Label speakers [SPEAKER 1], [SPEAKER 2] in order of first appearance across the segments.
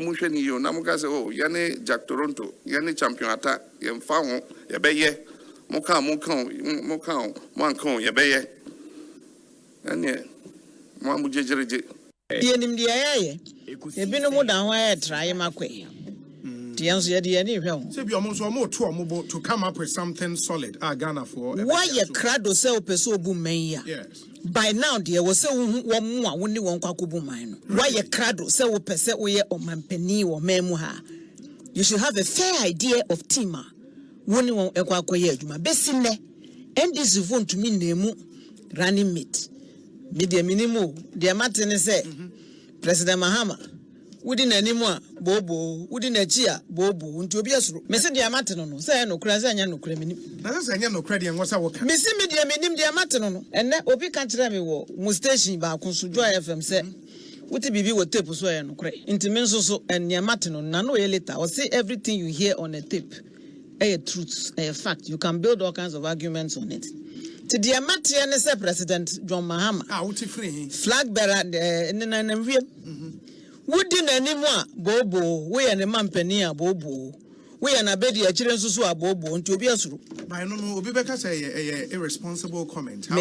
[SPEAKER 1] musheni yo namuka say oh yane Jack Toronto yane champion attack yem fa ho ye beye mo kan ye beye ene mo amujejereje
[SPEAKER 2] ye nim de aye ye bi no mu da ho aye try makwe Say
[SPEAKER 3] be almost to come up with something solid. Ghana for
[SPEAKER 2] why ye crado say opeso bu man.
[SPEAKER 3] Yes.
[SPEAKER 2] By now there was say one woni won kwakobu man. Why ye crado say opese oye omampani or memu ha. You should have a fair idea of tima. Woni won ekwakoye adwuma besine. And this is to me nemu running mate. Media minimum. The Martin say President Mahama within anymore, Bobo, within a chia, Bobo, into Biasro. Messi Diamantino, say no crazy, no criminal.
[SPEAKER 3] That's a no credit and what's our
[SPEAKER 2] Messi Media Minim Diamantino, and that Obi can't tell me what Mustation by Consujoy FM said. What if you were tape so and cray? Intermenso and Yamatino, Nano later, or say everything you hear on a tape. A truth, a fact. You can build all kinds of arguments on it. To Diamantino, President John Mahama, flag bearer, wouldn't anymore, Bobo, we and a mampania, Bobo. We and a bedi a children so a Bobo and to be a suru.
[SPEAKER 3] By no more, Obibeka say a irresponsible comment.
[SPEAKER 2] How?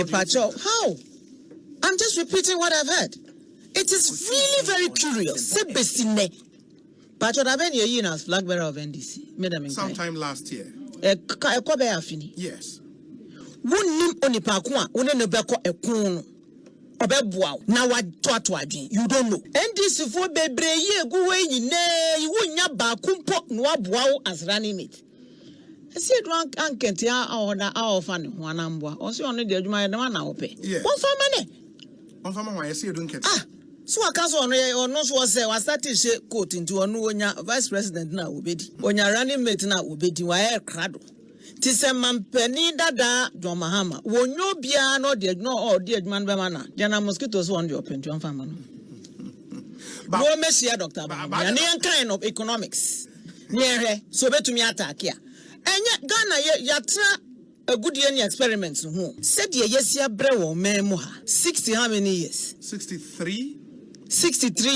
[SPEAKER 2] I'm just repeating what I've heard. It is really very curious. Sebesine. Pacho Raven ye as flag bearer of NDC.
[SPEAKER 3] Sometime last year.
[SPEAKER 2] Yes. Wouldn't only Pakwa, wouldn't beko a coon. Now what you don't know. And this for bebre ye go away you wouldn't bakumpo no bow as running it. I said one can't or our funny one number. Also only the my man now pay. One for money.
[SPEAKER 3] One for money, I see you don't get.
[SPEAKER 2] So I can't or no was started say quote into a new vice president now obedi. On your running mate now obedi wire crado. Tise mampeni dada John Mahama wonyo bia no de no or de man be mana jana mosquitoes on the open to farmer no but mesia Dr. Baba any kind of economics near so betumi attack ya enya Ghana yatra a good year experiments no said ye yesia bre wo memu ha 60 how many years 63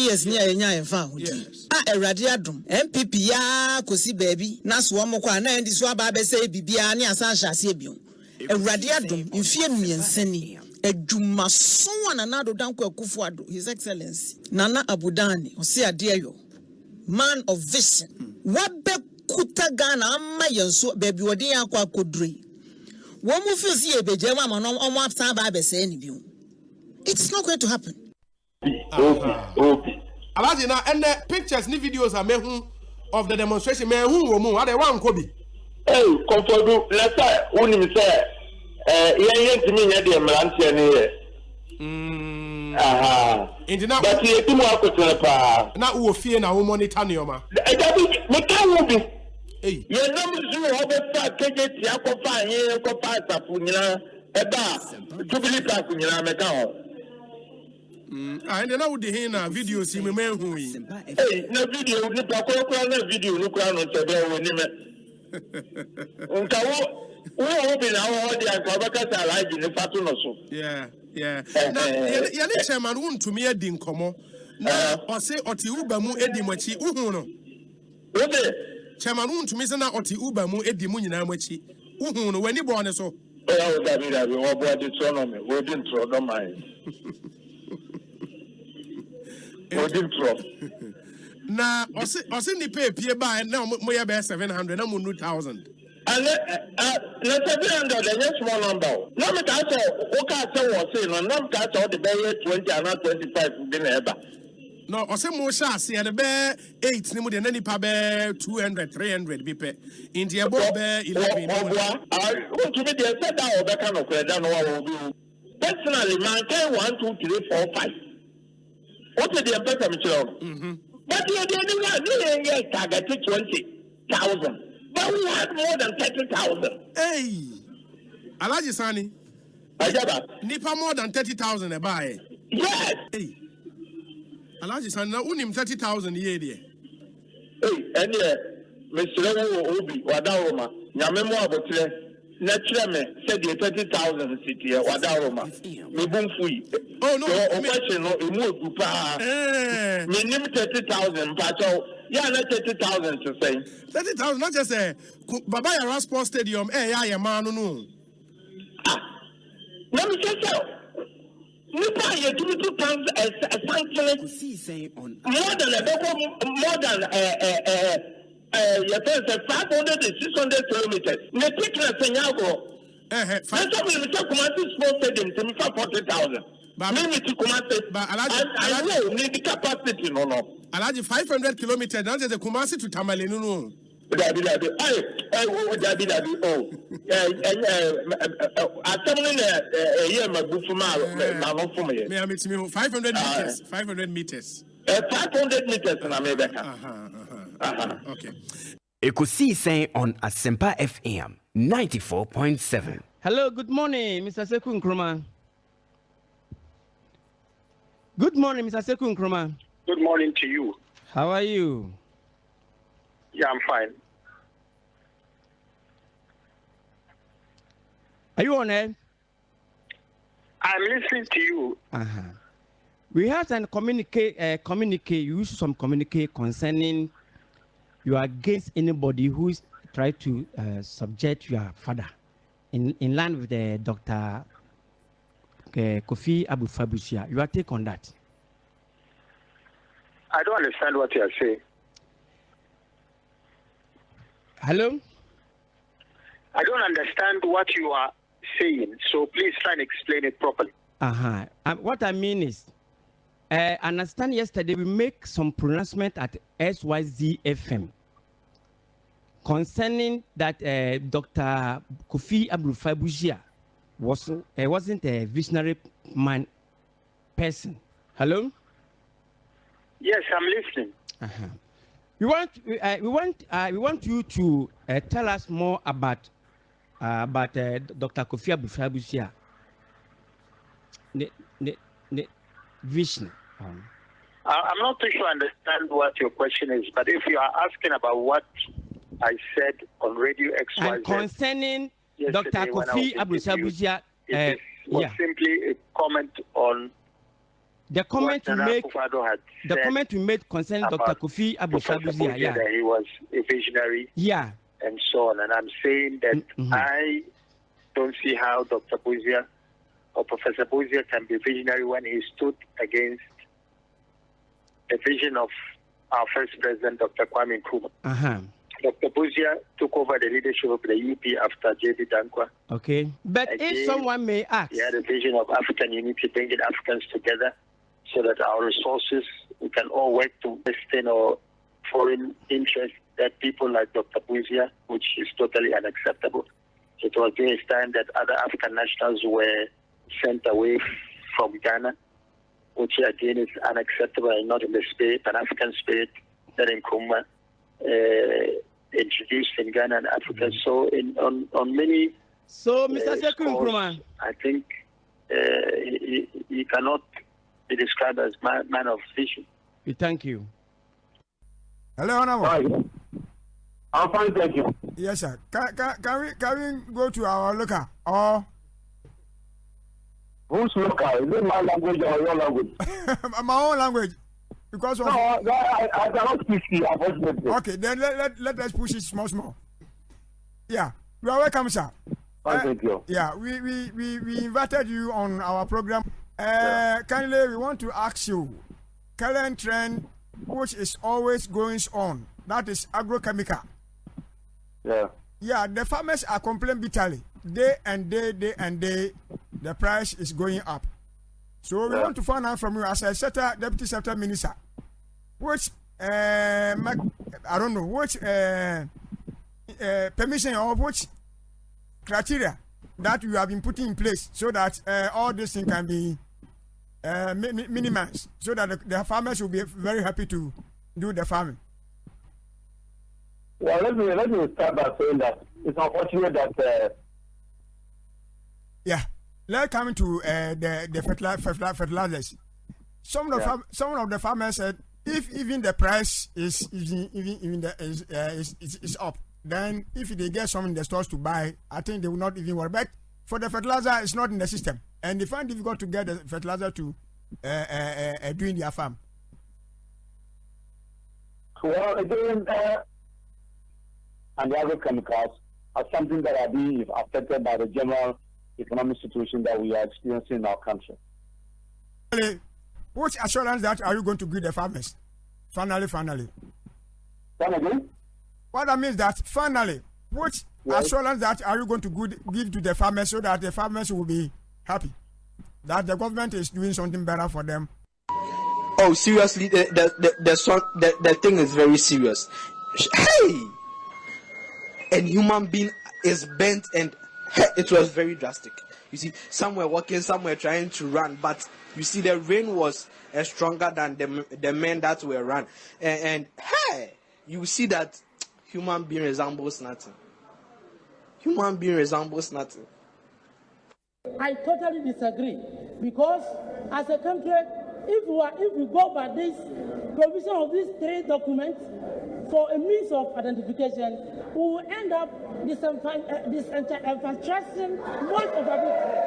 [SPEAKER 2] years near enya enfa hodi Eradi adum MPP ya kosi baby na so mo kwa na ndi so aba be say bibia ne asan hyase ebion Eradi adum mfie miensani adwuma so wana na do danko akufo ado his excellency Nana Abudani osi ade ayo man of vision wabe kuta Ghana amma yenso baby wodi akwa akodre wo mu feel see ebeje ma no omo afsan ba be say ni bion it's not going to happen.
[SPEAKER 3] Okay. Alaji na and the pictures ni videos are made of the demonstration me hu wo mu ade wan kobi
[SPEAKER 4] hey comfortable let's say unim say yen timi nya de mrantie ne ye
[SPEAKER 3] indina
[SPEAKER 4] but ye timu akotene pa
[SPEAKER 3] na wo fie na wo monitor ne oma
[SPEAKER 4] e da bi me ka wo bi
[SPEAKER 3] hey
[SPEAKER 4] ye nam zu ho be fa keje ti akofa yen ko pa safu nyina e ba jubilee park nyina me ka ho
[SPEAKER 3] and then I would hear na video see me man who hey
[SPEAKER 4] na video ni pa ko na video ni kwa no tebe wo ni me nka wo bi na wo di akwa baka sa laji ni fatu no so
[SPEAKER 3] yeah na ya ni chairman won to me edi nkomo na o se oti uba mu edi machi uhu no
[SPEAKER 4] wo de
[SPEAKER 3] chairman won to me se na oti uba mu edi mu nyina machi uhu no wani bo ne so
[SPEAKER 4] o da bi wo bo di so no me wo di ntro do mai
[SPEAKER 3] na ose ni pay pie ba na mo ya be 700 na mo 2000
[SPEAKER 4] and na 700 that's small number no me ka so o ka say wo say no me ka so the be 20 and 25 be na eba
[SPEAKER 3] no ose mo sha se the be 8 ni mo de na nipa be 200 300 be pe in the above be 11
[SPEAKER 4] o to me dey say that o be kind of credit no wa wo personally man can 1 2 3 4 5 what is the better material? But you didn't target 20,000. But we had more than 30,000.
[SPEAKER 3] Hey, Alaji Sani.
[SPEAKER 4] Ajaba.
[SPEAKER 3] Nipa more than 30,000 a buy.
[SPEAKER 4] Yes.
[SPEAKER 3] Hey, Alaji Sani, now unim 30,000 a year.
[SPEAKER 4] Hey, and Mr. Obi, Wadaoma, Yamemo Abotre, naturally said the 30,000 city wadaroma me boom free.
[SPEAKER 3] Oh no,
[SPEAKER 4] question no group minimum 30,000 pacho yeah not 30,000 to say
[SPEAKER 3] 30,000 not just Baba Yara Sports Stadium yeah man no
[SPEAKER 4] let me say so Nipa ye 2 times a sanctuary more than your friends 500 to 600 kilometers. Ne take na senyago. That's why we talk about this small stadium to 40,000. Maybe to Kumasi. But I know need the capacity no.
[SPEAKER 3] Alaji 500 kilometers. Now there's a Kumasi to Tamale no.
[SPEAKER 4] Dabi. Oh. Assembly here magufuma na no for me.
[SPEAKER 3] Me 500 meters. 500 meters.
[SPEAKER 4] 500 meters na me beka.
[SPEAKER 3] Okay.
[SPEAKER 5] Ekosiisen On Asempa FM 94.7.
[SPEAKER 6] Hello, good morning, Mr. Seku Nkrumah. Good morning, Mr. Seku Nkrumah.
[SPEAKER 7] Good morning to you.
[SPEAKER 6] How are you?
[SPEAKER 7] Yeah, I'm fine.
[SPEAKER 6] Are you on air?
[SPEAKER 7] I'm listening to you.
[SPEAKER 6] We had a communique, you used some communique concerning you are against anybody who is try to subject your father in line with the Dr. Kofi Abu-Fabusia. Your take on that?
[SPEAKER 7] I don't understand what you are saying.
[SPEAKER 6] Hello?
[SPEAKER 7] I don't understand what you are saying, so please try and explain it properly.
[SPEAKER 6] What I mean is, I understand yesterday we make some pronouncement at SYZ FM concerning that Dr. Kofi Abu-Fabusia wasn't a visionary person. Hello?
[SPEAKER 7] Yes, I'm listening.
[SPEAKER 6] We want you to tell us more about Dr. Kofi Abu-Fabusia. The vision.
[SPEAKER 7] I'm not too sure I understand what your question is, but if you are asking about what I said on Radio XYZ
[SPEAKER 6] concerning Dr. Kofi Abu-Fabusia,
[SPEAKER 7] it was simply a comment on
[SPEAKER 6] the comment you make. The comment you made concerning Dr. Kofi Abu-Fabusia,
[SPEAKER 7] that he was a visionary, and so on. And I'm saying that I don't see how Dr. Buzia or Professor Buzia can be visionary when he stood against the vision of our first president, Dr. Kwame Nkrumah. Dr. Buzia took over the leadership of the UP after J.B. Dankwa.
[SPEAKER 6] Okay. But again, if someone may ask,
[SPEAKER 7] he had a vision of African unity, bringing Africans together so that our resources, we can all work to Western or foreign interests that people like Dr. Buzia, which is totally unacceptable. It was during his time that other African nationals were sent away from Ghana, which again is unacceptable and not in the spirit, an African spirit that Nkrumah introduced in Ghana and Africa. So on many
[SPEAKER 6] Mr. Seku Nkrumah,
[SPEAKER 7] I think he cannot be described as man of vision.
[SPEAKER 6] We thank you.
[SPEAKER 3] Hello, Honorable.
[SPEAKER 4] I'm fine, thank you.
[SPEAKER 3] Yes, sir. Can we go to our local or
[SPEAKER 4] who's local? Is it my language or your language?
[SPEAKER 3] my own language? Because of
[SPEAKER 4] I cannot speak to you, unfortunately.
[SPEAKER 3] Okay, then let us push it small. Yeah, you are welcome, sir.
[SPEAKER 4] Thank you.
[SPEAKER 3] Yeah, we invited you on our program. Kindly, we want to ask you, current trend, which is always going on, that is agrochemical. Yeah, the farmers are complaining bitterly. Day and day, the price is going up. So we want to find out from you as a deputy secretary minister, which I don't know which permission or which criteria that you have been putting in place so that all this thing can be minimized, so that the farmers will be very happy to do the farming.
[SPEAKER 4] Well, let me start by saying that it's unfortunate that.
[SPEAKER 3] Let's come to the fertilizers. Some of the farmers said if even the price is up, then if they get some in the stores to buy, I think they will not even worry. But for the fertilizer, it's not in the system, and they find difficult to get the fertilizer to doing their farm.
[SPEAKER 8] Well, again, and the agrochemicals are something that are being affected by the general economic situation that we are experiencing in our country.
[SPEAKER 3] Which assurance that are you going to give the farmers? Finally.
[SPEAKER 8] Come again?
[SPEAKER 3] What that means that finally, which assurance that are you going to give to the farmers so that the farmers will be happy that the government is doing something better for them?
[SPEAKER 9] Oh, seriously, the thing is very serious. Hey, and human being is bent, and it was very drastic. You see, some were walking, some were trying to run, but you see, the rain was stronger than the men that were run, and hey, you see that human being resembles nothing. Human being resembles nothing.
[SPEAKER 10] I totally disagree, because as a country, if we go by this provision of these three documents for a means of identification, we will end up disenfranchising most of our people.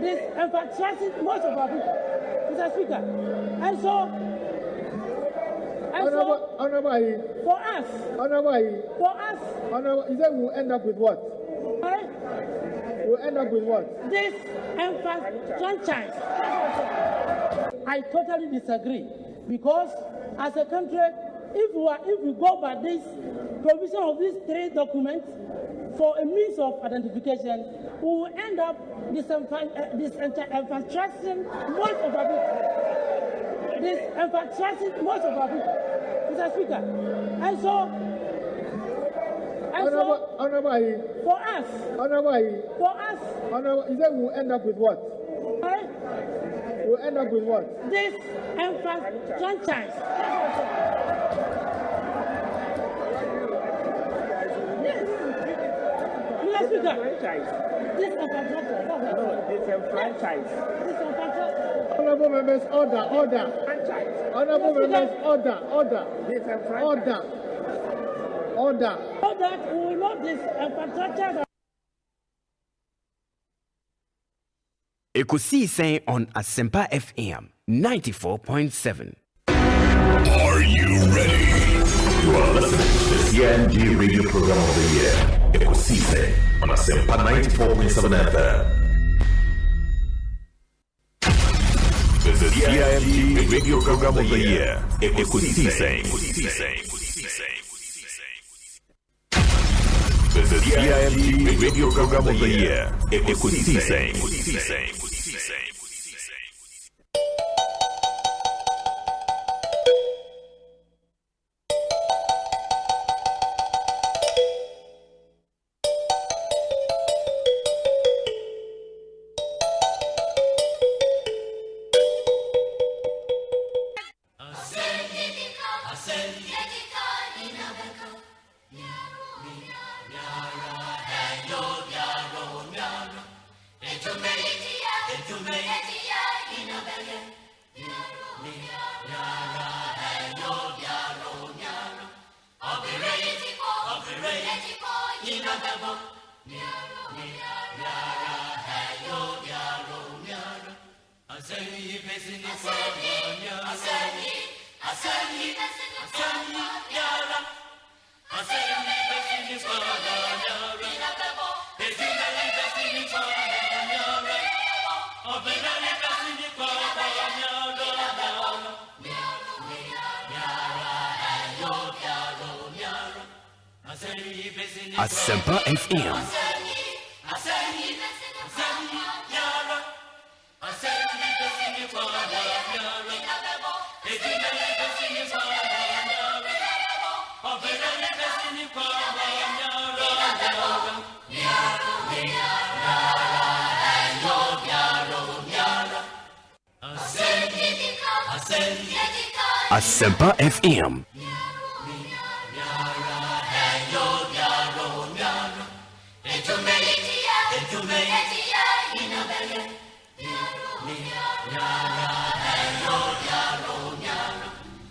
[SPEAKER 10] Disenfranchising most of our people, Mr. Speaker. And so for us,
[SPEAKER 11] you said we'll end up with what?
[SPEAKER 10] Right?
[SPEAKER 11] We'll end up with what?
[SPEAKER 10] This franchise. I totally disagree, because as a country, if we go by this provision of these three documents for a means of identification, we will end up disenfranchising most of our people. Disenfranchising most of our people, Mr. Speaker. And so for us,
[SPEAKER 11] you said we'll end up with what?
[SPEAKER 10] Right?
[SPEAKER 11] We'll end up with what?
[SPEAKER 10] This franchise. Yes. Mr. Speaker.
[SPEAKER 11] Disenfranchise. Honorable members, order. Honorable members, order.
[SPEAKER 10] So that we will not disenfranchise.
[SPEAKER 5] Ekosiisen On Asempa FM 94.7.
[SPEAKER 12] Are you ready? You are listening to the CNG radio program of the year, Ekosiisen On Asempa 94.7 FM. The CNG radio program of the year, Ekosiisen. The CNG radio program of the year, Ekosiisen.
[SPEAKER 5] Asempa FM. Asempa FM.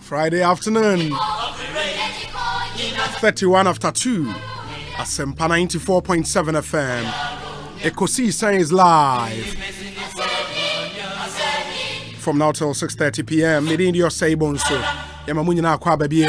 [SPEAKER 11] Friday afternoon.
[SPEAKER 13] 31 after 2. Asempa 94.7 FM. Ekosiisen is live. From now till 6:30 p.m. Medin your say bonso. Yamamunya na kwa baby.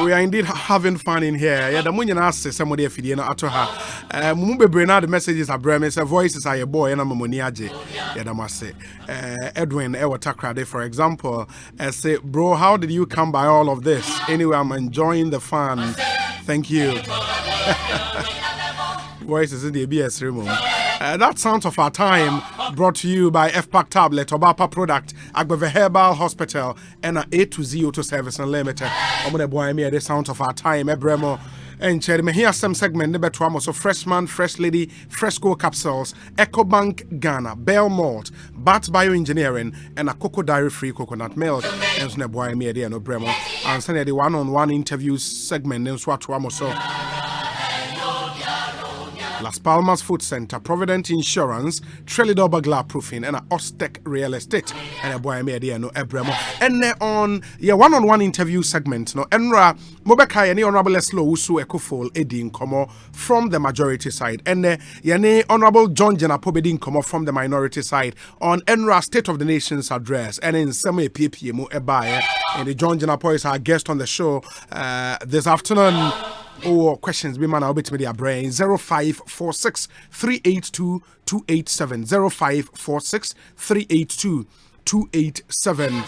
[SPEAKER 13] We are indeed having fun in here. Yeah, the money na say somebody afidie na ato ha. Mumu bebre na the messages are breme say voices are your boy na mamoni age. Yeah, that must say. Edwin Ewatakrade, for example, say, bro, how did you come by all of this? Anyway, I'm enjoying the fun. Thank you. Voices in the ABS room. That sound of our time brought to you by FPAC Tablet, Obapa Product, Agbeve Herbal Hospital, and A to Z Auto Service Unlimited. I'm going to buy me the sound of our time, Ebremo. And Cherry, me here some segment, Nebetuamo, so Freshman, Fresh Lady, Fresco Capsules, EcoBank Ghana, Bell Malt, Bat Bioengineering, and a Cocoa Dairy Free Coconut Milk. And so, buy me the Bremo. And send the one-on-one interview segment, and Swatuamo, so. Las Palmas Food Center, Provident Insurance, Trelidor Bagla Proofing, and Ostec Real Estate. And a boy media no Ebremo. And on your one-on-one interview segment, no Enra Mobeka any honorable Eslo Usu Ekofol Edin Komo from the majority side. And Yane Honorable John Jena Pobedin Komo from the minority side on Enra State of the Nation's address. And in some PPMO Ebaye. And the John Jena is our guest on the show this afternoon. Or questions be man, I'll be to their brain 0546 382 287 0546 382 287.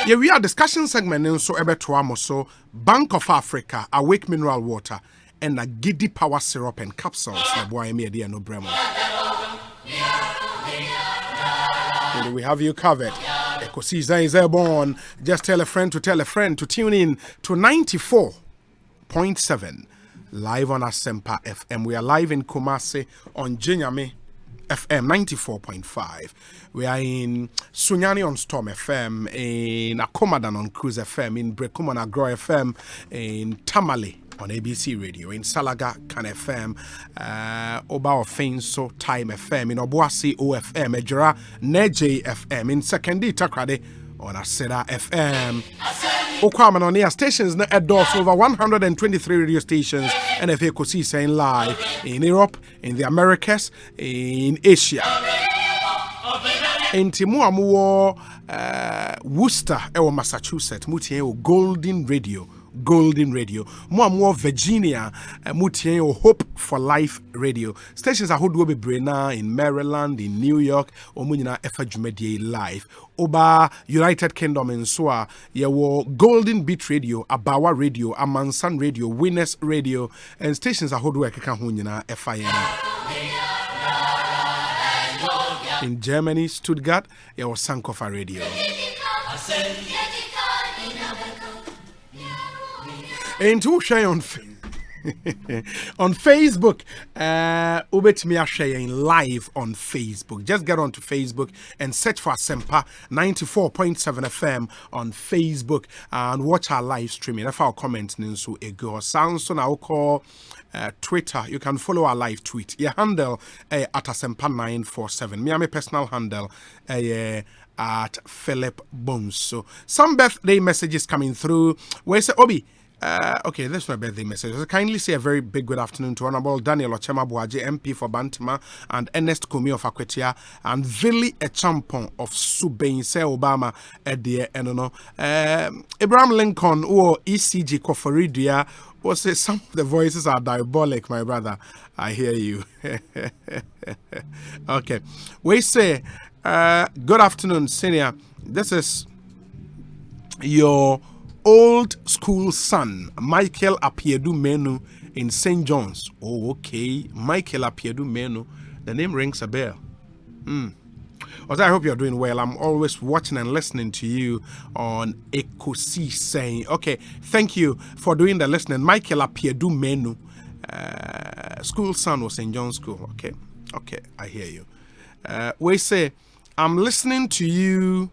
[SPEAKER 13] Yeah, we are discussion segment in so ebetuamo so Bank of Africa, Awake Mineral Water, and a Giddy Power Syrup and Capsules. Na boy me dear no bremo. We have you covered. Ekosiisen is airborne. Just tell a friend to tune in to 94.7 live on Asempa FM. We are live in Kumasi on Jinyame FM 94.5. We are in Sunyani on Storm FM, in Akomadan on Cruise FM, in Brekum on Agro FM, in Tamale on ABC Radio, in Salaga Kan FM, Oba Ofenso Time FM, in Obuasi OFM, Ejura Neje FM, in Sekendi Takrade on Aseda FM. Okwaman on air stations na endorse over 123 radio stations and if Ekosiisen live in Europe, in the Americas, in Asia. In Timuamuo, Worcester, Massachusetts, Mutien Golden Radio. More Virginia, Mutien Hope for Life Radio. Stations are who be Brena in Maryland, in New York, Omunina Efajumedie Live. Oba United Kingdom in Soa, Yewo Golden Beat Radio, Abawa Radio, Amansan Radio, Winners Radio, and stations are who do Hunina FIN. In Germany, Stuttgart, Yewo Sankofa Radio. And to share on Facebook, ubet me sharing live on Facebook. Just get onto Facebook and search for Asempa 94.7 FM on Facebook and watch our live streaming. If our comment so ego sounds so now call Twitter. You can follow our live tweet. Your handle at Asempa 947. Me, my personal handle at Philip Bones. So some birthday messages coming through. Where say Obi? Okay, this is my birthday message. So kindly say a very big good afternoon to Honorable Daniel Ochema Buaje, MP for Bantima, and Ernest Kumi of Akwetia, and Vili Echampon of Subense Obama Edie Enono. Abraham Lincoln or ECG Koforidia was say some of the voices are diabolic, my brother. I hear you. Okay. We say good afternoon, senior. This is your old school son, Michael Apiedu Menu in St. John's. Oh, okay. Michael Apiedu Menu. The name rings a bell. Also, I hope you're doing well. I'm always watching and listening to you on Ekosiisen. Okay, thank you for doing the listening. Michael Apiedu Menu. School son was St. John's School. Okay, I hear you. We say, I'm listening to you.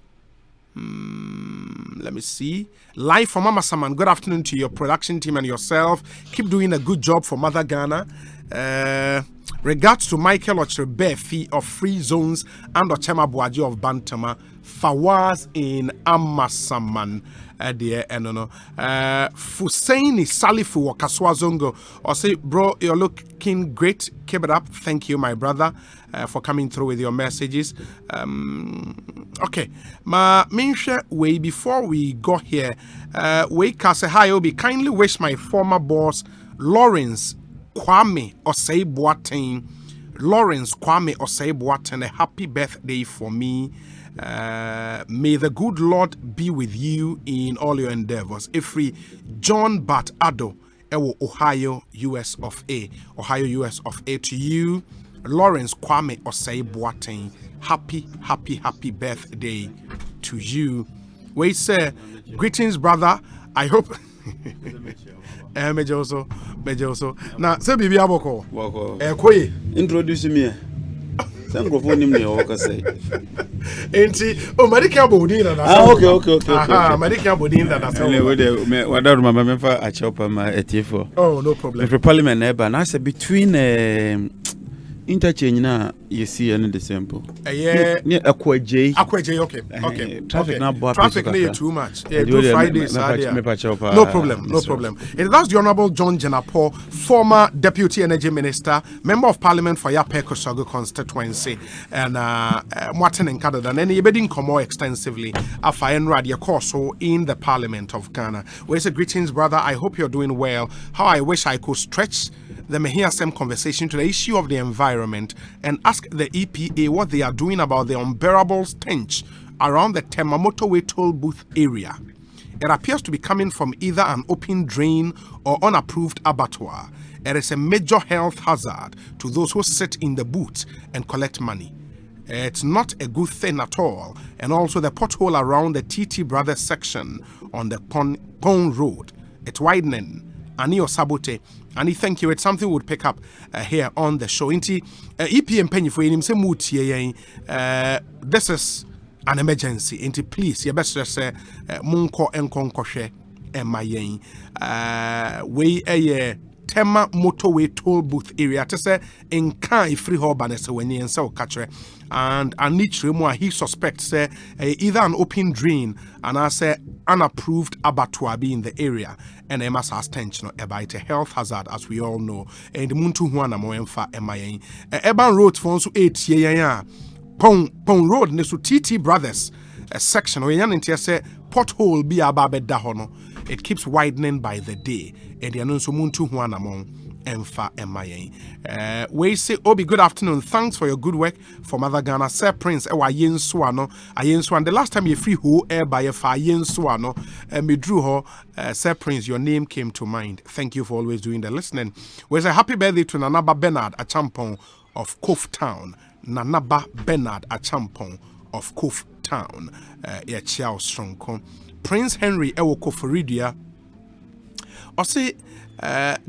[SPEAKER 13] Let me see. Live from Mama Saman. Good afternoon to your production team and yourself. Keep doing a good job for Mother Ghana. Regards to Michael Ochrebefi of Free Zones and Ochema Buaji of Bantama, Fawaz in Amasaman. Fusaini Salifu Kaswazongo or say, bro, you're looking great. Keep it up. Thank you, my brother, for coming through with your messages. Okay, ma minsha way before we go here. We kase hi obi kindly wish my former boss Lawrence Kwame Osei Boateng a happy birthday for me. May the good Lord be with you in all your endeavors. Ifri John Bat Ado, Ohio, US of A. Ohio, US of A to you. Lawrence Kwame Osei Boateng, happy birthday to you. We say, greetings, brother. I hope. Mejoso. Now, say, Bibi Aboko.
[SPEAKER 14] Introduce me. Some go phone him there, say.
[SPEAKER 13] Medical body that.
[SPEAKER 14] Okay.
[SPEAKER 13] Medical body that.
[SPEAKER 14] What I remember for a chopper, my ET4.
[SPEAKER 13] Oh, no problem.
[SPEAKER 14] The Parliament neighbor, and I said between interchange now, you see, and the sample.
[SPEAKER 13] Yeah,
[SPEAKER 14] Aqua J,
[SPEAKER 13] okay.
[SPEAKER 14] Traffic now,
[SPEAKER 13] traffic near too much. Yeah, do Fridays. No problem. And that's the Honorable John Jenapo, former Deputy Energy Minister, Member of Parliament for Ekosiise Constituency, and Martin and Canada. And he been come more extensively after Radia Corso in the Parliament of Ghana. We say greetings, brother. I hope you're doing well. How I wish I could stretch the Mehiasem conversation to the issue of the environment and ask the EPA what they are doing about the unbearable stench around the Temamoto toll booth area. It appears to be coming from either an open drain or unapproved abattoir. It is a major health hazard to those who sit in the booth and collect money. It's not a good thing at all. And also the pothole around the TT Brothers section on the Pong Road. It's widening. Ani Osabote. And thank you. It's something we'll pick up here on the show. EPM Penny for him say this is an emergency. Please, you best say Munko Enkonkoshe Emayen. We Tema motorway toll booth area to say in Kai free hobaness when you so catch and Anichre he suspects say either an open drain and I say unapproved abattoir be in the area and a mass has tension about a health hazard as we all know and Muntu Huana Moemfa Emayen Eban Road for 8 year Pong Road nesu TT Brothers a section where yan say pothole be ababe dahono. It keeps widening by the day. And the announce Muntu Huanamon Emfa Emayen. We say, Obi, good afternoon. Thanks for your good work for Mother Ghana. Sir Prince, Ewa Yen Swano. The last time you free who air by a fire Yen Swano, and me drew her, Sir Prince, your name came to mind. Thank you for always doing the listening. We say, happy birthday to Nanaba Bernard Achampong of Cove Town. Nanaba Bernard Achampong of Cove Town. Chiao Strongko. Prince Henry Ewoko Foridia. Or say,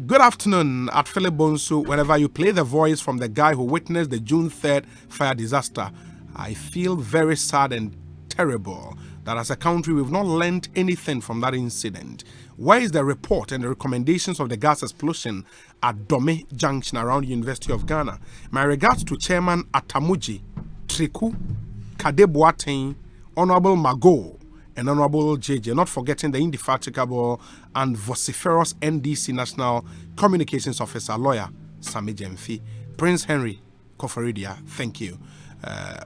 [SPEAKER 13] good afternoon at Philip Bonsu. Whenever you play the voice from the guy who witnessed the June 3rd fire disaster, I feel very sad and terrible that as a country we've not learned anything from that incident. Where is the report and the recommendations of the gas explosion at Dome Junction around University of Ghana? My regards to Chairman Atamuji, Triku, Kadeboaten, Honorable Mago, and Honorable JJ, not forgetting the indefatigable and vociferous NDC National Communications Officer, lawyer Sami Jemfi. Prince Henry Koforidia, thank you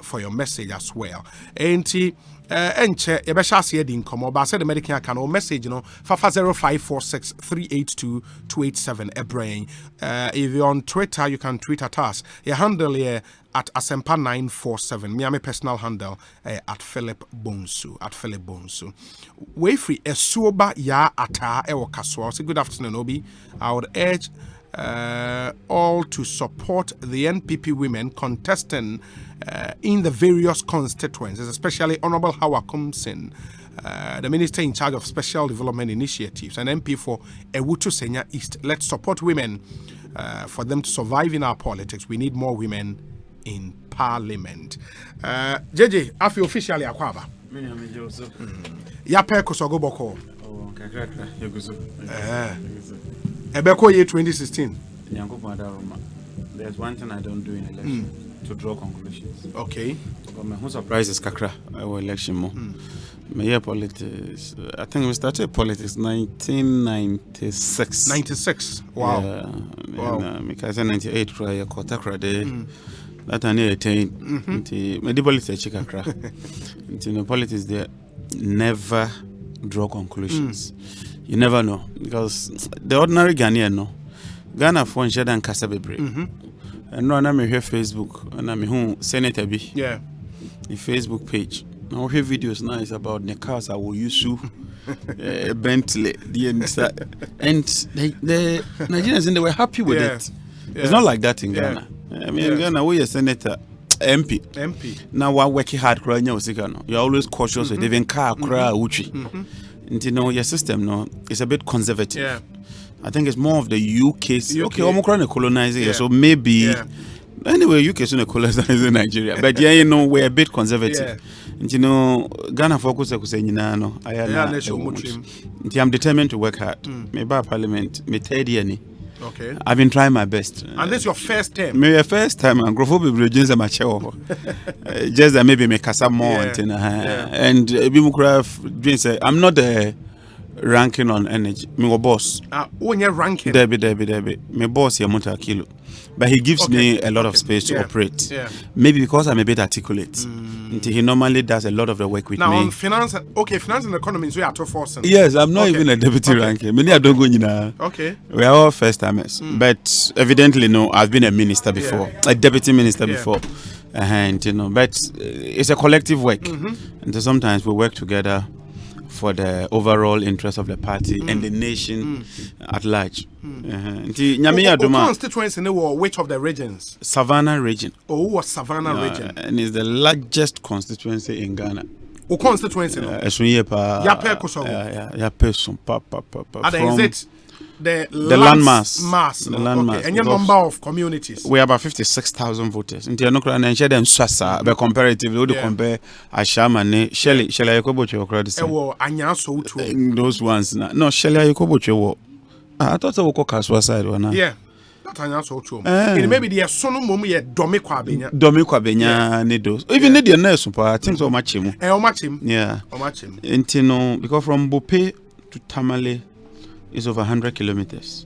[SPEAKER 13] for your message as well. Enche ebesha se din komo ba se the medical can o message no fafa 0546382287 ebrain. If you're on Twitter, you can tweet at us. Your handle here at Asempa 94.7. Me my personal handle at Philip Bonsu. We free esuoba ya ata ewo kaswa. Say good afternoon, Obi. I would urge all to support the NPP women contesting in the various constituencies, especially Honorable Hawa Kumsin, the Minister in charge of Special Development Initiatives, and MP for Ewutu Senya East. Let's support women for them to survive in our politics. We need more women in Parliament. JJ, I feel officially akwaba. Yape Kosogoboko. Ebeko year 2016.
[SPEAKER 14] There's one thing I don't do in election to draw conclusions.
[SPEAKER 13] Okay.
[SPEAKER 14] But my whole surprise is Kakra, our election more. My year politics, I think we started politics 1996.
[SPEAKER 13] 96. Wow.
[SPEAKER 14] Wow. Because 98 cry Kotakra day. That I need 10. My politics Kakra. Into politics there never draw conclusions. You never know because the ordinary Ghanaian no. Ghana for share than Kasa Bebre. And no, I'm here Facebook and I'm here Senator B.
[SPEAKER 13] Yeah.
[SPEAKER 14] The Facebook page. Now here videos now is about the cars I will use to Bentley. And the Nigerians they were happy with it. It's not like that in Ghana. I mean in Ghana we a senator MP. Now we're working hard crying you're always cautious with even car cry uchi. And you know your system no is a bit conservative.
[SPEAKER 13] Yeah.
[SPEAKER 14] I think it's more of the UK's. Okay, I'm colonizing, so maybe. Anyway, UK is colonizing Nigeria, but yeah, you know we're a bit conservative. And you know, Ghana focus I am determined to work hard. Maybe Parliament, me third year.
[SPEAKER 13] Okay.
[SPEAKER 14] I've been trying my best.
[SPEAKER 13] And this is your first term?
[SPEAKER 14] My first time. I'm going to just that maybe make some more. And I'm not the ranking on energy. My boss.
[SPEAKER 13] When you're ranking?
[SPEAKER 14] Debbie. My boss here motor kilo. But he gives me a lot of space to operate. Maybe because I'm a bit articulate. He normally does a lot of the work with me.
[SPEAKER 13] Now on finance, finance and economy is we are 2-4.
[SPEAKER 14] Yes, I'm not even a deputy ranking. Many I don't go in.
[SPEAKER 13] Okay.
[SPEAKER 14] We are all first timers. But evidently no, I've been a minister before. A deputy minister before. And you know, but it's a collective work. And so sometimes we work together for the overall interest of the party and the nation at large.
[SPEAKER 13] Constituency which of the regions?
[SPEAKER 14] Savannah region.
[SPEAKER 13] Oh, Savannah region.
[SPEAKER 14] And it's the largest constituency in Ghana.
[SPEAKER 13] Oh, constituency no?
[SPEAKER 14] Is
[SPEAKER 13] it the
[SPEAKER 14] landmass?
[SPEAKER 13] The landmass. And your number of communities?
[SPEAKER 14] We have about 56,000 voters. And share them swassa, but comparatively, we compare Ashama, Shelley Yakobocho credit. Those ones. No, Shelley Yakobocho. I thought I would call Kaswa side one.
[SPEAKER 13] Yeah. Maybe the son of Mummy Domikwa
[SPEAKER 14] Benya Nidos. Even need your nurse, I think so much him. Yeah. And because from Bope to Tamale is over 100 kilometers.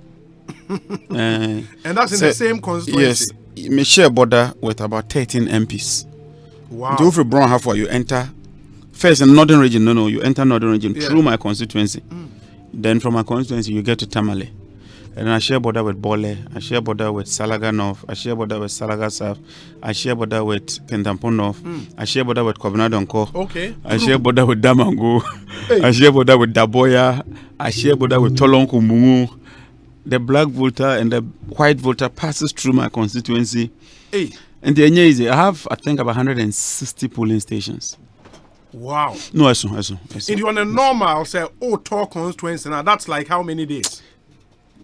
[SPEAKER 13] And that's in the same constituency?
[SPEAKER 14] Yes. We share border with about 13 MPs.
[SPEAKER 13] Wow.
[SPEAKER 14] Do Brown half you enter first in northern region. No, you enter northern region through my constituency. Then from my constituency you get to Tamale. And I share border with Bole, I share border with Salaga North, I share border with Salaga South, I share border with Kentampo North, I share border with Kobnadonko, I share border with Damango, I share border with Daboya, I share border with Tolonko Mumu. The black voter and the white voter passes through my constituency. And the Enyezi, I have, I think, about 160 polling stations.
[SPEAKER 13] Wow.
[SPEAKER 14] No, I saw.
[SPEAKER 13] If you want a normal, say, talk constituency, now that's like how many days?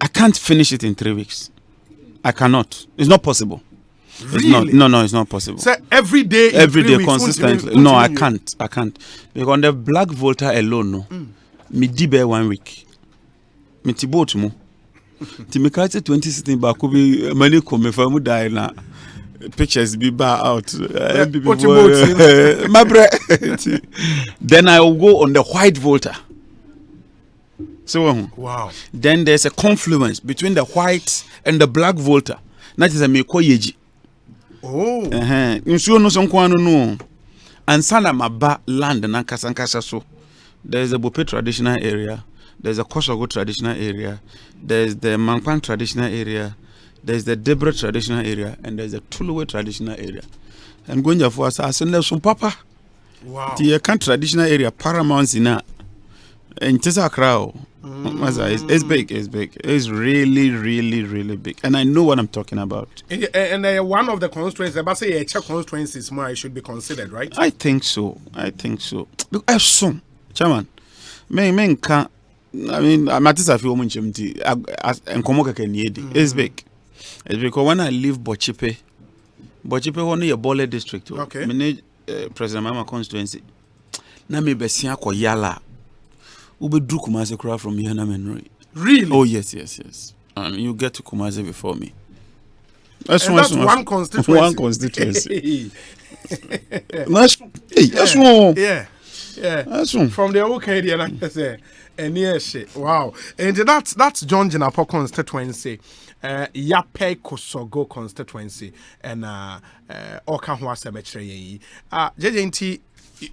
[SPEAKER 14] I can't finish it in 3 weeks. I cannot. It's not possible.
[SPEAKER 13] Really?
[SPEAKER 14] It's not. No, it's not possible.
[SPEAKER 13] So every day
[SPEAKER 14] consistently. No, I can't. Because on the black voter alone, no. Me dibe 1 week. Me tibot mo. Timikache 2016 ba ko bi mani ko me fa mu die na pictures be bar out. My bread. Then I will go on the white voter. So
[SPEAKER 13] wow.
[SPEAKER 14] Then there's a confluence between the white and the black voter. That is a mekoyeji.
[SPEAKER 13] Oh.
[SPEAKER 14] Nsuo no so nkwano no. Ansana maba land na kasankasa so. There's a Bope traditional area. There's a Kosogo traditional area. There's the Mankpan traditional area. There's the Debre traditional area. And there's the Tuluwe traditional area. And going for us, I send some papa.
[SPEAKER 13] Wow.
[SPEAKER 14] The traditional area, Paramount in that. And Tessa crowd. It's big. It's really big. And I know what I'm talking about.
[SPEAKER 13] And one of the constituencies, about say a constituencies more should be considered, right?
[SPEAKER 14] I think so. Look, I assume, Chairman, men can't. I mean, I'm at this a few moments and Komoka can it's big. It's because when I leave Bochipe only a Bole district.
[SPEAKER 13] Okay.
[SPEAKER 14] President Mama constituency. Na me besia ko yala. Ube Dukumase crowd from here na menry.
[SPEAKER 13] Really?
[SPEAKER 14] Oh yes. and you get to Kumasi before me.
[SPEAKER 13] That's one constituency.
[SPEAKER 14] One constituency. That's one.
[SPEAKER 13] Yeah.
[SPEAKER 14] That's one.
[SPEAKER 13] From the OK, I say, and yes, wow. And that's John Jinapo constituency, Yape Kosogo constituency, and Okahua Cemetery. JNT,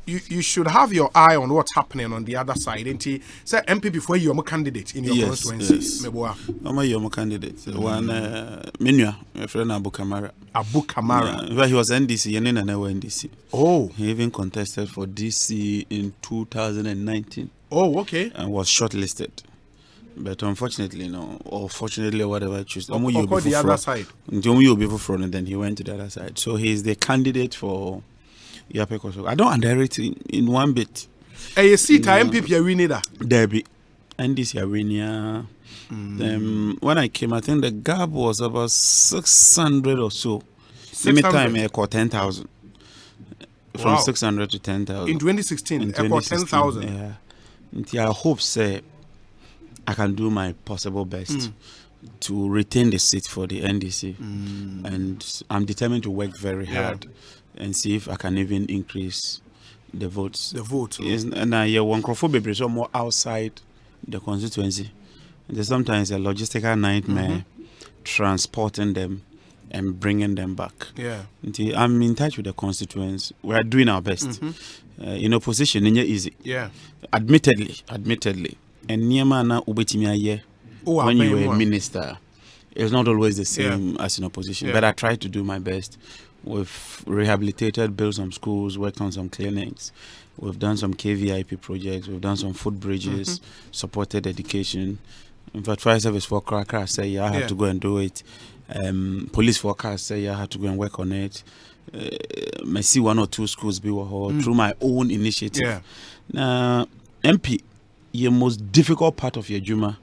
[SPEAKER 13] you should have your eye on what's happening on the other side. Say MP before you're a candidate in your constituency.
[SPEAKER 14] Yes. I'm a candidate. One Minua, my friend Abu Kamara.
[SPEAKER 13] Abu Kamara.
[SPEAKER 14] He was NDC and then NDC.
[SPEAKER 13] Oh.
[SPEAKER 14] He even contested for DC in 2019.
[SPEAKER 13] Oh, okay.
[SPEAKER 14] And was shortlisted. But unfortunately, or fortunately, or whatever I choose.
[SPEAKER 13] Or the other side.
[SPEAKER 14] And then he went to the other side. So he's the candidate for Yape Kosogo. I don't underrate in one bit.
[SPEAKER 13] You see, MPP are winning that.
[SPEAKER 14] Derby. NDC are winning. When I came, I think the gap was about 600 or so. Same time, I caught 10,000. From 600 to 10,000.
[SPEAKER 13] In 2016, I caught 10,000.
[SPEAKER 14] Yeah. I hope, say, I can do my possible best to retain the seat for the NDC. And I'm determined to work very hard and see if I can even increase the votes.
[SPEAKER 13] The vote.
[SPEAKER 14] And I want Crawford so more outside the constituency. There's sometimes a logistical nightmare transporting them and bringing them back.
[SPEAKER 13] Yeah.
[SPEAKER 14] I'm in touch with the constituents. We are doing our best. In opposition, it's easy.
[SPEAKER 13] Yeah.
[SPEAKER 14] Admittedly. And Niamana Ubetimiaye, when you were a minister, it's not always the same as in opposition. But I try to do my best. We've rehabilitated, built some schools, worked on some clinics. We've done some KVIP projects. We've done some food bridges, supported education. In fact, fire service for Krakra say I have to go and do it. Police forecast say I have to go and work on it. I see 1 or 2 schools be through my own initiative. Now, MP, your most difficult part of your Juma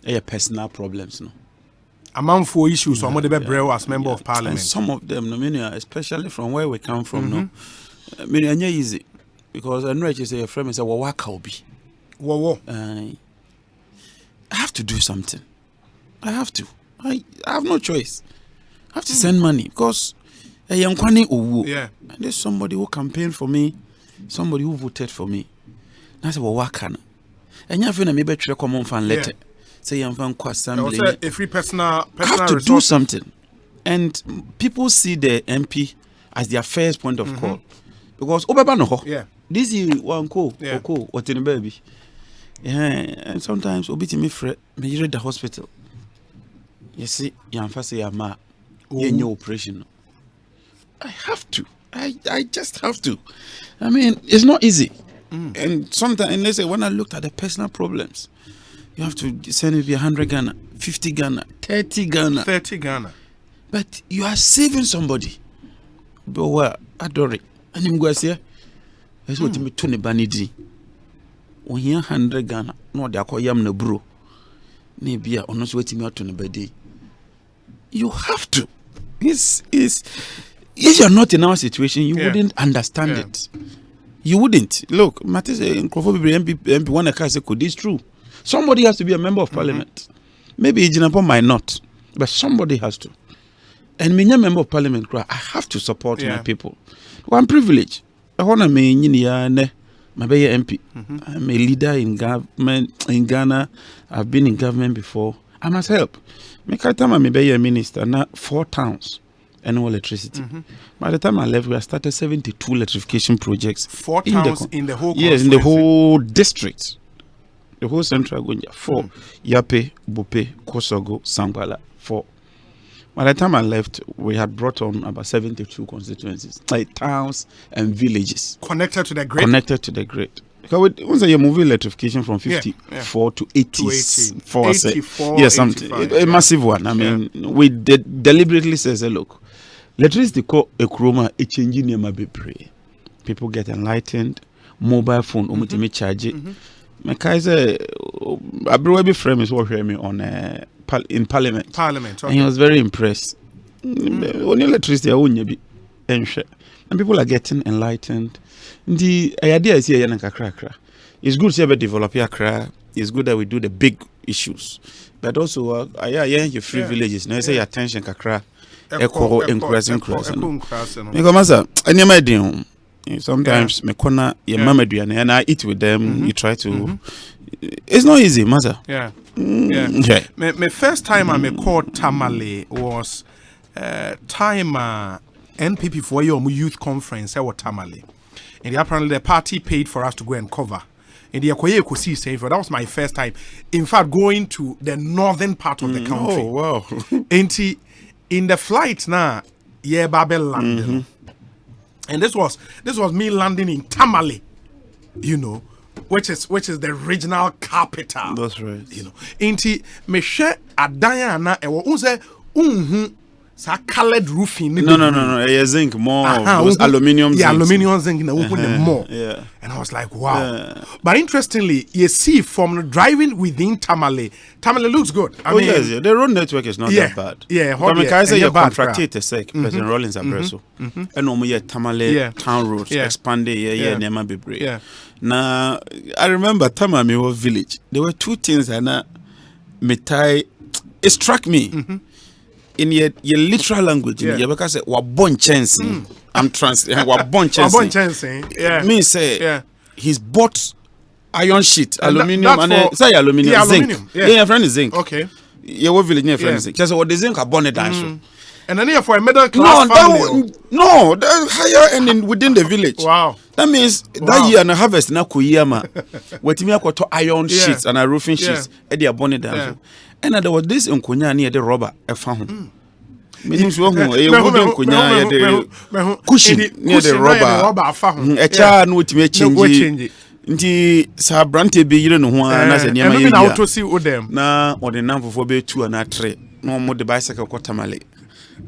[SPEAKER 14] are your personal problems.
[SPEAKER 13] Among 4 issues, some of them as member of parliament.
[SPEAKER 14] And some of them, especially from where we come from, I mean, it's easy because I know you say your friend and say, "Well, what can be?" I have to do something. I have to. I have no choice. I have to send money because and there's somebody who campaigned for me, somebody who voted for me. And I said, "Well, what can?" And you have to maybe try common fan letter. Say I'm from assembly.
[SPEAKER 13] A free personal
[SPEAKER 14] have to do something, and people see the MP as their first point of call because this is one call what in the baby. And sometimes obiti me fret me read the hospital. You see, you say ma in your operation. I have to. I just have to. I mean, it's not easy. And sometimes, and they say when I looked at the personal problems. You have to send maybe 100 Ghana, 50 Ghana, 30 Ghana.
[SPEAKER 13] 30 Ghana.
[SPEAKER 14] But you are saving somebody. But what? Adore it. And him go say, "That's what me Tony Banidi. When you 100 Ghana, no, they are called yam no bro. Maybe I not waiting me out on the bed. You have to. If you're not in our situation, you wouldn't understand it. You wouldn't. Look, Matthew say, MP one I say, could this true? Somebody has to be a member of parliament. Maybe Ejinapo might not, but somebody has to. And me, a member of parliament, I have to support my people. One privilege. I want to be my MP. I'm a leader in government in Ghana. I've been in government before. I must help. By the time I'm a minister, now 4 towns and no electricity. By the time I left, we have started 72 electrification projects.
[SPEAKER 13] 4 towns in the whole
[SPEAKER 14] in the whole district. The whole central Gunja. 4. Yape, Bupe, Kosogo, Sambala. 4. By the time I left, we had brought on about 72 constituencies, like towns and villages.
[SPEAKER 13] Connected to the grid?
[SPEAKER 14] Connected to the grid. Because once you move electrification from 54 to 84.
[SPEAKER 13] 84,
[SPEAKER 14] yeah, something. A massive one. I mean, we deliberately says, look, electricity call a chroma, a changing your mabe. People get enlightened. Mobile phone, charge it. My Kaiser, Abroad frame is what me on in Parliament.
[SPEAKER 13] Okay.
[SPEAKER 14] And he was very impressed. Only electricity, and people are getting enlightened. The idea is here, it's good to develop your crack. It's good that we do the big issues. but also you free villages. Now say attention kakra. Increasing. Because masa, any my deal. Sometimes me kona your mama do and I eat with them. You try to. It's not easy, masa.
[SPEAKER 13] Yeah.
[SPEAKER 14] Okay.
[SPEAKER 13] My first time I called Tamale was time NPP for your youth conference. I was Tamale, and apparently the party paid for us to go and cover. And the Ekosiise, that was my first time. In fact, going to the northern part of the country.
[SPEAKER 14] Oh wow!
[SPEAKER 13] And in the flight now, Babel landing, and this was me landing in Tamale, you know, which is the regional capital.
[SPEAKER 14] That's right.
[SPEAKER 13] You know, inti me share adanya e wo unse sa colored roofing.
[SPEAKER 14] No. Zinc more those aluminium.
[SPEAKER 13] Yeah, aluminium zinc na more.
[SPEAKER 14] Yeah.
[SPEAKER 13] And I was like, wow. Yeah. But interestingly, you see from driving within Tamale looks good. I mean,
[SPEAKER 14] yes, the road network is not that bad.
[SPEAKER 13] Yeah,
[SPEAKER 14] but I say you contracted the sake, President Rollins Abreso. And no more Tamale town roads expanded Nema Bibre.
[SPEAKER 13] Yeah.
[SPEAKER 14] Now I remember Tamale village. There were two things that it struck me. In your literal language, because wabon chancing. I'm translating wabon chancing.
[SPEAKER 13] Yeah.
[SPEAKER 14] Me say he's bought iron sheet, aluminium, and say aluminium, zinc. Yeah, your friend is zinc.
[SPEAKER 13] Okay.
[SPEAKER 14] Your village near friend is zinc. Just what the zinc are bonnet dance.
[SPEAKER 13] And then here for a middle class family.
[SPEAKER 14] No, they're higher ending within the village.
[SPEAKER 13] Wow.
[SPEAKER 14] That means that year and a harvest na kuyama. What me to iron sheets and a roofing sheets. Eddie a bonnet dance. And there was this Nkonya near the rubber a found. Meaning so a wooden Nkonya the cushion near the rubber. A child no to make change. Nti sa brante be yire no ho na se nyama ye
[SPEAKER 13] na auto see them
[SPEAKER 14] na o de namfo fo be 2 and 3 no mo de bicycle ko Tamale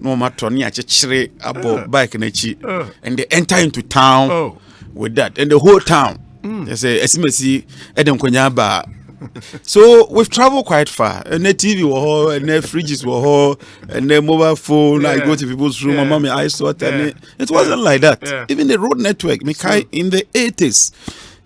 [SPEAKER 14] no ma to ne a chechire abo bike na chi and they enter into town with that and the whole town they say esimesi edem Nkonya ba. So we've traveled quite far. And the TV were and the fridges were and the mobile phone. I go to people's room. My mommy I saw it, and it wasn't like that. Even the road network, Mikai in the 80s,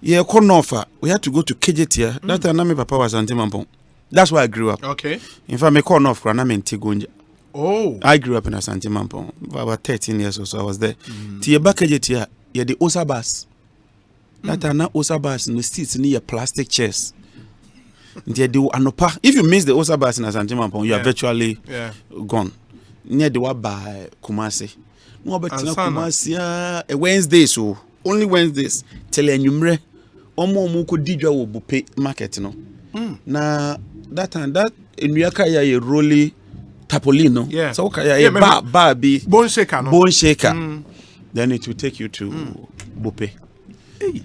[SPEAKER 14] we had to go to KJT. That time, my papa was Antimampong. That's where I grew up.
[SPEAKER 13] Okay.
[SPEAKER 14] In fact, I call off Granam in Tigunja.
[SPEAKER 13] Oh.
[SPEAKER 14] I grew up in Asantimampong. About 13 years or so, I was there. Tiaba KJT, yeah, the Osa bus. That time, not Osa bus, no seats near plastic chairs. If you miss the Osa bus in Asantimampong, you are virtually gone. Near the by Kumasi. No, but Kumasi, a Wednesday, so only Wednesdays. Tell you, Omo Muko Dija will pay market, no. Na that time that in Yakaya a rolly tapolino.
[SPEAKER 13] Yeah.
[SPEAKER 14] So Kaya Barbie
[SPEAKER 13] bone shaker.
[SPEAKER 14] Then it will take you to Bupe.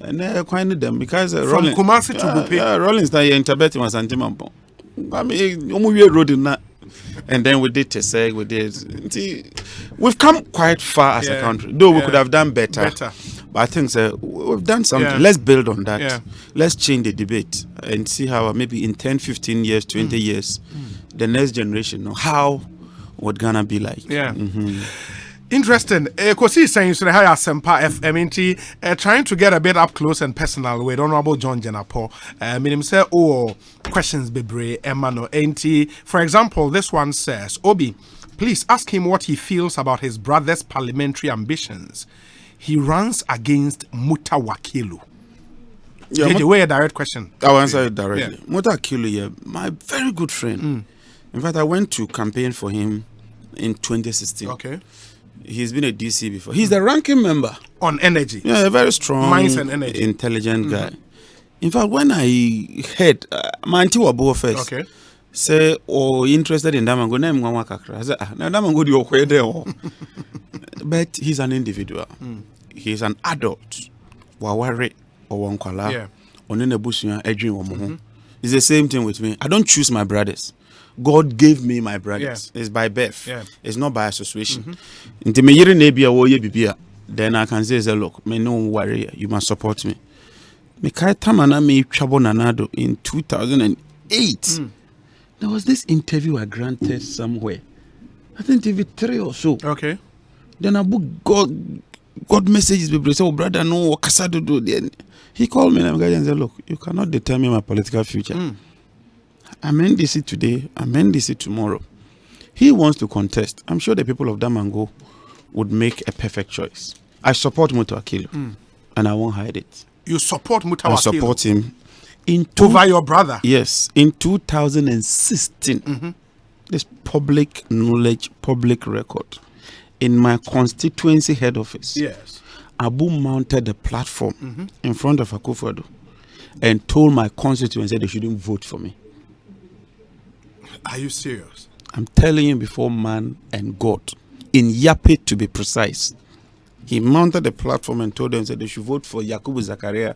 [SPEAKER 14] And I acquainted them because
[SPEAKER 13] from Kumasi to Bupe.
[SPEAKER 14] Yeah, Rollins that you interpret was Antimampong. I mean, we road in that. And then we did Teseg, we did. We've come quite far as a country, though we could have done better. But I think we've done something.
[SPEAKER 13] Yeah.
[SPEAKER 14] Let's build on that.
[SPEAKER 13] Yeah.
[SPEAKER 14] Let's change the debate and see how maybe in 10, 15 years, 20 years, the next generation know how what Ghana be like.
[SPEAKER 13] Yeah. Interesting. Ekosiise saying so high Asempa FM trying to get a bit up close and personal with Honorable John Jenapo. Meaning say questions bebre emano enti. For example, this one says, Obi, please ask him what he feels about his brother's parliamentary ambitions. He runs against Muta Wakilu. Yeah, the way a direct question.
[SPEAKER 14] I'll answer it directly. Yeah. Muta Wakilu, my very good friend. In fact, I went to campaign for him in 2016.
[SPEAKER 13] Okay.
[SPEAKER 14] He's been a DC before. He's the ranking member
[SPEAKER 13] on energy.
[SPEAKER 14] Yeah, a very strong,
[SPEAKER 13] minds and energy,
[SPEAKER 14] intelligent guy. In fact, when I heard my auntie Wabo first, say, "Oh, interested in Damango," name Mama Kakra. I said, "Now Damango, you're quite there." But he's an individual. He's an adult. Waware or Wankwala.
[SPEAKER 13] Yeah.
[SPEAKER 14] Onenebusuya Edwin Omoho. It's the same thing with me. I don't choose my brothers. God gave me my brothers. It's by birth. It's not by association. Then I can say, look, me no worry, you must support me. Me kai tamana me trouble nanado in 2008. There was this interview I granted somewhere. I think TV3 or so.
[SPEAKER 13] Okay.
[SPEAKER 14] Then I booked God messages. People say, "Oh brother, no, what do?" He called me and said, "Look, you cannot determine my political future. I'm NDC today, I'm NDC tomorrow. He wants to contest. I'm sure the people of Damango would make a perfect choice. I support Mutu Akilu, and I won't hide it.
[SPEAKER 13] You support Mutu Akilu?
[SPEAKER 14] I support him.
[SPEAKER 13] Over your brother?
[SPEAKER 14] Yes. In 2016, this public knowledge, public record, in my constituency head office,
[SPEAKER 13] yes,
[SPEAKER 14] Abu mounted a platform in front of Akufo-Addo and told my constituency they shouldn't vote for me.
[SPEAKER 13] Are you serious?
[SPEAKER 14] I'm telling you before man and God, in Yape to be precise. He mounted a platform and told them that they should vote for Yakubu Zakaria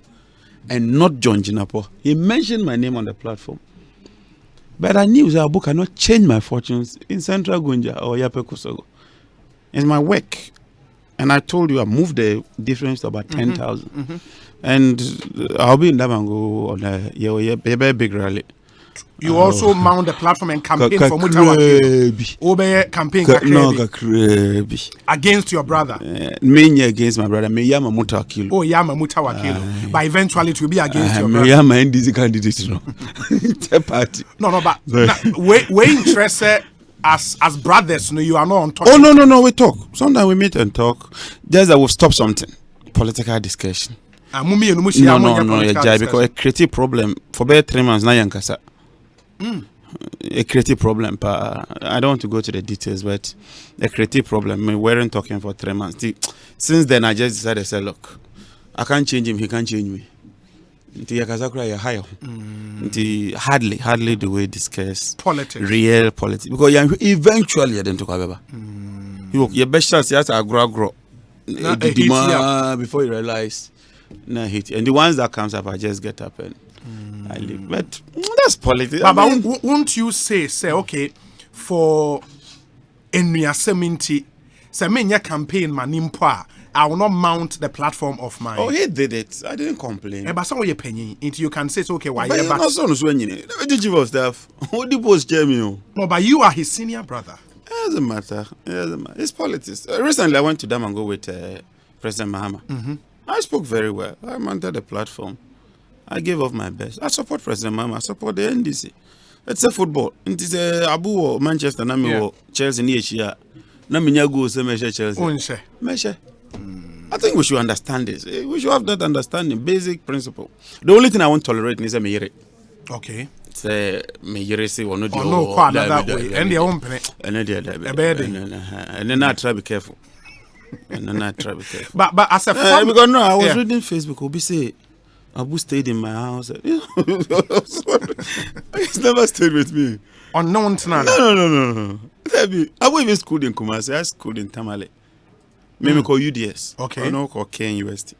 [SPEAKER 14] and not John Jinapo. He mentioned my name on the platform. But I knew that Abu cannot change my fortunes in Central Gunja or Yape Kusogo. It's my work. And I told you I moved the difference to about 10,000. And I'll be in Damango on a big rally.
[SPEAKER 13] You also mount the platform and campaign for Mutu Akilu. Obe campaign against your brother.
[SPEAKER 14] Me against my brother. Me yama Mutu Akilu.
[SPEAKER 13] Oh, yama Mutu Akilu. But eventually it will be against your brother.
[SPEAKER 14] Me yama NDC candidate. No, party.
[SPEAKER 13] No, but we interested as brothers. No, you are not on talk.
[SPEAKER 14] Oh no. We talk. Sometimes we meet and talk. Just that we'll stop something. Political discussion. No, because a creative problem for about 3 months now, Yankasa. A creative problem, but I don't want to go to the details, but a creative problem. We weren't talking for 3 months. Since then, I just decided to say, look, I can't change him, he can't change me. Hardly the way discuss
[SPEAKER 13] politics,
[SPEAKER 14] real politics, because eventually I didn't talk about your best chance is to grow before you realize hit, and the ones that comes up I just get up and I leave. But that's politics.
[SPEAKER 13] But won't you say okay, for Enuaseminti, say me campaign manimpa, I will not mount the platform of mine.
[SPEAKER 14] Oh, he did it. I didn't complain.
[SPEAKER 13] But some of your penny, you can say, okay, why?
[SPEAKER 14] But not so did you stuff? What the post Jamie?
[SPEAKER 13] No, but you are his senior brother.
[SPEAKER 14] It doesn't matter. It's politics. Recently, I went to Damango with President Mahama. I spoke very well. I mounted the platform. I gave off my best. I support President Mahama. I support the NDC. It's a football. It is a Abu or Manchester, Nami or Chelsea, Niachia. Nami Nyago, Chelsea. Meshe. I think we should understand this. We should have that understanding, basic principle. The only thing I won't tolerate is a Meyere.
[SPEAKER 13] Okay.
[SPEAKER 14] It's a Meyere say or not.
[SPEAKER 13] No, quite that way. And their own penny.
[SPEAKER 14] And then I try to be careful. And then I try to be careful.
[SPEAKER 13] But as a family,
[SPEAKER 14] because no, I was reading Facebook. Obi say Abu stayed in my house. He's never stayed with me.
[SPEAKER 13] Unknown to none.
[SPEAKER 14] No. Abu even schooled in Kumasi. I schooled in Tamale. Maybe call UDS.
[SPEAKER 13] Okay.
[SPEAKER 14] Or no call KNUST.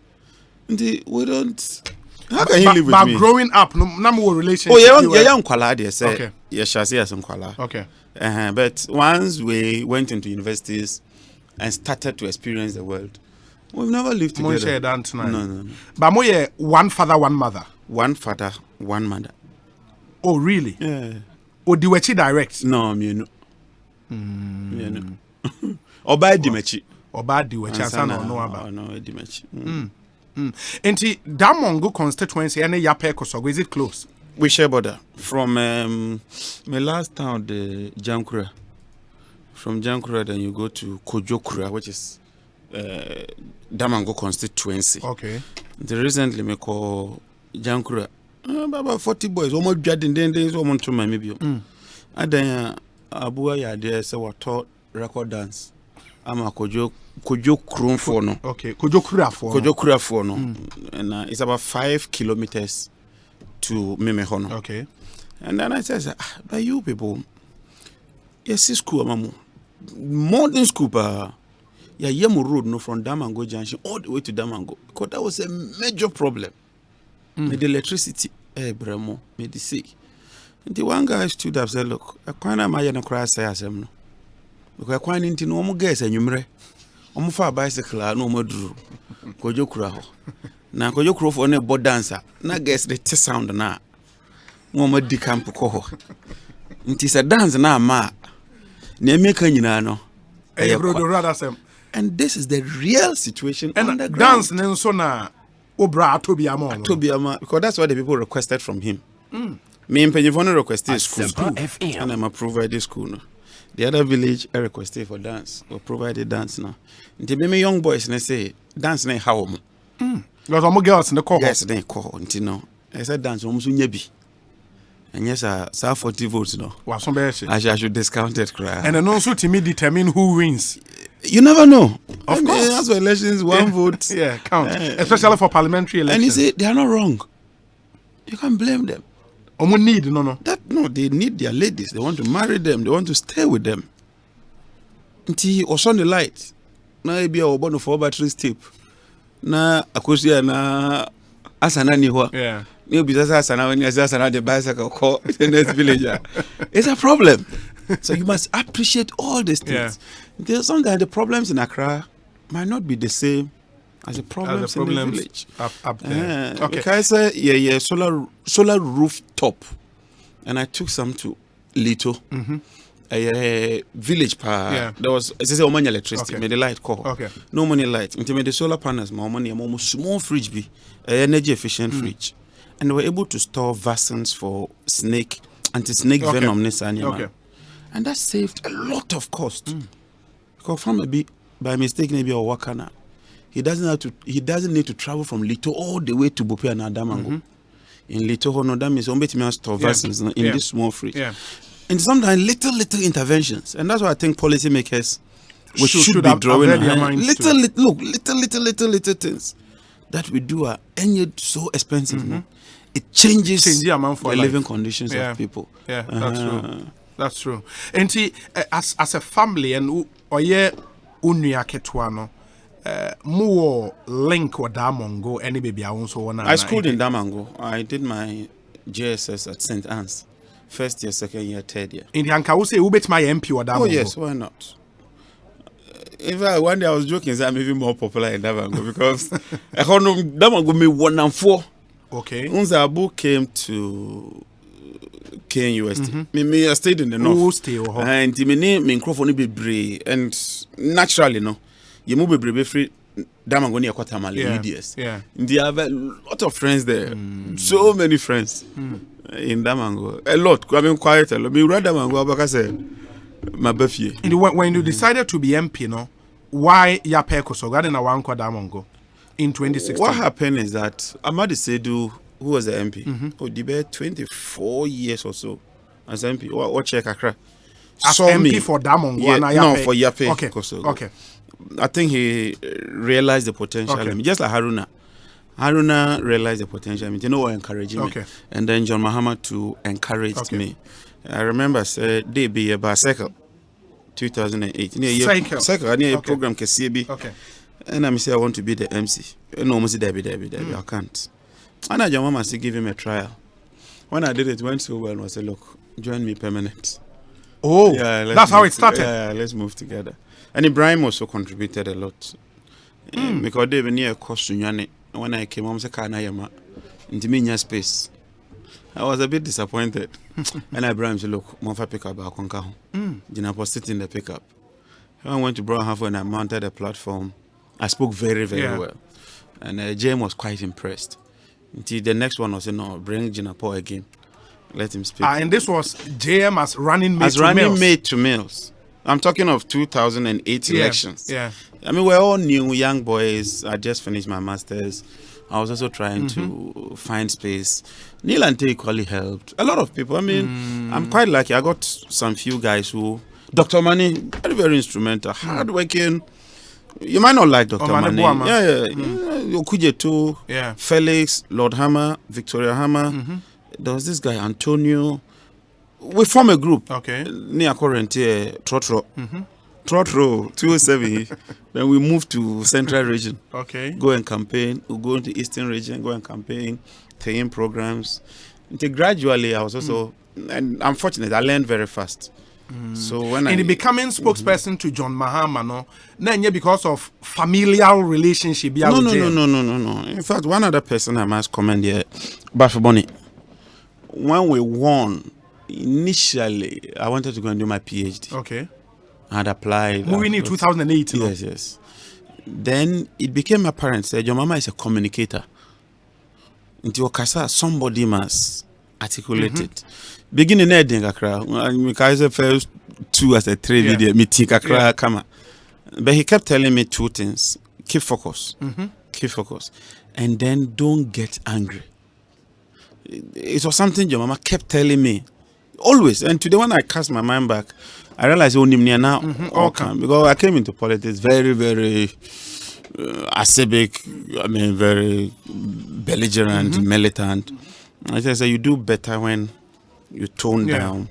[SPEAKER 14] We don't. How can he live with me?
[SPEAKER 13] But growing up, no more relationship.
[SPEAKER 14] Oh, yeah, Nkwala, they say. Okay. Yeah, Shasi as Nkwala.
[SPEAKER 13] Okay.
[SPEAKER 14] But once we went into universities and started to experience the world, we've never lived together. No.
[SPEAKER 13] But more one father, one mother.
[SPEAKER 14] One father, one mother.
[SPEAKER 13] Oh, really?
[SPEAKER 14] Yeah.
[SPEAKER 13] Or do we direct?
[SPEAKER 14] No, me no. Me no. Oba Dimechi.
[SPEAKER 13] Oba Dimechi. I don't know about.
[SPEAKER 14] No, Dimechi.
[SPEAKER 13] Enti Damongo constituency and Yape Kosogo, is it close?
[SPEAKER 14] We share border from my last town, the Jankura. From Jankura, then you go to Kojokura, which is Damango constituency.
[SPEAKER 13] Okay.
[SPEAKER 14] Recently, me call Jankura. About 40 boys, almost judging. Then there's almost to my maybe. And then Abuya ya there say what taught record dance. I'm a Kojo Krum for no.
[SPEAKER 13] Okay, Kojo
[SPEAKER 14] Kura for no. And it's about 5 kilometers to Memehono.
[SPEAKER 13] Okay.
[SPEAKER 14] And then I said, but you people, yes, school, mamu. Modern school, yeah, Yemu Road, no, from Damango Junction all the way to Damango. Because that was a major problem. With the electricity, Bremo, made the sea. And the one guy stood up and said, look, I can't imagine a cry say as him. Because I can't into no more gas and you far bicycle, no more drew. Kojo Kuraho. Now, Kojo Kuro for a board dancer. Now, guess the T sound now. Mama decamp coho. It is a dance now, ma. Nemekanyano. And this is the real situation.
[SPEAKER 13] And the dance Nensona Obra Tobiama.
[SPEAKER 14] Because that's what the people requested from him. Me and Penny requested school,
[SPEAKER 5] FM.
[SPEAKER 14] and I'm a provided school. No. The other village I requested for dance or provided dance now. They be young boys and they say dance na how
[SPEAKER 13] Because I'm girls in the call.
[SPEAKER 14] Yes, they call until no. I said dance almost nyebi. And yes, sir, 40 votes no. I should discount it.
[SPEAKER 13] And then also to me determine who wins.
[SPEAKER 14] You never know.
[SPEAKER 13] Of course.
[SPEAKER 14] That's why elections, one vote.
[SPEAKER 13] Yeah, count. Especially for parliamentary elections.
[SPEAKER 14] And you say they are not wrong. You can't blame them.
[SPEAKER 13] No,
[SPEAKER 14] they need their ladies. They want to marry them. They want to stay with them. Until or on the light. Na be a born for battery step. Na akosia na asana ni ho.
[SPEAKER 13] Yeah.
[SPEAKER 14] You be asana when you asana the bicycle call the next villager. It's a problem. So you must appreciate all these things. Yeah. Sometimes the problems in Accra might not be the same as the problems in the village.
[SPEAKER 13] Up there. Okay.
[SPEAKER 14] Because solar rooftop, and I took some to Lito, a village power.
[SPEAKER 13] Yeah.
[SPEAKER 14] There was money electricity. Made the light call.
[SPEAKER 13] Okay.
[SPEAKER 14] No money light. Until made the solar panels, more money, more small fridge be, energy efficient fridge, and they were able to store vaccines for anti-snake venom.
[SPEAKER 13] Okay.
[SPEAKER 14] And that saved a lot of cost. Because from maybe by mistake maybe or Wakana, he doesn't need to travel from Lito all the way to Bope and Adamango. In Lito, no, that means only store vaccines in this small fridge. Yeah. And sometimes little interventions, and that's why I think policymakers should be drawing little things that we do are so expensive. No? It changes the living conditions of people.
[SPEAKER 13] Yeah, that's true. That's true. And see, as a family, and oye unuya ketwano, more link with Damongo, any baby I also want.
[SPEAKER 14] I schooled in Damongo. I did my JSS at St. Anne's, first year, second year, third year.
[SPEAKER 13] In Yanka, who say who bet my MP or Damongo?
[SPEAKER 14] Oh yes, why not? In fact, one day I was joking, so I'm even more popular in Damongo because I heard Damongo me 1 and 4.
[SPEAKER 13] Okay.
[SPEAKER 14] Once Abu came to KNUST. Me I stayed in the north. And me microphone be brave and naturally no. You move be free Damango near Kwatamale EDS.
[SPEAKER 13] Yeah.
[SPEAKER 14] They have a lot of friends there. So many friends in Damango. A lot. I mean quiet. Me read Damango because my birthday.
[SPEAKER 13] When you decided to be MP, no, why Yapeko so garden a one Damango in 2016?
[SPEAKER 14] What happened is that Amadi Sedu, who was the MP? Oh, the 24 years or so as MP. What check Accra?
[SPEAKER 13] As MP for Damongo?
[SPEAKER 14] Yeah, no, for Yape.
[SPEAKER 13] Okay.
[SPEAKER 14] I think he realized the potential. Okay. Just like Haruna. Haruna realized the potential. You know what encouraging me. And then John Mahama to encourage me. I remember they be a bicycle 2008. Cycle. I need a program KCB.
[SPEAKER 13] Okay.
[SPEAKER 14] And I say I want to be the MC. No, almost Debbie. I can't. And I Mama said give him a trial. When I did it, went so well. I said, look, join me permanent.
[SPEAKER 13] Oh, yeah, that's how it started.
[SPEAKER 14] Yeah, let's move together. And Ibrahim also contributed a lot. Because they were near Kosunyane. When I came home, I said, into space. I was a bit disappointed. And Ibrahim said, look, Mofa pick up our conca. Jina was sitting in the pickup. I went to Brown Half when I mounted a platform. I spoke very well. And James was quite impressed. Until the next one was, no, bring Jinapo again. Let him speak.
[SPEAKER 13] And this was JM as running mate to
[SPEAKER 14] running
[SPEAKER 13] Mills.
[SPEAKER 14] mate to Mills. I'm talking of 2008 elections.
[SPEAKER 13] Yeah.
[SPEAKER 14] I mean, we're all new, young boys. I just finished my master's. I was also trying to find space. Neil and Tay equally helped. A lot of people. I mean, I'm quite lucky. I got some few guys who... Dr. Mani, very, very instrumental, hardworking. You might not like Dr. Mani. Okujeto, Felix, Lord Hammer, Victoria Hammer. There was this guy, Antonio. We form a group.
[SPEAKER 13] Okay.
[SPEAKER 14] Near current Trotro. Trotro 207. Then we moved to Central Region.
[SPEAKER 13] Okay.
[SPEAKER 14] Go and campaign. We go into Eastern Region, go and campaign, take programs. Until gradually, I was also, and I'm fortunate, I learned very fast. So when
[SPEAKER 13] in becoming spokesperson to John Mahama, no, because of familial relationship.
[SPEAKER 14] No. In fact, one other person I must commend here, Bafi Bonnie. When we won, initially, I wanted to go and do my PhD.
[SPEAKER 13] Okay.
[SPEAKER 14] I had applied.
[SPEAKER 13] Moving in 2008.
[SPEAKER 14] Yes. Then it became apparent that your mama is a communicator. Until Okasa, somebody must articulate it. Beginning editing kakra, because the first 2 as a 3 video, me take kakra kama. But he kept telling me 2 things: keep focus, keep focus, and then don't get angry. It was something your mama kept telling me always. And today, when I cast my mind back, I realized only now because I came into politics very, very acerbic. I mean, very belligerent, militant. I said, you do better when you tone down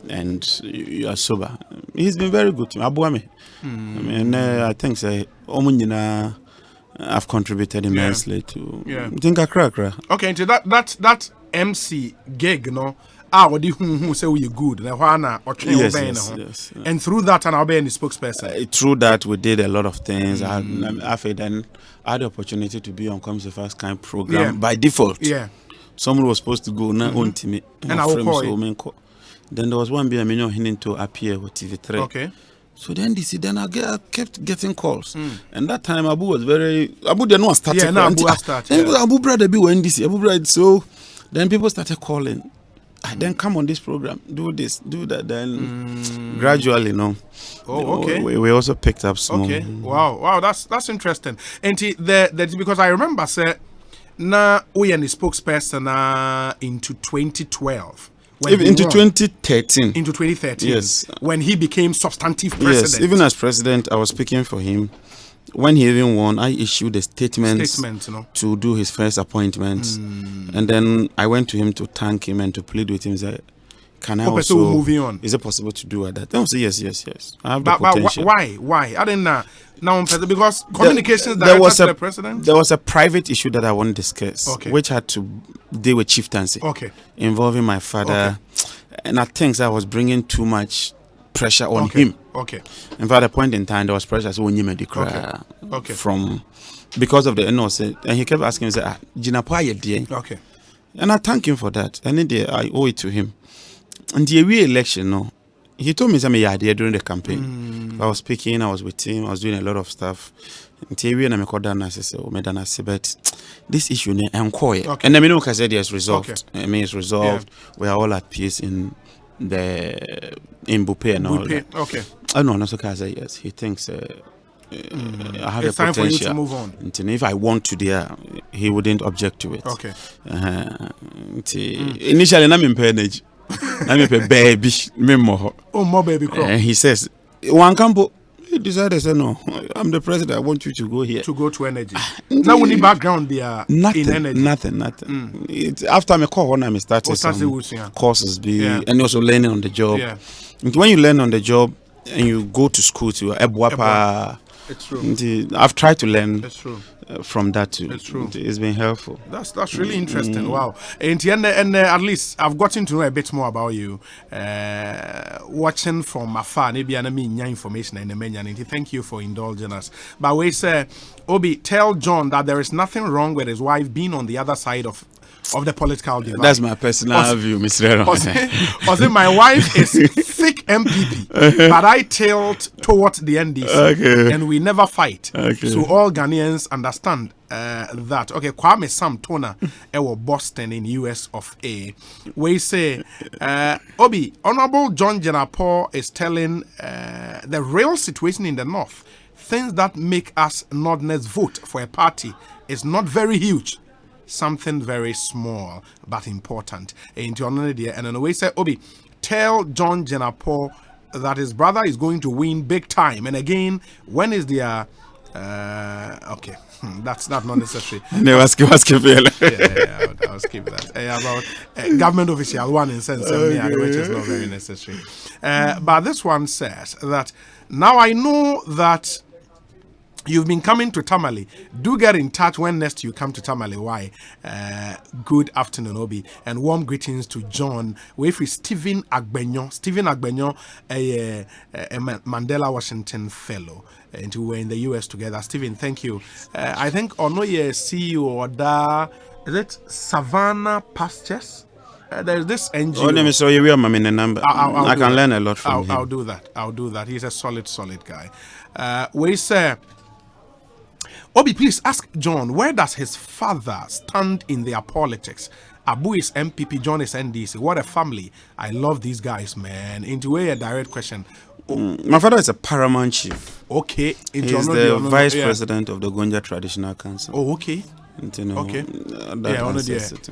[SPEAKER 14] and you are sober. He's been very good to me. Abuame. I mean, I think I've contributed immensely to. Think I crack.
[SPEAKER 13] Okay, into that MC gig, no. What who say we good? Yes. And through that, and I'll be the spokesperson.
[SPEAKER 14] Through that, we did a lot of things. I then had the opportunity to be on Comes the First Kind program by default.
[SPEAKER 13] Yeah.
[SPEAKER 14] Someone was supposed to go now on TV.
[SPEAKER 13] And I will call.
[SPEAKER 14] Then there was one being hinting to appear with TV3.
[SPEAKER 13] Okay.
[SPEAKER 14] So then I kept getting calls. And that time Abu was Abu didn't want to start.
[SPEAKER 13] Yeah, now Abu started.
[SPEAKER 14] Abu brother be when this Abu brother. So then people started calling. Then come on this program, do this, do that. Then gradually,
[SPEAKER 13] Oh, okay.
[SPEAKER 14] We also picked up small.
[SPEAKER 13] Okay. Wow. That's interesting. And because I remember, sir, na we and the spokesperson into 2012.
[SPEAKER 14] Into 2013.
[SPEAKER 13] Into 2013.
[SPEAKER 14] Yes.
[SPEAKER 13] When he became substantive president.
[SPEAKER 14] Yes. Even as president, I was speaking for him. When he even won, I issued a statement to do his first appointment. And then I went to him to thank him and to plead with him. Say, can I also
[SPEAKER 13] moving on?
[SPEAKER 14] Is it possible to do that? Then I say yes. I have the potential.
[SPEAKER 13] Why? I didn't know. Now, because communications director to the president?
[SPEAKER 14] There was a private issue that I want to discuss, which had to deal with chieftaincy, involving my father. And I think that was bringing too much pressure on him.
[SPEAKER 13] Okay.
[SPEAKER 14] In fact, at a point in time, there was pressure. So when you made the cry from because of the NOC, and he kept asking me, "Okay." And I thank him for that. And then I owe it to him. And the re-election, he told me some idea during the campaign. I was speaking, I was with him, I was doing a lot of stuff. And but this issue, and then I said, yes, resolved. I mean, it's resolved. We are all at peace in Bupe and all that.
[SPEAKER 13] Okay.
[SPEAKER 14] Oh no, not so say yes. He thinks I have
[SPEAKER 13] it's
[SPEAKER 14] a potential.
[SPEAKER 13] Time for you to move on.
[SPEAKER 14] And if I want to he wouldn't object to it.
[SPEAKER 13] Okay.
[SPEAKER 14] Initially, I'm in parentage. I'm a baby.
[SPEAKER 13] More baby crop.
[SPEAKER 14] And he says, "One campo." He decided to say, "No, I'm the president. I want you to go here."
[SPEAKER 13] To go to energy. Now we need background there in energy.
[SPEAKER 14] Nothing. After I call when I started some courses, and also learning on the job.
[SPEAKER 13] Yeah.
[SPEAKER 14] And when you learn on the job and you go to school to Ebuapa,
[SPEAKER 13] it's true.
[SPEAKER 14] I've tried to learn.
[SPEAKER 13] It's true.
[SPEAKER 14] From that too.
[SPEAKER 13] It's true.
[SPEAKER 14] It's been helpful.
[SPEAKER 13] That's really interesting. Wow. And at least I've gotten to know a bit more about you. Watching from afar, maybe I mean information in the menu. And thank you for indulging us. But we say, Obi, tell John that there is nothing wrong with his wife being on the other side of the political divide.
[SPEAKER 14] That's my personal view, Mr.
[SPEAKER 13] Aaron. My wife is thick MPP, but I tilt towards the NDC, and we never fight. So all Ghanaians understand that. Okay, Kwame Sam Tona, Boston in US of A. We say, Obi, Honorable John Jenapo is telling the real situation in the North. Things that make us Northerners vote for a party is not very huge. Something very small but important. And then we say, Obi, tell John Jenapo that his brother is going to win big time. And again, when is the okay, that's not necessary.
[SPEAKER 14] No, I'll skip
[SPEAKER 13] I'll skip that. About government official one in sense, which is not very necessary. But this one says that now I know that you've been coming to Tamale. Do get in touch when next you come to Tamale. Why? Good afternoon, Obi, and warm greetings to John. We're Stephen Agbenyo. Stephen Agbenyo, a Mandela Washington fellow, and we were in the US together. Stephen, thank you. I think Onoye CEO or da is it Savannah Pastures? There's this NGO.
[SPEAKER 14] Oh, let me show you where my number. I can learn a lot from him.
[SPEAKER 13] I'll do that. He's a solid guy. We say, Obi, please ask John, where does his father stand in their politics? Abu is MPP, John is NDC. What a family. I love these guys, man. Into a direct question.
[SPEAKER 14] My father is a paramount chief.
[SPEAKER 13] Okay.
[SPEAKER 14] He's the vice president of the Gonja Traditional Council.
[SPEAKER 13] Oh, okay.
[SPEAKER 14] Okay.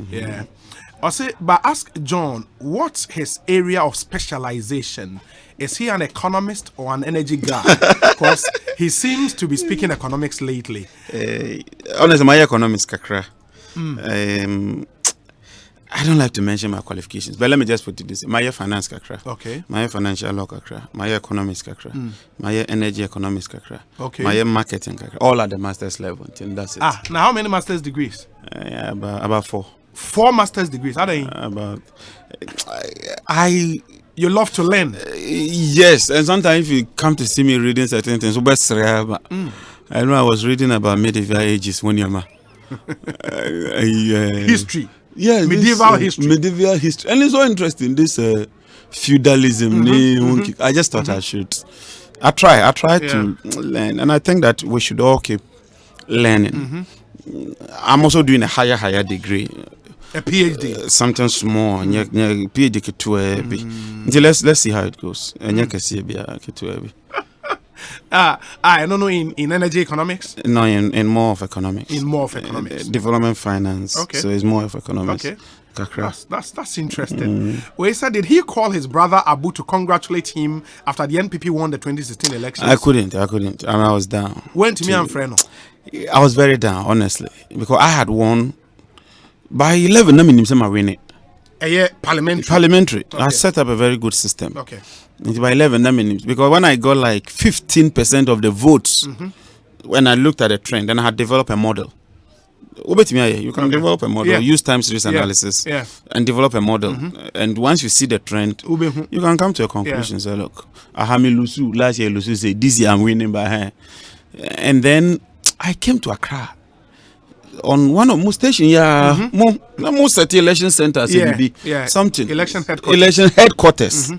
[SPEAKER 13] Yeah. Also, but ask John, what's his area of specialization? Is he an economist or an energy guy? Because he seems to be speaking economics lately.
[SPEAKER 14] Honestly, my economics kakra. I don't like to mention my qualifications, but let me just put it this way. My finance kakra.
[SPEAKER 13] Okay.
[SPEAKER 14] My financial law kakra. My economics kakra. My energy economics kakra.
[SPEAKER 13] Okay.
[SPEAKER 14] My marketing kakra. All at the master's level. And that's it.
[SPEAKER 13] Now how many master's degrees?
[SPEAKER 14] About 4.
[SPEAKER 13] 4 master's degrees. How do you? You love to learn.
[SPEAKER 14] Yes, and sometimes if you come to see me reading certain things, I know I was reading about medieval ages when you're
[SPEAKER 13] history.
[SPEAKER 14] Yeah,
[SPEAKER 13] medieval history.
[SPEAKER 14] Medieval history, and it's so interesting. This feudalism. I just thought I should. I try to learn, and I think that we should all keep learning. I'm also doing a higher degree.
[SPEAKER 13] A PhD.
[SPEAKER 14] Something small. PhD let's see how it goes.
[SPEAKER 13] I don't know in energy economics.
[SPEAKER 14] No, in more of economics.
[SPEAKER 13] In more of economics.
[SPEAKER 14] Development finance.
[SPEAKER 13] Okay.
[SPEAKER 14] So it's more of economics.
[SPEAKER 13] Okay. That's interesting. Wait, sir, did he call his brother Abu to congratulate him after the NPP won the 2016 elections?
[SPEAKER 14] I couldn't. I was down.
[SPEAKER 13] Went to me and Freno.
[SPEAKER 14] I was very down, honestly, because I had won by 11. I mean, I'm winning. Parliamentary. Okay. I set up a very good system.
[SPEAKER 13] Okay.
[SPEAKER 14] By 11 minutes, because when I got like 15% of the votes, when I looked at the trend, then I had developed a model. You can develop a model, use time series analysis, and develop a model. And once you see the trend, you can come to a conclusion. So look, Ahami Lusu, last year Lusu said, this year I'm winning by her. And then I came to Accra. On one of most stations, most at the election centers, something.
[SPEAKER 13] Election
[SPEAKER 14] headquarters.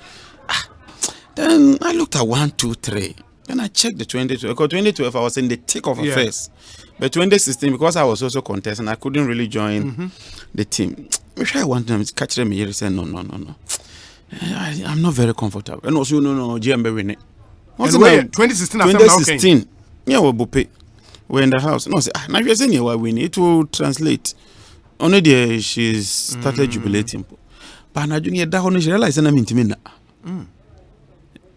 [SPEAKER 14] Then I looked at 1, 2, 3. Then I checked the 2012. Because 2012 I was in the thick of affairs. But 2016, because I was also contesting, I couldn't really join the team. I wanted them to catch them here and say, no. I'm not very comfortable. And also, no, GMB winning.
[SPEAKER 13] What's the 2016?
[SPEAKER 14] Yeah, we're in the house. No, now you're saying why we need to translate. Only there she's started jubilating. But now you realize I'm intimate.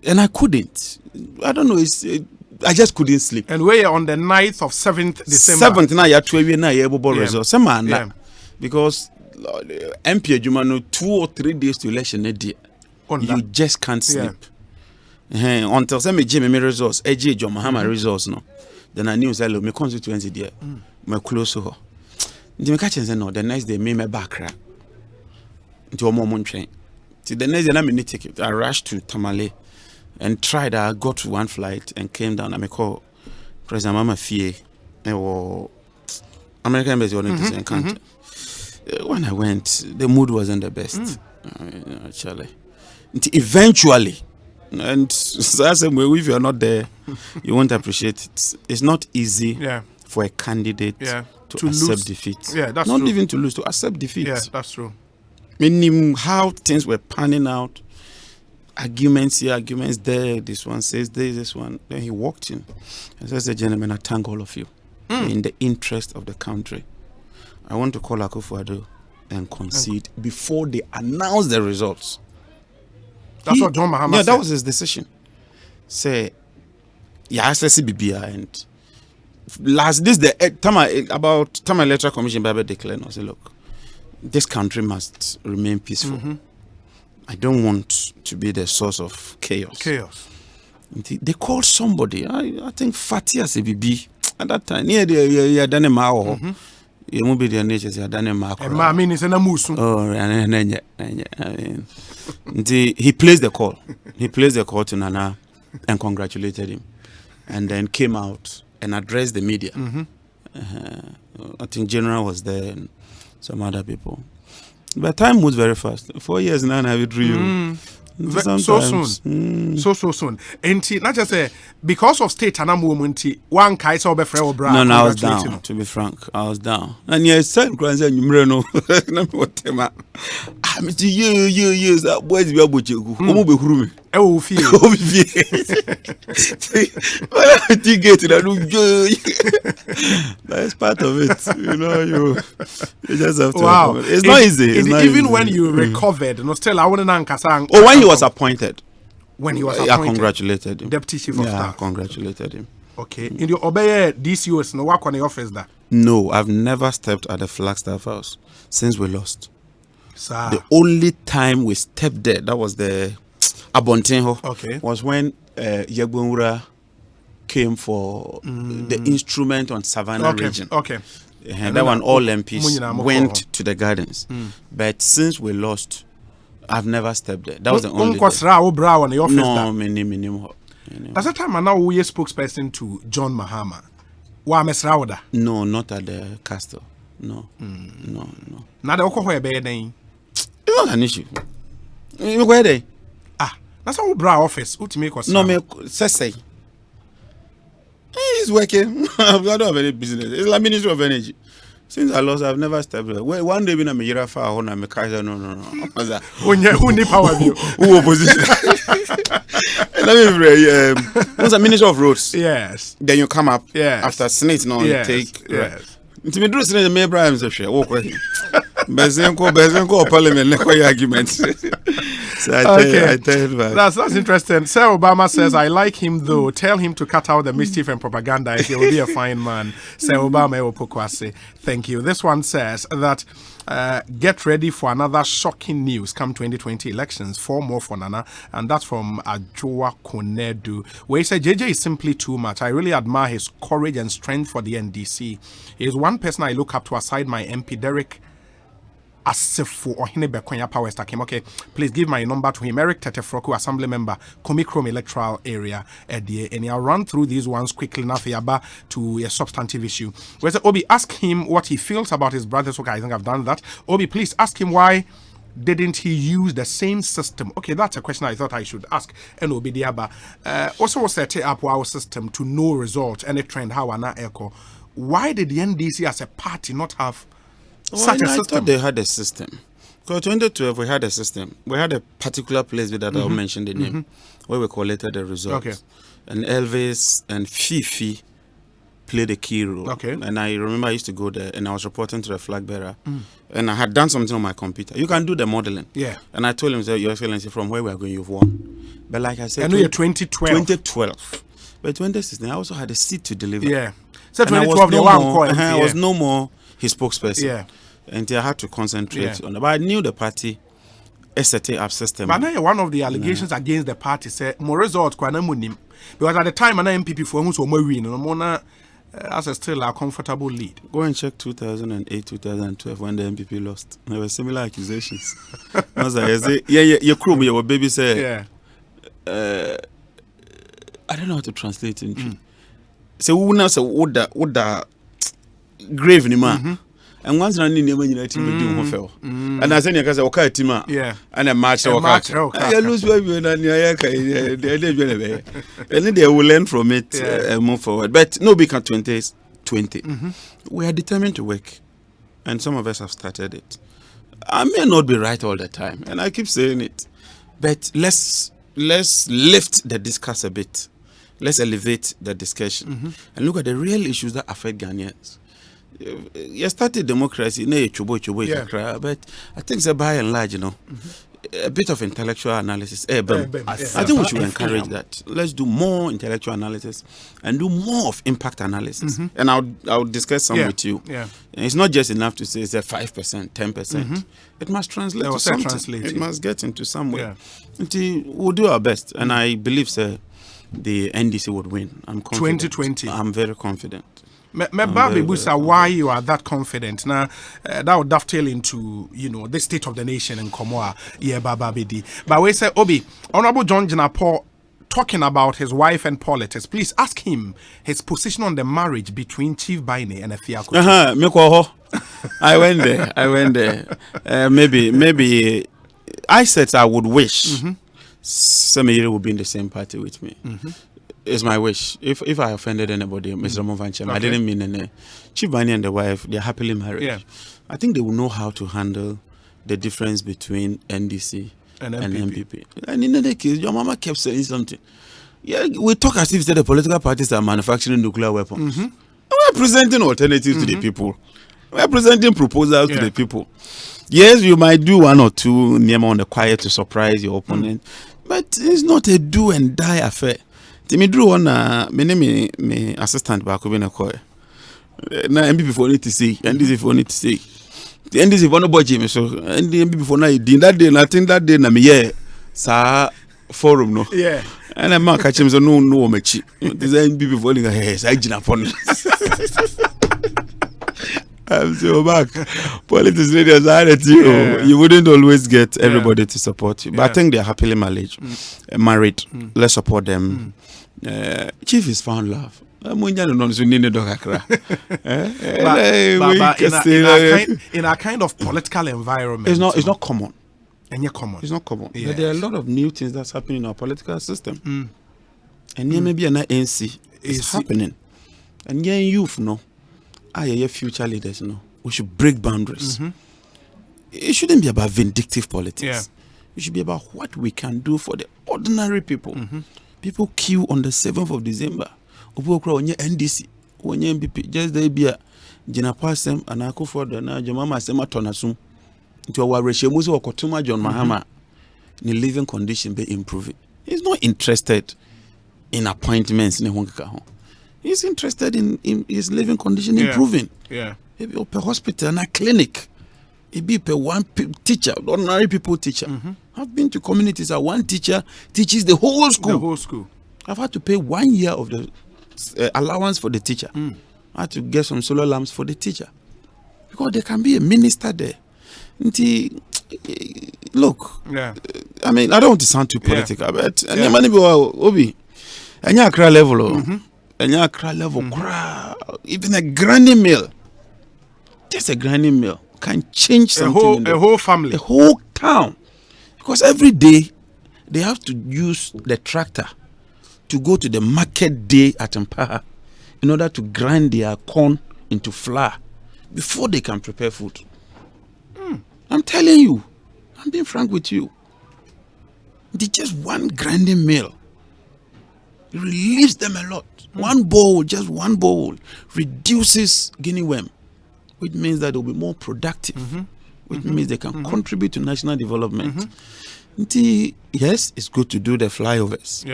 [SPEAKER 14] And I couldn't. I don't know. I just couldn't sleep.
[SPEAKER 13] And we're on the 9th of 7th December.
[SPEAKER 14] 7th now, you're 12 years now, you're able to result. Because MP Jumano 2 or 3 days to election a day. You just can't sleep. Until some Jimmy results, AJ John Mahama results no. Then I knew that my constituency there, my close to her. The catch and say no. The next day, me my back crack. Into a moment train. The next day, I made ticket. I rushed to Tamale. And tried. I got to one flight and came down. I call President Mama Fie. American embassy wanted to say encounter. When I went, the mood wasn't the best. Actually, eventually, and so I said, well, if you're not there, you won't appreciate it. It's not easy for a candidate to accept defeat.
[SPEAKER 13] Yeah, that's
[SPEAKER 14] not
[SPEAKER 13] true.
[SPEAKER 14] even to lose, to accept defeat.
[SPEAKER 13] Yeah, that's true.
[SPEAKER 14] Meaning how things were panning out. Arguments here, arguments there. This one says this one. Then he walked in and says, "Gentlemen, I thank all of you in the interest of the country. I want to call Akufo-Addo and concede before they announce the results."
[SPEAKER 13] That's what John Mahama said.
[SPEAKER 14] That was his decision. Say, I said CBBI and this the time electoral commission Bible declared. I said, look, this country must remain peaceful. I don't want to be the source of chaos. They called somebody. I think Fatia CBB at that time. Yeah, done a mao. You must be the nature. They done a mao.
[SPEAKER 13] I mean, it's an amusu.
[SPEAKER 14] Oh, he placed the call. He placed the call to Nana and congratulated him, and then came out and addressed the media. I think General was there and some other people. But time moves very fast. 4 years now, I withdrew you.
[SPEAKER 13] So soon. So soon. And not just say because of state and movement, one kai so be free bra.
[SPEAKER 14] No, I was down. To be frank, I was down. And yes, son, grandson, you know, what them. I'm to you. That boys be able to go. Be hurumi.
[SPEAKER 13] Oh, feel.
[SPEAKER 14] That's part of it. You know, you just have to.
[SPEAKER 13] Wow,
[SPEAKER 14] it's not easy. It's not
[SPEAKER 13] even
[SPEAKER 14] easy.
[SPEAKER 13] when you recovered, no, still I wouldn't answer.
[SPEAKER 14] Oh, when he was appointed.
[SPEAKER 13] When he was appointed,
[SPEAKER 14] I congratulated him.
[SPEAKER 13] Deputy Chief of Staff.
[SPEAKER 14] I congratulated him.
[SPEAKER 13] Okay. In your obey DCOs, no work on the office that.
[SPEAKER 14] No, I've never stepped at the Flagstaff House since we lost.
[SPEAKER 13] Sir.
[SPEAKER 14] The only time we stepped there, that was the Abontenho.
[SPEAKER 13] Okay.
[SPEAKER 14] Was when Yegbunura came for the instrument on Savannah region.
[SPEAKER 13] Okay.
[SPEAKER 14] And that one, all MPs went to the gardens. But since we lost, I've never stepped there. That was the only time. No, minimum.
[SPEAKER 13] That's the time I now we spokesperson to John Mahama.
[SPEAKER 14] No, not at the castle. No.
[SPEAKER 13] Now the Okoho be then.
[SPEAKER 14] It's not an issue. Where they?
[SPEAKER 13] That's how bra office.
[SPEAKER 14] No, me say. He's working. I don't have any business. It's like Ministry of Energy. Since I lost, I've never stepped there. One day when I'm a year far, I'm a Kaiser. No.
[SPEAKER 13] Who need power view?
[SPEAKER 14] Who opposition? Let me once a Minister of Roads.
[SPEAKER 13] Yes.
[SPEAKER 14] Then you come up.
[SPEAKER 13] Yes.
[SPEAKER 14] After Senate, no,
[SPEAKER 13] yes.
[SPEAKER 14] you take.
[SPEAKER 13] Yes.
[SPEAKER 14] To me, do Senate, me Abraham say share. Walk away. Bezenko Parliament, no argument. So I tell you
[SPEAKER 13] that's interesting. Sir Obama says, I like him though. Tell him to cut out the mischief and propaganda. He will be a fine man. Sir Obama Opokwase. Thank you. This one says that get ready for another shocking news come 2020 elections. 4 more for Nana. And that's from Ajoa Konedu, where he said, JJ is simply too much. I really admire his courage and strength for the NDC. He is one person I look up to aside my MP, Derek Asefo Ohine Bekonya Power Stakim. Okay, please give my number to him. Eric Tetefroku, Assembly Member, Komikrom Electoral Area, and I'll run through these ones quickly enough to a substantive issue. Whereas Obi, ask him what he feels about his brothers. Okay, I think I've done that. Obi, please ask him why didn't he use the same system? Okay, that's a question I thought I should ask. And Obi Diaba also was set up our system to no result and a trend how an echo. Why did the NDC as a party not have such a system?
[SPEAKER 14] I thought they had a system. Because 2012 we had a system. We had a particular place that I'll mention the name where we collected the results.
[SPEAKER 13] Okay.
[SPEAKER 14] And Elvis and Fifi played a key role.
[SPEAKER 13] Okay.
[SPEAKER 14] And I remember I used to go there and I was reporting to the flag bearer. And I had done something on my computer. You can do the modeling.
[SPEAKER 13] Yeah.
[SPEAKER 14] And I told him, Your Excellency, from where we are going, you've won. But like I said,
[SPEAKER 13] I know you're 2012.
[SPEAKER 14] 2012. But 2016, I also had a seat to deliver.
[SPEAKER 13] Yeah. So 2012,
[SPEAKER 14] I was no more his spokesperson.
[SPEAKER 13] Yeah.
[SPEAKER 14] And I had to concentrate on that. But I knew the party is setting up system.
[SPEAKER 13] But now one of the allegations against the party said more results because at the time an MPP for who's more win as a still a comfortable lead.
[SPEAKER 14] Go and check 2008, 2012 when the MPP lost. There were similar accusations. I was like, your crew, your baby said, I don't know how to translate it. So we now say what the grave ni ma. And once I need to team do fell. And I said, "Because okay, team, and a match, you lose baby, and they will learn from it and move forward." But no, because 2020, we are determined to work, and some of us have started it. I may not be right all the time, and I keep saying it, but let's lift the discuss a bit. Let's elevate the discussion and look at the real issues that affect Ghanaians. You started democracy, but I think it's by and large, a bit of intellectual analysis. I think we should encourage that. Let's do more intellectual analysis and do more of impact analysis. And I'll discuss some with you. And it's not just enough to say it's a 5%, 10%. It must translate to something. It must get into somewhere. We'll do our best, and I believe the NDC would win. I'm confident.
[SPEAKER 13] 2020.
[SPEAKER 14] I'm very confident.
[SPEAKER 13] Why you are that confident now? That would dovetail into the state of the nation and Komoa. But we say Obi, Honorable John Jinapo talking about his wife and politics. Please ask him his position on the marriage between Chief Baine and Efiako.
[SPEAKER 14] I went there. Maybe I said I would wish Semire will be in the same party with me. It's my wish. If I offended anybody, Mr. Movanchem, I didn't mean any. Chief Bani and the wife, they're happily married.
[SPEAKER 13] Yeah.
[SPEAKER 14] I think they will know how to handle the difference between NDC and MPP. And in the case, your mama kept saying something. Yeah, we talk as if the political parties are manufacturing nuclear weapons. We're presenting alternatives to the people. We're presenting proposals to the people. Yes, you might do one or two Nema on the quiet to surprise your opponent, but it's not a do and die affair. Timmy drew on me assistant back over a call. Now MPP for need to see, and this is for need to see. The end is for no budget, so and the MPP for night that day, nothing that day, na me yeah, sa forum no.
[SPEAKER 13] Yeah.
[SPEAKER 14] And I'm not catching so no mechi. This MPP for like hey, I jina upon. I'm so back. Politics leaders are at you. You wouldn't always get everybody to support you, but I think they're happily married. Let's support them. Chief is found love. In
[SPEAKER 13] a kind of political environment,
[SPEAKER 14] it's not common.
[SPEAKER 13] And you're common.
[SPEAKER 14] It's not common.
[SPEAKER 13] Yes.
[SPEAKER 14] But there are a lot of new things that's happening in our political system. And yeah, maybe an ANC is happening. And yeah, youth no. Your future leaders no. We should break boundaries. It shouldn't be about vindictive politics. It should be about what we can do for the ordinary people. People queue on the 7th of December. When you NDC, when you MPP, just there be a Jinapasem and Akufo na Jomama Sema Tonasum. To our ratio, Musu or Kotuma John Mahama, the living condition be improving. He's not interested in appointments in Hongkong. He's interested in his living condition improving. Maybe per hospital and a clinic. It be per one teacher, ordinary people teacher. I've been to communities that one teacher teaches the whole school.
[SPEAKER 13] The whole school.
[SPEAKER 14] I've had to pay 1 year of the allowance for the teacher. I had to get some solar lamps for the teacher. Because there can be a minister there. Look, I mean, I don't want to sound too political, but Obi, and Accra level, even a granny meal, just a granny meal can change something.
[SPEAKER 13] A whole family,
[SPEAKER 14] a whole town, because every day they have to use the tractor to go to the market day at Mpaha in order to grind their corn into flour before they can prepare food. I'm telling you, I'm being frank with you. It's just one grinding mill. It relieves them a lot. One bowl, just one bowl, reduces guinea worm, which means that they'll be more productive, which means they can contribute to national development. Yes, it's good to do the flyovers.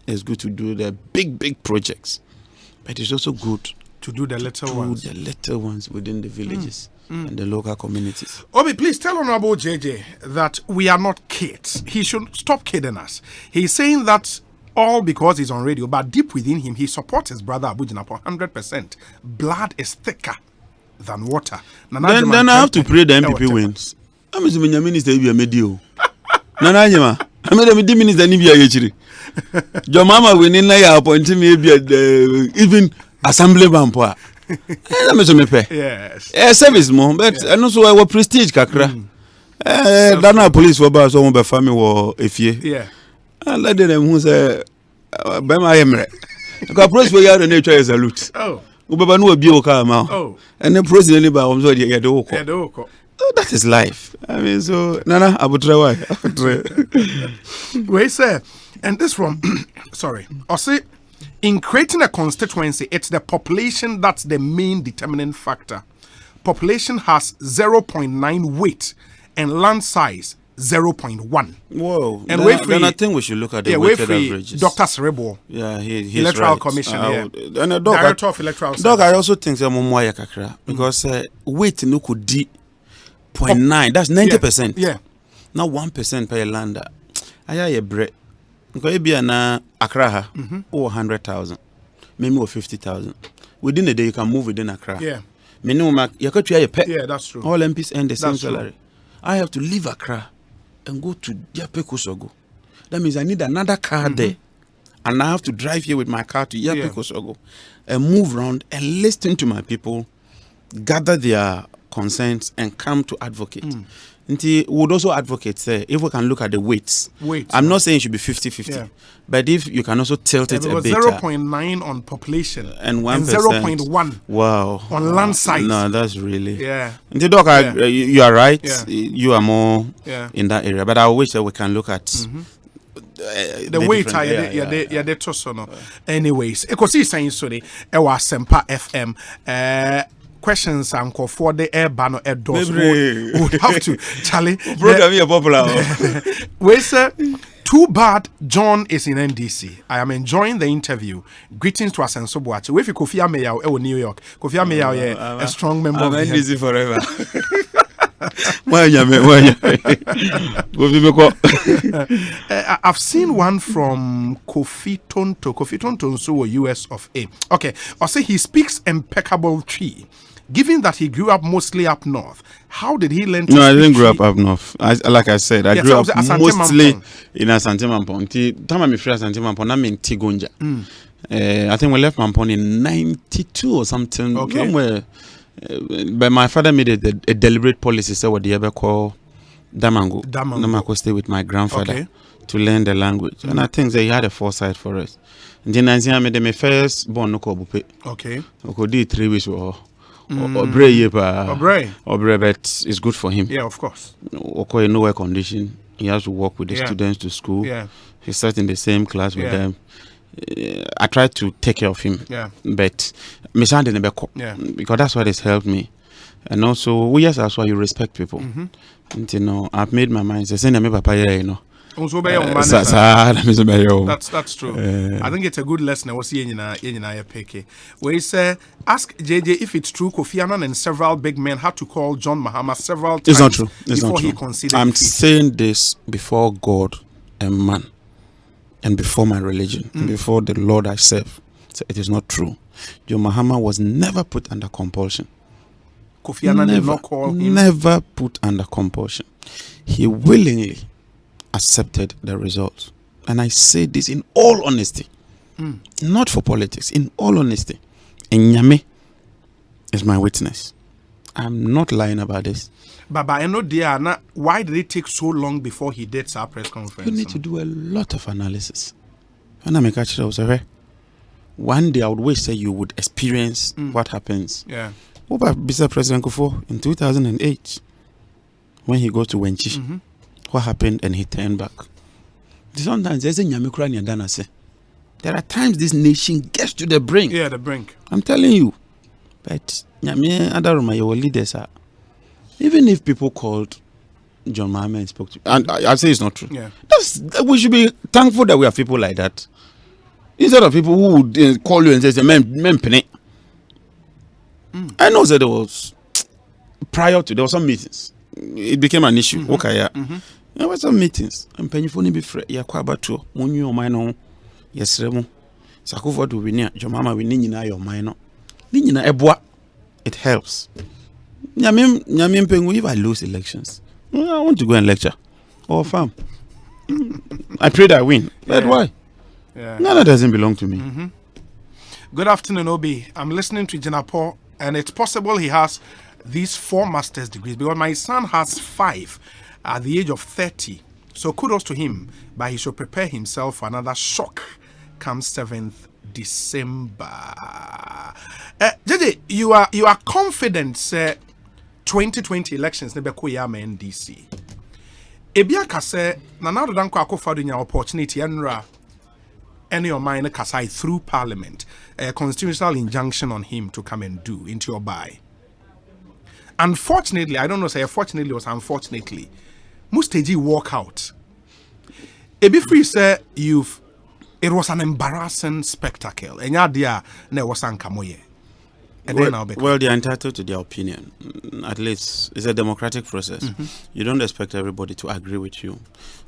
[SPEAKER 14] It's good to do the big projects, but it's also good
[SPEAKER 13] to do the little ones.
[SPEAKER 14] The little ones within the villages and the local communities.
[SPEAKER 13] Obi, please tell Honorable JJ that we are not kids. He should stop kidding us. He's saying that all because he's on radio, but deep within him, he supports his brother Abu Jinapo 100%. Blood is thicker than water.
[SPEAKER 14] Then I have to pray the MPP wins. I'm a minister to be a medio. Nana, I made a minister in India. Your mama winning like appointing me even assembly bampa.
[SPEAKER 13] Yes.
[SPEAKER 14] Service more, but and also our prestige kakra. Dana police for bar so be family war efie.
[SPEAKER 13] Yeah.
[SPEAKER 14] And let them who say Bema Emre. Because police for your nature is salute.
[SPEAKER 13] Oh.
[SPEAKER 14] Ubaba no obi o ka ma.
[SPEAKER 13] Oh.
[SPEAKER 14] And the president ba so dey get oko.
[SPEAKER 13] Yeah, oko.
[SPEAKER 14] That is life. I mean, so Nana abutre why?
[SPEAKER 13] Wait, sir. And this from sorry. I say in creating a constituency, it's the population that's the main determining factor. Population has 0.9 weight and land size 0.1.
[SPEAKER 14] Whoa.
[SPEAKER 13] And
[SPEAKER 14] then I think we should look at the weighted averages.
[SPEAKER 13] Dr. Cerebral.
[SPEAKER 14] Yeah, he's
[SPEAKER 13] Electoral
[SPEAKER 14] right.
[SPEAKER 13] Commission.
[SPEAKER 14] And a
[SPEAKER 13] Director of Electoral
[SPEAKER 14] Dog, I also think that Mumwaya Kakra because weight no could d 0.9. That's 90%.
[SPEAKER 13] Yeah.
[SPEAKER 14] Now 1% per lander. I a bread. Because be na Accra or 100,000, maybe or 50,000. Within a day you can move within Accra.
[SPEAKER 13] Yeah.
[SPEAKER 14] Minimum you could try a pet.
[SPEAKER 13] Yeah, that's true.
[SPEAKER 14] All MPs earn the same
[SPEAKER 13] That's
[SPEAKER 14] salary. I have to leave Accra and go to Yapekosogo. That means I need another car there. And I have to drive here with my car to Yapekosogo and move around and listen to my people, gather their concerns and come to advocate. We would also advocate, say, if we can look at the weights. I'm not saying it should be 50-50, but if you can also tilt it a bit.
[SPEAKER 13] 0.9 on population
[SPEAKER 14] and 1%.
[SPEAKER 13] And 0.1
[SPEAKER 14] wow.
[SPEAKER 13] on land size.
[SPEAKER 14] No, that's really.
[SPEAKER 13] Yeah.
[SPEAKER 14] You are right. Yeah. You are more
[SPEAKER 13] in
[SPEAKER 14] that area, but I wish that we can look at.
[SPEAKER 13] The weight they toss on. Anyways, Ekosiisen sorry, ewa Asempa FM. Questions and call for the air banner air doors. Would have to Charlie.
[SPEAKER 14] Program here popular.
[SPEAKER 13] We say too bad John is in NDC. I am enjoying the interview. Greetings to Asenso Boachi. We fi Kofi Ameyao e New York. Kofi Ameyao a strong member
[SPEAKER 14] of NDC forever.
[SPEAKER 13] I've seen one from Kofi Tonto. Kofi Tonto so US of A. Okay, I'll say he speaks impeccable Twi. Given that he grew up mostly up north, how did he learn to
[SPEAKER 14] No, I didn't grow up north. Like I said, I grew up mostly in Asante Mampon. Time I'm free Asante Mampon, I'm in Tigonja. I think we left Mampon in 92 or something.
[SPEAKER 13] Okay.
[SPEAKER 14] Somewhere. But my father made a deliberate policy, so what the ever call Damango stay with my grandfather to learn the language. And I think they had a foresight for us. And then I made my first born no kobupe.
[SPEAKER 13] Okay.
[SPEAKER 14] I did 3 weeks or but it's good for him.
[SPEAKER 13] Yeah, of course.
[SPEAKER 14] Okay, in nowhere condition. He has to walk with the students to school.
[SPEAKER 13] Yeah.
[SPEAKER 14] He sat in the same class with them. I tried to take care of him.
[SPEAKER 13] Yeah.
[SPEAKER 14] But because that's what has helped me. And also, that's why you respect people. And, you know, I've made my mind. That's
[SPEAKER 13] true. I think it's a good lesson. I was seeing in PK. Where he said, ask JJ if it's true Kofi Annan and several big men had to call John Mahama several times.
[SPEAKER 14] It's not true.
[SPEAKER 13] Before he considered
[SPEAKER 14] I'm saying this before God and man, and before my religion, and before the Lord I serve. So it is not true. John Mahama was never put under compulsion.
[SPEAKER 13] Kofi Annan did not call him.
[SPEAKER 14] Never put under compulsion. He willingly accepted the results. And I say this in all honesty. Not for politics, in all honesty. And Nyame is my witness. I'm not lying about this.
[SPEAKER 13] But I know why did it take so long before he did our press conference?
[SPEAKER 14] You need to do a lot of analysis. And I make a one day I would wish that you would experience what happens.
[SPEAKER 13] Yeah.
[SPEAKER 14] What about Mr. President Kufo in 2008 when he goes to Wenchi? What happened and he turned back? Sometimes there's a Nyamikura Nyadanase. There are times this nation gets to the brink.
[SPEAKER 13] Yeah, the brink.
[SPEAKER 14] I'm telling you. But Nyame Adaruma, your leaders are. Even if people called John Mahama and spoke to, and I say it's not true.
[SPEAKER 13] Yeah.
[SPEAKER 14] We should be thankful that we have people like that. Instead of people who would call you and say, "Men penny." I know that there was prior to there were some meetings. It became an issue. Okay, there were some meetings. And penny for be free. Ya kwa batu. Munyu omai yes remo. Sakufa do we near John Mahama we need na your minor. Nina ebwa. It helps. Nyamim pengu if I lose elections, I want to go and lecture or farm. I pray that I win. But why?
[SPEAKER 13] Yeah.
[SPEAKER 14] No, that doesn't belong to me.
[SPEAKER 13] Good afternoon, Obi. I'm listening to Jinapo, and it's possible he has these 4 master's degrees because my son has 5 at the age of 30. So kudos to him, but he should prepare himself for another shock come 7th December. JJ, you are confident 2020 elections nebe ko ya ma NDC. Ebia kase na now dan ko akofa do nya opportunity enra any your mind kasai through parliament a constitutional injunction on him to come and do into your buy. Unfortunately, I don't know say fortunately or unfortunately, Musteji walk out. Ebi free say it was an embarrassing spectacle. And yadia ne was ankamoye.
[SPEAKER 14] Well, they are entitled to their opinion. At least it's a democratic process. You don't expect everybody to agree with you.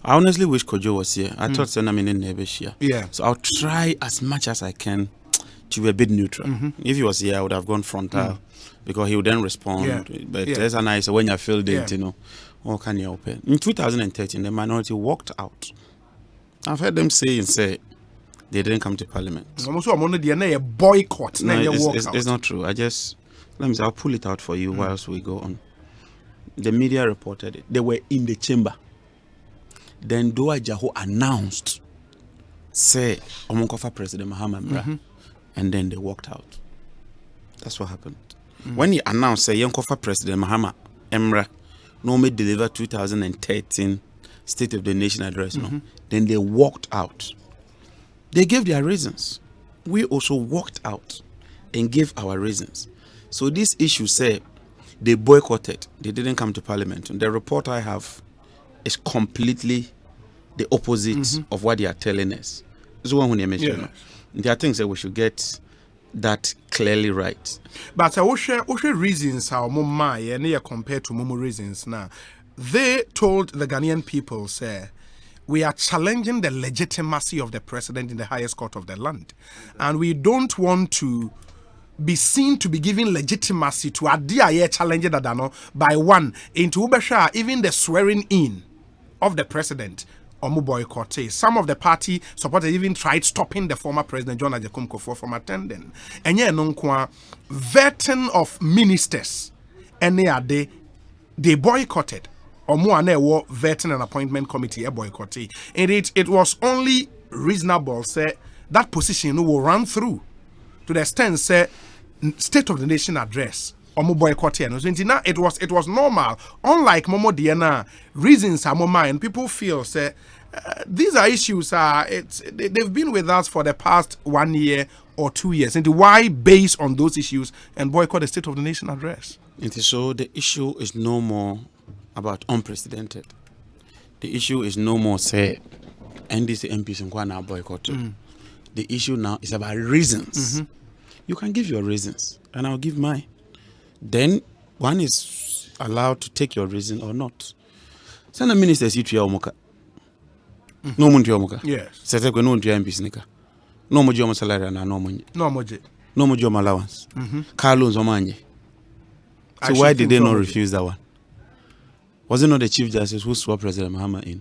[SPEAKER 14] I honestly wish Kojo was here. I thought Senamin in Nebeshia.
[SPEAKER 13] Yeah.
[SPEAKER 14] So I'll try as much as I can to be a bit neutral. If he was here, I would have gone frontal because he would then respond.
[SPEAKER 13] Yeah.
[SPEAKER 14] But there's a nice when you feel it, you know, what can you open? In 2013, the minority walked out. I've heard them say they didn't come to parliament.
[SPEAKER 13] Boycott.
[SPEAKER 14] No, it's not true. I'll pull it out for you whilst we go on. The media reported it. They were in the chamber. Then Doa Jaho announced, say, Omonkofa President Mahama, and then they walked out. That's what happened. When he announced, say, Yonkofa President Mahama Emra, no may deliver 2013 State of the Nation address, no. Then they walked out. They gave their reasons. We also walked out and gave our reasons. So this issue said they boycotted. They didn't come to Parliament. And the report I have is completely the opposite of what they are telling us. This is one when you mentioned. There are things that we should get that clearly right.
[SPEAKER 13] But I will share reasons how Mumma and compared to Mumu reasons now. They told the Ghanaian people, say, we are challenging the legitimacy of the president in the highest court of the land. And we don't want to be seen to be giving legitimacy to a DIA challenging that by one into Ubesha, even the swearing in of the president. Boycott. Some of the party supporters even tried stopping the former president John Agyekum Kufuor from attending. And yet, vetting of ministers, and they boycotted. Vetting and appointment committee boycotted. And it was only reasonable say that position will run through to the extent say State of the Nation address. It was normal. Unlike Momo Diana, reasons are more and people feel say these are issues they've been with us for the past 1 year or 2 years. And why base on those issues and boycott the State of the Nation address?
[SPEAKER 14] It is so the issue is no more about unprecedented. The issue is no more say NDC MPs and Kwana boycott. The issue now is about reasons. You can give your reasons and I'll give mine. Then one is allowed to take your reason or not. Send a minister see to your moka. No mun to your moka.
[SPEAKER 13] Yes.
[SPEAKER 14] Sete ko no to your MPs. No mo joma salary and no money.
[SPEAKER 13] No mo je.
[SPEAKER 14] No mo joma allowance. Car loans o manje. So why did they not refuse that one? Was it not the Chief Justice who swore President Mahama in?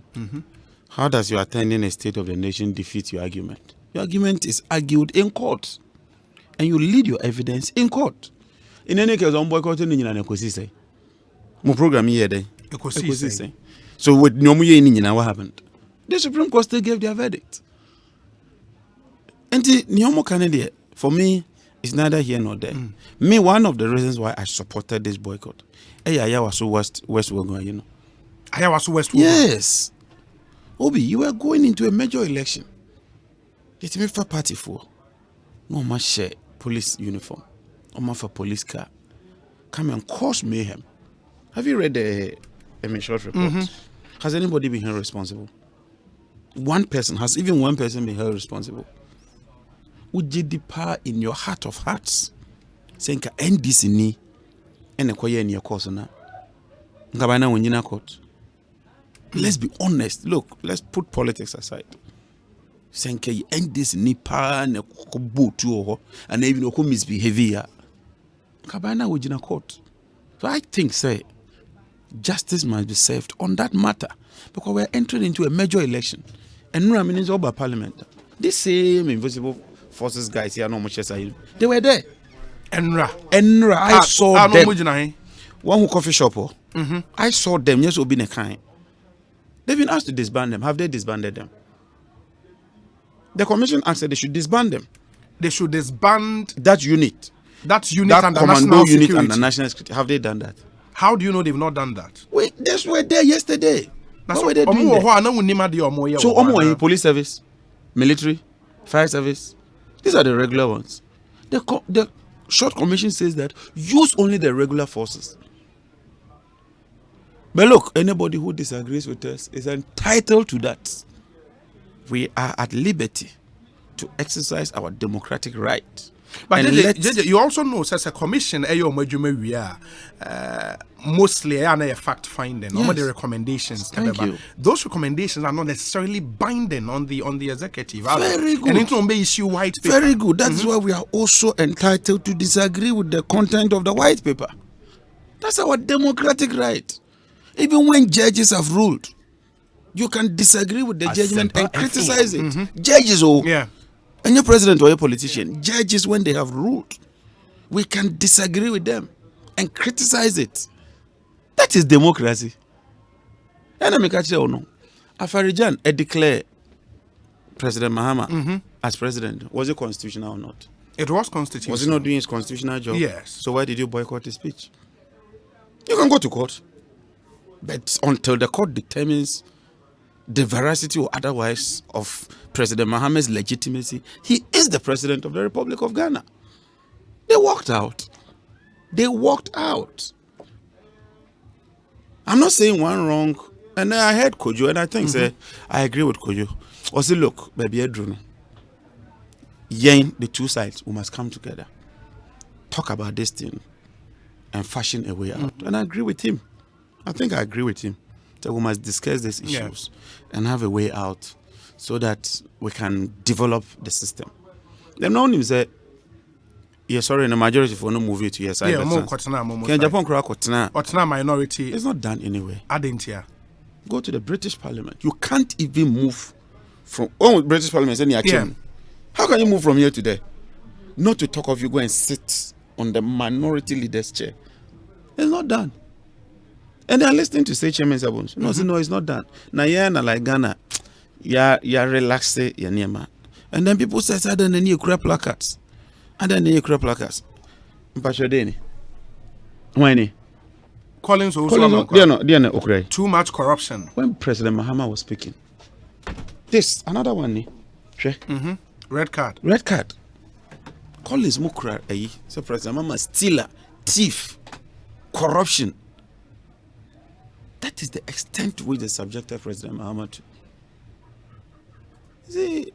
[SPEAKER 14] How does your attending a State of the Nation defeat your argument? Your argument is argued in court. And you lead your evidence in court. In any case, I'm boycotting in Ekosiise. My program here, Ekosiise. So with Nyomuye, what happened? The Supreme Court still gave their verdict. And the Nyomo Canada, for me, is neither here nor there. Me, one of the reasons why I supported this boycott, I was so West Wogon, you know.
[SPEAKER 13] I was West Wogon.
[SPEAKER 14] Yes. Obi, you were going into a major election. It's me for party for. No much share police uniform. Or for police car. Come and cause mayhem. Have you read the short report? Has anybody been held responsible? One person been held responsible? Would you depart in your heart of hearts? Saying ka NDC ni ene kwaye in your course na. Ngabana wenjina court. Let's be honest. Look, let's put politics aside. Saying ka NDC ni pa ne kubutu ho and even oko misbehavior. Ngabana wenjina court. So I think say justice must be served on that matter because we're entering into a major election and no means over Parliament. This same invisible forces guys here, no much as they were there. Enra, I saw them. One who coffee shop. I saw them. Yes, Obi Nekai. They've been asked to disband them. Have they disbanded them? The commission asked that they should disband them.
[SPEAKER 13] They should disband
[SPEAKER 14] that unit.
[SPEAKER 13] That
[SPEAKER 14] and the commando unit and the national security. Have they done that?
[SPEAKER 13] How do you know they've not done that?
[SPEAKER 14] Wait, they were there yesterday.
[SPEAKER 13] That's what they doing there.
[SPEAKER 14] So, police service, military, fire service. These are the regular ones. The short commission says that use only the regular forces. But look, anybody who disagrees with us is entitled to that. We are at liberty to exercise our democratic right.
[SPEAKER 13] But JJ, you also know, as a commission, mostly a fact finding, all the recommendations.
[SPEAKER 14] Thank you.
[SPEAKER 13] Those recommendations are not necessarily binding on the executive.
[SPEAKER 14] Very good.
[SPEAKER 13] And it won't be issue white paper.
[SPEAKER 14] Very good. That's why we are also entitled to disagree with the content of the white paper. That's our democratic right. Even when judges have ruled, you can disagree with the judgment and criticize it. Judges, and your president or your politician, judges when they have ruled, we can disagree with them and criticize it. That is democracy. And I'm catch you no. Afarijan declare President Mahama as president. Was it constitutional or not?
[SPEAKER 13] It was constitutional.
[SPEAKER 14] Was he not doing his constitutional job?
[SPEAKER 13] Yes.
[SPEAKER 14] So why did you boycott his speech? You can go to court. But until the court determines the veracity or otherwise of President Mahama's legitimacy, he is the president of the Republic of Ghana. They walked out. I'm not saying one wrong. And I heard Kojo, and I think say I agree with Kojo. Also, look, baby, Edruno. The two sides, we must come together, talk about this thing, and fashion a way out. And I agree with him. I think I agree with him that we must discuss these issues and have a way out so that we can develop the system. Them know him say, yeah, sorry, in the majority for no move it to yes.
[SPEAKER 13] Yeah, more Kotana,
[SPEAKER 14] Can Japan cry Kotana?
[SPEAKER 13] Kotana minority.
[SPEAKER 14] It's not done anyway.
[SPEAKER 13] I didn't hear.
[SPEAKER 14] Go to the British Parliament. You can't even move from British Parliament is any action. Yeah. How can you move from here to there? Not to talk of you go and sit on the minority leader's chair. It's not done. And they're listening to state chairman Sabons. No, it's not done. Now like Ghana, you're relaxed, and then people say, I don't need placards. Mpashodeni. When
[SPEAKER 13] Collins too much corruption.
[SPEAKER 14] When President Mahama was speaking, this another one.
[SPEAKER 13] Red card.
[SPEAKER 14] Collins Mukra, so President Mahama stealer, thief, corruption. That is the extent to which they subjected President Mahama to. See,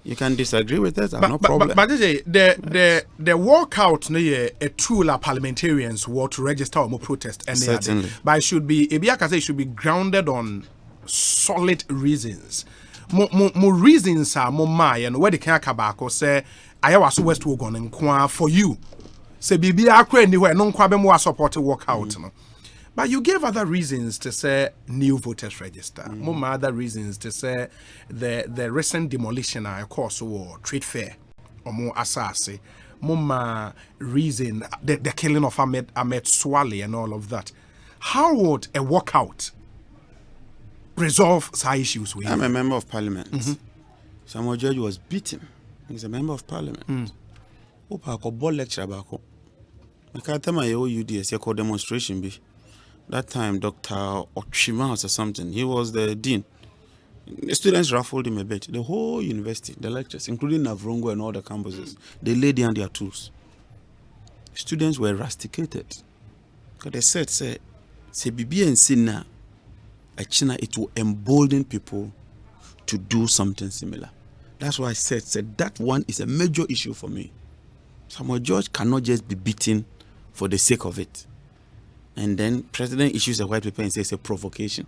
[SPEAKER 14] you can disagree with us, no problem.
[SPEAKER 13] But the walkout a tool our parliamentarians were to register or more protest and
[SPEAKER 14] certainly.
[SPEAKER 13] But it should be it should be grounded on solid reasons. More reasons are more and where the can kabako say I was West Wogon and for you. Say bibi akwa anywhere non kwa be mo support walkout no. But you gave other reasons to say new voters register. More other reasons to say the recent demolition of course or trade fair or more assassi. More reason the killing of Ahmed Swale and all of that. How would a walkout resolve some issues with you?
[SPEAKER 14] I'm a member of parliament. Samuel George was beaten. He's a member of parliament. Opa ko ball lecture bako. Makatama yo UDS yako demonstration be. That time Dr. Ochima or something, he was the dean. The students raffled him a bit. The whole university, the lectures, including Navrongo and all the campuses, they laid down their tools. Students were rusticated. Because they said, say Bibi and Sina, China, it will embolden people to do something similar. That's why I said that one is a major issue for me. Samuel George cannot just be beaten for the sake of it. And then president issues a white paper and says it's a provocation.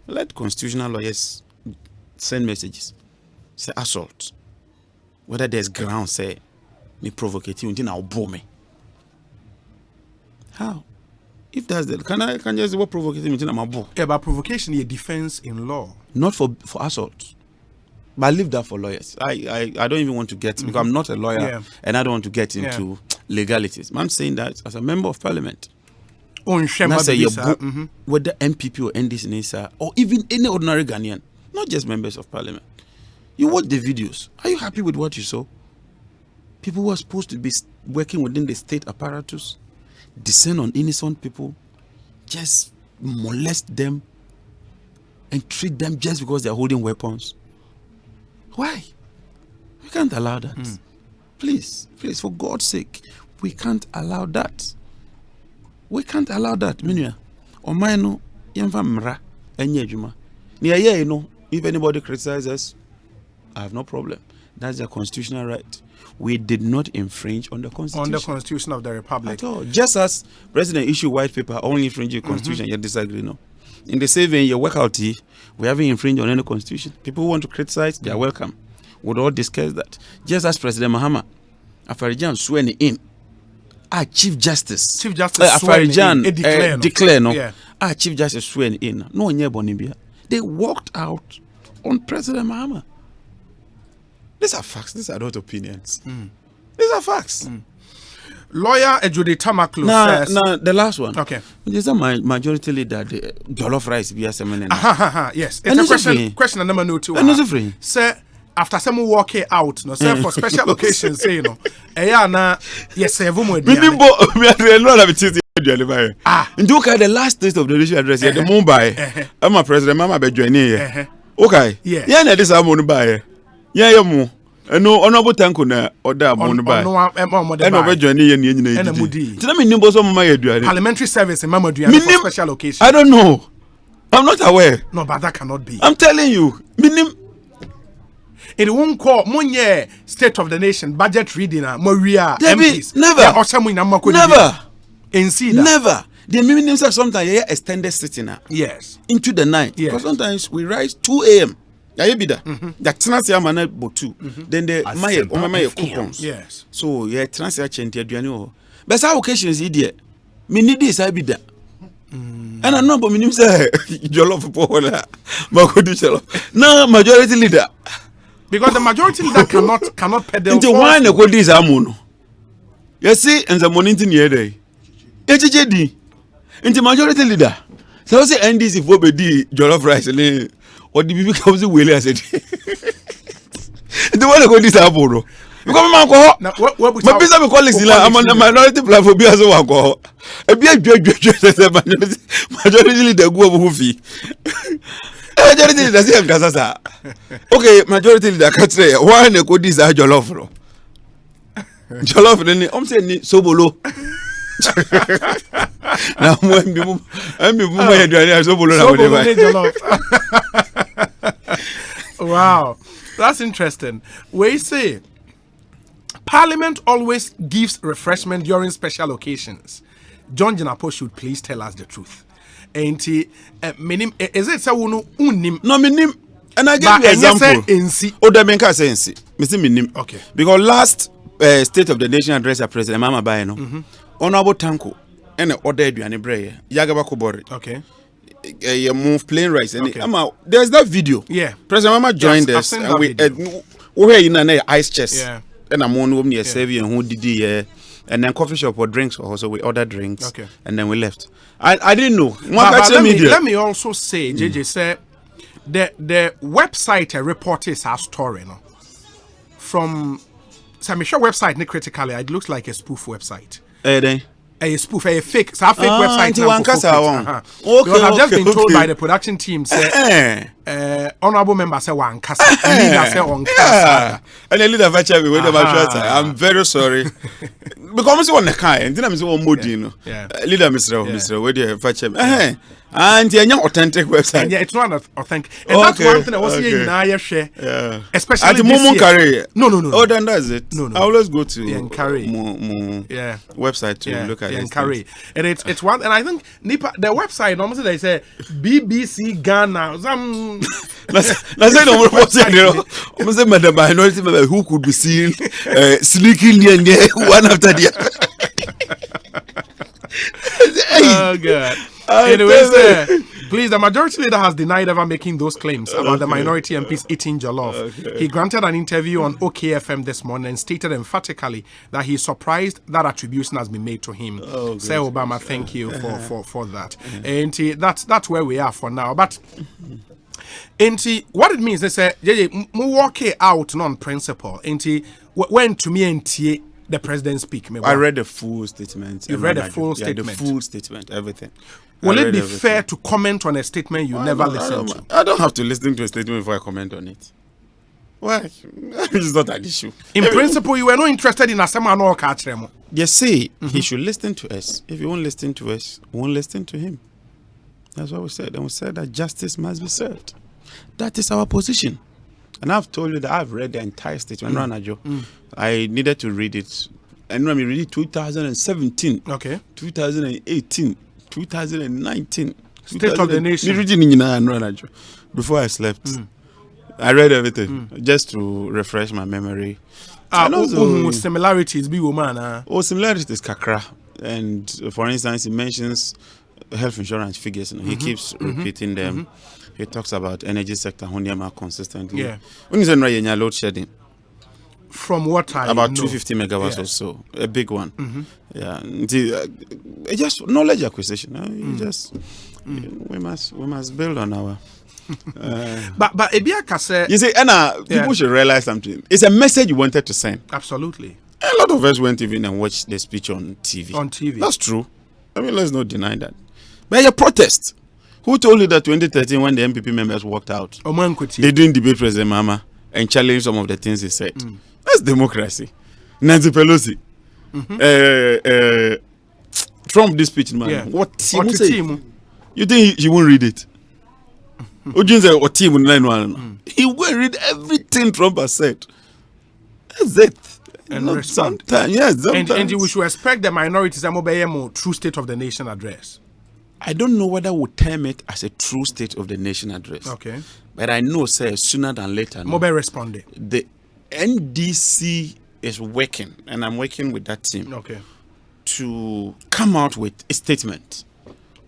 [SPEAKER 14] Let constitutional lawyers send messages. Say assault. Whether there's ground, say me provocative, then I'll bore me. How? If that's the can I just say what provocative, then I'm bore.
[SPEAKER 13] Yeah, but provocation is a defense in law.
[SPEAKER 14] Not for assault. But I leave that for lawyers. I don't even want to get because I'm not a lawyer and I don't want to get into legalities. I'm saying that as a member of parliament. Whether MPP or NDC or even any ordinary Ghanaian, not just members of parliament. You watch the videos. Are you happy with what you saw? People who are supposed to be working within the state apparatus, descend on innocent people, just molest them and treat them just because they're holding weapons. Why? We can't allow that. Please, for God's sake, we can't allow that. We can't allow that. Minya, Omaino, Yamva Mra, Enyejuma. If anybody criticizes, I have no problem. That's their constitutional right. We did not infringe on the Constitution.
[SPEAKER 13] On the Constitution of the Republic.
[SPEAKER 14] At all. Just as President issued white paper, only infringe the Constitution, you disagree, no? In the same vein, your workout, we haven't infringed on any Constitution. People who want to criticize, they are welcome. We'll all discuss that. Just as President Mahama, Afarijan sworn in. Chief Justice Afarijan declare no. Chief Justice sworn in. No Bonibia. They walked out on President Mahama. These are facts. These are not opinions. These are facts.
[SPEAKER 13] Lawyer Ejudi Tamaklu says.
[SPEAKER 14] No, the last one.
[SPEAKER 13] Okay.
[SPEAKER 14] Is that my majority leader, the jollof rice, be a seminar?
[SPEAKER 13] Yes. It's a question number no two.
[SPEAKER 14] And it's free.
[SPEAKER 13] Sir, after some walk it out, no, sir, for special occasions, say, you know, yes, sir, we
[SPEAKER 14] are the last state of the nation address here, the Mumbai. I'm a president, Mama be joining here. Okay. Yeah, this I'm on buy. Yeah, more. No honorable tanko na order mon buy. And over joining in
[SPEAKER 13] Parliamentary service in Mamadou for special occasion.
[SPEAKER 14] I don't know. I'm not aware.
[SPEAKER 13] No, but that cannot be.
[SPEAKER 14] I'm telling you.
[SPEAKER 13] It won't call Munye State of the Nation budget reading Maria MPs.
[SPEAKER 14] Never.
[SPEAKER 13] Never.
[SPEAKER 14] The minimum sometimes extended sitting.
[SPEAKER 13] Yes.
[SPEAKER 14] Into the night.
[SPEAKER 13] Yes.
[SPEAKER 14] Because sometimes we rise 2 a.m. That transfer man but 2. Then the my coupons.
[SPEAKER 13] Yes.
[SPEAKER 14] So transfer change the but some occasions idiot. Me need this I be that. And I know but minimum say jollof power. No majority leader.
[SPEAKER 13] Because the majority leader cannot pedal.
[SPEAKER 14] Into one go this amono. You see, and the money in here day. HJD. Into majority leader. So say NDC for be jollof rice or the people comes the way I said. The one go this amono. Because man go. But people be calling sila. I'm on the minority platform. Be as one go. Be a majority leader go over fee. Majority leader say nkasa. Okay, majority leader ka try. Why na go this jollof no? Jollof ni say ni sobolo. Na mo mi mo aduane sobolo na
[SPEAKER 13] jollof. Wow. That's interesting. We say Parliament always gives refreshment during special occasions. John Jinapo should please tell us the truth. Ain't he? Is it so? No,
[SPEAKER 14] minim. And I give you an example. Oh, the menka say NC. Mr. Minim.
[SPEAKER 13] Okay.
[SPEAKER 14] Because last State of the Nation address, President Mama Bayano, Honorable Tanko, and the order you and Bray, Yagaba Kobori.
[SPEAKER 13] Okay.
[SPEAKER 14] You move plain rice. And there's that video.
[SPEAKER 13] Yeah.
[SPEAKER 14] President Mama joined us. And we're in an ice chest.
[SPEAKER 13] Yeah.
[SPEAKER 14] And I'm on near Savior who did and then coffee shop or drinks also we ordered drinks.
[SPEAKER 13] Okay.
[SPEAKER 14] And then we left. I didn't know.
[SPEAKER 13] But let me also say, JJ said the website reported our story from some sure website critically it looks like a spoof website. A spoof, a fake website. Because I've just been told by the production team, say, honorable member say one kasa, leader say on kasa.
[SPEAKER 14] And the leader of I'm very sorry. Because I'm on the car, and then I'm so moody, leader Mr. Where do you have and yeah, authentic website.
[SPEAKER 13] And yeah, it's not authentic. And that's one thing I was saying in our share.
[SPEAKER 14] Yeah.
[SPEAKER 13] Especially
[SPEAKER 14] at the moment career.
[SPEAKER 13] No.
[SPEAKER 14] Oh, then that's it.
[SPEAKER 13] No.
[SPEAKER 14] I always go to
[SPEAKER 13] website
[SPEAKER 14] to look at
[SPEAKER 13] it. And it's one, and I think the website almost they say BBC Ghana.
[SPEAKER 14] Almost say the minority member who could be seen sneaking near one after the other.
[SPEAKER 13] Oh God. Anyways, please, the majority leader has denied ever making those claims about the minority MPs eating jollof. Okay. He granted an interview on OKFM this morning and stated emphatically that he's surprised that attribution has been made to him. Say Obama, thank you for that. And that's where we are for now. But what it means, they say, we walk out on principle. When to me and the president speak.
[SPEAKER 14] I read the full statement.
[SPEAKER 13] You read the full statement?
[SPEAKER 14] The full statement, everything.
[SPEAKER 13] Will it be fair to comment on a statement you never listened to?
[SPEAKER 14] I don't have to listen to a statement before I comment on it. Why? It's not an issue.
[SPEAKER 13] In principle, you were not interested in Asempa or Kachremo.
[SPEAKER 14] Yes, see, he should listen to us. If you won't listen to us, we won't listen to him. That's what we said. And we said that justice must be served. That is our position. And I've told you that I've read the entire statement, I needed to read it. And when we read it 2017, 2018, 2019,
[SPEAKER 13] State of the Nation.
[SPEAKER 14] Before I slept. I read everything just to refresh my memory.
[SPEAKER 13] Similarities be woman.
[SPEAKER 14] Similarities kakra. And for instance, he mentions health insurance figures. He keeps repeating them. He talks about energy sector consistently.
[SPEAKER 13] Yeah.
[SPEAKER 14] When is load shedding?
[SPEAKER 13] From what I
[SPEAKER 14] about
[SPEAKER 13] know.
[SPEAKER 14] 250 megawatts
[SPEAKER 13] Yeah.
[SPEAKER 14] or so, a big one. Yeah, just knowledge acquisition. We must build on our.
[SPEAKER 13] But Ebiaka said,
[SPEAKER 14] You see, Anna, people should realize something. It's a message you wanted to send.
[SPEAKER 13] Absolutely.
[SPEAKER 14] A lot of us went even and watched the speech on TV.
[SPEAKER 13] On TV.
[SPEAKER 14] That's true. I mean, let's not deny that. But a protest. Who told you that 2013 when the MPP members walked out, they didn't debate President Mahama and challenge some of the things he said? That's democracy. Nancy Pelosi. Trump this speech, man.
[SPEAKER 13] Yeah.
[SPEAKER 14] What team say? You think he won't read it? What team he will read everything Trump has said. That's it.
[SPEAKER 13] And
[SPEAKER 14] No,
[SPEAKER 13] respond.
[SPEAKER 14] sometimes, yes,
[SPEAKER 13] And
[SPEAKER 14] sometimes.
[SPEAKER 13] we should expect the minorities to obey more true State of the Nation address.
[SPEAKER 14] I don't know whether we'll term it as a true State of the Nation address.
[SPEAKER 13] Okay.
[SPEAKER 14] But I know, sir, sooner than later.
[SPEAKER 13] Mobile responding.
[SPEAKER 14] The NDC is working, and I'm working with that team.
[SPEAKER 13] Okay.
[SPEAKER 14] To come out with a statement.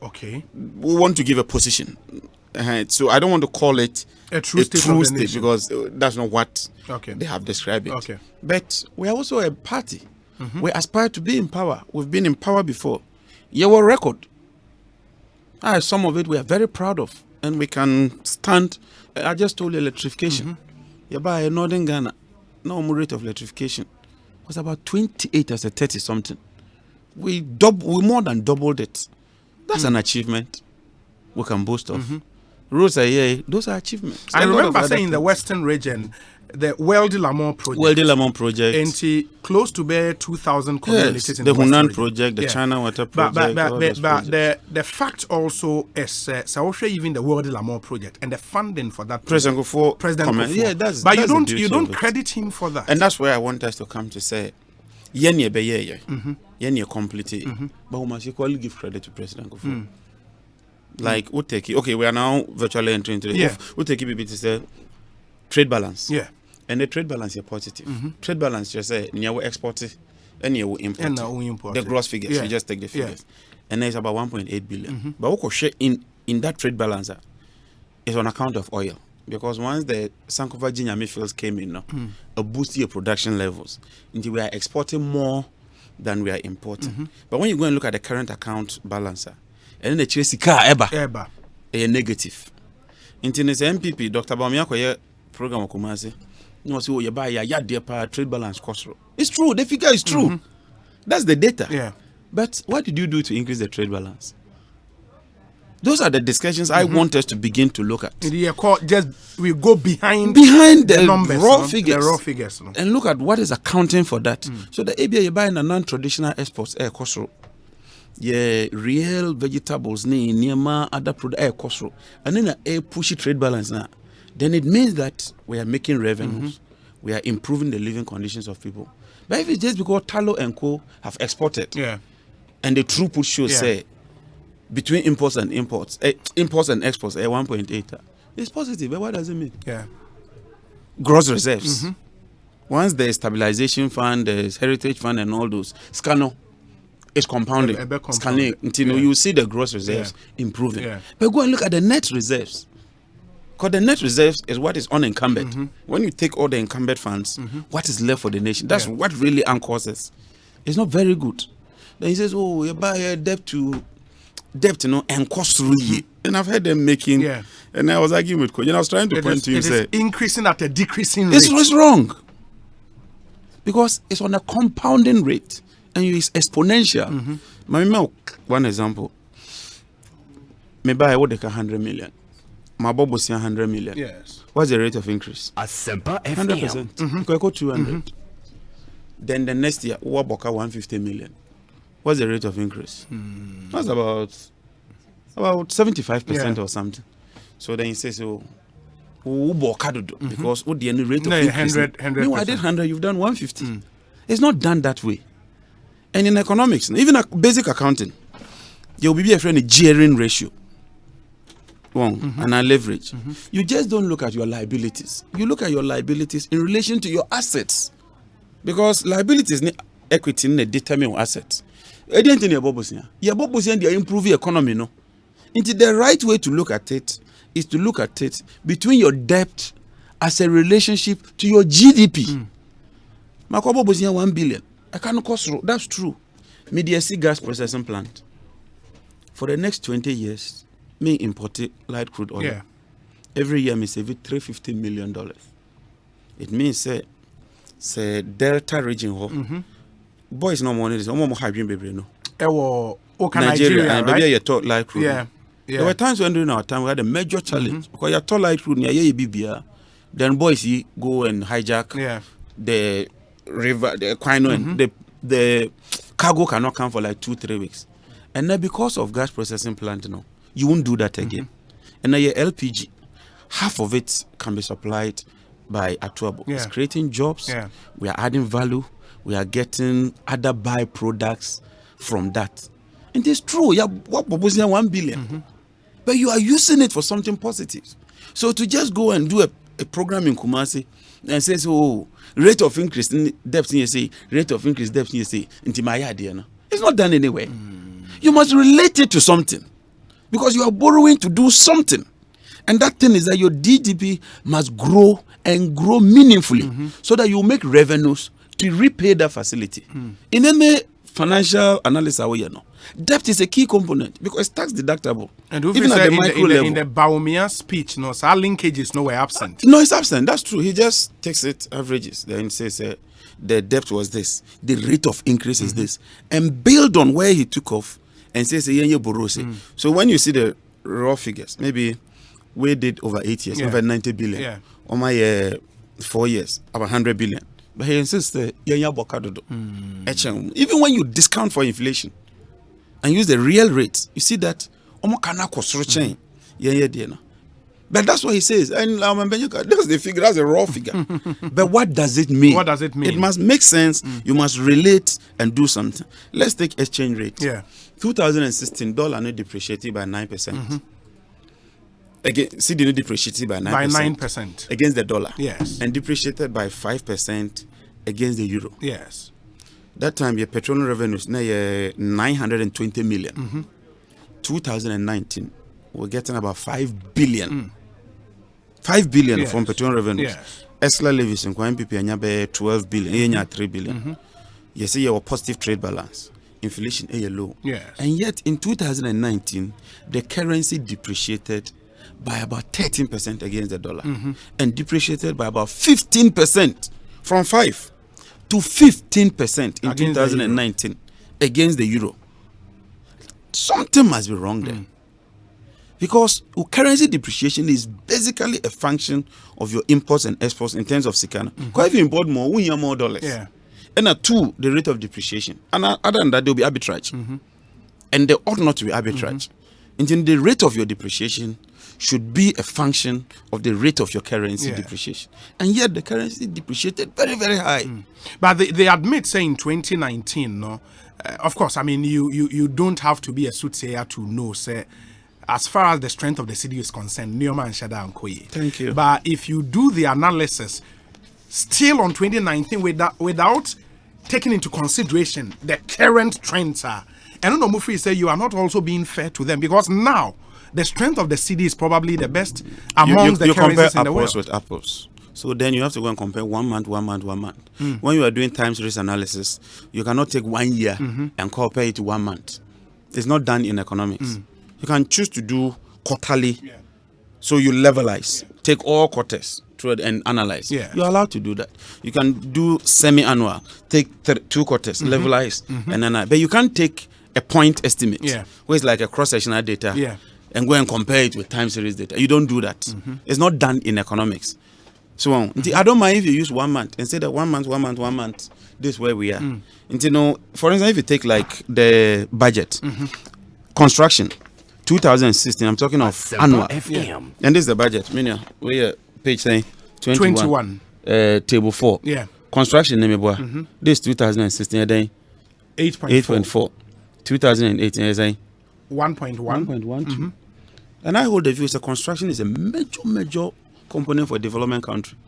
[SPEAKER 13] Okay.
[SPEAKER 14] We want to give a position. So I don't want to call it
[SPEAKER 13] a true state of the nation.
[SPEAKER 14] because that's not what
[SPEAKER 13] Okay.
[SPEAKER 14] they have described it.
[SPEAKER 13] Okay.
[SPEAKER 14] But we are also a party. We aspire to be in power. We've been in power before. Your record. Some of it we are very proud of, and we can stand. I just told you electrification. In Northern Ghana, normal rate of electrification was about 28 as a 30 something. We more than doubled it. That's an achievement we can boast of. Roads are here; those are achievements.
[SPEAKER 13] I
[SPEAKER 14] A lot
[SPEAKER 13] remember
[SPEAKER 14] of
[SPEAKER 13] saying in
[SPEAKER 14] other
[SPEAKER 13] the
[SPEAKER 14] things.
[SPEAKER 13] Western region, the Wealthy Lamont project.
[SPEAKER 14] Wealthy Lamont project.
[SPEAKER 13] And close to bear 2,000 communities
[SPEAKER 14] Yes,
[SPEAKER 13] in
[SPEAKER 14] the
[SPEAKER 13] the Western
[SPEAKER 14] Hunan
[SPEAKER 13] region.
[SPEAKER 14] project, the China Water project. all those
[SPEAKER 13] But
[SPEAKER 14] projects.
[SPEAKER 13] the fact also is, so even the Wealthy Lamont project and the funding for that
[SPEAKER 14] President
[SPEAKER 13] project.
[SPEAKER 14] Kufuor comment.
[SPEAKER 13] Kufuor.
[SPEAKER 14] Yeah, that's.
[SPEAKER 13] But
[SPEAKER 14] that's the
[SPEAKER 13] you
[SPEAKER 14] beauty
[SPEAKER 13] don't
[SPEAKER 14] of it.
[SPEAKER 13] credit him for that.
[SPEAKER 14] And that's where I want us to come to say, yenye be yenye complete. But we must equally give credit to President Kufuor. Like Uteki, okay, we are now virtually entering into the Uteki BB to say trade balance.
[SPEAKER 13] Yeah.
[SPEAKER 14] And the trade balance is positive. Trade balance just say near export and you import. The gross figures.
[SPEAKER 13] Yeah.
[SPEAKER 14] You just take the figures. And it's about 1.8 billion. But what share in that trade balance is on account of oil. Because once the Sankofa Jinyami fields came in, a boost your production levels, until we are exporting more than we are importing. But when you go and look at the current account balancer, and then the Chelsea car eba a negative. Until the MPP, Dr. Bamiako program of Kumasi, no, so you buy ya dear trade balance cost. It's true, the figure is true. That's the data.
[SPEAKER 13] Yeah.
[SPEAKER 14] But what did you do to increase the trade balance? Those are the discussions I want us to begin to look at.
[SPEAKER 13] We go behind
[SPEAKER 14] the
[SPEAKER 13] numbers,
[SPEAKER 14] raw figures.
[SPEAKER 13] The raw figures.
[SPEAKER 14] And look at what is accounting for that. So the ABA you buy in a non-traditional exports cost. Yeah, real vegetables near other product cost. And then a pushy trade balance now. Then it means that we are making revenues. We are improving the living conditions of people. But if it's just because Talo and Co have exported, and the throughput shows say between imports and exports, 1.8. It's positive. But what does it mean?
[SPEAKER 13] Yeah.
[SPEAKER 14] Gross reserves. Once there's stabilization fund, there's heritage fund, and all those, Scano is compounding. Scanning until you see the gross reserves improving. But go and look at the net reserves. Because the net reserves is what is unencumbered. When you take all the encumbered funds, what is left for the nation? That's what really anchors us. It's not very good. Then he says, oh, you buy a debt, and cost really. And I've heard them making, and I was arguing with Coach, and I was trying to point to him, say,
[SPEAKER 13] increasing at a decreasing rate.
[SPEAKER 14] It's wrong. Because it's on a compounding rate, and it's exponential. One example. Maybe I would take 100 million. My bob was 100 million.
[SPEAKER 13] Yes.
[SPEAKER 14] What's the rate of increase?
[SPEAKER 5] Asempa
[SPEAKER 14] 100%. Go 200. Then the next year, Waboka 150 million. What's the rate of increase? That's about 75% or something. So then he says, because what the rate of increase?
[SPEAKER 13] 100%.
[SPEAKER 14] No, I did 100, you've done 150. It's not done that way. And in economics, even basic accounting, there will be a friend a gearing ratio. And a leverage. You just don't look at your liabilities. You look at your liabilities in relation to your assets. Because liabilities need equity in determine your assets. They improve the economy, no? The right way to look at it is to look at it between your debt as a relationship to your GDP. Makobo Bozia 1 billion. I can't cost. That's true. Media see gas processing plant. For the next 20 years, me import light crude oil.
[SPEAKER 13] Yeah.
[SPEAKER 14] Every year, me save $350 million. It means say Delta region. Boys no money. This more hydrogen baby no.
[SPEAKER 13] Nigeria,
[SPEAKER 14] and
[SPEAKER 13] right?
[SPEAKER 14] baby you talk light crude.
[SPEAKER 13] Yeah.
[SPEAKER 14] There were times when during our time we had a major challenge because you talk light crude near BBA. Then boys go and hijack the river, the Quino, and the cargo cannot come for like 2-3 weeks. And then because of gas processing plant, you won't do that again. And now your LPG, half of it can be supplied by Atuabo. It's creating jobs. We are adding value. We are getting other byproducts from that. And it's true. You are proposing 1 billion. But you are using it for something positive. So to just go and do a program in Kumasi and say, so rate of increase in depth in say, rate of increase depth in say, it's not done anyway. You must relate it to something because you are borrowing to do something. And that thing is that your DGP must grow and grow meaningfully so that you make revenues to repay that facility. In any financial analysis, debt is a key component because it's tax deductible.
[SPEAKER 13] And even at the micro level. In the Baumia speech, our linkage is nowhere absent.
[SPEAKER 14] No, it's absent. That's true. He just takes it, averages, then says the debt was this, the rate of increase is this, and build on where he took off and says, so when you see the raw figures, maybe we did over 8 years, over 90 billion, or my 4 years, about 100 billion. But he insists even when you discount for inflation and use the real rate, you see that but that's what he says. And that's the figure, that's a raw figure. But what does it mean?
[SPEAKER 13] What does it mean?
[SPEAKER 14] It must make sense. You must relate and do something. Let's take exchange rate. 2016, dollar no depreciated by 9%. Again, CD depreciated by 9%.
[SPEAKER 13] By 9%.
[SPEAKER 14] Against the dollar.
[SPEAKER 13] Yes.
[SPEAKER 14] And depreciated by 5% against the euro.
[SPEAKER 13] Yes.
[SPEAKER 14] That time, your petroleum revenues, now 920 million. 2019, we're getting about 5 billion. 5 billion from petroleum revenues. Esla levies in MPP, 12 billion, 3 billion. You see, your positive trade balance. Inflation, low. And yet, in 2019, the currency depreciated by about 13% against the dollar and depreciated by about 15% from 5 to 15% in 2019 against the euro. Something must be wrong there. Because currency depreciation is basically a function of your imports and exports in terms of Sikana. Because if you import more, we have more dollars. And two, the rate of depreciation. And other than that, there will be arbitrage. And there ought not to be arbitrage. And then the rate of your depreciation should be a function of the rate of your currency depreciation. And yet the currency depreciated very, very high.
[SPEAKER 13] But they admit, say, in 2019, of course, I mean, you don't have to be a soothsayer to know, say, as far as the strength of the city is concerned, Neoma and Shada and Koye.
[SPEAKER 14] Thank you.
[SPEAKER 13] But if you do the analysis, still on 2019, without taking into consideration the current trends and I don't know, Mufri say you are not also being fair to them because now the strength of the city is probably the best among the currencies in the world.
[SPEAKER 14] You compare apples with apples. So then you have to go and compare 1 month. When you are doing time series analysis, you cannot take 1 year and compare it to 1 month. It's not done in economics. You can choose to do quarterly, so you levelize. Take all quarters through it and analyze. You're allowed to do that. You can do semi-annual. Take 2 quarters, levelize, and analyze. But you can't take a point estimate, where it's like a cross-sectional data, and go and compare it with time series data. You don't do that. It's not done in economics. So I don't mind if you use 1 month and say that 1 month, this is where we are. And for instance, if you take like the budget, construction, 2016, I'm talking of Asempa annual. FM. And this is the budget. We're page 21. Table 4. Construction, this 2016, 8.4. 2018,
[SPEAKER 13] 1.1.
[SPEAKER 14] And I hold the view that construction is a major component for a development country.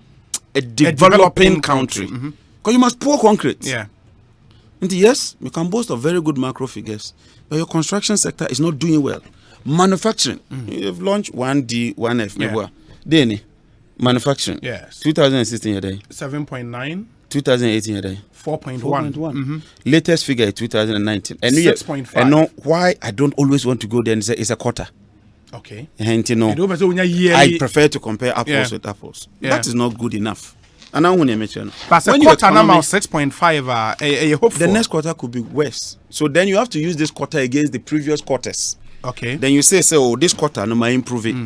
[SPEAKER 14] A developing country. Because you must pour concrete. And yes, you can boast of very good macro figures, but your construction sector is not doing well. Manufacturing, you've launched 1D, 1F, Manufacturing, 2016,
[SPEAKER 13] 7.9.
[SPEAKER 14] 2018,
[SPEAKER 13] 4.1.
[SPEAKER 14] Latest figure is 2019. And
[SPEAKER 13] 6.5.
[SPEAKER 14] I know why I don't always want to go there and say it's a quarter.
[SPEAKER 13] Okay.
[SPEAKER 14] And I prefer to compare apples with apples. That is not good enough. And I want to mention.
[SPEAKER 13] But when quarter number 6.5, hope
[SPEAKER 14] the next quarter could be worse. So then you have to use this quarter against the previous quarters.
[SPEAKER 13] Okay.
[SPEAKER 14] Then you say, this quarter, no, I improve it.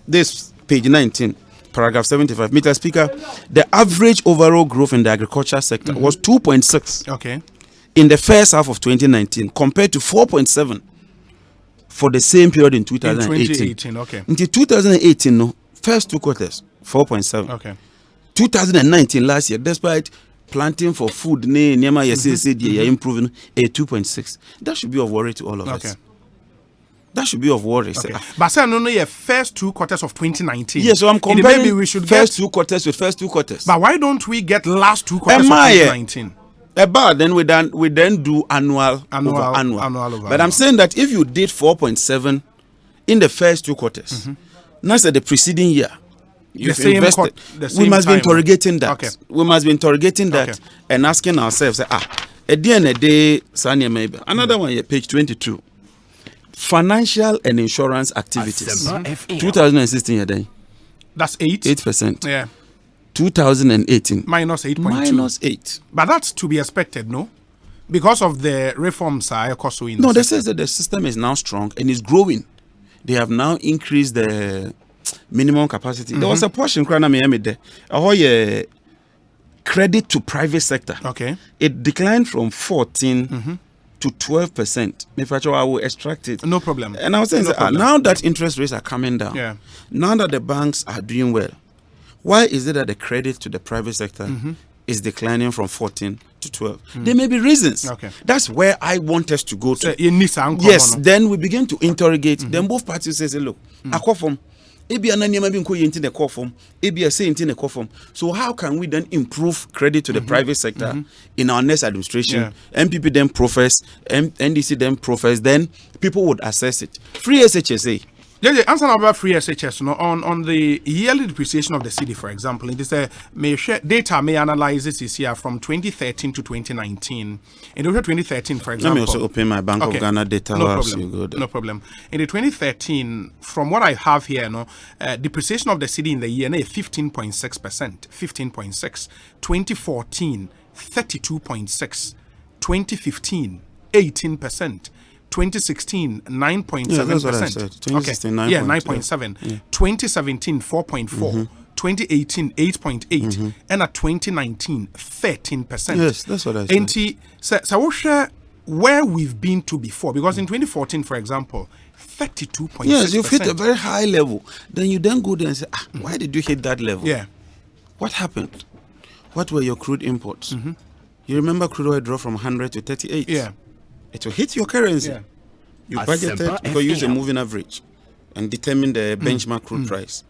[SPEAKER 14] This page 19, paragraph 75. Mr. Speaker, the average overall growth in the agriculture sector was 2.6.
[SPEAKER 13] Okay.
[SPEAKER 14] In the first half of 2019, compared to 4.7 for the same period in 2018.
[SPEAKER 13] 2018, okay.
[SPEAKER 14] Until 2018, no, first 2 quarters, 4.7.
[SPEAKER 13] Okay.
[SPEAKER 14] 2019, last year, despite planting for food, improving a 2.6. That should be of worry to all of us. That should be of worry.
[SPEAKER 13] Okay. But say no, first 2 quarters of 2019.
[SPEAKER 14] Yes, so I'm comparing
[SPEAKER 13] maybe we should
[SPEAKER 14] first 2 quarters with first 2 quarters.
[SPEAKER 13] But why don't we get last 2 quarters of 2019?
[SPEAKER 14] Then we then do annual. But I'm saying that if you did 4.7 in the first 2 quarters, now say the preceding year, you've invested. We must be interrogating that.
[SPEAKER 13] Okay.
[SPEAKER 14] We must be interrogating that and asking ourselves, at the end of the day, Sanya maybe. Another one here, page 22. Financial and insurance activities. 2016, that's 8%.
[SPEAKER 13] Yeah.
[SPEAKER 14] 2018
[SPEAKER 13] minus 8.2.
[SPEAKER 14] Minus 8.
[SPEAKER 13] But that's to be expected, no? Because of the reforms are also in.
[SPEAKER 14] No, they say that the system is now strong and is growing. They have now increased the minimum capacity. There was a portion there. Credit to private sector.
[SPEAKER 13] Okay.
[SPEAKER 14] It declined from 14 to 12%. If I will extract it.
[SPEAKER 13] No problem.
[SPEAKER 14] And I was saying now that interest rates are coming down, now that the banks are doing well, why is it that the credit to the private sector is declining from 14 to 12? There may be reasons.
[SPEAKER 13] Okay.
[SPEAKER 14] That's where I want us to go to.
[SPEAKER 13] Yes,
[SPEAKER 14] then we begin to interrogate. Then both parties say, look, I call from. So how can we then improve credit to the private sector in our next administration? MPP then profess, NDC then profess, then people would assess it. Free SHSA.
[SPEAKER 13] Answer about free SHS on the yearly depreciation of the city, for example. It is data may analyze this here from 2013 to 2019. In the 2013, for example.
[SPEAKER 14] Let me also open my Bank of Ghana data.
[SPEAKER 13] No problem. In the 2013, from what I have here, depreciation of the city in the year 15.6%. 15.6. 2014, 32.6. 2015, 18%. 2016, 9.7%.
[SPEAKER 14] Yeah, that's what I said. 2016,
[SPEAKER 13] 9.7. 2017, 4.4. 2018, 8.8. And at 2019, 13%.
[SPEAKER 14] Yes, that's what I said.
[SPEAKER 13] And so we'll share where we've been to before. Because in 2014, for example, 32.6%.
[SPEAKER 14] Yes, you've hit a very high level. Then you then go there and say, why did you hit that level?
[SPEAKER 13] Yeah.
[SPEAKER 14] What happened? What were your crude imports? You remember crude oil dropped from 100 to 38?
[SPEAKER 13] Yeah.
[SPEAKER 14] It will hit your currency.
[SPEAKER 13] Yeah.
[SPEAKER 14] You budgeted because you use a moving average and determine the benchmark crude price.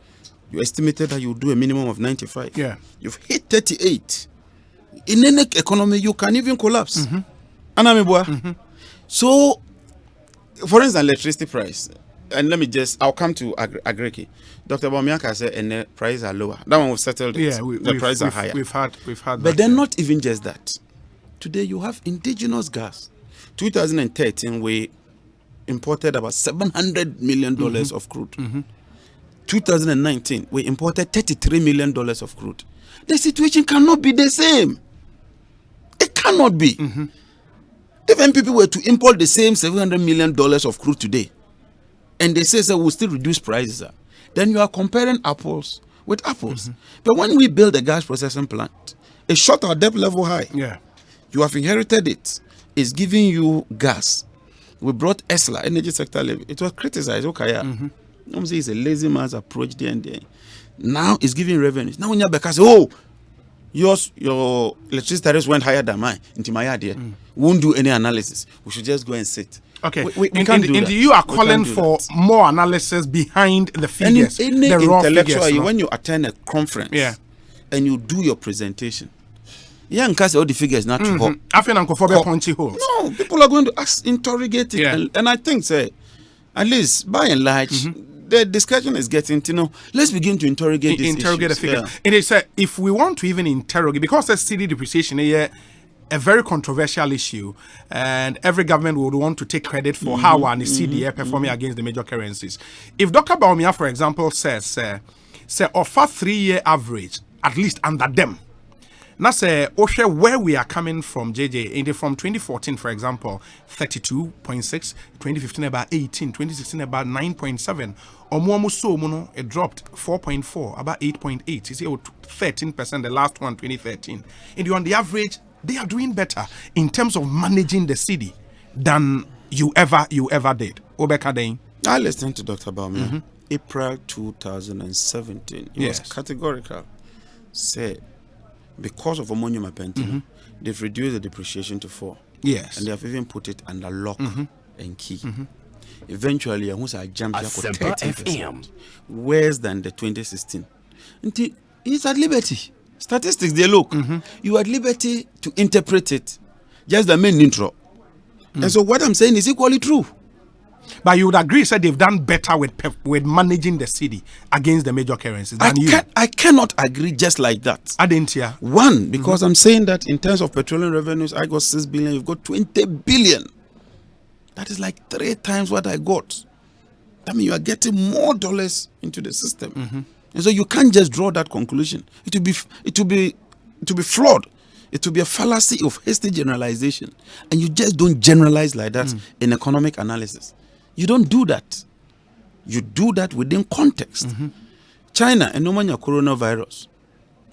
[SPEAKER 14] You estimated that you would do a minimum of 95.
[SPEAKER 13] Yeah.
[SPEAKER 14] You've hit 38. In any economy, you can even collapse. So, for instance, electricity price. And I'll come to Agreki. Dr. Bamiaka said, and the prices are lower. That one we've settled.
[SPEAKER 13] Yeah,
[SPEAKER 14] the prices are higher.
[SPEAKER 13] We've had
[SPEAKER 14] but then not even just that. Today you have indigenous gas. 2013, we imported about $700 million of crude. 2019, we imported $33 million of crude. The situation cannot be the same. It cannot be. If MPP were to import the same $700 million of crude today, and they say we'll still reduce prices, then you are comparing apples with apples. But when we build a gas processing plant, it shot our debt level high.
[SPEAKER 13] Yeah.
[SPEAKER 14] You have inherited it. It's giving you gas. We brought ESLA, energy sector levy. It was criticized. It's a lazy man's approach there and there. Now it's giving revenues. Now when you're back, your electricity tariffs went higher than mine into my idea. Won't do any analysis. We should just go and sit.
[SPEAKER 13] Okay.
[SPEAKER 14] We can't do that.
[SPEAKER 13] You are calling for more analysis behind the figures.
[SPEAKER 14] Any
[SPEAKER 13] the raw
[SPEAKER 14] intellectual,
[SPEAKER 13] figures,
[SPEAKER 14] when you attend a conference and you do your presentation, in case all the figures not too hot.
[SPEAKER 13] I feel uncomfortable punchy holes.
[SPEAKER 14] No, people are going to interrogate it. And I think, at least by and large, the discussion is getting, let's begin to interrogate these
[SPEAKER 13] interrogate
[SPEAKER 14] issues.
[SPEAKER 13] the figure. It is if we want to even interrogate, because the city depreciation is a very controversial issue, and every government would want to take credit for how one is CDA performing against the major currencies. If Dr. Baumia, for example, says offer 3-year average, at least under them. Now say where we are coming from, JJ, from 2014, for example, 32.6, 2015 about 18, 2016 about 9.7, or it dropped 4.4, about 8.8. You see, 13% the last one, 2013. And on the average, they are doing better in terms of managing the city than you ever did. Obeka.
[SPEAKER 14] I listened to Dr. Baumia. April 2017. It was categorical. Say, because of ammonia pension, they've reduced the depreciation to 4.
[SPEAKER 13] Yes.
[SPEAKER 14] And they have even put it under lock and key. Eventually, I was a jump up for 30%. Worse than the 2016. It's at liberty. Statistics, they look. You are at liberty to interpret it. Just the main intro. And so what I'm saying is equally true.
[SPEAKER 13] But you would agree, said they've done better with managing the city against the major currencies than you.
[SPEAKER 14] I cannot agree just like that.
[SPEAKER 13] I didn't hear.
[SPEAKER 14] One, because I'm saying that in terms of petroleum revenues, I got 6 billion, you've got 20 billion. That is like 3 times what I got. I mean, you are getting more dollars into the system. And so you can't just draw that conclusion. It will be flawed. It will be a fallacy of hasty generalization. And you just don't generalize like that in economic analysis. You don't do that. You do that within context. China, and no man your coronavirus,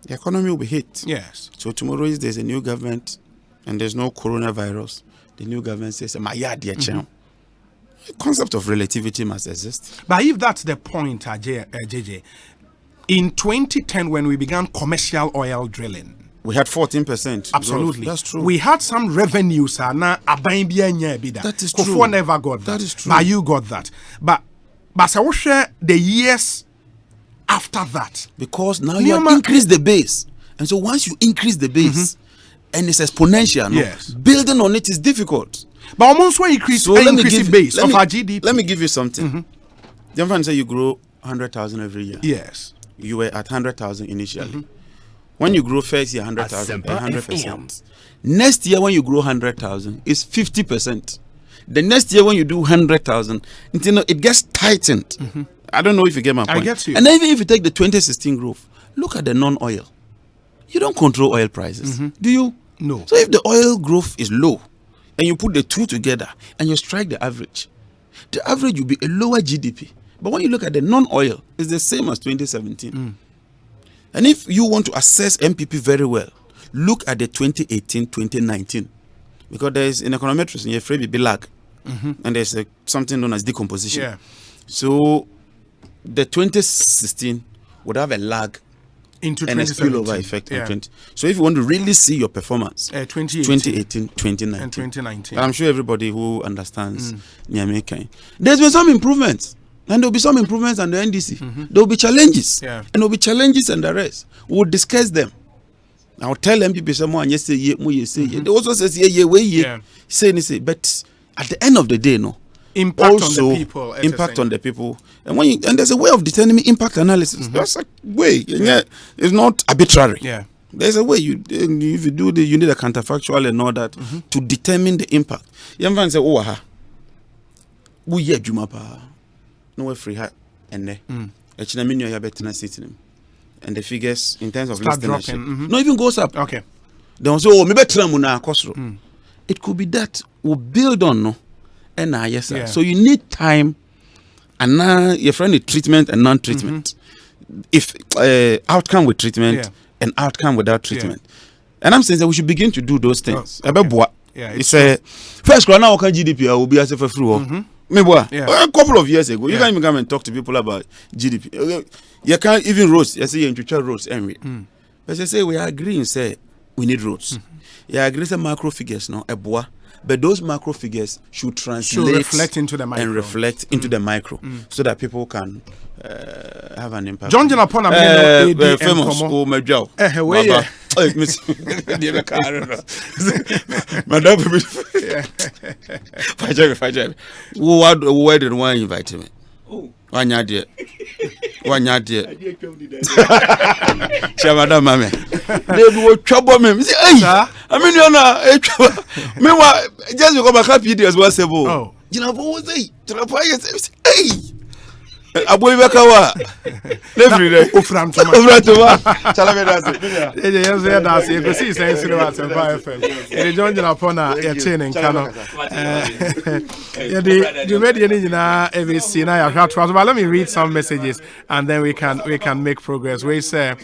[SPEAKER 14] the economy will be hit.
[SPEAKER 13] Yes.
[SPEAKER 14] So tomorrow there's a new government and there's no coronavirus. The new government says, my yard, dear child. The concept of relativity must exist.
[SPEAKER 13] But if that's the point, JJ, in 2010 when we began commercial oil drilling,
[SPEAKER 14] we had 14%.
[SPEAKER 13] Absolutely.
[SPEAKER 14] Growth. That's true.
[SPEAKER 13] We had some revenues. That
[SPEAKER 14] is true.
[SPEAKER 13] Kofo never got that.
[SPEAKER 14] That is true.
[SPEAKER 13] But you got that. But I will share the years after that.
[SPEAKER 14] Because now you have increased the base. And so once you increase the base, and it's exponential,
[SPEAKER 13] yes,
[SPEAKER 14] building on it is difficult.
[SPEAKER 13] But almost when increase our GDP.
[SPEAKER 14] Let me give you something. The say you grow 100,000 every year.
[SPEAKER 13] Yes.
[SPEAKER 14] You were at 100,000 initially. When you grow first year 100,000, 100%. Next year when you grow 100,000, it's 50%. The next year when you do 100,000, it gets tightened. I don't know if you get my point.
[SPEAKER 13] I get you.
[SPEAKER 14] And even if you take the 2016 growth, look at the non-oil. You don't control oil prices, do you?
[SPEAKER 13] No.
[SPEAKER 14] So if the oil growth is low, and you put the two together, and you strike the average will be a lower GDP. But when you look at the non-oil, it's the same as 2017. And if you want to assess MPP very well, look at the 2018-2019. Because there is, in econometrics, you're afraid to be lag. And there's something known as decomposition.
[SPEAKER 13] Yeah.
[SPEAKER 14] So the 2016 would have a lag
[SPEAKER 13] into
[SPEAKER 14] and a spillover effect.
[SPEAKER 13] Yeah.
[SPEAKER 14] On 20. So if you want to really see your performance,
[SPEAKER 13] 2018,
[SPEAKER 14] 2019.
[SPEAKER 13] And 2019.
[SPEAKER 14] I'm sure everybody who understands Nyame, there's been some improvements. And there'll be some improvements on the NDC. There'll be challenges.
[SPEAKER 13] Yeah.
[SPEAKER 14] And there'll be challenges and the rest. We'll discuss them. I'll tell MPP someone, yes, say, yeah. They also say, yeah. Say, but at the end of the day, no.
[SPEAKER 13] Impact on the people.
[SPEAKER 14] Impact on the people. And there's a way of determining impact analysis. There's a way. It's not arbitrary.
[SPEAKER 13] Yeah.
[SPEAKER 14] There's a way. If you do this, you need a counterfactual and all that to determine the impact. You can say, oh, aha. We yeah, Jumapa. No free hat and there. And the figures in terms of listenership no even goes up.
[SPEAKER 13] Okay.
[SPEAKER 14] They will say, oh, maybe it could be that we build on no. And yes, sir. So you need time and now your friend treatment and non-treatment. If outcome with treatment and outcome without treatment. And I'm saying that we should begin to do those things. It's a first now GDP will be as if a through. A couple of years ago, you can't even come and talk to people about GDP. You can't even roads. You say you introduce roads, anyway. But you say we are agreeing, say we need roads. You agree some macro figures now, but those macro figures should translate
[SPEAKER 13] reflect into the micro.
[SPEAKER 14] And reflect into the micro, so that people can have an impact.
[SPEAKER 13] John upon
[SPEAKER 14] famous. Oh my job. Madam, why did one invite me? Wanyade. Chavada mame. They will trouble me. Hey, I mean, you're not. Meanwhile, just because I have videos was able.
[SPEAKER 13] Oh,
[SPEAKER 14] you know what was they? Hey. Aboy bakawa every day
[SPEAKER 13] ofram to
[SPEAKER 14] chala that's
[SPEAKER 13] Ekosiise Asempa FM e John upon a chain and cano the media na ABC na ya hwatwa. But let me read some messages and then we can make progress. We say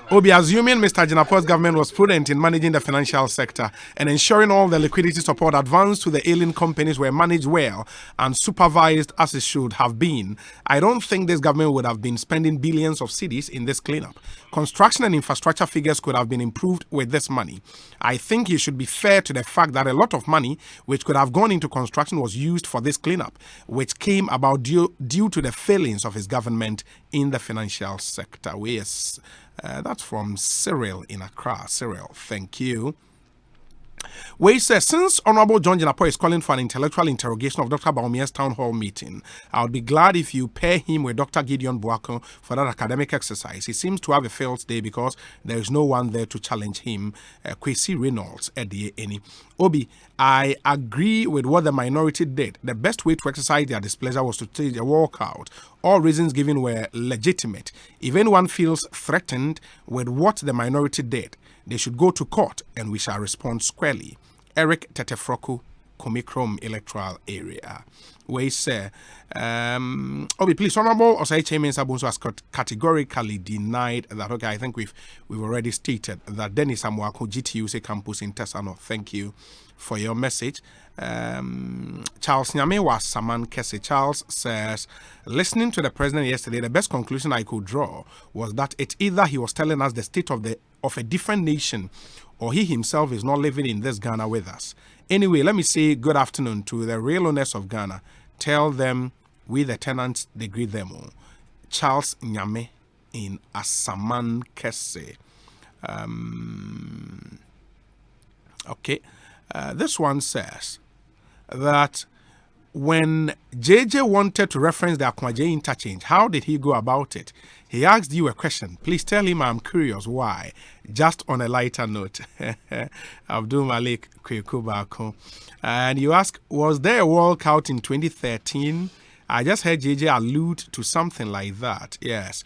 [SPEAKER 13] Obi, assuming Mr. Jinapo's government was prudent in managing the financial sector and ensuring all the liquidity support advanced to the ailing companies were managed well and supervised as it should have been, I don't think this government would have been spending billions of cedis in this cleanup. Construction and infrastructure figures could have been improved with this money. I think he should be fair to the fact that a lot of money which could have gone into construction was used for this cleanup, which came about due to the failings of his government in the financial sector. Yes, that's from Cyril in Accra. Cyril, thank you. Where he says, since Honorable John Jinapo is calling for an intellectual interrogation of Dr. Baumia's town hall meeting, I would be glad if you pair him with Dr. Gideon Buako for that academic exercise. He seems to have a failed day because there is no one there to challenge him. Kwesi Reynolds, Eni. Obi, I agree with what the minority did. The best way to exercise their displeasure was to take a walkout. All reasons given were legitimate. If anyone feels threatened with what the minority did, they should go to court and we shall respond squarely. Eric Tetefroku, Komikrom Electoral Area. Where he said, Obi, please, Honorable Osai Chairman Sabunso has categorically denied that. Okay, I think we've already stated that Dennis Amwako GTUC campus in Tesano. Thank you for your message. Charles Nyame was Saman Kese. Charles says, listening to the president yesterday, the best conclusion I could draw was that it's either he was telling us the state of a different nation or he himself is not living in this Ghana with us. Anyway, let me say good afternoon to the real owners of Ghana. Tell them we the tenants, they greet them all. Charles Nyame in Asaman Kese. Okay. This one says that when JJ wanted to reference the Akwaje interchange, how did he go about it? He asked you a question. Please tell him I'm curious why. Just on a lighter note. Abdul Malik Kwekubako. And you ask, was there a walkout in 2013? I just heard JJ allude to something like that. Yes,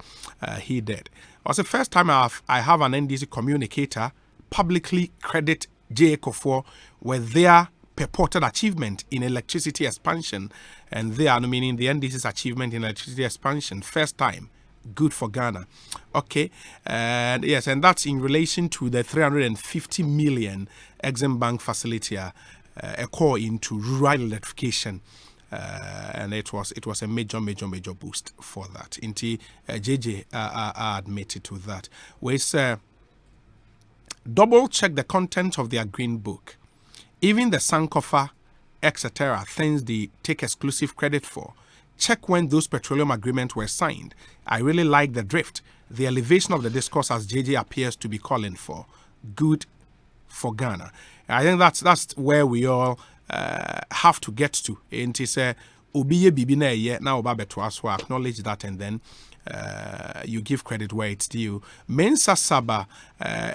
[SPEAKER 13] he did. It was the first time I have an NDC communicator publicly credit JECO4 with their purported achievement in electricity expansion, and they are meaning the NDC's achievement in electricity expansion. First time, good for Ghana. Okay, and yes, and that's in relation to the 350 million Exim Bank facility, a call into rural electrification. And it was a major boost for that. Inti JJ admitted to that. We say double check the content of their green book. Even the Sankofa, etc., things they take exclusive credit for. Check when those petroleum agreements were signed. I really like the drift, the elevation of the discourse as JJ appears to be calling for. Good for Ghana. I think that's where we all have to get to. And it's Obiye Bibina ye now Babeto Aswa, acknowledge that, and then you give credit where it's due. Mensa Saba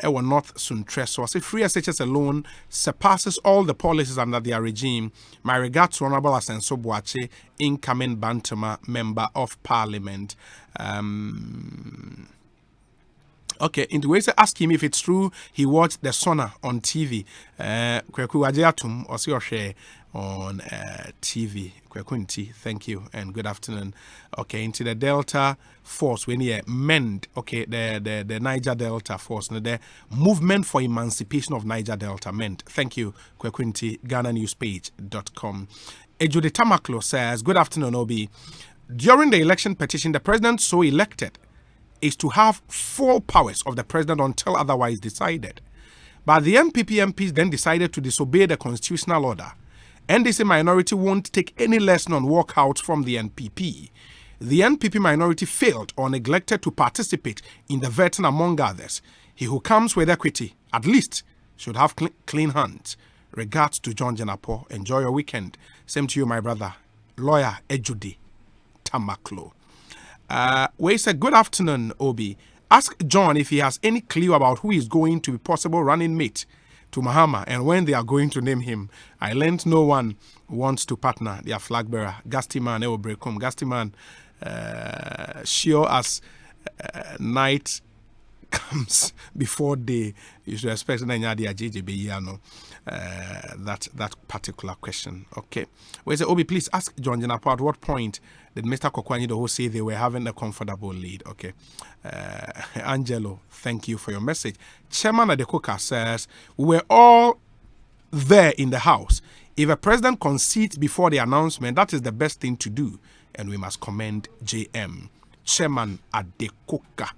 [SPEAKER 13] Ewa North Suntreso, as if free SHS alone surpasses all the policies under their regime. My regards to Honorable Asenso Boache, incoming Bantama Member of Parliament. Okay, in the way to ask him if it's true he watched the Sona on TV. Kweku Ajatum or share on TV. Kwekunti, thank you and good afternoon. Okay, into the Delta Force when you mend. Okay, the Niger Delta Force, the movement for emancipation of Niger Delta meant. Thank you, Kwekunti, GhanaNewsPage.com. Ejude Tamaklo says, good afternoon, Obi. During the election petition, the president so elected is to have full powers of the president until otherwise decided. But the NPP MPs then decided to disobey the constitutional order. NDC minority won't take any lesson on walkouts from the NPP. The NPP minority failed or neglected to participate in the vetting among others. He who comes with equity, at least, should have clean hands. Regards to John Janapo. Enjoy your weekend. Same to you, my brother. Lawyer Ejude Tamaklo. We said, good afternoon, Obi. Ask John if he has any clue about who is going to be possible running mate to Mahama and when they are going to name him. I learned no one wants to partner their flag bearer. Gastiman, Ewo Brekom. Gastiman, sure as night comes before day, you should expect that particular question. Okay. We say, Obi, please ask John Jenapa at what point did Mr. Kokwanyido say they were having a comfortable lead? Okay. Angelo, thank you for your message. Chairman Adekoka says, we were all there in the house. If a president concedes before the announcement, that is the best thing to do. And we must commend JM. Chairman Adekoka.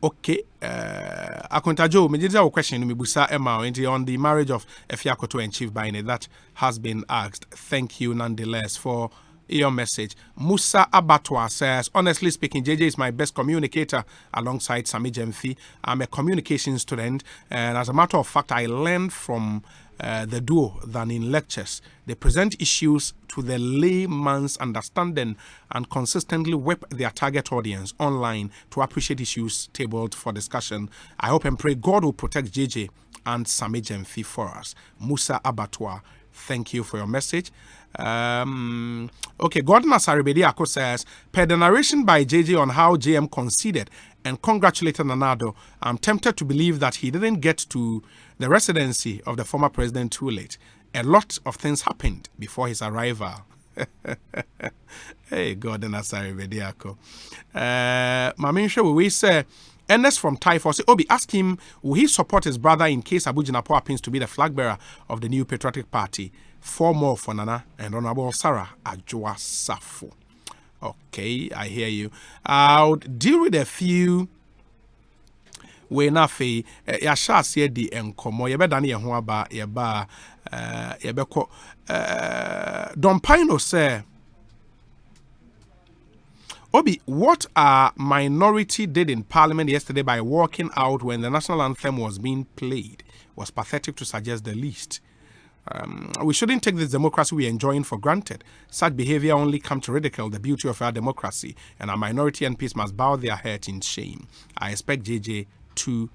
[SPEAKER 13] Okay, Akontajo, me did question me busa Emma on the marriage of Efiakoto and Chief Baine that has been asked. Thank you nonetheless for your message. Musa Abatwa says, honestly speaking, JJ is my best communicator alongside Sami Jemfi. I'm a communication student, and as a matter of fact, I learned from the duo than in lectures. They present issues to the layman's understanding and consistently whip their target audience online to appreciate issues tabled for discussion. I hope and pray God will protect JJ and Sami Jemfi for us. Musa Abatwa, thank you for your message. Okay, Gordon Asaribediako says, per the narration by JJ on how JM conceded and congratulated Nanado, I'm tempted to believe that he didn't get to the residency of the former president too late. A lot of things happened before his arrival. Hey, Gordon Asaribediako. Maminsha, we say, Ernest from Typhoon say, Obi, ask him, will he support his brother in case Abu Jinapo happens to be the flag bearer of the new Patriotic Party? 4 more for Nana and Honorable Sarah Ajwa Safo. Okay, I hear you. I'll deal with a few. We na fe ya sha se di enkomo ye be dane ye ho aba ye ba ye be ko Don Pino say, Obi, what a minority did in Parliament yesterday by walking out when the national anthem was being played was pathetic to suggest the least. We shouldn't take this democracy we're enjoying for granted. Such behavior only comes to ridicule the beauty of our democracy, and our minority MPs must bow their head in shame. I expect JJ to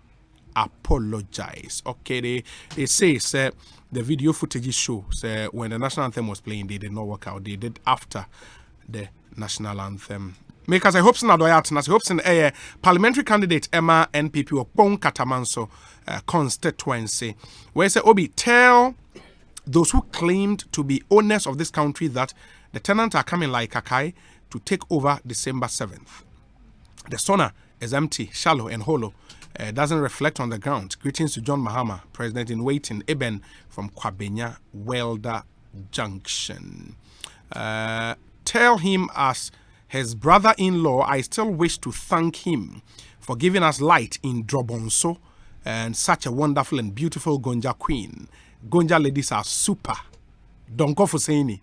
[SPEAKER 13] apologize. Okay, they say the video footage shows when the national anthem was playing, they did not work out. They did after the national anthem. Because I hope so. I hope so. Parliamentary candidate Emma NPP or Pong Katamanso constituency, where say Obi tell those who claimed to be owners of this country that the tenants are coming like Kakai to take over December 7th. The sauna is empty, shallow, and hollow. Doesn't reflect on the ground. Greetings to John Mahama, President in Waiting, Eben from Kwabenya, Welder Junction. Tell him as his brother-in-law, I still wish to thank him for giving us light in Drobonso and such a wonderful and beautiful Gonja queen. Gonja ladies are super. Don't go for saying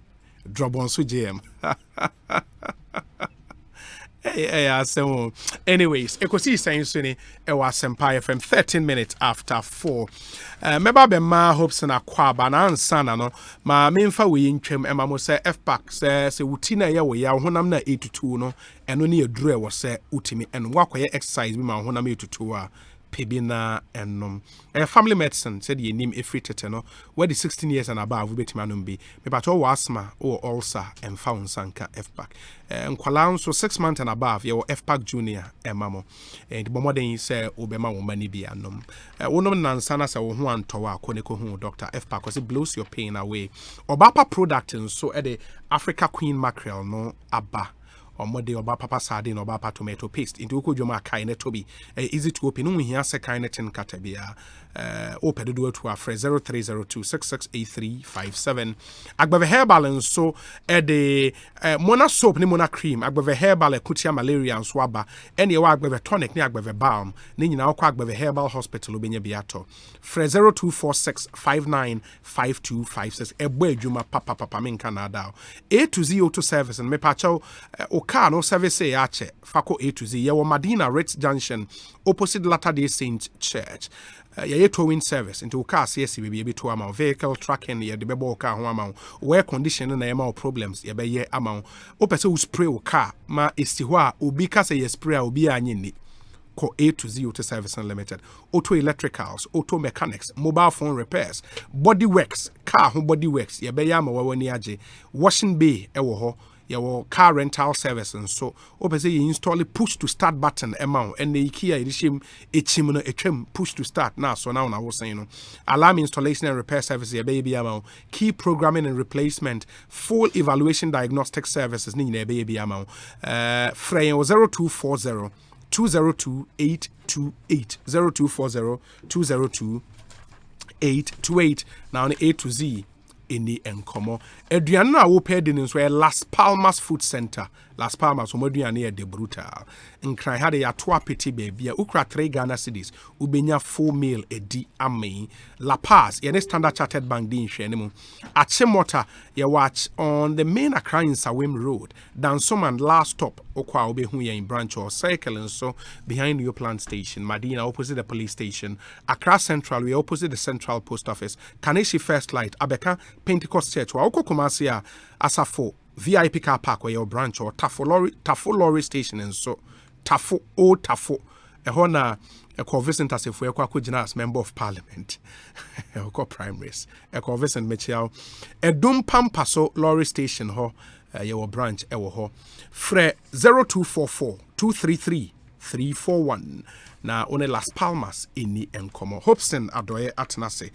[SPEAKER 13] Drobonso JM. So anyways, Ekosiisen Suni Ewa Asempa FM 13 minutes after 4. Meba be ma hopes na kwaba na ansana no ma memfa we ntwem ema mo se FPAC se wutina ye we ya honam na 82 no eno ne eduru e wo se utimi en wakoye exercise bi ma honam 82 a pebina enom family medicine said ye nim efritete no where the 16 years and above we betima no bi me pato wo asthma or ulcer and found sanka FPAC nkwala so 6 months and above ye wo FPAC junior emamo and bomoden say obema wo mani bi anom wonom nansana say wo ho antowa akoneko hu doctor FPAC cause it blows your pain away obapa product so e the Africa Queen mackerel no aba Omode oba papa sardine oba papa tomato paste into ukojoma kai ne tobi easy to open no hia se kai ne tin katabia open do to afre 0302668357 agbave herbal so the mona soap ne mona cream agbave herbal ekutia malaria so aba ene wa agbave tonic ne agbave balm ne nyina akwa agbave herbal hospital obenya biato fre 0246595256 ebo adwuma papa men Canada A to Z auto service and me pacho car no service ache fako A to Z yewo Madina Ritz Junction opposite Latter-day Saint Church ye towing service into car CSC be to amount vehicle tracking ye the bebo car ho amount where condition na amount problems ye be ye amount o pese spray o car ma esti ho a obi ka say ye spray a obi anye ni ko A to Z Auto Service Unlimited, auto electricals, auto mechanics, mobile phone repairs, body works, car home body works, ye be yama wawani aje, washing bay ewo ho, your car rental service and so open say you install a push to start button amount and the IKEA edishim echim no push to start now so now I was saying alarm installation and repair services ye baby amount key programming and replacement full evaluation diagnostic services ni na baby amount frame 0240 202-828 0240-202-828 now on A to Z in the encomo. Adriano a wo pay din so Las Palmas Food Center. Las Palmas o moduane e de brutal. Nkran ha de ya to apeti baby ukra 3 Ghana cedis. Ubenya 4 meal edi ame. La Paz ye Standard Chartered Bank din hwe nemu. Achimota ye watch on the main Accra Nsawem Road. Dansoman last stop okwa obehu ye in branch or circle and so behind your plant station. Madina opposite the police station. Accra Central we opposite the Central Post Office. Kaneshi First Light Abeka Pentecost Church wa Kumasi Asafo VIP car park where your branch or Tafo lorry station and so Tafo ehona a Vincent as if we are as member of Parliament primaries a Vincent Michel a Dumpam Paso lorry station ho your branch ewo ho fre 0244 233 341 na one Las Palmas ini enkomo Hobson Adoye Atnase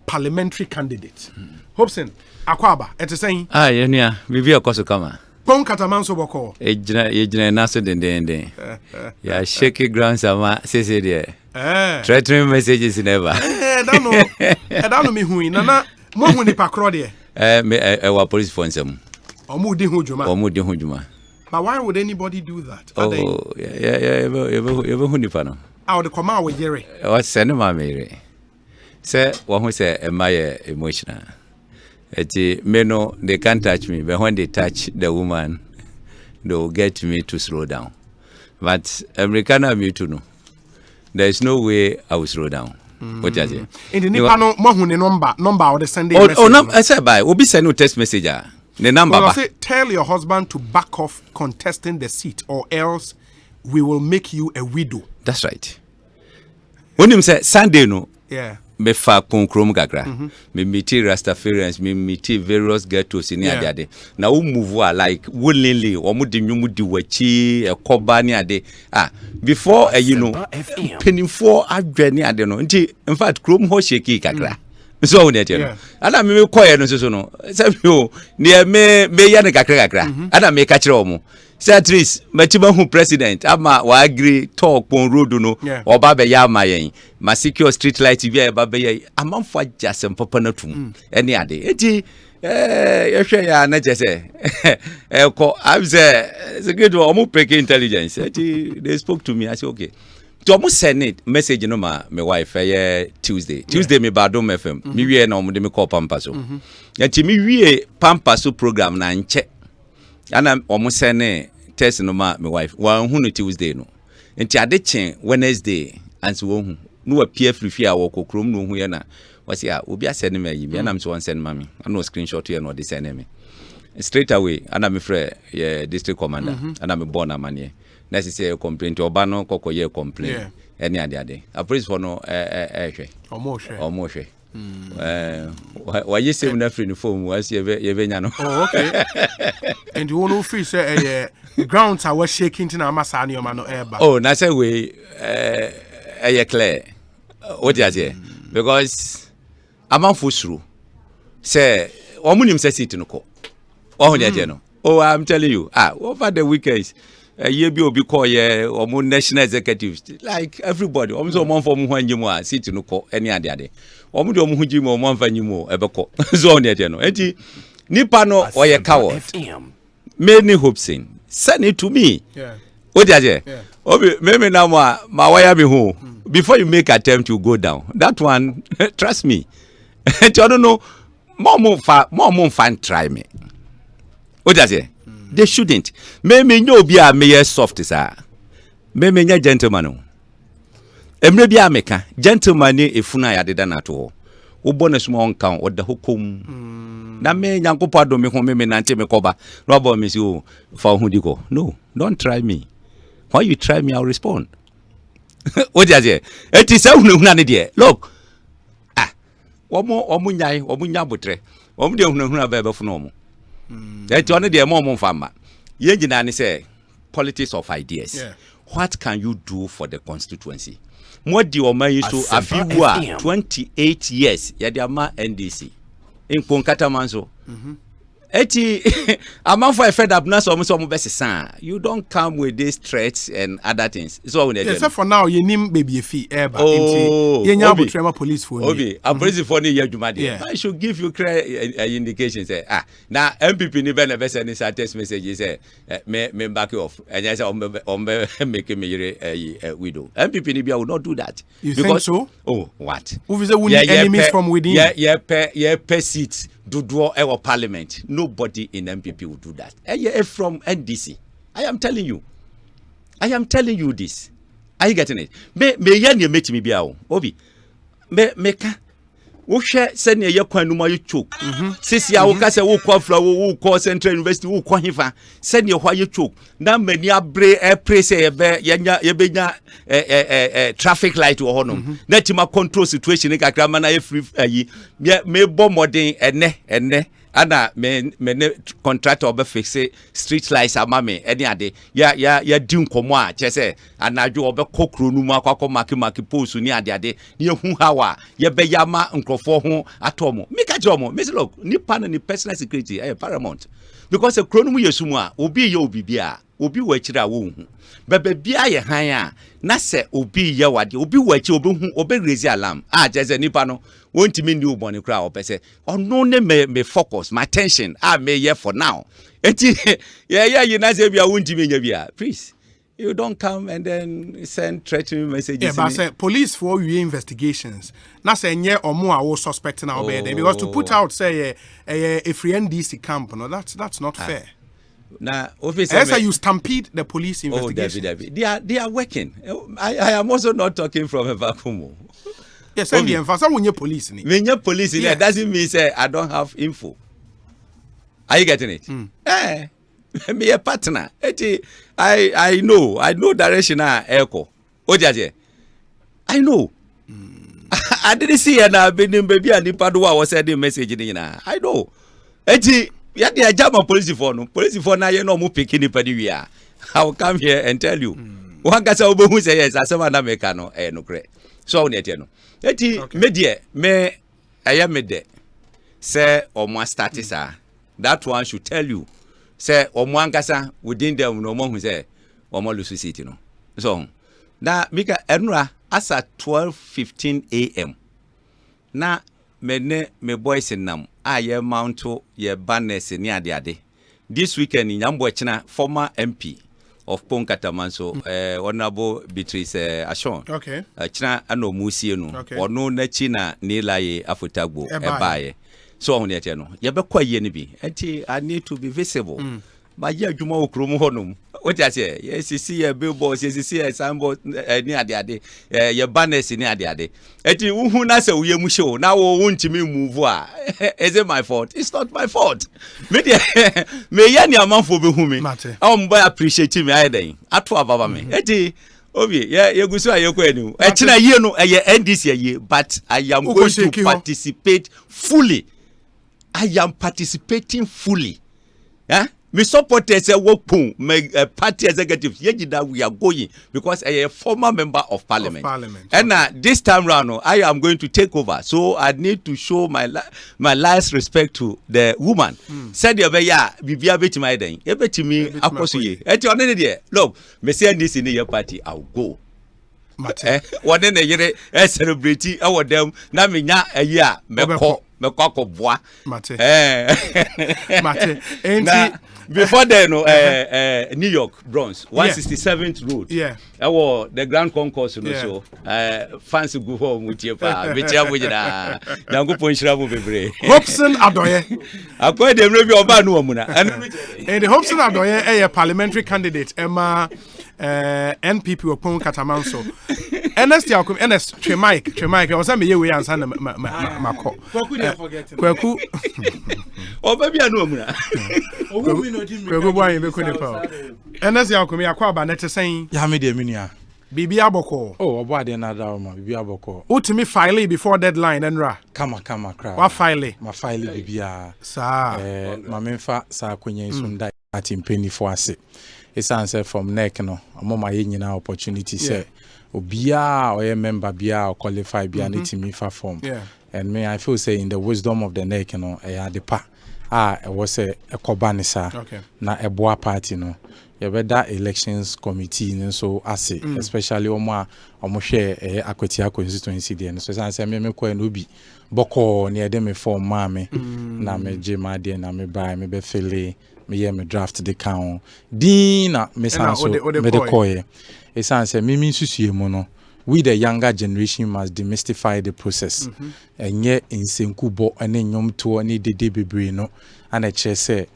[SPEAKER 13] parliamentary candidate. Hobson, Akwaba, saying,
[SPEAKER 15] yeah, we akoso kama.
[SPEAKER 13] Pon katamanso boko.
[SPEAKER 15] Ejina naso dende. Ya shaky ground sama sese there. Threatening messages never.
[SPEAKER 13] Dano mi hui nana mo hu ni pakro de.
[SPEAKER 15] Wa police force am.
[SPEAKER 13] Omu di hujuma. But why would anybody do that?
[SPEAKER 15] Yeah, ever hu ni pa no.
[SPEAKER 13] Ah, the koma we yere.
[SPEAKER 15] O send ma mere. Say, one who say, am I emotional? They can't touch me, but when they touch the woman, they will get me to slow down. But Americana me to know. There is no way I will slow down. What is it?
[SPEAKER 13] In the Nipano, Mohuni number or the Sunday.
[SPEAKER 15] Oh, no, I said by will be send no text message. The number.
[SPEAKER 13] Well, say, tell your husband to back off contesting the seat, or else we will make you a widow.
[SPEAKER 15] That's right. When him say Sunday, no.
[SPEAKER 13] Yeah.
[SPEAKER 15] Me fa konkrom kakra me meet Rastafarians me meet various ghettos in ade na wo move like willingly o mu de nwum di wachi e koba ni ade before penifo adwani ade no nti in fact krom ho sheki kakra so won ete no ana me koye no so no say me me ya ne kakra ana me ka kire o mu say at least matiba hu president ama wa agree talk on road no oba be ya mayen ma secure street light via ba be ya amanfo ajasem papa na tum ene ade eti yehwe ya na jese eko am say security omo peke intelligence eti they spoke to me I say okay to omo send message no ma me wife Tuesday me badom FM me wie na omo de me call pampaso eti me wie pampaso program na nche ana omo send test no ma my wife one hu no Tuesday no enti ade chen Wednesday anso wo hu no appear free a wo kokrom no hu ye na wasi obi asend me yi me na me so send mami ana screenshot here no de send me straight away ana me frɛ district commander ana me born amane na say complaint oba no kokoye complaint any ade a police for no hwe omo hwe why you say na free no phone was ye nya no
[SPEAKER 13] okay and you want free say grounds are shaking to na masa na no eba
[SPEAKER 15] na say we clear what you say because among fusru say omunim say sit no ko no I'm telling you over the weekends ye bi obi call ye omo national executives like everybody omo mo form ho anyimu sit no ko any ade omo de omo huji mo mo anfanyimu ebeko so on ete no enti nipa no oye coward many hopes in send it to me what you say obi me na ma wire me ho before you make attempt to go down that one trust me I don't know more fan try me what you say they shouldn't. Me no be a me soft sir. Me nya gentleman. emre bia meka gentleman ni efuna ya deda na to wo bonus mo on kan oda hokom na me nyankopo adome ho me nante me koba no abo me si o fa ho diko no don't try me why you try me I'll respond what is it say hunahuna ne de look omo nya botre omo de hunahuna ba fu no mo one de mo mfama ye nyina ne say politics of ideas what can you do for the constituency what the oman so afiwa 28 years ya de ama NDC in Konkata manso eti amanfo fed up na so mo besesa you don't come with these threats and other things so we
[SPEAKER 13] except for now you nim baby fi eba enti ye nya botrema police for
[SPEAKER 15] obi a police for ni ya dwuma de I should give you indication say na MPP ni be na be send text message say me back off and I say make me yere widow MPP ni bia will not do that
[SPEAKER 13] you because think so
[SPEAKER 15] oh what
[SPEAKER 13] who is we need enemies from within
[SPEAKER 15] yeah per seat do our parliament. Nobody in MPP will do that. From NDC. I am telling you this. Are you getting it? Me yan make me biao. Obi. Me ka. Wo hwe se ne ye kwan no ma ye choke. Sisi a wo ka se wo kwa fra wo kwa Central University wo kwa hifa. Se ne hwa ye choke. Na mani abre pray se ye be nya traffic light wo honom. Na tima control situation kakra ma na ye free ayi. Me bo modern ene ana me contractor be fix street lights amame eni ade ya di nkomo a chese anadwo obe kokro nu mu akwa maki post ni ade ni hu hawa ye be yama nkrofo ho atomo me ka jomo me say look ni pan ni personal security paramount because a krono mu yesumu a obi ye obi bia obi wa kira wo hu bebe bia ye han a na se obi ye wade obi wa ki obi hu obi raise alarm chese nipa no won't mean you born cry or person or no me focus my attention me here for now you know say we won't mean please you don't come and then send threatening messages
[SPEAKER 13] but say police for your investigations na say nye omo a wo suspecting now because to put out say a free NDC camp no that's not fair.
[SPEAKER 15] Now, officer,
[SPEAKER 13] as you stampede the police investigation.
[SPEAKER 15] They are working. I am also not talking from a vacuum.
[SPEAKER 13] Yes, and the emphasis when you police.
[SPEAKER 15] When you police, that doesn't mean say I don't have info. Are you getting it? Me a partner. I know direction echo. I know. I didn't see an baby and the padua was sending message in. I know. Yeah, they are German police for no. Police for now, you know, mu picking the I will come here and tell you. One guy who say yes, Asempa na mekano no cre. So on no. Media me I am mede. Say omo start sir. That one should tell you. Say omo ankasa within them no mo hu say omo lusu city no. So na mika enra as at 12:15 a.m. na me boys nam ye mounto ye banners ni ade this weekend in Nyambochina former MP of Ponkatamanso honorable Beatrice Ashon china ano musie no ono na china ni laye afotagbo ebaye so on yete no ye bekwa ye ni bi enti I need to be visible ba ye adwuma okrom honum what you say yes see ye billboards yes see ye signboard ni ade ye banners ni ade enti uhu na se uye mu show na wo wontimi move a is it my fault? It's not my fault. Me ye ni amanfo be hu me boy appreciate me ayeden ato ababa me enti obi ye gusu ayeko anu e kina ye no ye NDC ye but I am going to participate fully. I am participating fully. Me supporters work me party executives we are going because I am a former member of parliament. And this time round I am going to take over, so I need to show my last respect to the woman. Said bibia beti my den e beti mi akoso ye eti one dey look me say this in your party I will go one na yere celebrate our them na me nya ayi a me ko boa
[SPEAKER 13] mate
[SPEAKER 15] before then New York Bronx 167th road the grand concourse so fancy go home with you pa betia bujina na go ponshira bo bebre
[SPEAKER 13] Hobson Adoye
[SPEAKER 15] akwai dem no bi oba no amuna
[SPEAKER 13] and the Hobson Adoye a parliamentary candidate Emma NPP Opon Katamanso Ernest Yakum, Ernest Tremike, I was a me we answer my call. Kwaku.
[SPEAKER 15] Oh, baby, I know.
[SPEAKER 13] Kwaku boy, be kunipa. Ernest Yakum, ya kwa ba net saying.
[SPEAKER 16] Ya me de minia.
[SPEAKER 13] Bibi aboko.
[SPEAKER 16] Oh, obo de na da ma bibi aboko.
[SPEAKER 13] Utimi file before deadline enra.
[SPEAKER 16] Kama kra.
[SPEAKER 13] Wa file.
[SPEAKER 16] Ma file bibia.
[SPEAKER 13] Sa.
[SPEAKER 16] Ma memfa sa kwenya isunda ati mpeni fo ase. Esanse from neck no. Amoma ye nyina opportunity say. Obia or a member bia or qualify bia nitimi fa form. And me I feel say in the wisdom of the neck you know the pa it was a kobanisa na eboa party no you better elections committee and so ase especially omo share Akwetia constituency there so say me ko no bi boko near dem form mame na me jema there na me buy me be fele me ye me draft the count dina me sanso me de koye esanse mimi nsusue mu no we the younger generation must demystify the process enye insenkubo ene nyomto ne dede bebre no ana chese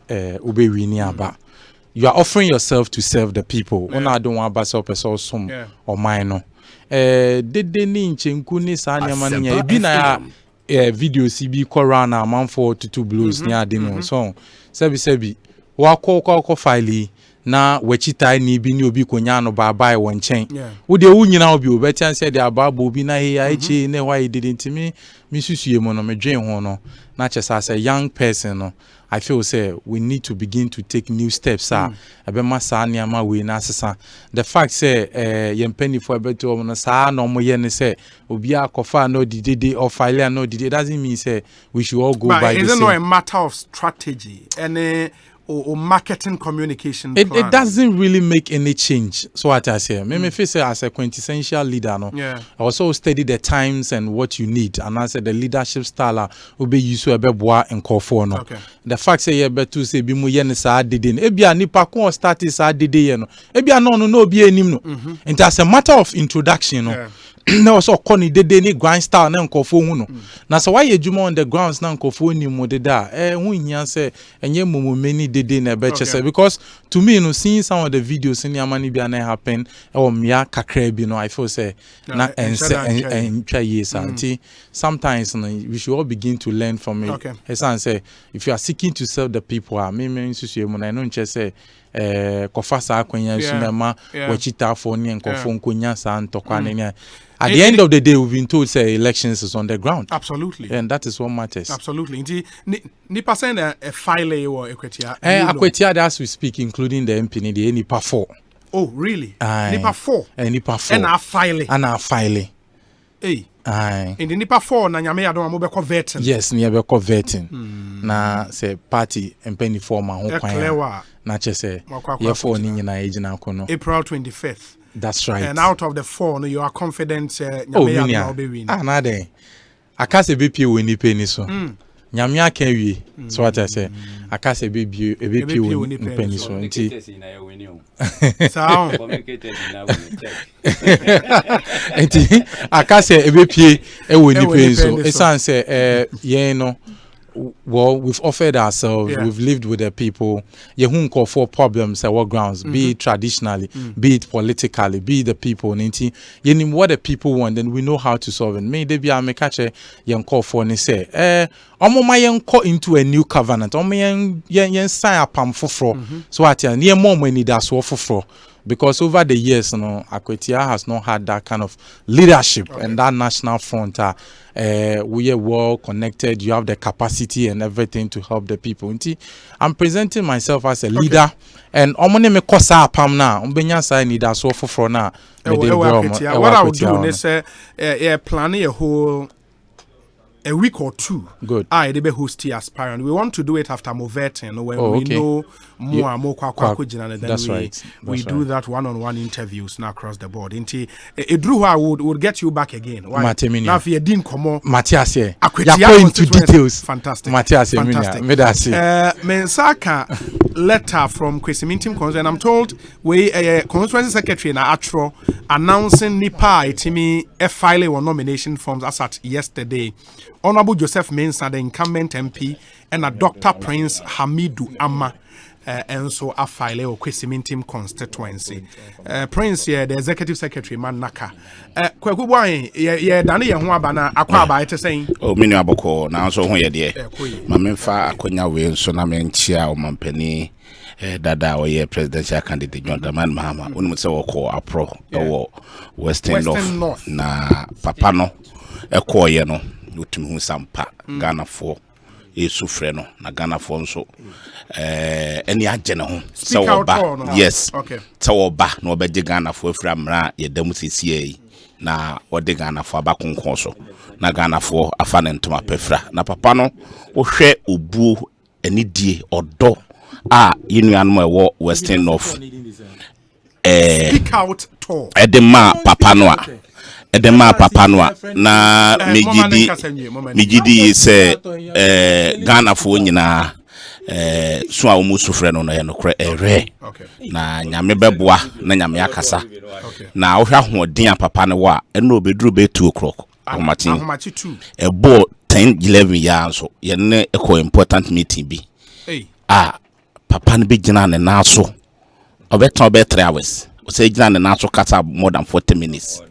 [SPEAKER 16] ube wini aba you are offering yourself to serve the people una don't want basa person some or mine no dede ni nchenku ni sa nyama nya ebi na video CB corona man for to blues ni ade no so sebi wa file na wachitai ni bi ni obi konya no baba e wonchen wo de wo nyina obi obetian se de ababa obi na he aichi ne why didn't me susue mo no medwen ho no na chesa as a young person no I feel say we need to begin to take new steps abema sa niama we na asesa the fact say yempeni for beto no sa no mo ye ne say obi akofa no didede or file no didede doesn't mean say we should all go by the same.
[SPEAKER 13] But it's not a matter of strategy and or marketing communication plan.
[SPEAKER 16] It doesn't really make any change. So what I say, me feel say as a quintessential leader, no. I also study the times and what you need, and I said the leadership style will be used to be boa and call for no. The fact say you better say be mu yen sa didin. Ebia nipa kon start sa didin no. Ebia no be enim no. And as a matter of introduction, no. Na also koni dede ni grind style na nkofo hu no na so why ejuma on the grounds na nkofo ni mo deda hu hia se enye momomeni dede na be chese because to me no seeing some of the videos in amani bia na happen o mia kakra bi no I feel say na en twa yes anti sometimes no, we should all begin to learn from it. Esan say if you are seeking to serve the people me nsusu mu na no nche say kofa sa akwanya sunema wachita for ni nkofo nkonya sa ntokwa ne at the end of the day, we've been told say elections is on the ground.
[SPEAKER 13] Absolutely.
[SPEAKER 16] And that is what matters.
[SPEAKER 13] Absolutely. Nipa send a file or Ekwetia.
[SPEAKER 16] Ekwetia as we speak, including the MP, the Nipa 4.
[SPEAKER 13] Oh, really? Nipa 4.
[SPEAKER 16] Nipa 4.
[SPEAKER 13] And our file. Hey. In the Nipa 4, na nyame adon amobeko vetting.
[SPEAKER 16] Yes, ni abeko vetting. Na say party MP for ma ho kwan. Na che say ye for ni nyina ejina kono.
[SPEAKER 13] April 25th.
[SPEAKER 16] That's right.
[SPEAKER 13] And out of the 4, you are confident
[SPEAKER 16] Nyame will be winning. Na dey. Akase BP we ni pe ni so. Nyame aka wie. So what I say. Akase BP we ni pe ni so. Nti. Nti akase BP e we ni pe so. Esan say ye no. Well, we've offered ourselves, we've lived with the people. Yehun call for problems at what grounds, be it traditionally, be it politically, be it the people. Yenim what the people want, then we know how to solve it. May they be a mekache yen call for ni say, omo ma yen call into a new covenant. Omo yen sign up fofro. So what ya near more money that's what fofro. Because over the years, Akwetia has not had that kind of leadership and that national front. We are well connected. You have the capacity and everything to help the people. I'm presenting myself as a leader, and omone me kosa apam na umbenya sa ni da so foforo na.
[SPEAKER 13] What I would do is planning a whole a week or two.
[SPEAKER 16] Good.
[SPEAKER 13] They be host aspirant. We want to do it after Movetin when we know more and more then
[SPEAKER 16] that's right.
[SPEAKER 13] We do that one-on-one interviews now across the board. Inti Edruha would get you back again. Why? Now if you didn't come
[SPEAKER 16] Matthias here. You're into details.
[SPEAKER 13] Fantastic.
[SPEAKER 16] Matthias
[SPEAKER 13] Mensaka letter from Kwesimintim Constituency, and I'm told we Constituency Secretary na Atro announcing Nipa itimi file or nomination forms as at yesterday. Honorable Joseph Mensah, the incumbent MP, and a Dr. Prince Hamidu Amma. enso a file o Kwesimintim constituency. Prince here, the executive secretary man Naka. Kwaku boy ye dane ye ho aba na akwa aba ete saying.
[SPEAKER 17] O menu aboko na so ho ye de. Ma memfa akonya we nso na menchia o mampani dada o ye presidential candidate John Dramani Mahama. Onu se woko apro o Western North na papa no ekoye no utumi hu sampa Ghana for esufre no na Ghana for nso eni agene ho se oba yes se oba na obeje Ghana for afra mra ye dam sisiye na ode Ghana for abakonkon so na Ghana for afa ne ntoma pefra na papa no wo hwe obuo eni die odo a yenuanmo ewo Western North
[SPEAKER 13] speak out tour
[SPEAKER 17] edema papa no a edema papa no na mejidi se Ghana fo nyina so a omusufre no ye nokre ere na nyame beboa na nyame akasa na wo hwa hoden papa no wa eno obeduru be 2 o'clock ahomachi
[SPEAKER 13] 2
[SPEAKER 17] ebo 10-11 years so ye ne eko important meeting bi papa no be gina ne naso obeton be 3 hours o say gina ne naso kata more than 40 minutes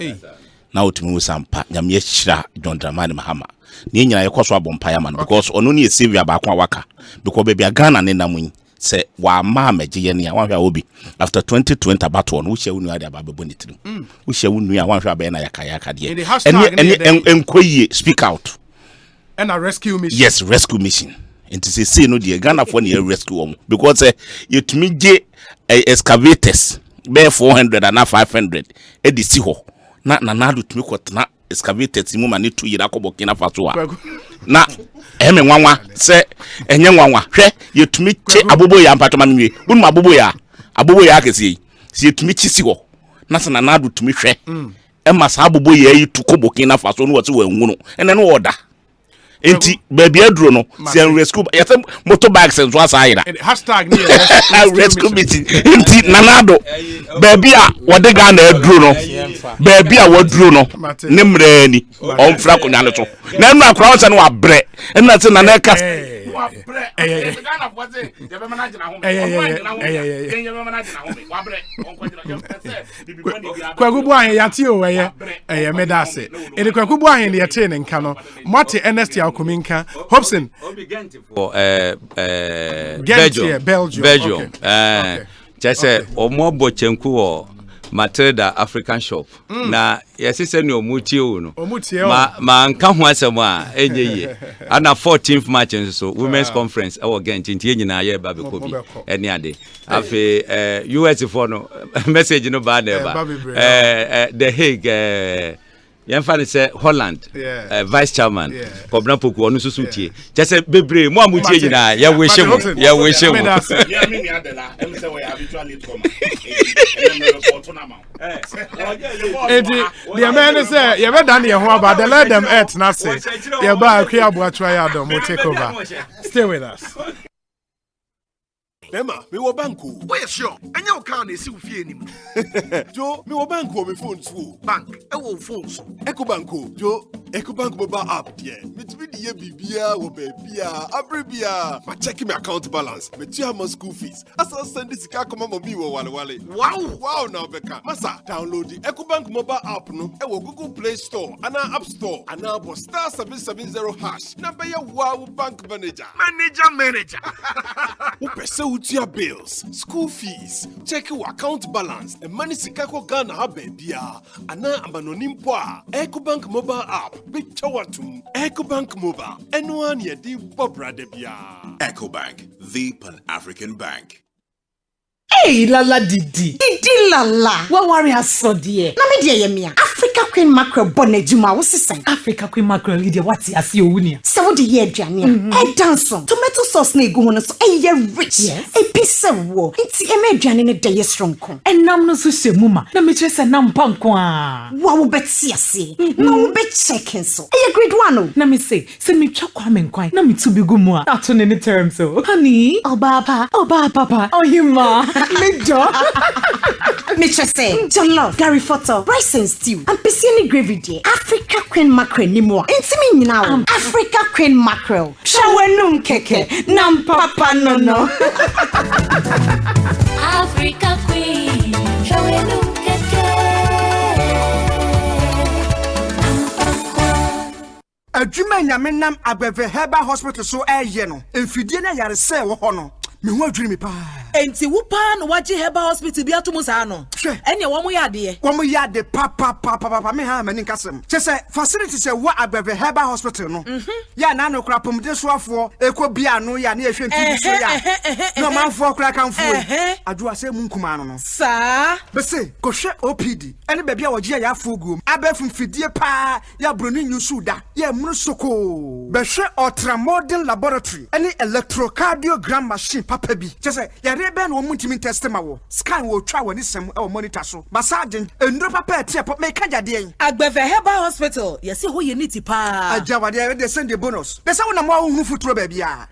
[SPEAKER 17] na utumi sampa nyame yeshira John Dramani Mahama ni nyina yekoso abompa ya man because ono ne save abakwa waka because baby Ghana ne namun se wa ma meje ye ne wanhwa obi after 2020 battle no uhye unu ade ababebo ne tirim uhye unu a wanhwa ba na yakayaka de ene enkoyie speak out
[SPEAKER 13] and a rescue mission
[SPEAKER 17] yes rescue mission enti se no de Ghana for ne rescue om because yetumi je excavators be 400 and 500 edisi ho na nado tumi kwotna excavators mu ma ne 2 yira kobokina faso a na eme nwanwa se enye nwanwa hwe yetumi che abobo ya mpatoma nwe wonu abobo ya akesi si yetumi chi si ho na se nado tumi hwe ema sa abobo ya yi tu kobokina faso no wote wanwunu ene no oda enti baby aduro no si rescue yete motorbikes nso asayira #rescue meeting enti nanado baby a wode ga na aduro no baby a waduro no ne mrani omfra konya ne so na enu akra wose no wabre ena se na na ka Ghana for say ye be manage na home wabre
[SPEAKER 13] Kwaku boy yati o eye medase ene kwaku boy ne yete ne nka no mate Ernest Yakominka Hobson
[SPEAKER 15] for
[SPEAKER 13] Belgium
[SPEAKER 15] just omobo chenku o Matilda African shop na yesise ni omutie o no ma nka ho asem a enye ye ana 14th March so women's conference e wo gent ntie nyina ye ba be ko bi eni ade afi US for no message no ba na ba the Hague Yanfani say Holland vice chairman Kobna Poku onu susu tie just bebre mo amutie nyina ya wehye mo ya me adela em say we habitually come
[SPEAKER 13] the man say you be done ye ho about the let them earth na say ye ba akwa aboatwa ya do mo take over stay with us
[SPEAKER 18] Emma, me wo banku. Oh yes sure. Anya o kan na esi wo fie nim. Jo, me wo banku o me phone too. Bank, e wo phone so. Ecobanku, jo, Ecobank mobile app there. Me timi di ye bibia wo bebia, abribia. Ma check my account balance. Me tua my school fees. Asa send this ka koma mo bi wo wale. Wow, now beka. Masa, download the Ecobank mobile app no. E wo Google Play Store, ana App Store, ana bo *770# na be ya wow bank manager. Manager. Wo pese your bills, school fees, check your account balance, and money sikako Ghana habebia. Ana amanonimpoa. Ecobank mobile app. Big chawatum. Ecobank mobile. Anyone ye di bobra debia.
[SPEAKER 12] Ecobank, the Pan-African Bank.
[SPEAKER 19] Hey, lala didi lala. What worry has so dear? Na me dear yemia. Africa Queen Mackerel bonnet juma wo sisan. Africa Queen Mackerel leader what asi owunia. Se wo de ye aduane a. E danson. Tomato sauce na egu hono so e ye rich. E pisse wo. Nti e me aduane ne de ye strong kon. Enam no so hemuma. Na me kire se nam panko a. Wa wo beti ase. Na wo be checking so. E ye grade 1 o. Na me say me twa kwa me nkwan. Na me tu bi gu mu a. Ato ne ne term so. Honey, oba papa. Oh hima. Major. Mitch say, John Love, Gary Photo, rice and stew, and piscine gravy day. Africa Queen Mackerel ni mo. Intimi now. Africa Queen Mackerel. Shawenum keke. Nam papa no.
[SPEAKER 20] adwuma nyame nam Agbeve Herbal Hospital so ɛyɛ no mfidie na yare sɛ wɔ hɔ no me ho adwiri me pa
[SPEAKER 19] enti wo pa no waje Herbal Hospital bi atomo saa no ɛne wo mo yade
[SPEAKER 20] pa me ha mani kasem che se facility se wo Agbeve Herbal Hospital no ya na no kra pomde soafo ekɔ bia no ya na ehwe nti so ya no manfo kra kanfo adwo ase mu nkuma no
[SPEAKER 19] saa
[SPEAKER 20] bese kohwe OPD ɛne ba bia wɔgye ya afo guom abɛfum fidie pa ya broni nyusu da ya munu soko behwe ultramodern laboratory ɛne electrocardiogram machine papa bi chese yare be no mutimi test ma wo scan wo twa woni sem e wo monitor so massage endro papa tie pop me kaja de en
[SPEAKER 19] Agbeve Herbal Hospital yesi ho ye niti pa
[SPEAKER 20] ajawade de send the bonus be se wona mo hu futuro ba bia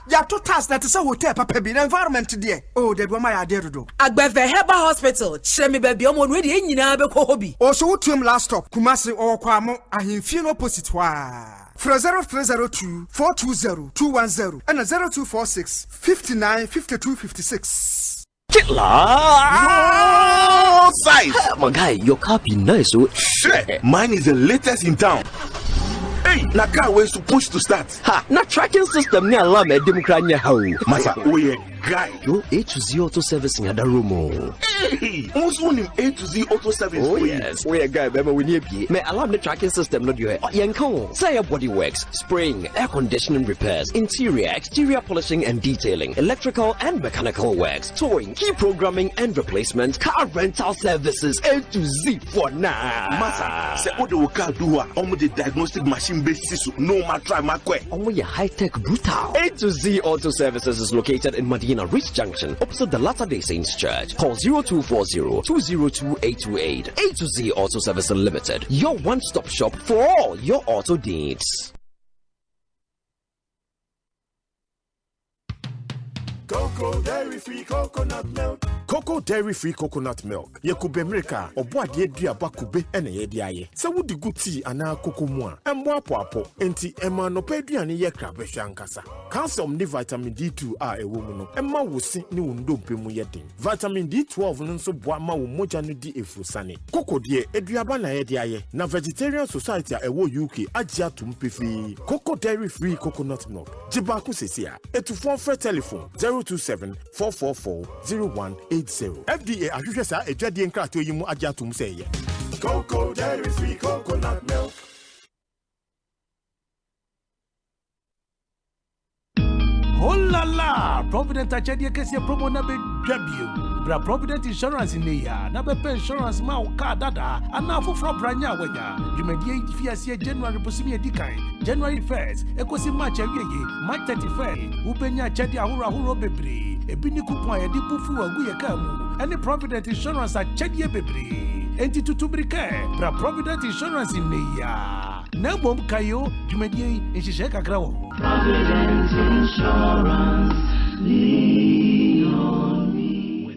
[SPEAKER 20] ya to task that se hotel papa bi na environment de oh de do ma ya de dodo
[SPEAKER 19] Agbeve Herbal Hospital kire me ba bia mo no de nyina be ko hobi
[SPEAKER 20] o so wutum last stop Kumasi o kwa mo ahemfie no opposite wa 0302 420 210 and 0246 59 52 56.
[SPEAKER 12] No size.
[SPEAKER 5] My guy, your car be nice, so
[SPEAKER 12] shit. Mine is the latest in town. Hey, na car ways to push to start.
[SPEAKER 5] Ha, na tracking system ni alarm e democrat nya how.
[SPEAKER 12] Masa, oye guy.
[SPEAKER 5] Yo A to Z auto servicing at the room.
[SPEAKER 12] Hey, almost one A to Z auto service.
[SPEAKER 5] Oh yes, we a guy bema we need be. Me alarm the tracking system no do it. Yanko, say your body works, spraying, air conditioning repairs, interior, exterior polishing and detailing, electrical and mechanical works, towing, key programming and replacement, car rental services A to Z for now.
[SPEAKER 12] Masa, say odo car do omo the diagnostic machine basis no matter my kwe.
[SPEAKER 5] Omo your high tech brutal. A to Z auto services is located in Medina Rich Junction, opposite the Latter-day Saints Church. Call 0240-202-828. A to Z Auto Service Limited, your one-stop shop for all your auto needs.
[SPEAKER 18] Cocoa dairy free coconut milk. Cocoa dairy free coconut milk. Yekube America, obo adie dua bakube ene ye di aye. Se wudi guti ana cocoa mua. Embo apo enti ema no pe duane ye kra behwa nkasa. Calcium ni vitamin D2 a ewo mu no. Emma wosi ni wondompe mu ye den. Vitamin D12 no nso boa ma wo moja no di efusane. Cocoa die eduaba na ye di aye. Na Vegetarian Society a ewo UK agya tumpefi. Cocoa dairy free coconut milk. Jibaku sesia. Etufon free telephone 027-444-0180. FDA ahwehwe sa edwadie nkrato yi mu agya tum sɛ yɛ. Cocoa dairy free coconut milk.
[SPEAKER 21] Oh la la! Provident achadi kesi promo na be dwabio. Bra Provident Insurance in ya na be insurance ma o ka dada ana foforo branya wanya. Dwumadie fiase January posimi edikan. January 1st, ekosi March awieye, March 31st, ubenya achadi ahoro bebre. Ebi ni coupon ya di bufu agu ye ka mu. Any Provident Insurance achadi bebre. Enti tutubrika bra Provident Insurance in ya. Na bom kayo dwumadie nhihye kakra wo.
[SPEAKER 22] Provident Insurance, lean on me.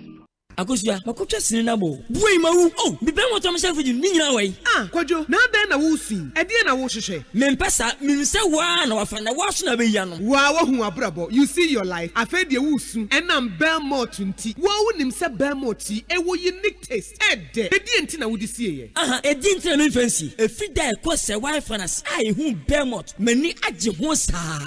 [SPEAKER 23] Akosia, makotwa sini na bo. Buai mawu. Oh, bi ben wotom se fiji ni nyina wai.
[SPEAKER 20] Kwadwo, na den na wo sin. E de na wo hwehwe.
[SPEAKER 23] Mempesa, minse wa na wafa na waso na be ya no.
[SPEAKER 20] Wa wo hu abrabo. You see your life. Afa de wo su. Enam Belmont nti. Wo nim se Belmont e wo unique taste. De enti na wo di sie ye.
[SPEAKER 23] E di enti na me fancy. E fi da e ko se wife na sai hu Belmont. Mani agye ho saa.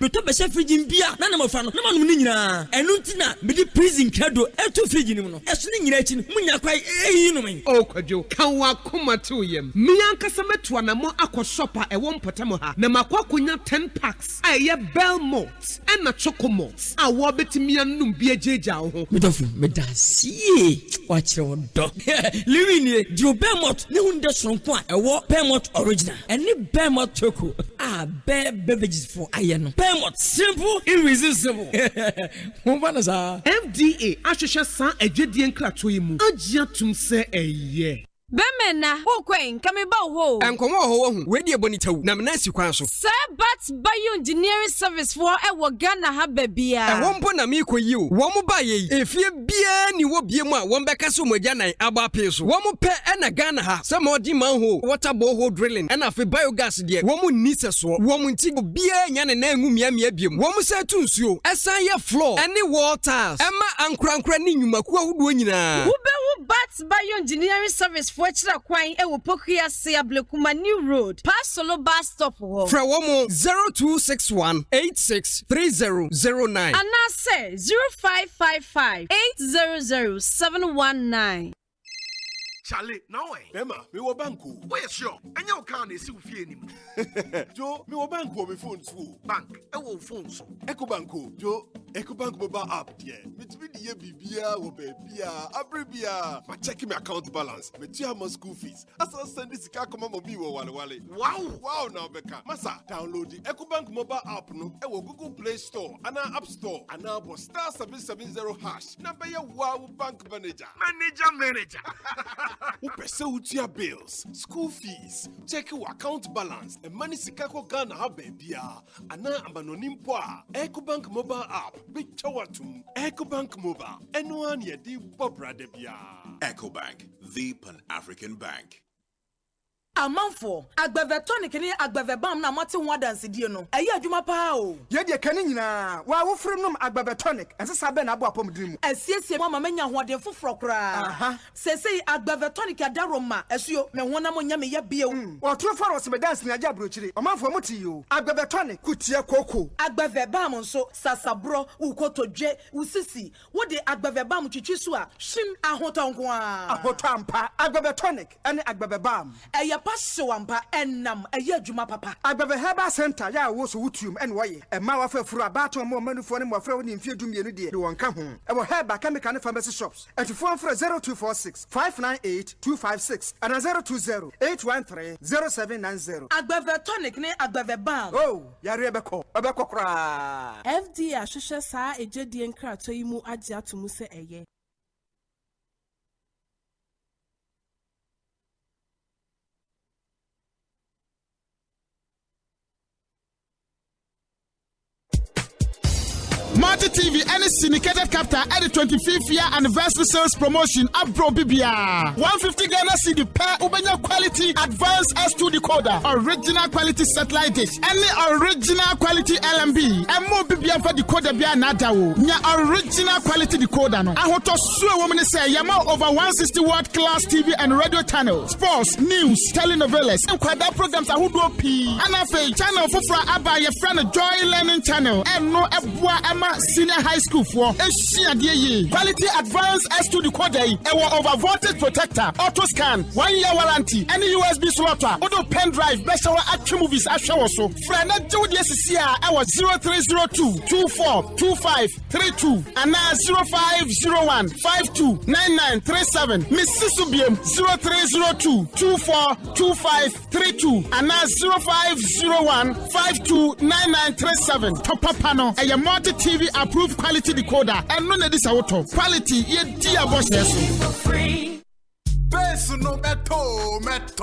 [SPEAKER 23] Beto be se frigin bia na na mafa no na manum ni nyina enu ntina me di prison credo etu frigin mu no eso ni nyina echi munya kwai eyi no men
[SPEAKER 20] o kwadwo kan wa koma to yem mi ankasa meto na mo akosopa e wo mpotamo ha na makwakonya 10 packs a ye Belmont and na chocomalt a wo betimi anum bia jeja ho
[SPEAKER 23] medofu medasi wa kire wo do liwini di Belmont ne hunde sonko a e wo Belmont original eni Belmont choco a beverages for aye simple, irresistible. FDA
[SPEAKER 20] ahwehwe san adwedie nkrato yi mu agya tum se eye
[SPEAKER 24] Bemena, okwen, kame ba ho.
[SPEAKER 20] Enkomo ho hu, we die bonitawu, na menasi kwan so.
[SPEAKER 24] Sir Bat Bio Engineering Service for e wo Ghana ha babia.
[SPEAKER 20] E wo mpo na me koyi o. Wo mo ba ye. Efie bia ni wo bie mu a wo mbeka so mo gyanan aba pe so. Wo mo pe e na Ghana ha. Se mo di manhole, water borehole drilling, e na fe biogas de. Wo mo ni seso. Wo mo nti bia nya ne na engu miamia biem. Wo mo se tu nsuo. Esan ye floor, ene wall tiles. E ma ankrankra ni nwumaku ahudo nyina.
[SPEAKER 24] Wo be Bats Bioengineering Service for Chira Kwine e wo Pokuya Sea Blekuma New Road. Pass Solo bus stop wo.
[SPEAKER 1] Frawomo 0261 863009.
[SPEAKER 24] And now say 0555 800 719.
[SPEAKER 18] Charlie, now Emma, me wa banku. Where sure? And you can't see him. Joe, me wa banku me phone too. Bank, I will phone so. Ecobanku, Joe, Ecobank mobile app, yeah. It's me the bibia, obebia, abribia. My checking my account balance. Me tia my school fees. As I send this car come on me wale. Wow, now Becca. Masa, download the Ecobank mobile app no. I will Google Play Store, and App Store, and now *770# number your wow bank manager. Manager. Upese utia bills, school fees, check your account balance, and money sikako Ghana habebia. Ana ambanonimpoa. Ecobank mobile app. Big chawatum. Ecobank mobile. Anyone yedi bobra debia.
[SPEAKER 12] Ecobank, the Pan-African Bank.
[SPEAKER 2] Amanfo agbave tonic ni agbave bam na mate ho dance die no ayi adwuma pa o
[SPEAKER 20] ye de kane nyina wa wo frem nom agbave tonic ense be na abo apom dirimu
[SPEAKER 2] asiesie mama manya hoden foforo kra sesei agbave tonic adaroma esuo me honam nya me ya bie o
[SPEAKER 20] otro faro se me dance na aja brochire amanfo muti yo agbave tonic kutie koko
[SPEAKER 2] agbave bam nso sasabro ukotodwe usisi wo de agbave bam twitwi so a shim ahotonko a
[SPEAKER 20] ahotampa agbave tonic ene agbave bam
[SPEAKER 2] Paso wampa enam eye adwuma papa
[SPEAKER 20] agbave herbal center ya wo so wutuum en woye e ma wa fafuru abato mo manufo ne mo afra wo ni mfie dumienu de wonka ho e wo herbal chemical pharmacy shops etifo afra 0246 598 256 and 020 813 0790
[SPEAKER 2] agbave tonic ne agbave balm
[SPEAKER 20] yare ebeko kra
[SPEAKER 6] FD ahwehwe saa ejedi enkrato yi mu agye atomu se eye
[SPEAKER 13] Multi TV any syndicated captor at the 25th year anniversary sales promotion Abro Bibia 150 Ghana CD per Ubenya quality advanced S2 decoder original quality satellite dish any original quality LMB and more Bibia for decoder bia nadawo nya original quality decoder no ahoto suo woman say yama over 160 watt class TV and radio channels sports news telenovelas and kwada programs ahodo p and afa channel fofra aba ye friend Joy Learning channel and no ebua senior high school for quality advanced S2 decoder over voltage protector auto scan 1 year warranty any USB slot auto pen drive best our action movies show so friend our 0302 242532 and now 0501 529937 Mrs. Subium 0302 242532 and now 0501 529937 top panel a multi TV approved quality decoder and none of this auto quality ye dear boss
[SPEAKER 18] Base no meto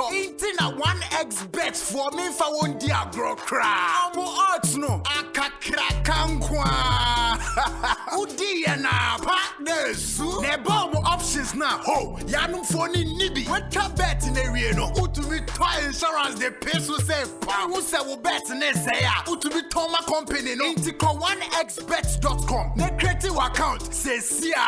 [SPEAKER 18] Intina 1x bet for me for one dia gro cra Amo odds no akakra kankwa Udi na partners ne bomb options na ho yanum phone nibi what bet in area no utumi toy insurance the pay so say pa who say we bet ne say ya utumi toma company no intiko 1xbet.com ne creative account say sia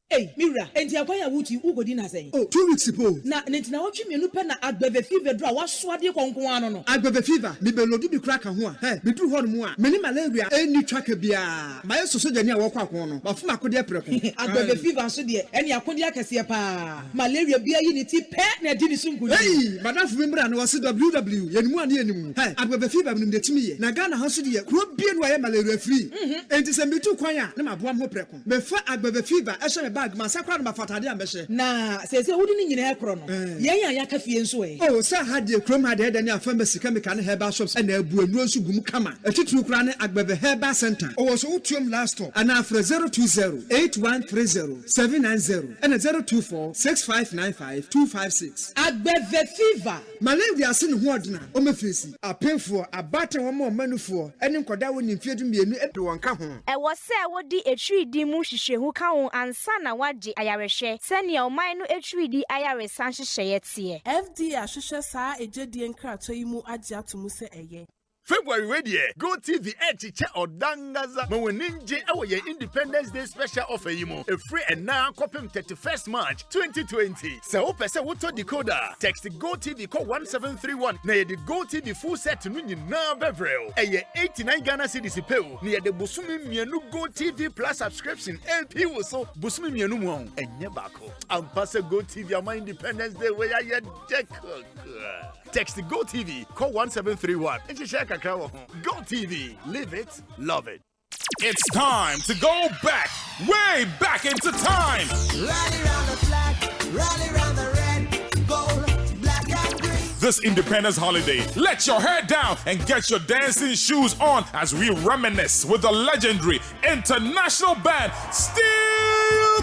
[SPEAKER 2] Hey, Mira, and Tiakoya Wuti, Ugodi na say.
[SPEAKER 20] 2 weeks ago.
[SPEAKER 2] Na Nentina Ochi Menupa na agbeve fever draw, was swadi konkuano no.
[SPEAKER 20] Agbeve fever, me belodi bi crack and one. Hey, me do horn mua. Many malaria, any track bia. My so jania walk no. But from Akodia preko.
[SPEAKER 2] Agbeve fever so dear, any Akodia Cassia pa. Malaria bia unity pet na dini sungu.
[SPEAKER 20] Hey, Madame Fimbra was WW, Yenmu and Hey, Agbeve fever in the Timmy. Nagana Hasudia, could be why malaria free. And it's a me too quiet, Nama Buamo preko. Me fa Agbeve fever, I shall bag masakra na fatade ambehye
[SPEAKER 2] na sese wodi ni nyina ekro no yen ya ka fie nso e
[SPEAKER 20] sa hade krom hade da ni afambasi chemical herbal shops na abu anu nso gum kama atituru kra ne agbebe herbal center o so utuom last stop ana afre 020-8130-790 and 024-6595-256
[SPEAKER 2] agbebe fever
[SPEAKER 20] malaria se ne ho odena o mefresi apemfo abate wo ma manufo ene nkoda wo ni mfiedu mienu epe wonka ho
[SPEAKER 7] e wo se wodi etwidi mu hwehwehu ka ho ansa na wagye ayareshe sene oman no etwidi ayaresan hyehyeye tie
[SPEAKER 6] FD ahwehwe saa ejedi enkrato yi mu agye atomu se eye
[SPEAKER 18] February radio. Go TV Echiche Odangaza. Ma weninje awo ye Independence Day special offer yimo. A free and now kopim 31st March 2020. Se o pese woto decoder. Text Go TV call 1731. Na ye the Go TV full set nu nyina bevrel. E ye 89 Ghana cedis pay. Na ye the Bosumi mienu Go TV Plus subscription. LP wo so Bosumi mienu mu on. Enye bako. Ampase Go TV ama Independence Day we ya ye dekok. Text Go TV call 1731. Go TV, live it, love it.
[SPEAKER 3] It's time to go back, way back into time.
[SPEAKER 22] Rally round the flag, rally round the red, gold, black and green.
[SPEAKER 3] This Independence holiday, let your hair down and get your dancing shoes on as we reminisce with the legendary international band Steel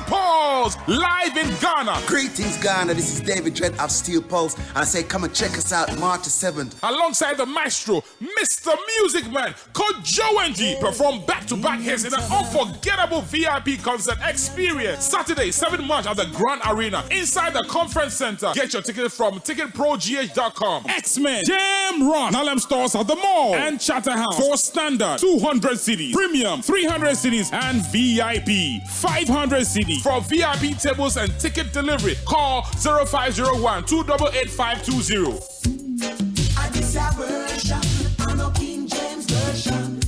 [SPEAKER 3] Pulse live in Ghana.
[SPEAKER 4] Greetings, Ghana. This is David Dredd of Steel Pulse, and I say come and check us out March 7th.
[SPEAKER 3] Alongside the maestro, Mr. Music Man, Kojo perform back-to-back hits in an unforgettable VIP concert experience. Saturday, 7 March at the Grand Arena inside the conference center. Get your tickets from ticketprogh.com. X-Men, Jam Rock, Harlem Stores at the mall, and Chatterhouse for standard 200 CDs, premium 300 CDs, and VIP 500 CDs. For VIP tables and ticket delivery, call 0501 288 520.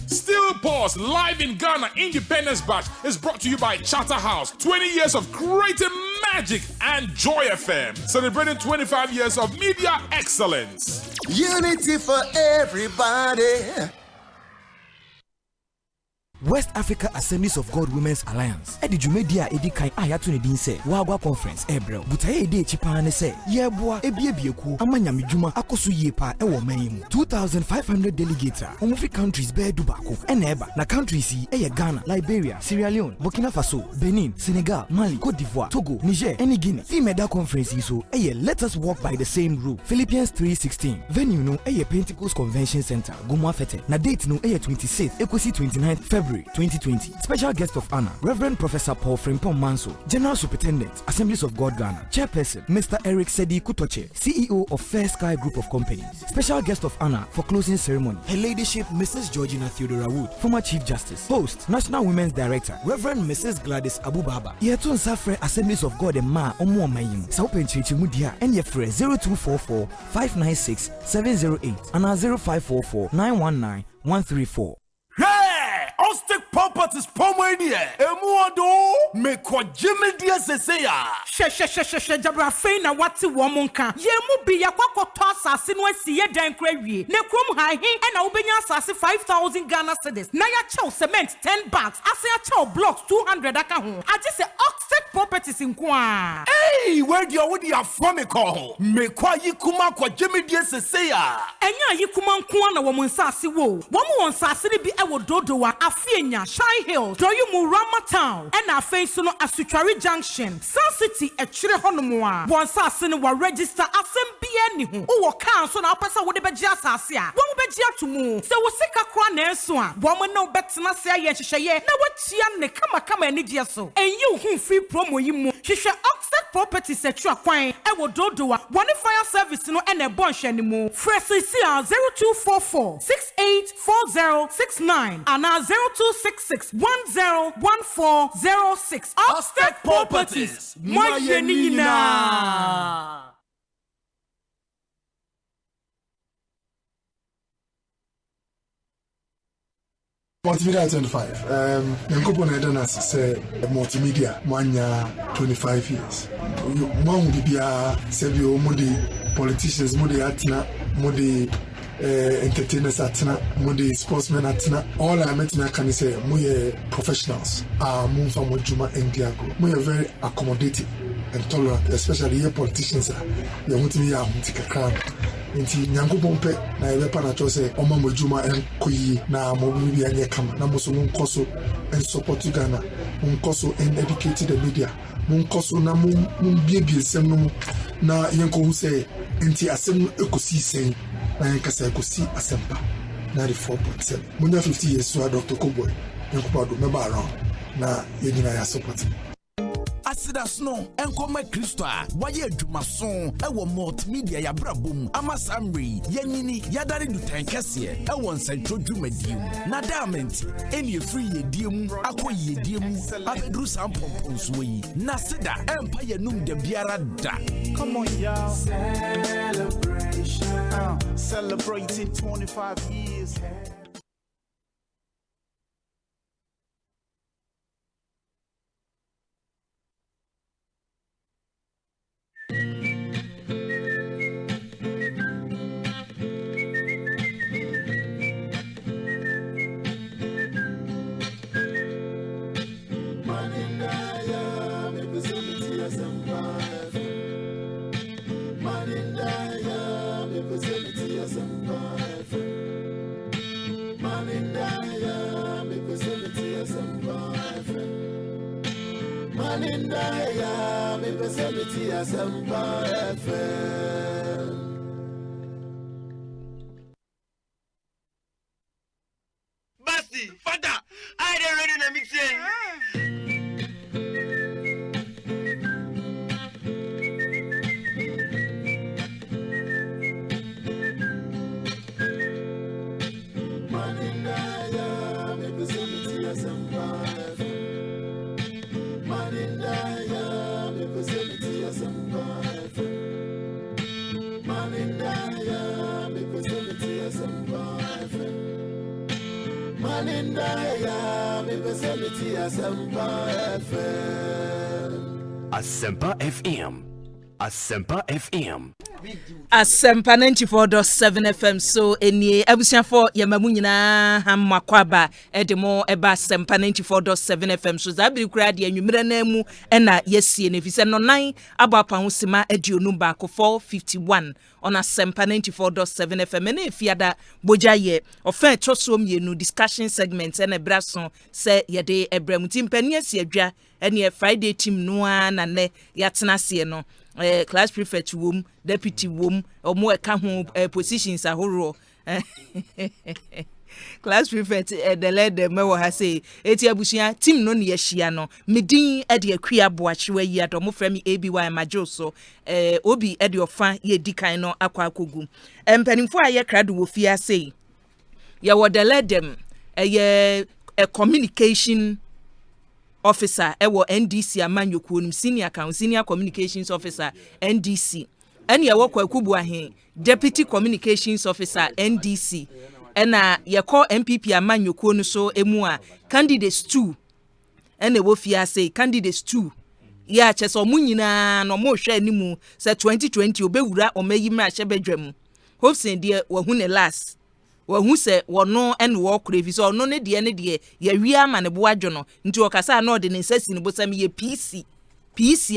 [SPEAKER 3] Still Pause live in Ghana Independence Bash is brought to you by Chatterhouse. 20 years of creative magic and Joy FM, celebrating 25 years of media excellence.
[SPEAKER 4] Unity for everybody.
[SPEAKER 8] West Africa Assemblies of God Women's Alliance. Edi Jumedia edi kan ayato ne din se Wagwa Conference Ebro. Butaye edi chipa ne se yeboa ebieku amanyame dwuma akoso yie pa e wo man 2500 delegates omufi countries be dubako ena eba na countries yi eye Ghana, Liberia, Sierra Leone, Burkina Faso, Benin, Senegal, Mali, Cote d'Ivoire, Togo, Niger, and Guinea. Femeda Conference yi so eye let us walk by the same rule. Philippians 3:16. Venue no eye Pentecost Convention Center, Gomwa Fete. Na date no eye 26th, Ekosiise 29th February 2020. Special guest of honor, Reverend Professor Paul Frimpong Manso, General Superintendent, Assemblies of God Ghana. Chairperson, Mr. Eric Sedi Kutoche, CEO of Fair Sky Group of Companies. Special guest of honor for closing ceremony, Her Ladyship Mrs. Georgina Theodora Wood, former Chief Justice. Host, National Women's Director, Reverend Mrs. Gladys Abubaba. Yetun Safre Assemblies of God and Ma Omo Mayim. Saupen Chichimudia and Yefre 0244 596 708 and 0544 919 134.
[SPEAKER 21] Hey! Ostic Properties Pomania! Emuado! Mekwa Jimmy Dia Seseya!
[SPEAKER 19] She Jabra Fena Wati Womonka. Yemu be Yakwako Tossa Sinwesi Yedan Krewi. Nekrum High and Albania Sassi 5,000 Ghana cedis. Naya Chow Cement 10 bags. Asia Chow Blocks 200 Akahu. I just say Ostic Properties in Kwa.
[SPEAKER 21] Hey! Where do you already have from me call? Mekwa Yikuma Kwa Jimmy Dia Seseya!
[SPEAKER 19] Enya Yikuma Kwana Womansasi Wo. Woman Sassi be Ewo Dodoa. Afienya, Shine Hill, Doyumu Rama Town, and our face no Asuchari Junction, Sun City, a Chile Honomoa. One Sassin will register Asempa Nihu, or council now pass with the Bajasasia. One Bajia to move. So was sick a crown elsewhere. Woman no better not say yes, she now what Chian come and Nidia so. And you who free promo you she shall offset properties at your coin. I will do one fire service no and a bunch anymore. Freshly 0244 684069 and now 0266 101406. Upstack Properties. Mayenina.
[SPEAKER 9] Multimedia 25. Nkopo na edana say multimedia mwanya 25 years. Mwa bibia sebio modi politicians modi atina modi entertainers atina modi sportsmen atina all I met me can say we professionals mum from Juma Ndiago. We are very accommodating and tolerant, especially here politicians you want me ya hutika nti nyankopon pe na yebepa na cho se oma modwuma enkoyi na mobi bia nye kama na moso nkoso en support Ghana nkoso en educate the media nkoso na mum biebie sem no na yenko hu se nti asem ekosise na yenkasa ekosi Asempa 94.7 munya 50 years so Dr. Koboy yenkopado member around na yenyina ya support
[SPEAKER 8] Exodus no enkoma Kristo a waye adwumaso ewo multimedia ya brabom ama samri yanyini yadare dutan kese ewo nsantro dwumadiem na diamond eni free yediem akoyi yediem abedru sampom so yi na seda empa yenum de biara da.
[SPEAKER 10] Come on y'all, celebration, celebrating 25 years.
[SPEAKER 22] Asempa FM.
[SPEAKER 11] Basti, Fada, I didn't ready to mix it.
[SPEAKER 5] Asempa FM. Asempa FM.
[SPEAKER 24] Asempa 94.7 FM. So eni abusiafo yamamu nyina hamakwaba edemo eba Asempa 94.7 FM. So zabiri kura de anwumere na mu na yesie ne fise no nan abapa ho sima aduonu ba ko 451 on Asempa 94.7 FM na efiada bojaye ofa toso mienu discussion segment na braso se yede ebramuti mpani asie adwa ene Friday team no na ne yatena se no class prefect wom deputy wom omo eka ho positions ahoro class prefect the lead me wo ha say eti abusia team no ne yahia no medin e de akua boachewa yi adomo frami ABY majoso obi e de ofa ye dikan no akwa akogu empanimfo aye krado wo fia say ya wo the lead them a communication officer ewo NDC amanyokuo nim senior communications officer NDC ene ye wokwa akubu ahen deputy communications officer NDC ena ye call MPP amanyokuo no so emu a candidates 2 ene wo fia say candidates 2 ya cheso mu nyina no mo hwe animu se 2020 obewura omayi ma hye bedwam hofsen de wo hu ne last wahu se wono en wo krevi so no ne de ya wi ama ne bo adwo nti okasa na ode ne nsasi ne bosam ye PC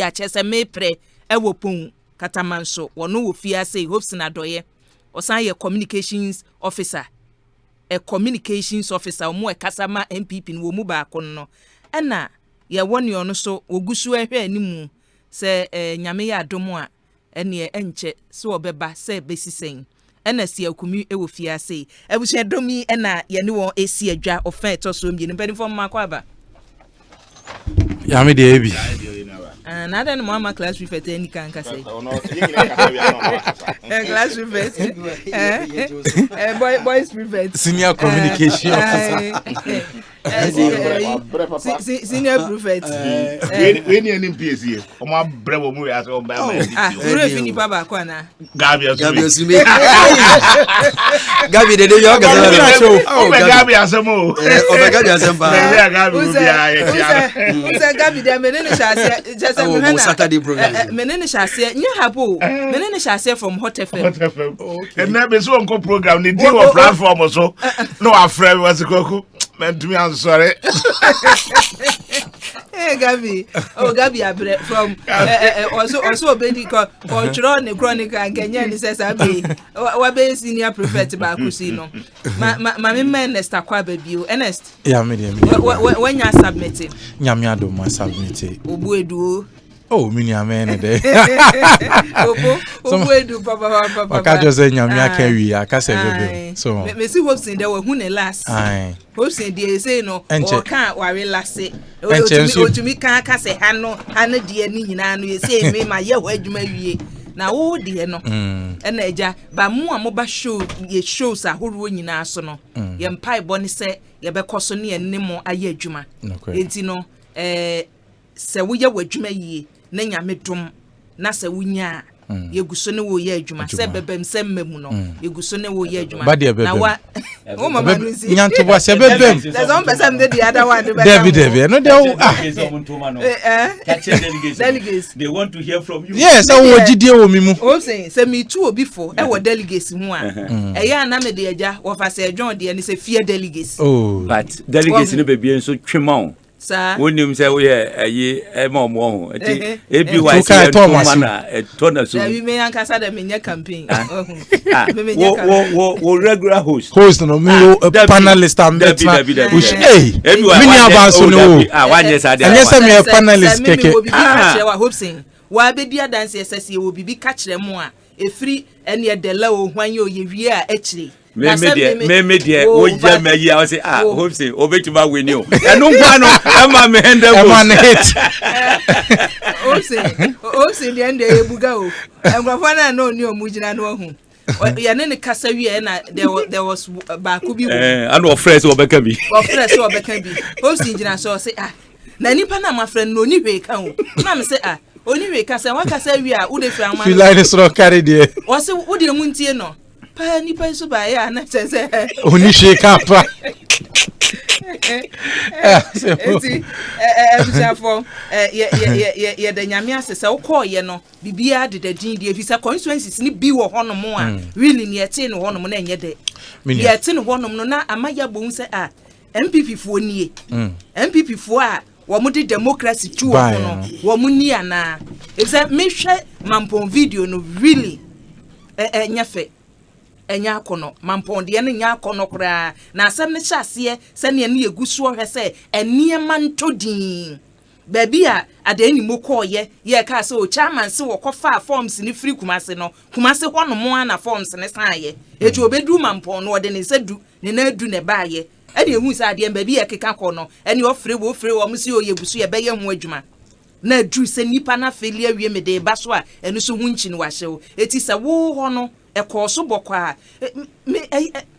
[SPEAKER 24] a chese me pre ewo pon katamanso wono wo fia say hopes na doye osan ye communications officer mo ekasama MPP no mu ba ko no ena ye woni ono so ogusu ehwe animu se nyame ya adomo a ene enche so obeba se besisen ena si akumi ewo fia sei ebusia domi ena ye ne won esi adwa ofa to so mbi ne form makwaba
[SPEAKER 17] ya me de ebi
[SPEAKER 24] na den mama class prefect any kan ka say class prefect boys prefect
[SPEAKER 17] senior communication officer
[SPEAKER 24] senior prefect
[SPEAKER 17] we ni any PSC o ma brewo mu ya so ba ma
[SPEAKER 24] ure fini baba kwa na
[SPEAKER 17] Gabi Osumi
[SPEAKER 5] Gabi de yo ga na show
[SPEAKER 17] o be Gabi Asemo
[SPEAKER 5] o be Gabi Asempa
[SPEAKER 17] be Gabi ubia ye tia
[SPEAKER 24] usa Gabi de menene shase just
[SPEAKER 5] oh Saturday program
[SPEAKER 24] menene shase nya habo menene shase from Hot FM
[SPEAKER 17] and na be so on program ni deal on platform so no afraid was koku men to me I'm sorry
[SPEAKER 24] hey Gabi abre from also obedi cultural ne chronicle and Kenya ni sesa be wa be senior prefect ba kusi no ma me Ernest akwa ba bio Ernest
[SPEAKER 17] yeah me
[SPEAKER 24] when you submitting
[SPEAKER 17] nyame adom submit
[SPEAKER 24] obu eduo
[SPEAKER 13] Oh, mini amen de.
[SPEAKER 24] Obo edu papa.
[SPEAKER 13] Aka just say nyamia can we aka say bebe. So
[SPEAKER 24] me see hopes in there were hune last. Hopes in there say no or can worry last. Otumi kan aka say hano de ni nyina no say me ma ye ho adwuma wie. Na wo de no. Na eja ba mu a mo ba show ye shows ahoro nyina so no. Ye mpai bo ne say ye be koso ne enimo aye adwuma. Enti no se wo ye wadwuma yie na nyame dom na se wunya yeguso ne wo ye adwuma se bebem se mmemu no yeguso ne wo ye adwuma na wa o mama no si
[SPEAKER 13] nyanto bo se bebem
[SPEAKER 24] there's one person the other one
[SPEAKER 13] David no dey
[SPEAKER 24] delegates
[SPEAKER 11] they want to hear from you.
[SPEAKER 13] Yes I wo gidie wo mi mu
[SPEAKER 24] o say me too obi for e wo delegates hu a e ya na me de agya wo fa say John de ni say fear delegates
[SPEAKER 11] But delegates no be bien so twema
[SPEAKER 24] Sir,
[SPEAKER 11] when you say we are more more,
[SPEAKER 24] we may answer them in your campaign.
[SPEAKER 11] Regular host
[SPEAKER 13] no me panelist am hey mini abanso no and yes me panelist keke
[SPEAKER 24] hope saying wa be dia dance ss ye obi bi ka kire mu a efiri ene de la o hwan ye oyewie a akire
[SPEAKER 11] me dia o ja me yi I say hope say obetuma win you enu kwa no e ma me hende
[SPEAKER 24] hope say the end e buga o engrafo na no ni omugina no hu ya ne kasa wie na there was ba ku bi
[SPEAKER 11] and of friends obeka bi
[SPEAKER 24] hope say gina so say na nipa na ma friend no ni hwe ka ho na me say oni hwe ka say wa kasa wie a wo de fira ma
[SPEAKER 13] feel like so carry there
[SPEAKER 24] wo say wo de mu ntie no pa ni pa so ba ya na chese
[SPEAKER 13] oni shake up
[SPEAKER 24] for ye de nyame asese wo call ye no bibia de dadin de efisa constituencies ni bi wo honom a really ne yete no honom na enye de yete no honom no na amaya bo nse MPP fo nie MPP fo a wo mo de democracy tu wo no wo mo ni ana efisa me hwe mampon video no really nyafe enya akono mamponde ne nya akono kura na asem ne hyase se ne ne yegusu ohwe se eniema ntodin baby a adani mokoye ye ka se o chairman se wo kofa forms ni free kumase no kumase hono mo ana forms ne saaye etu obedu mampon no de ne sedu ne na adu ne baaye ade ehu se ade baby e keka kono ene ofre wo msi o yegusu ye beye ho adwuma na adu se nipa na felia wie me de ba so a enu so hunchi ni wahyew eti se wo ho no ekoso bokwa me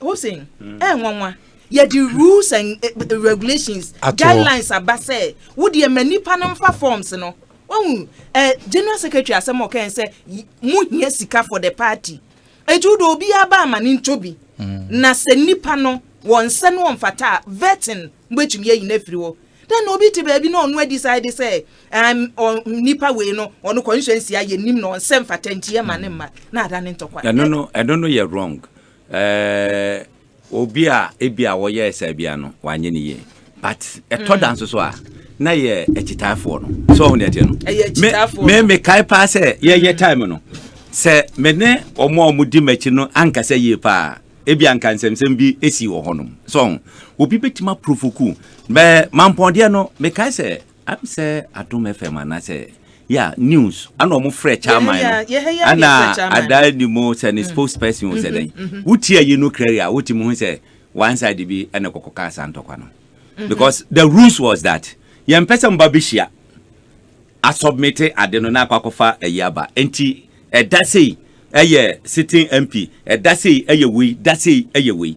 [SPEAKER 24] Hosing nwanwa ye the rules and regulations guidelines abase wo de manipa no mfa forms no won general secretary asemo kan say mu hia sika for the party eju do obi aba amane ntobi na se nipa no won se no mfata vetting mbetumi ye na firi wo then obi ti baby no no decide say nipa we no ono constituency aye nim no nsem fatenti e mane ma na ada ne ntokwa
[SPEAKER 11] I don't know you're wrong obi a ebia wo ye esa bia no wanye ne ye but to dance so a na ye echitafo no so ho ne ate no me kai pa say ye time no se me ne omo di machi no anka say ye pa ebia anka nsem bi esi wo honom so obi betima provoku be mamponde no me kai say am say Atom FM na say yeah news ana omo fresh chairman ana adani mo say ni spokesperson wo say den wutia ye no career wutimu ho say one side bi ana kokoka santokwa no because the rules was that yem person babishia a submit adeno na kwakofa eyaba enti that say sitting MP that say we that say we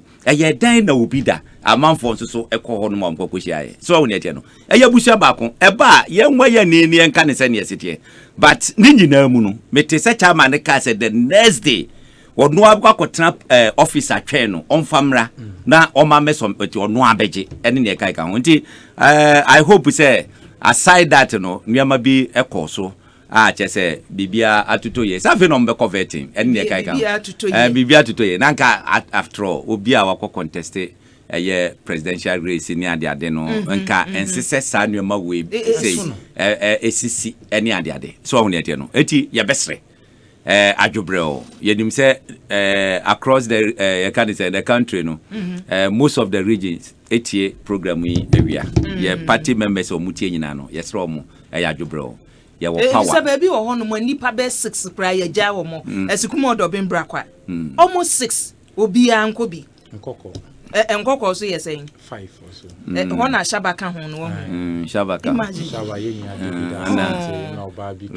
[SPEAKER 11] dan na obi da amanfo so ekọ ho no ma nkwakohia so woni ete no busia baako eba yenwa ye ni enka ne se ne sitie but ni nyina mu no mete se chairman ka se the next day ono abakotena office atwe no onfamra na oma mesom eti ono abeje ene ne kai ka ho nti I hope say aside that no nyama bi ekọ so chese bibia atuto ye safe no mbe converting ene ne kai ka bibia atuto ye nanka after all obi a wakọ contest ye presidential race ni ade no nka ensese sa nyama we say esisi ene ade so ho ne ete no eti ye besre Ajubreo yenim say across the country no most of the regions etie program yi ewia ye party members omutie nyina no yesro mu Ajubreo ya wo power
[SPEAKER 24] say baby wo ho no mo nipa be 6 kra ya ja wo mo esikuma odo ben bra kwa almost 6 obi anko bi
[SPEAKER 13] nkoko
[SPEAKER 24] nkoko so yes saying
[SPEAKER 13] 5 or so
[SPEAKER 24] ho na shabaka ho no
[SPEAKER 11] shabaka
[SPEAKER 13] shaba yenya na obabi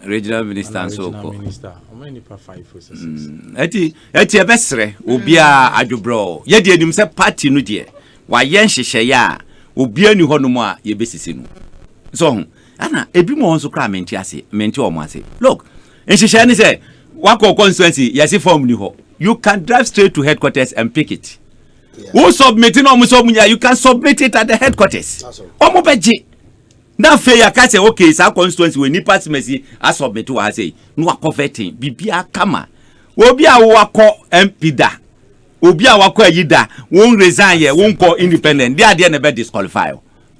[SPEAKER 11] regional minister so ko
[SPEAKER 13] minister o many pa 5 or 6
[SPEAKER 11] eti ebesre obi a adwobro ye de anim se party no de wa yen hyehyɛ ya obi ani hɔ no mu a ye besisi no so ana ebi mo nso kra menti o mo ase look nhyehyɛ ni se wako constituency yesi form ni hɔ you can drive straight to headquarters and pick it. Who submitting you can submit it at the headquarters. Omo beji. Na fe ya ka say okay, sa constituency we ni pass mercy as submit to say no converting bibia kama. Obi a wakọ MP da. Obi a wakọ ayida, won resign here, won call independent. They are there never disqualify.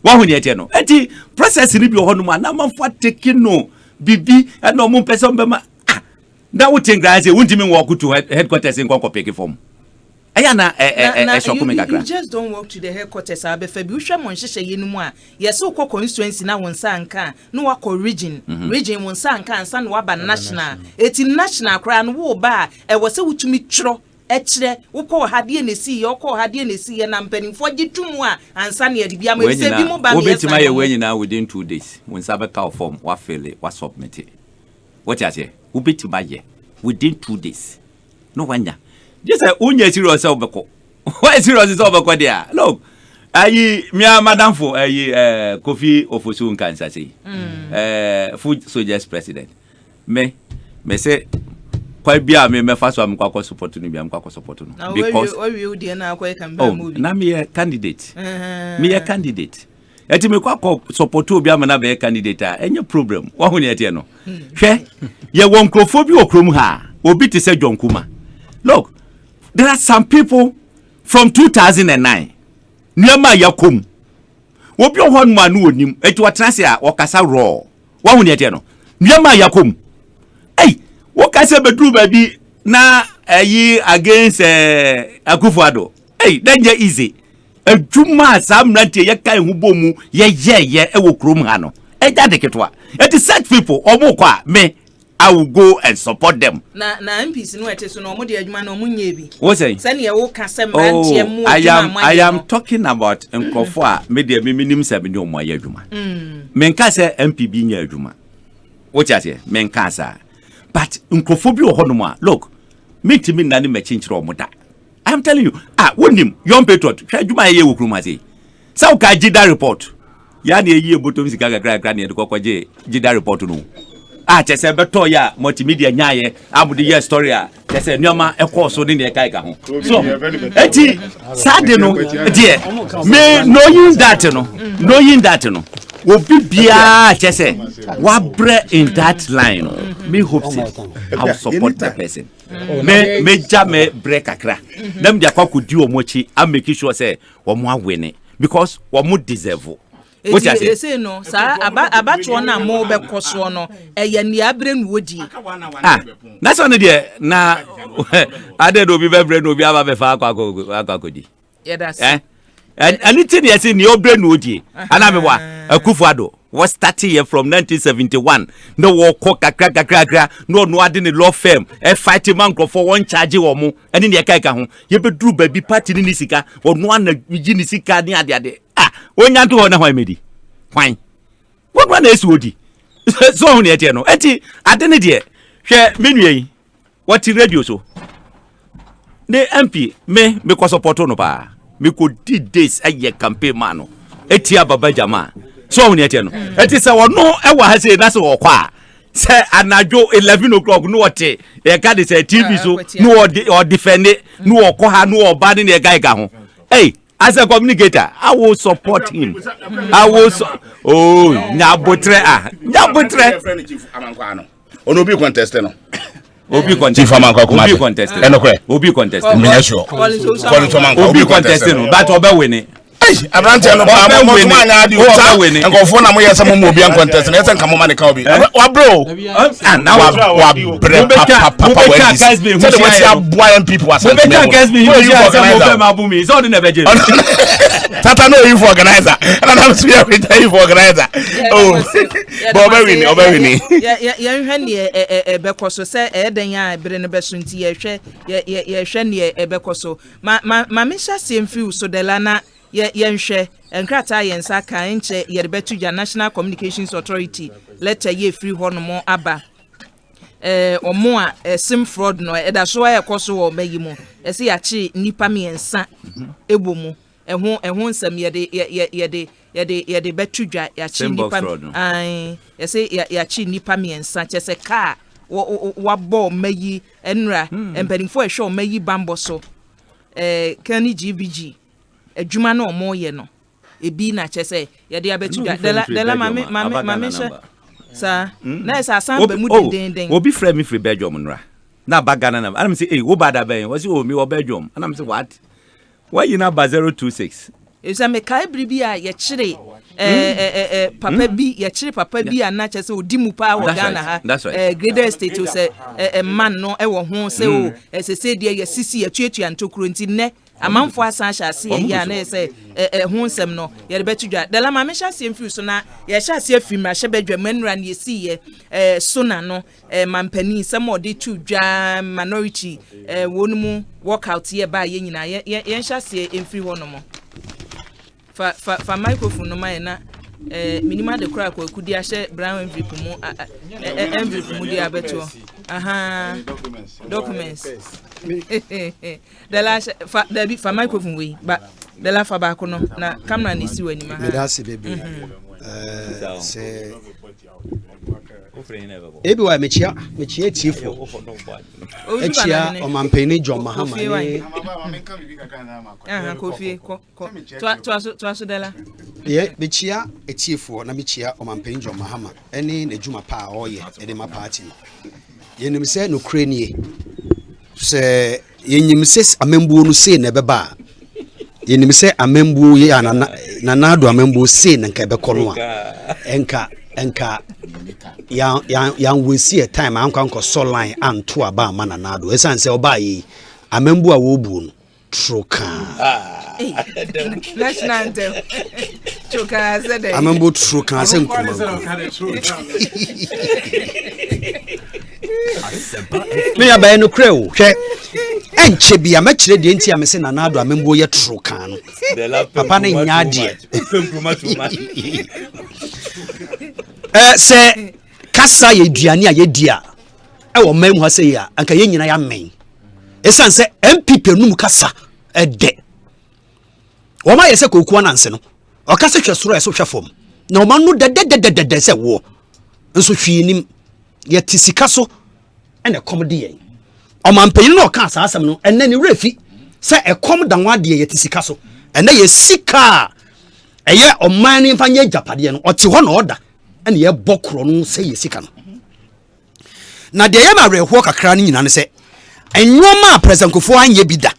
[SPEAKER 11] Wa hu ni ete no. Enti process ni bi ho no ma na manfa take no bibi and no mo person be ma. That would think that say won't even walk to headquarters in Conco pick form.
[SPEAKER 24] You just don't walk to the headquarters. I be febi usha mo nhyehyɛ ye no mu a yes so kɔ constituency na won sa nka no wakɔ region region won sa nka ansa no waba national eti national kra no wo ba e wo se wutumi twro ekyere wokɔ hade na si ye wokɔ hade na si ye na mpanimfo gye tumu a ansa na yedi bia ma se bi mu ba me yes
[SPEAKER 11] obetima ye wenyi na within 2 days won sa be ka form wa fill it wa submit it what you say obetima ye within 2 days no wanya just unya serious obeko why serious is obeko there look ayi mia madam for ayi Kofi Ofosu Nkansa say food soldiers president me say kwa bia me fa so am kwa support no bia am kwa support no because
[SPEAKER 24] we dey na kwa can be movie
[SPEAKER 11] na me candidate eti me kwa support obi am na be candidate a enye problem wa hu ne ete no hwe ye won krofo bi okrom ha obi te se Jonkuma look there are some people from 2009 niema yakom obi ohon ma no onim eti watrase a okasa raw wa hu ne ete no niema yakom wo kase bedru ba bi na ayi against Akufo-Addo danger easy adwuma samrante ye kan hu bomu ye ewo krom ha no eja de ketwa it is such people omo kwa me I will go and support them
[SPEAKER 24] na MPs no ete so no mo de adwuma na mo nya bi
[SPEAKER 11] wo say
[SPEAKER 24] sane ye wo kase mrante mu
[SPEAKER 11] I am talking about nkofo a me de minim se bi omo ya adwuma me nka se MPB nya adwuma wo tia se me nka sa but nkofo bi ohonom a look me timi na ne machinchire omoda I am telling you wonim young patriot hwa adwuma ye wo kruma say sa ka jida report ya na eyi ebotom sika kakra na edokwaje jida report no chese beto ya multimedia nyaye amudi ye story a chese nyoma ekoso ni ne kai ka ho so eti sade no die me knowing that no obi bia chese wa bre in that line me hope I will support that person me jame break akra dem dia kwakodi omochi am make sure say omo awene because omo deserve
[SPEAKER 24] what you say no sa abacho na mo be koso no eye ni abre nu odi
[SPEAKER 11] that's one there na ade do bi be bre no bi aba be fa akakodi
[SPEAKER 24] yeah that's
[SPEAKER 11] anything you say ni obre nu odi ana me wa Akufo-Addo was starting here from 1971 no wo ko kakra no ade ni law firm fight man for one charge wo mo ene ne kai ka ho ye be duru ba bi party ni sika ono ana gi ni sika ni ade onya nto ho na hwan medi hwan wo na esu odi so ho ne ete no enti ade ne de hwe menui what radio so ne MP me ko support no pa me ko di days aye campaign man no eti ababa jama so ho ne ete no enti se wono wa ha se na se wo kwa se anajo 11 o'clock no wote e ka de se TV so no o defend no o ko ha no o ba ne ga ga ho as a communicator, I will support him. I will nyabotre.
[SPEAKER 17] Onobi contest no.
[SPEAKER 11] Obi contest. Obi contest.
[SPEAKER 17] Enokwe.
[SPEAKER 11] Obi contest.
[SPEAKER 17] Me sure.
[SPEAKER 11] Obi contest no, but obe win.
[SPEAKER 17] Abrante no ba mo ma nya adi o ta nkofo na mo yesa mo obi an contest na yesa nkamo ma ne ka obi wa bro na wa bre papa we say the way say boy people as
[SPEAKER 11] we can guys me you say ma bu me so the never je
[SPEAKER 17] tata no you for organizer and I'm swear we tell you for organizer oh but obe win
[SPEAKER 24] ya hwe ne bekoso say eden ya bre ne beso nti ya hwe ne bekoso ma me sha semfi so de lana yenhwe enkrata yensa kan enche yerebetu ja National Communications Authority letter ye free hono aba omo a sim fraud no eda so ya koso wo mayi mu ese ya chi nipa miensa ebomu ehun nsam yede betu ja ya chi nipa ai ese ya chi nipa miensa chese ka wa bo mayi enra empanifo ehwe mayi bambo so kani GBG adwuma na omo ye no ebi na chese ye de abetu dela mame she sa na esa asamba mu denden
[SPEAKER 11] obi frame me free Belgium nra na bagana na am say eh wo bada ben was o me wo Belgium and am say what why you na ba 026
[SPEAKER 24] esa me kai bribi a ye chire papa bi ye chire papa bi a na chese odi mu pa wo Ghana ha greater state o say man no e wo ho say o esese de ye sisi ye tuatua ntokuro nti ne amanfo asan hyase ya na say ho nsem no ye de betudwa dela ma me hyase mfi so na ye hyase afim ma hyebedwa manura na ye si ye sona no mampani sem ode tudwa minority wonumu walkout ye ba ye nyina ye hyase mfi ho no mo fa microphone no ma na minima de kura ko kudi ahye brown envelope mu envelope mu dia beto aha documents dela fa microphone we ba dela fa ba ko no na camera ni si wani ma ha
[SPEAKER 14] that's baby say ebi wa mechia tifo echia o mampeni John Mahama ni
[SPEAKER 24] aha kofi ko to aso dela
[SPEAKER 14] ye mechia etifo na mechia o mampeni John Mahama eni na djuma pa oye ede ma party yenim se no kranie se yenyim se amembuo no se na beba yenim se amembuo ye na nado amembuo se na nka bekono a enka yan we see a time anko so line anto aba ma na nado esan se oba yi amembuo a wo bu no troka
[SPEAKER 24] let's not do troka said
[SPEAKER 14] amembuo troka se nkuma me ya ba no kreo hwe enche bia ma kire de ntia me se na nado amembuo ye troka no papa na nyaade se kasa ye duane a ye dia e wo man mu ha se ya anka ye nyina ya men esan se MPP num kasa ede wo ma ye se kokuo nanse no o kasa hwesoro ye so hwefom na o ma no de se wo nso hwienim ye tisika so ene komde ye o ma mpanyin no ka asa asem no enne ni refi se ekom da nwa de ye tisika so enne ye sika eye o man ni mfanye japade no o te ho na oda ene ye bokro no se ye sika no na de ye ma reho kakra no nyina ne se enwoma president Kofo anye bida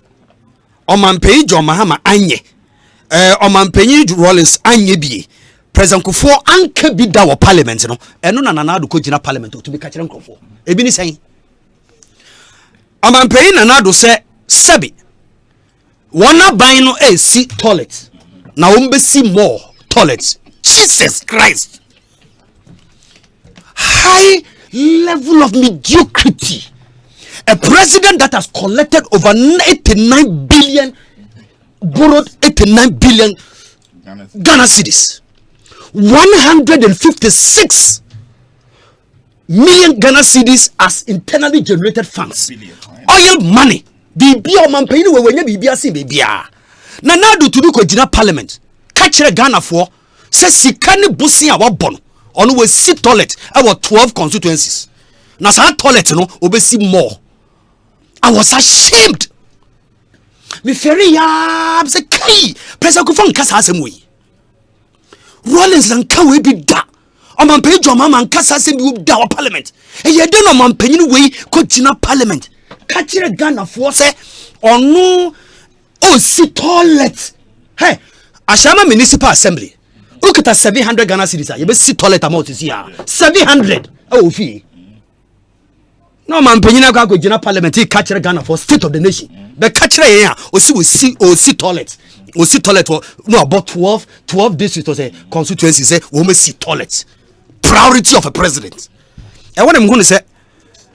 [SPEAKER 14] o man pay John Mahama anye o man pay Rollins anye bi president Kofo anka bida wo parliament no eno na nanado ko gina parliament to be ka kire Kofo ebi ni sen o man pay nanado se sebi wona ban no si toilet na wo mbesi more toilets Jesus Christ high level of mediocrity. A president that has collected over 89 billion, borrowed 89 billion Ghana cedis, 156 million Ghana cedis as internally generated funds. Oil money. Bibia mampeni we wenye bibia si bibia. Na nadu tudu ko jina parliament. Kachire Ghana for se sikane busi a wabon. Onu we si toilet our 12 constituencies. Na sa toilet no obesi more. I was ashamed. Me ferry ya say kai President Kofo nkasa asem we. Rollins nka we bi da. O man pay John Mahama nkasa asem bi da wa parliament. E ye de no man panyin we ko gina parliament. Ka kire Ghana for say onu o si toilet. Hey, Ashama Municipal Assembly. Ukita 700 Ghana cedis. You be see toilet amount is here. 700. Oh fee. No man penyina kwa go parliament catch Ghana for state of the nation. The catch here o see toilet. O see toilet for no about 12 districts or say constituency say we must see toilet. Priority of a president. And what I'm going to say,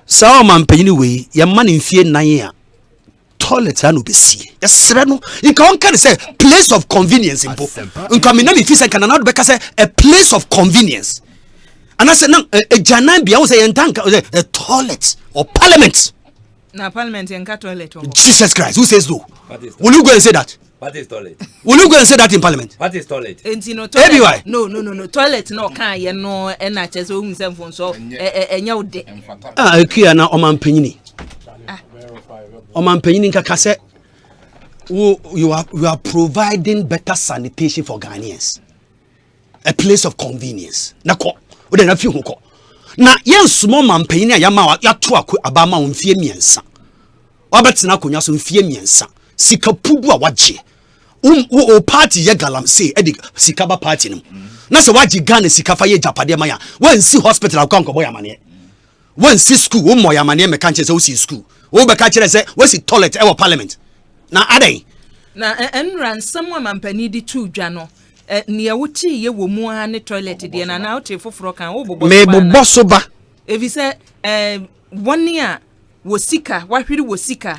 [SPEAKER 14] so man penyini we your man in fear 9 year. Toilet anu be see. Yes, no. You can say place of convenience in both. Unkamina mi fisa kana na do be say a place of convenience. And I said, no, a Janan be say a toilet or parliament.
[SPEAKER 24] Na parliament and toilet.
[SPEAKER 14] Jesus Christ, who says no? Will you go and say that?
[SPEAKER 11] What is toilet?
[SPEAKER 14] Will you go and say that in parliament?
[SPEAKER 11] What is toilet?
[SPEAKER 24] No, toilet no can you no and I just own some phone so enya de.
[SPEAKER 14] Ekia na oman penyini. Oman penyini kakase you are providing better sanitation for Ghanaians. A place of convenience. Nako. Ode na fi hoko na yen small man payin ya ma ya to abama onfie miensa obetina konya so onfie miensa sika pubu a waje o party ye galamsey e de sika ba party nim na se waje Ghana sika fa ye japade ma ya wan si hospital akwa nko boya mane wan si school o moya mane me kan che se o si school o be ka kire se we si toilet e wo parliament na adai
[SPEAKER 24] na enran someone man pani di tu dwa no niya wuti ye wo mu ha ne toilet de na na wote foforo kan wo bobo
[SPEAKER 14] me bobo so ba
[SPEAKER 24] evi se woni a wo sika wahwiri wo sika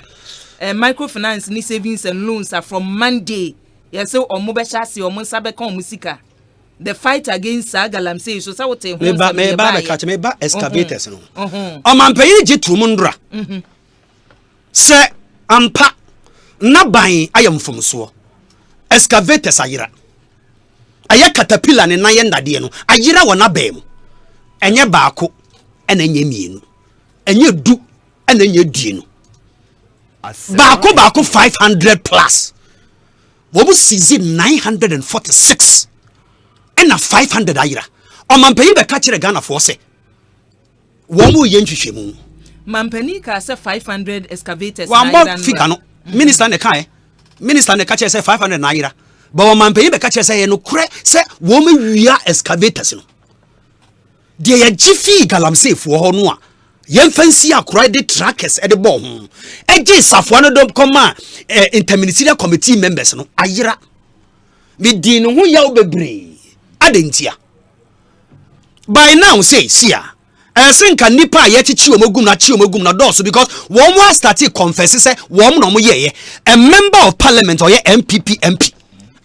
[SPEAKER 24] microfinance ni savings and loans are from Monday yes so omo be chase omo sabe kan omo sika the fight against Sagalam say so wote hu
[SPEAKER 14] me ba catch me ba excavators no o man pay ji trumundra se ampa na ban ayam fomso excavators ayira aya caterpillar ne na ye ndade no ayira wona bam enye baako ena enye mienu enye du ena enye die no baako 500 plus wo bu season 946 ena 500 ayira o mampani be ka kire Ghana for se wo mu ye ntwehwemu
[SPEAKER 24] mampani ka se 500 excavators
[SPEAKER 14] na ayira figure no minister ne ka kire se 500 na ayira but wo mampani be ka kire se ye no kure se wo mu wia excavators no de ye gifi galamsey fo ho no a yen fancy akura de trackers e de bo ho eje safo no dom koma interministerial committee members no ayira me di no ho yaw bebre adentia by now say sia senka nipa ye chichi omogum na doso because one more started confess say one no mo ye a member of parliament or ye MP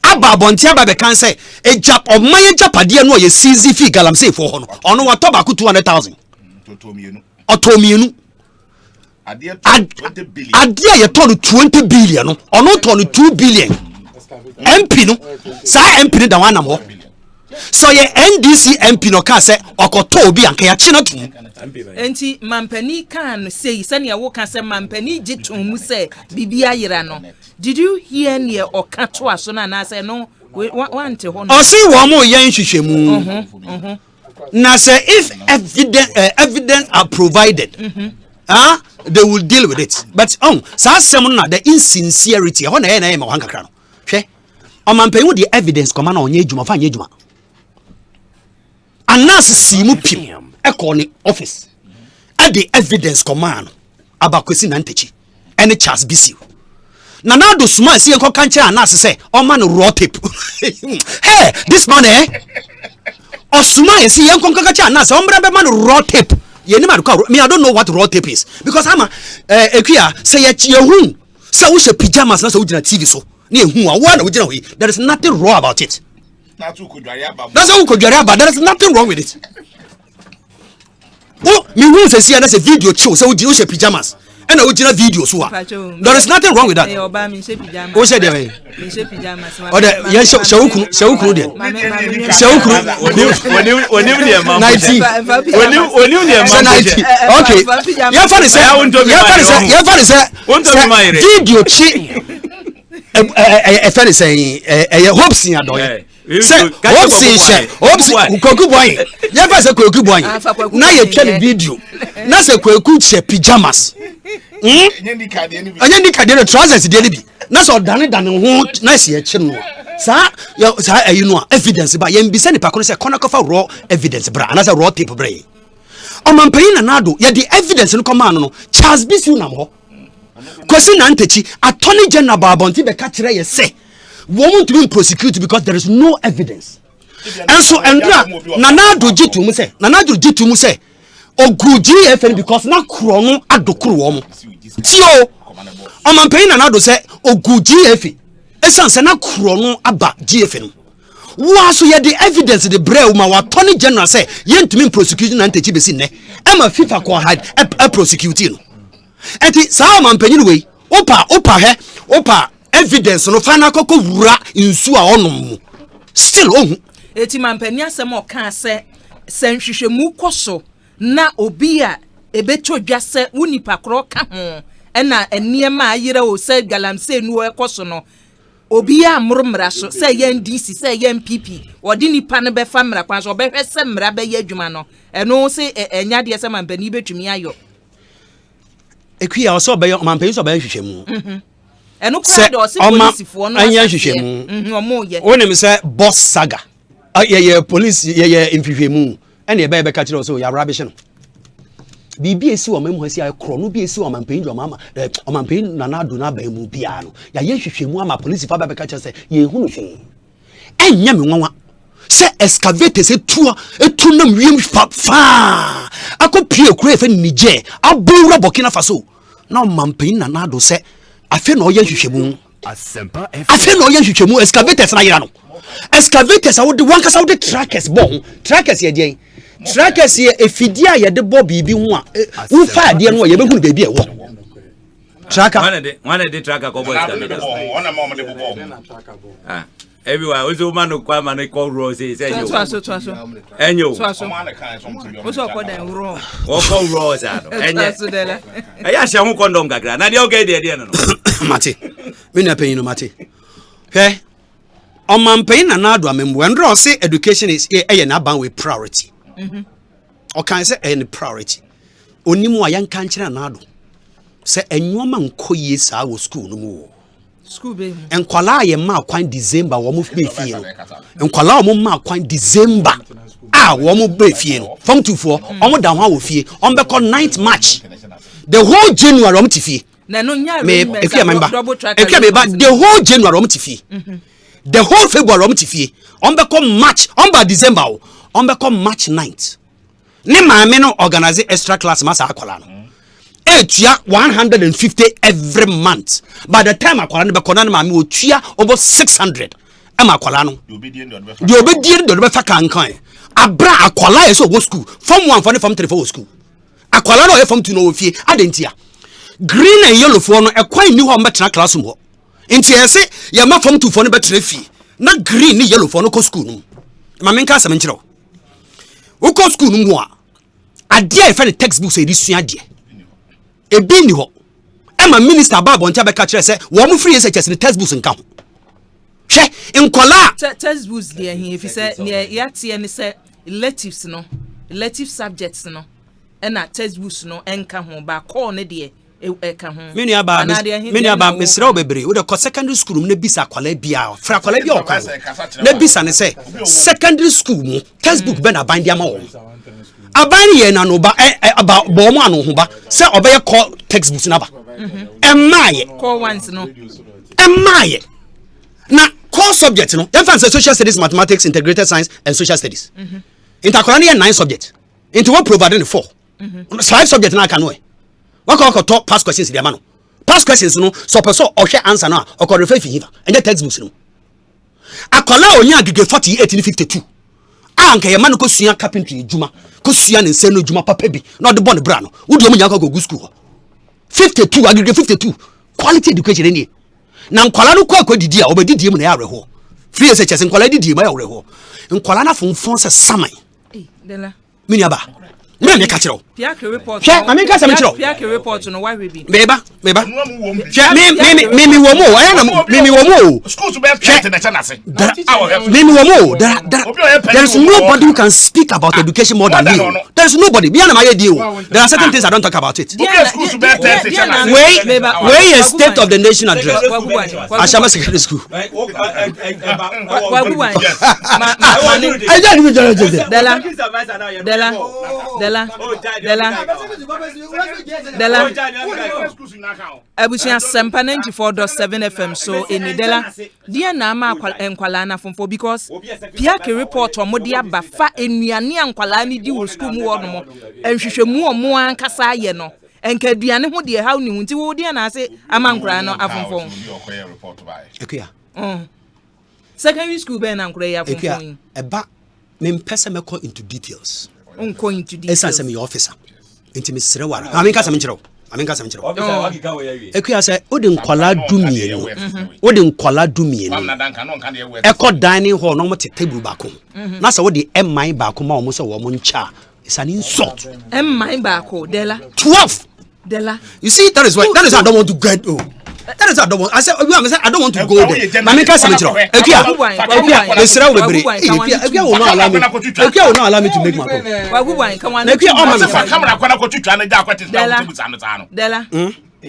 [SPEAKER 14] ababonti ababe kan say e jap of my japade no ye CZ fee galamsey for ho no ono wa toba ku 200,000 otomienu ade ye turn 20 billion no ono turn 2 billion MP no sa MP no da wanam ho so ye NDC MP no ka say okoto obi anka ya chi na tum
[SPEAKER 24] enti mampani kan say sane wo ka say mampani gitum mu say bibia yira no did you hear near okato aso na na say no want ho no
[SPEAKER 14] o si wo mo ye nhwehwemu na say if evidence are provided they will deal with it but sa asem na the insincerity ho na ye na ye ma wankakra no hwe o mampani wo the evidence koma na onye adwuma fa anye adwuma anas simu pim ekoni office at the evidence command abakwesi na ntechi any Charles Bisiu na na do small see enko kanche anas say o man raw tape hey this man o small see enko kanche anas o mbra be man raw tape ye ni me I don't know what raw tape is because ama ekia say ye hu say wo she pajamas na say wo gina TV so na ehu a wo na wo gina ho there is nothing raw about it. That's how there is nothing wrong with it. Oh, me who say see that's a video show so you say pajamas and original video so there is nothing wrong with that. Who said there? Oh, yes, shawukuru there. Okay, hopes in your say hopes koku boy ya fa say koku boy na ye twa video na say koku che pajamas enye ndi kade no trousers de bi na so dane ho na se ye chi no sa you know evidence ba yen bi se nipa kono se kono kofa raw evidence bra ana se raw tape bra Omanpayin Nanado ye the evidence no come no Charles Bisu nam ho Kwesi Nantechi Attorney General Babonti be ka kire ye say won't to be prosecuted because there is no evidence. And so Andra Nanado jitu mu say oguji FN because na kuro no adokuru wo mo tio Omanpayin Nanado say oguji FN esan se na kuro no aba GF no so ye the evidence the brew ma wa Attorney General say yentumi prosecuting Nantechi besi ne e ma FIFA ko hide e prosecute no enti sa Omanpayin we opa evidence no final koko wura insu a onom still ohun
[SPEAKER 24] eti Mampani asem o kan se nhwehwemu koso na obi a ebeto dwase unipa kro ka ho na eniema ayira o se galamse nu ekoso no obi a murumra so se yen DC se yen PP odi nipa ne be fa mra kwan so be hwe se mra be ye adwuma no eno se enya de se Mampani betumi ayo
[SPEAKER 14] ekuya so be Mampani so be hwehwemu
[SPEAKER 24] eno kra de o se police fo no
[SPEAKER 14] anya hwehwemu
[SPEAKER 24] omo ye
[SPEAKER 14] wonim se boss saga ye police ye mfihwemu ene be ka kire so ya rabihye no bibi esi o memu hasi akro no bi esi o Mampani do mama Omanpayin Nanado na ba mu bia no ya ye hwehwemu ama police fa ba ka kire se ye hunu hwe enya me nwanwa se excavator se etu nam wiem fa akopie kura efe Niger abura Burkina Faso na Omanpayin Nanado se afi na oye hwehwemu
[SPEAKER 12] Asempa
[SPEAKER 14] afi na oye hwehwemu excavators na yira no excavators a wode wankasa wode trackers bon trackers ye den trackers ye efidia ye de bo bibi ho a wo fa ade no ye behunu bebi e wo tracker
[SPEAKER 11] one de tracker ko boy excavators one am de bo everywhere also man no kwa man ko ro say yo
[SPEAKER 24] so
[SPEAKER 11] enyo
[SPEAKER 24] so so ko den ro
[SPEAKER 11] o ko ro sa no enye ya hye ho condom gagra na de okay de no
[SPEAKER 14] mate me na payin no mate he Omanpayin Nanado amembo ndro say education is na ban with priority o kan say any priority onimu ayan kan kire Nanado say enwoma nkoyie sa wo school no mu
[SPEAKER 24] school be
[SPEAKER 14] enkwala ye ma kwan December wo mu be fie no enkwala wo ma kwan December wo mu be fie no from 24 omo da ho wo fie on be call 9th March the whole January omo tifie
[SPEAKER 24] na no nya
[SPEAKER 14] me the whole January omo tifie the whole February omo tifie on be call March on ba December on be call March 9th ne maame no organize extra class masa akwala no etua 150 every month by the time akwala no be kona maame o tua over 600 ama akwala no the obedient do be fa kankan abra akwala e so go school form 1 for form 3 for school akwala no e form 2 no ofie adentia green and yellow for no e kwan ni ho mbetena classroom ho enti e se ye ma form 2 for no betena fie na green ni yellow for no ko school no maame nka asem nkyerɛ wo ko school no mu a ade e fa the textbooks e di sua ade ebi ni ho ema minister babo ntia be ka kire se wo mu free SHS ni textbooks nka ho hwe nkola
[SPEAKER 24] textbooks dey here if say ne yatie ni say electives no elective subjects no na textbooks no enka ho ba call ne dey eka ho
[SPEAKER 14] meni aba mesra obebre wo de ko secondary school mu ne bisa kwala bia fra kwala bia o ka ne bisa ne say secondary school mu textbook be na ban dia ma wo abani ye na no ba aba bo mu anu ho ba se obeye call textbooks na ba emaye
[SPEAKER 24] call ones no
[SPEAKER 14] emaye na core subject no dem fancy social studies mathematics integrated science and social studies intercolonial 9 subject into what providing the 4 5 subject na kan no wako top past questions dia ma no past questions no so person ohwe answer no o refer fi hiva and textbooks no akola onya agege 48 ni 52 anka ye man ko sua carpentry ejuma ko sua ne nse no ejuma papa bi na de bon bra no wo de omunya ko go school 52 agege 52 quality education ni na nkwala no ko akodi a obedidi mu na ya reho free SHS nkwala didi ma ya reho nkwala na fonfon se saman
[SPEAKER 24] dela
[SPEAKER 14] mini aba me me catch you.
[SPEAKER 24] Piake report.
[SPEAKER 14] Hwe, ma me catch me chiro.
[SPEAKER 24] Piake report no why we be.
[SPEAKER 14] Meba. Me wo mo, I na me wo mo.
[SPEAKER 17] Schools be plant na chanase.
[SPEAKER 14] Me wo mo. There is nobody who can speak about education more than me. There is nobody. Be na my deal. There are certain things I don't talk about it. Where is state of the nation address? Ashama Secondary School.
[SPEAKER 24] Dela. Abusia Asempa 94.7 FM so eni Dela. Dia na ama enkwala na fomfo because Piake report omodi aba fa enuane ankwala ni di wo school mu wo no mo. Enhwehwemu omo ankasa ye no. Enkaduane ho de how ni hunti wo dia na ase ama nkwala no afomfo.
[SPEAKER 14] Ekuya.
[SPEAKER 24] Secondary school be na nkwala ya fomfo.
[SPEAKER 14] Eba me mpese me call into details.
[SPEAKER 24] Unko into details.
[SPEAKER 14] Esa me officer. Inti me serewara. Aminka samchiro. Ekuya say odi nkwala dumienu. Odi nkwala dumienu. Eko dining hall no mo table baako. Na say odi emman baako ma omo so wo mo ncha. It's an insult.
[SPEAKER 24] Emman baako Dela.
[SPEAKER 14] 12.
[SPEAKER 24] Dela.
[SPEAKER 14] You see that is why I don't want to get That is I don't want. I said I don't want to go there. Aminka samchiro. Ekuya. The serau bebre. Ekuya will not allow me. Ekuya will not allow me to make my point.
[SPEAKER 24] Waguban kan wan.
[SPEAKER 14] Ekuya o ma me
[SPEAKER 17] camera kwa na kotutwa na ja kwete na tubu sano.
[SPEAKER 24] Dela.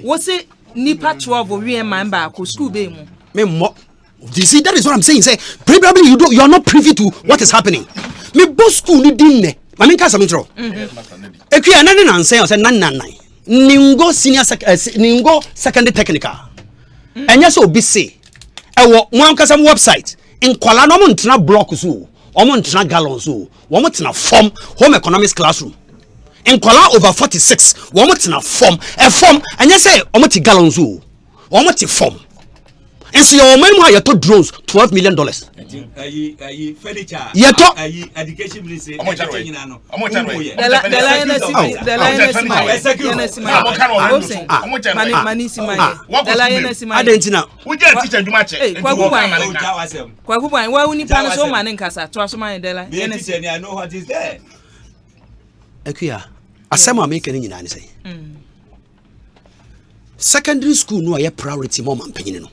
[SPEAKER 24] Wo se nipa 12 we man ba ko school be mu.
[SPEAKER 14] Me mo. You see that is what I'm saying. Say probably you are not privy to what is happening. Me boss school ni din ne. Aminka samchiro. Ekuya na ne nan say o say nan. Ningo Ningo secondary technical. Enya so obi say ewo mo ankasa website nkwala no mo ntena block so o mo ntena gallon so wo mo tena form home economics classroom nkwala over 46 wo mo tena form form enya say o mo ti gallon so o mo ti form enso your man mo ayeto drones $12 million
[SPEAKER 11] furniture
[SPEAKER 24] education
[SPEAKER 11] ministry
[SPEAKER 14] secondary school no aye priority mo man penyin no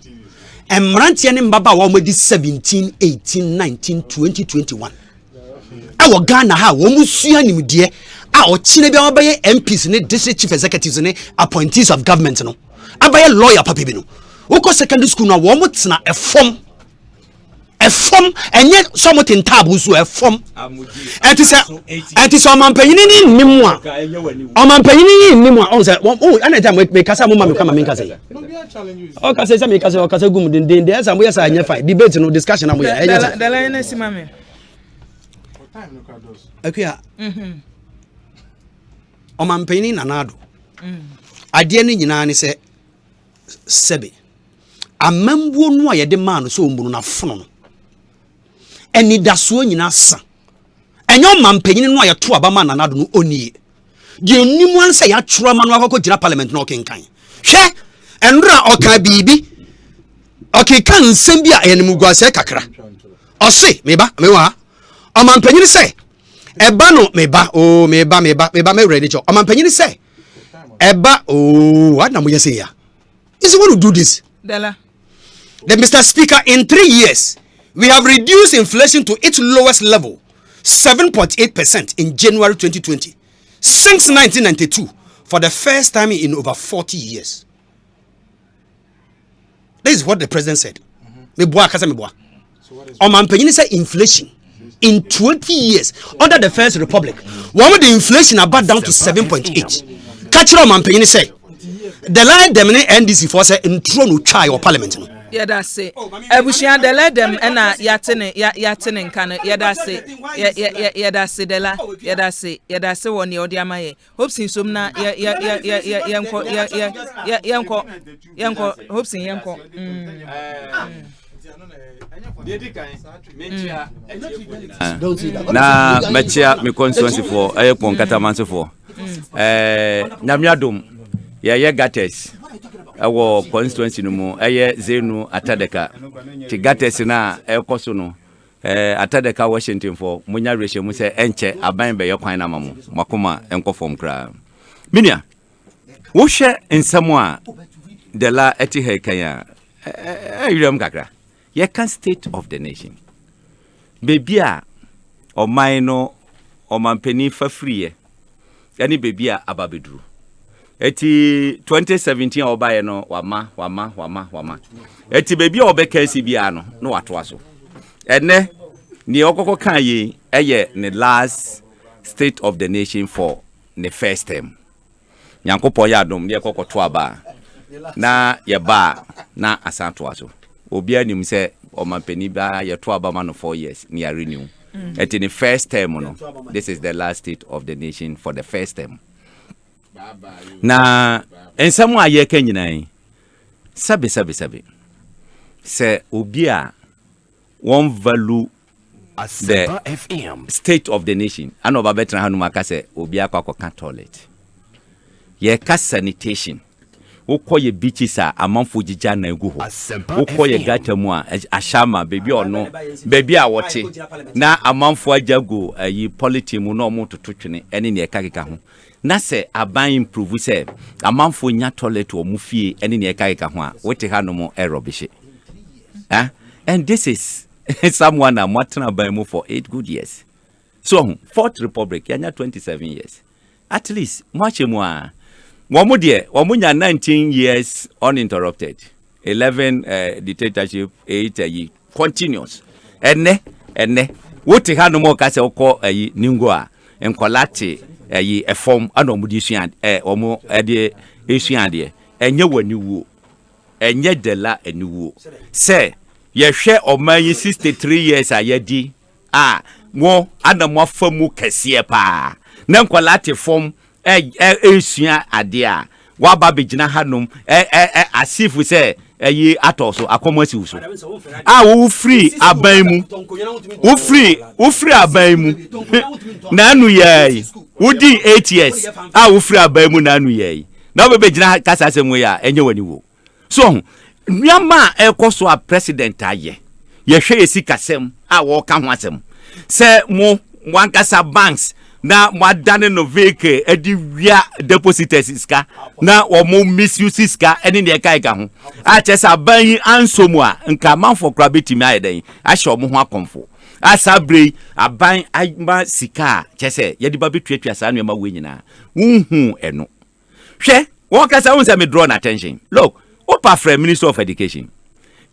[SPEAKER 14] Emrantia ne mbaba wa omedi 17, 18, 19, 20, 21. Awo Ghana ha wo musua nimde a o chine bia obaye MPs ne district chief executives ne appointees of government no. Abaye lawyer papa bi no. Woko secondary school no wo mutena a form enye so mutin tabu so a form. Enti so mampanyin ni nimu a. O mampanyin ni nimu a on say anytime me kasa mo ma me kama me kasa. O kasa say me kasa o kasa gum den dey say mo yesa anya fight debate no discussion am ya enya.
[SPEAKER 24] The line is mame.
[SPEAKER 14] Akuya. O mampanyin na nado. Ade ni nyina ni say sebe. Amambuo no a ye de man so ombunu na fono no. Eni dasuo nyina sa. Enyo mampanyin no aye to abama na nado no oni. Di onimu ansa ya twura ma no akoko gira parliament no kenkan. Hwe enra oka bibi. Okay kan nsem bia enemu guase kakra. Ose meba mewa. Amampanyin se eba no meba o meba me ready jo. Amampanyin se eba o what na mo yese ya. Is want to do this?
[SPEAKER 24] Dela.
[SPEAKER 14] The Mr. Speaker, in 3 years, we have reduced inflation to its lowest level, 7.8% in January 2020, since 1992, for the first time in over 40 years. This is what the president said. Inflation in 20 years under the First Republic, one with the inflation about down to 7.8. Catch on Mampenini say. The line them NDC for say in throne try or parliament.
[SPEAKER 24] Yeah, that's it. Ebushia the let them and yatene can that's it. Yeah, that's it. Yeah, that's it. Yeah, that's it. One year, dear my hopes in some na yanko hopes in yanko.
[SPEAKER 11] Na mechia me constituency for ayepon katamanso for nyamiadom ye gates awo constituency no mu eye zenu atadeka ti gates na ekoso no atadeka Washington for munya ratio mu say enche aban be yokwan na mamu makoma enko form kra minia wo hwe nsemo a de la eti hekanya ayuram kakra ye can state of the nation baby a o no o mampeni fa free yani baby a ababeduru eti 2017 obaye no wama eti baby a obeka si bia no wato aso ene ni okoko kan yi eye ne last state of the nation for the first term nyankopon ya dom ye kokoto aba na ye ba na asanto aso obi anim se o mampeni ba ye to aba ma no 4 years ni a renew eti the first term no this is the last state of the nation for the first term na ensamo aye ka nyinai sabe se obi a one value the state of the nation and over better hanu aka say obi akwa toilet ye ka sanitation ukoye beaches a amanfo jija na egu ho ukoye gata mu a ashama baby ono baby a wote na amanfo ajago yi polity mu no mo tototwene ene ne ekakeka ho na se aban improve se amanfo nya toilet o mu fie ene ne ekakeka ho a wote hanu mo erobishe and this is someone I'm watching about for 8 good years. So, Fourth Republic, yanya 27 years. At least, much more. Wamunya 19 years uninterrupted. 11 dictatorship, 8 continuous. Ene. Wote hano mo kase oko ningwa. Enkolate a form anomudisian omo ede esiande. Enye waniwu. Enye dela eniwu. Say ye hwe oman 63 years ayedi mo adamo famu kese pa na nkwalate form esua ade a wa ba begina hanom asifu se yi atoso akomasi uso wo free aban mu wo free aban mu na anu yai udi 8 years wo free aban mu na anu yai na be begina kasa asemu ya enye wani wo so nyama ekoso a president aye ye hwe esikasem wo ka ho asem se mo wankasa banks na mwadane no vehicle edi wia depositors iska na wo mo misuse iska eni ne kai ho a chesa ban ansomu a nka manfo kra betimi ayeden a hye mo ho akomfo asabre aban agba sika chese ye di ba betuatua sa no ma we nyina wunhu eno hwe wo kasa won se me draw attention look Opa from Minister of Education.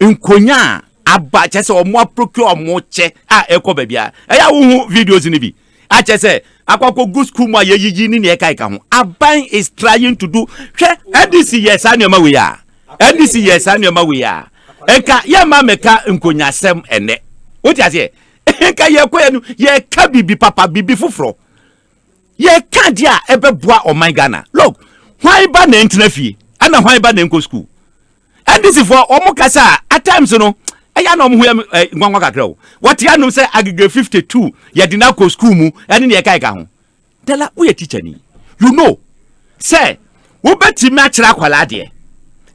[SPEAKER 11] Nkonya aba chese omo procure omo che eko babia. Eya wo videos ni bi. A chese akwako good school ma yeyi ni eka ho. Aban is trying to do NDC yes anema we ya. NDC yes anema we ya. Enka ye ma meka nkonya sem ene. What you say? Enka ye kwenu ye ka bibi papa bibi fufro. Ye ka dia ebeboa o my Ghana. Look, why ba na entina fie? Ana why ba na enko school? And this is for omokasa at times no eya no mo ngwanwa kakra o what ya no say agege 52 ya dina ko school mu ene ne kai ka ho tela wo ye teacher ni you know say wo beti ma kira kwala de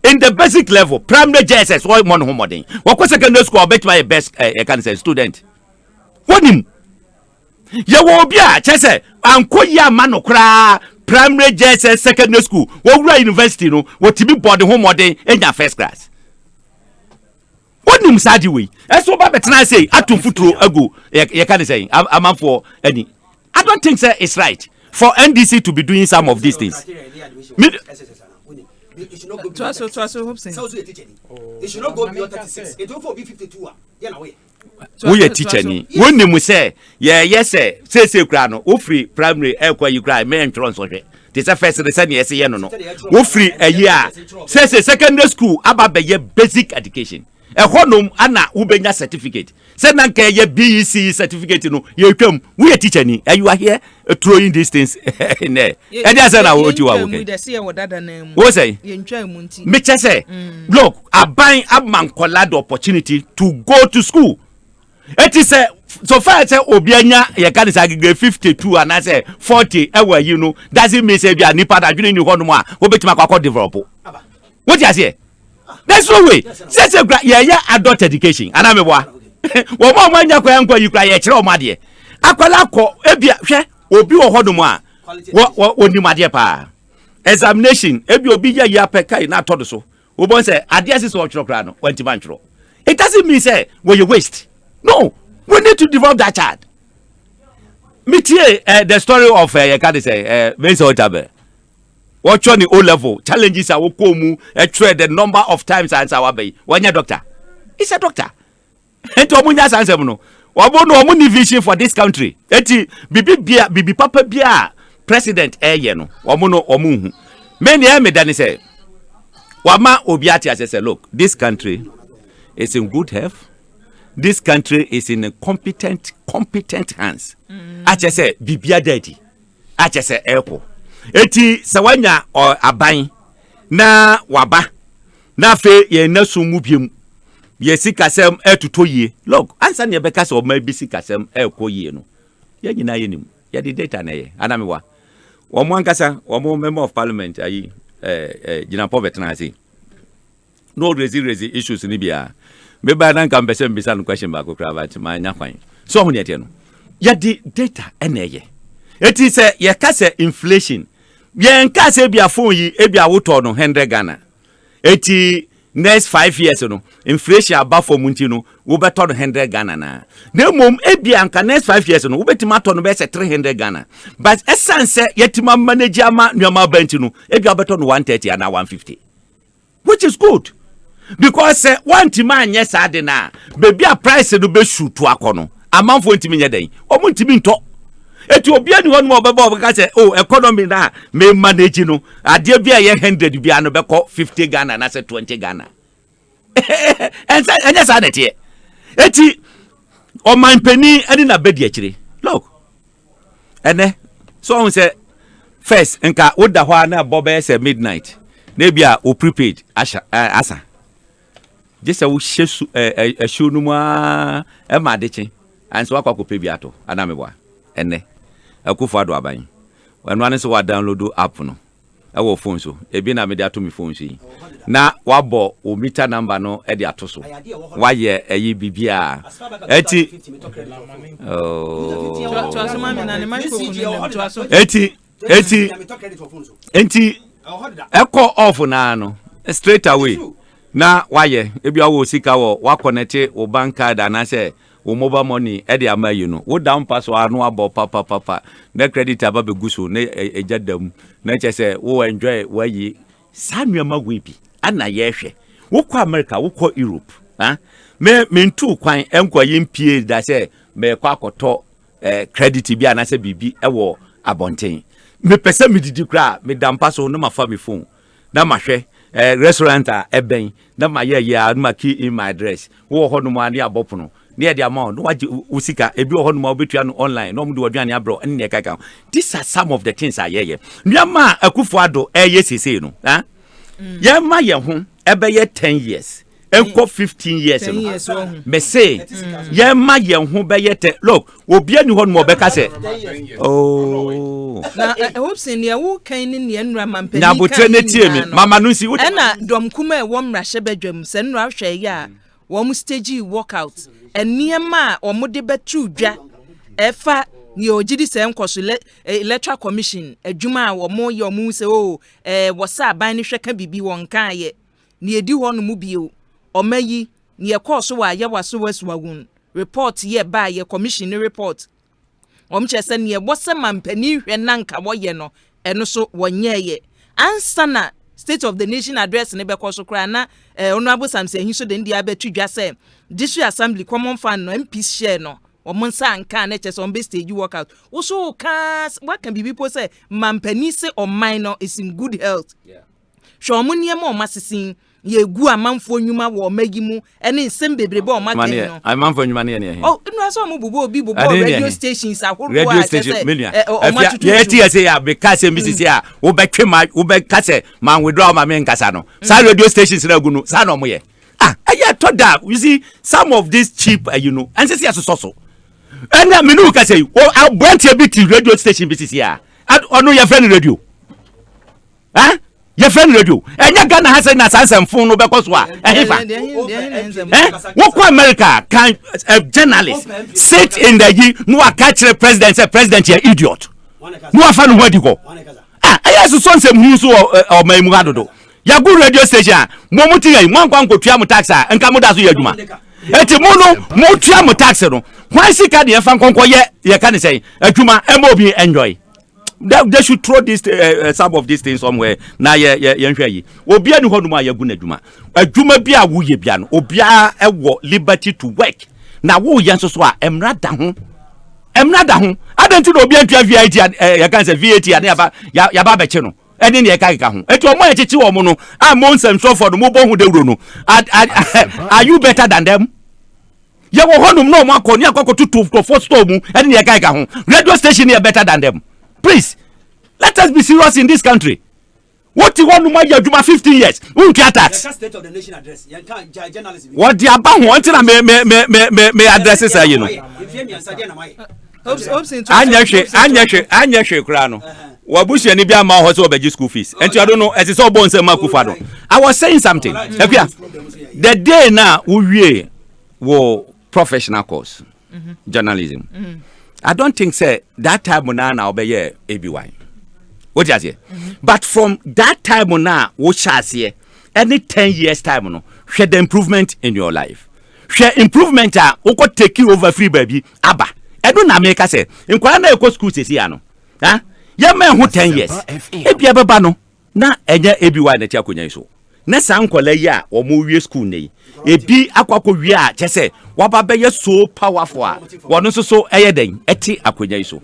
[SPEAKER 11] in the basic level primary JSS wo mo no ho modern wo ko secondary school beti my best can say student wonim ye wo bia chese anko ya ma no kra primary JSS secondary school wo university no what be board ho modern enya first class wonim sadi we eso ba betena say atum futuro ago ye can say am for any I don't think say it's right for NDC to be doing some of these things
[SPEAKER 22] it should not go beyond 36. It should not go beyond 36. It will be 52.
[SPEAKER 11] We a teacher ni. When you say, yes, say kra no, o free primary ekwa you cry me entrance so hwe. This is first the yes ye no. O free a year. Say secondary school aba be ye basic education. E honom ana wo benya certificate. Say na nka ye BEC certificate no ye twam. We a teacher ni. You are here throwing these things in there. E dey say na wo ti wa okay. Wo say? Me say, look, aban abman kola the opportunity to go to school. It is so far say obianya ye can say 52 and I say 40 you know doesn't mean say bia nipa da dwene ni ho no a wo betima kwakọ develop. What you say? There's no way. Say yeah adult education. Ana me boa. wo mo manya kwa yankwa yi kra ye kire o made akwala ko ebia hwe obi wo hodum a wo ni made pa examination ebi obi ya pekai na todo so wo bon say ade asis wo kire kra no wanti ban kire. It doesn't mean say we you waste. No, we need to develop that child. The story of can say Vincent Otabe. Watch on the O level challenges are wokomu the number of times answer our bay. When your doctor, it's a doctor. And to munya answer no. Wabono omuni vision for this country. Eti bibi papa bia president no. Wamono omu. Many me than say. Wama obiati say look, this country is in good health. This country is in a competent hands. I just say bibia daddy. I just say airport. Eti sawanya or aban na waba na fe ye na sumu biem ye sikasem etuto ye. Look, answer ne beka se o ma bi sikasem ekọ ye no. Ye nyina ye nim. Ye the data na ye. Anamewa. Wo mo ankasa, wo mo member of parliament ayi Gina Poverty na say. No raise issues ni bia. Me ba nan kan pese mbisa no question ba ko kra ba ti ma nya kwan. So ho ne tie no. Ye the data eneye. Eti se ye ka se inflation. Ye nka se bia phone yi e bia woto no 100 Ghana. Eti next 5 years no inflation aba for munti no wo beto no 100 Ghana na. Na mom e bia nka next 5 years no wo betima to no be se 300 Ghana. But essence yetima manage ama nyama banti no e bia beto no 130 and 150. Which is good. Because one man yes ade na baby a price no be shoot to akono amanfo ntimi nya den omo ntimi nto eti obi ani won mo beba ka say oh economy na me manage no ade bia ye 100 bia no be ko 50 Ghana na say 20 Ghana and yes ade tie eti o man pani ani na bedi akire look ene so on say first nka woda ho na bobe say midnight na bia o prepaid asa just a shesu a show no ma e ma deche anso akwa ko pebiato anamebwa ene akufo ado aban wanu ane so wa download app no e wo phone so e bi na me de ato me phone so na wa bo o meter number no e de ato so wa ye eyi bibia eti
[SPEAKER 24] to asoma me na ne microphone to aso
[SPEAKER 11] eti eko off na no straight away na waye ebia wo sika wo wa connect wo bank card anase wo mobile money e dey amayi no wo down pass wo anu abo papa na credit aba beguso na ejadam na chese wo enjoy wayi sanuama webi ana ye hwe wo kwa America wo kwa Europe me ntu kwan enko yimpie da se me kwa akoto credit bi anase bibi e wo abonten me pese me didi kra me down pass wo na mafa me phone na mahwe restaurant eben na ma ye ma key in my address wo ho no ma ne abopono ne e de amount no waji usika ebi ho no ma obetua no online no mu de waduane abro ne kaka. These are some of the things I hear. Nyama akufo ado sese no ye ma ye ho ebe ye 10 years enko 15 years no me say ye ma ye ho be ye te look obi ani ho no mo be ka se
[SPEAKER 24] na hope say ne wo kan ne ne nura mampani
[SPEAKER 11] na botre ne tie mi mama no si
[SPEAKER 24] na dom kuma e wo mrahye bedwam se nura hwe ya wo mu stage walkout eniema o mu de betu dwa efa ni ojidi se nkoso electoral commission adwuma a wo mo ye o mu se wo sa ban ne hweka bibi won kan ye ni edi ho no mu bio o mayi ni e course wa ye waso wasuwagun report ye ba ye commission report omchese ne ebose mampani hwe nanka woye no eno so wonyeye ansana state of the nation address ne bekoso kra na honorable Samson Hinso de ndia betudwa se district assembly common fund no MP share no omonsa anka na chese on be stage workout wo so kas what can be people say mampani se o minor is in good health sho mo niam o masesin ye gu amanfo nyuma wo magimu ene nsem bebrebe o maten no
[SPEAKER 11] amanfo nyuma ne ye
[SPEAKER 24] oh no aso mo bubo obi bubo radio stations ahoro
[SPEAKER 11] radio station ye ti say ya be ka se misisi a wo be twema wo be ka se man withdraw ma me nkasa no sa radio stations na gu no sa no mo ye aye to da you see some of these cheap you know and say so and me no ka say o brand e bit radio station misisi a ono your friend radio Your friend radio. And you're gonna have a sense and phone over Coswa. What America can a journalist sit in the ye no catch the president, say president, you idiot. No fan where you go. I ask son some news or my Mugado. Ya good radio station, Momuti, one go Tiamo taxa and Kamudazu Yaduma. Etimono, more Tiamo taxero. Why see Kadi and Fanco yet? You can say, a Juma, MOB enjoy. They should throw this some of these things somewhere. Na ye Obia no hoduma ye guna dwuma. Adwuma bia wo ye bia no. Obia ewo liberty to work. Na wo yanso so a emra da ho. Emra da ho. Adanti no obia ntwa VAT ya kan say VAT ya ba ya ba beche no. Eni ne ka ka ho. Eti omo ye chichi omo no. A mo nsem so for no mo bo hu dewuro no. Are you better than them? Ye wo honum no mo akoni akokotu to for store mu. Eni ne ka ho. Radio station here better than them. Please, let us be serious in this country. What you want to make your Juma 15 years? Who can tax? State of the Nation address. What the about wanting me addresses are you know? Anya Krano. Wabushi and Ibia Ma also obey school fees. And I don't know as it's all bones and Makufado. I was saying something. The day now we were professional course, journalism. I don't think say that time on now obey ABY. What you say? But from that time on now, what shall say? Any 10 years time no, share the improvement in your life. Share improvement who could take you over free baby. Abba. I don't know make say. In Kwana Eko school say ano. Huh? Ya man who 10 years. Ebi ababa no. Na enye ABY na tia kunya iso. Na sankwale ya o mo wie school nei. Ebi akwakọ wie a chese wababa ye so powerful a wono so eyeden eti akonya iso.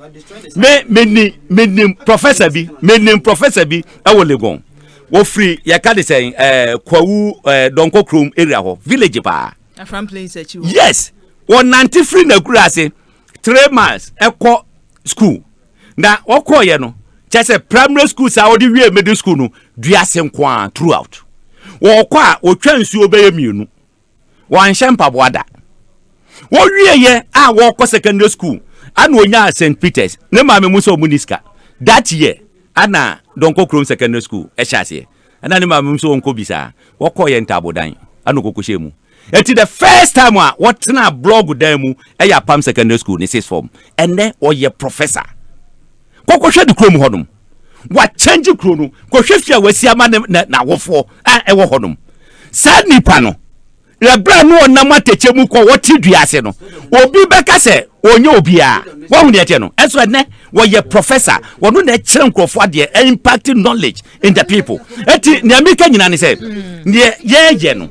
[SPEAKER 11] Me professor bi ewo Legon. Wo free ya ka de say kwawu donko krom area ho village pa.
[SPEAKER 24] From place at you.
[SPEAKER 11] Yes. 190 free na kura ase 3 miles eko school. Na okọ ye no chese primary school sa odi wie middle school no duase nkwa throughout. Wo kwa otwa nsuo beye mienu. Wan shempa boada. Wo wie ye a wo ko secondary school. Ana onya St. Peter's. Ne ma me muso muniska. That year ana donko krom secondary school e hyase. Ana ne ma me muso onko bisa. Wo ko ye ntabodan. Ana kokohye mu. Eti the first time what na blog dan mu e ya Pam secondary school ni 6th form. Ene o ye professor. Kokohye di krom hodum. What change krono ko hwefia wasiama na wofo e wo hodum sad nipa no le bra no na mateche mu ko woti duase no obi beka se onye obi a wo hu ne no eso ne wo ye professor wo no na kire nkrofo ade impacting knowledge in the people eti ne amika nyina ne se ne ye no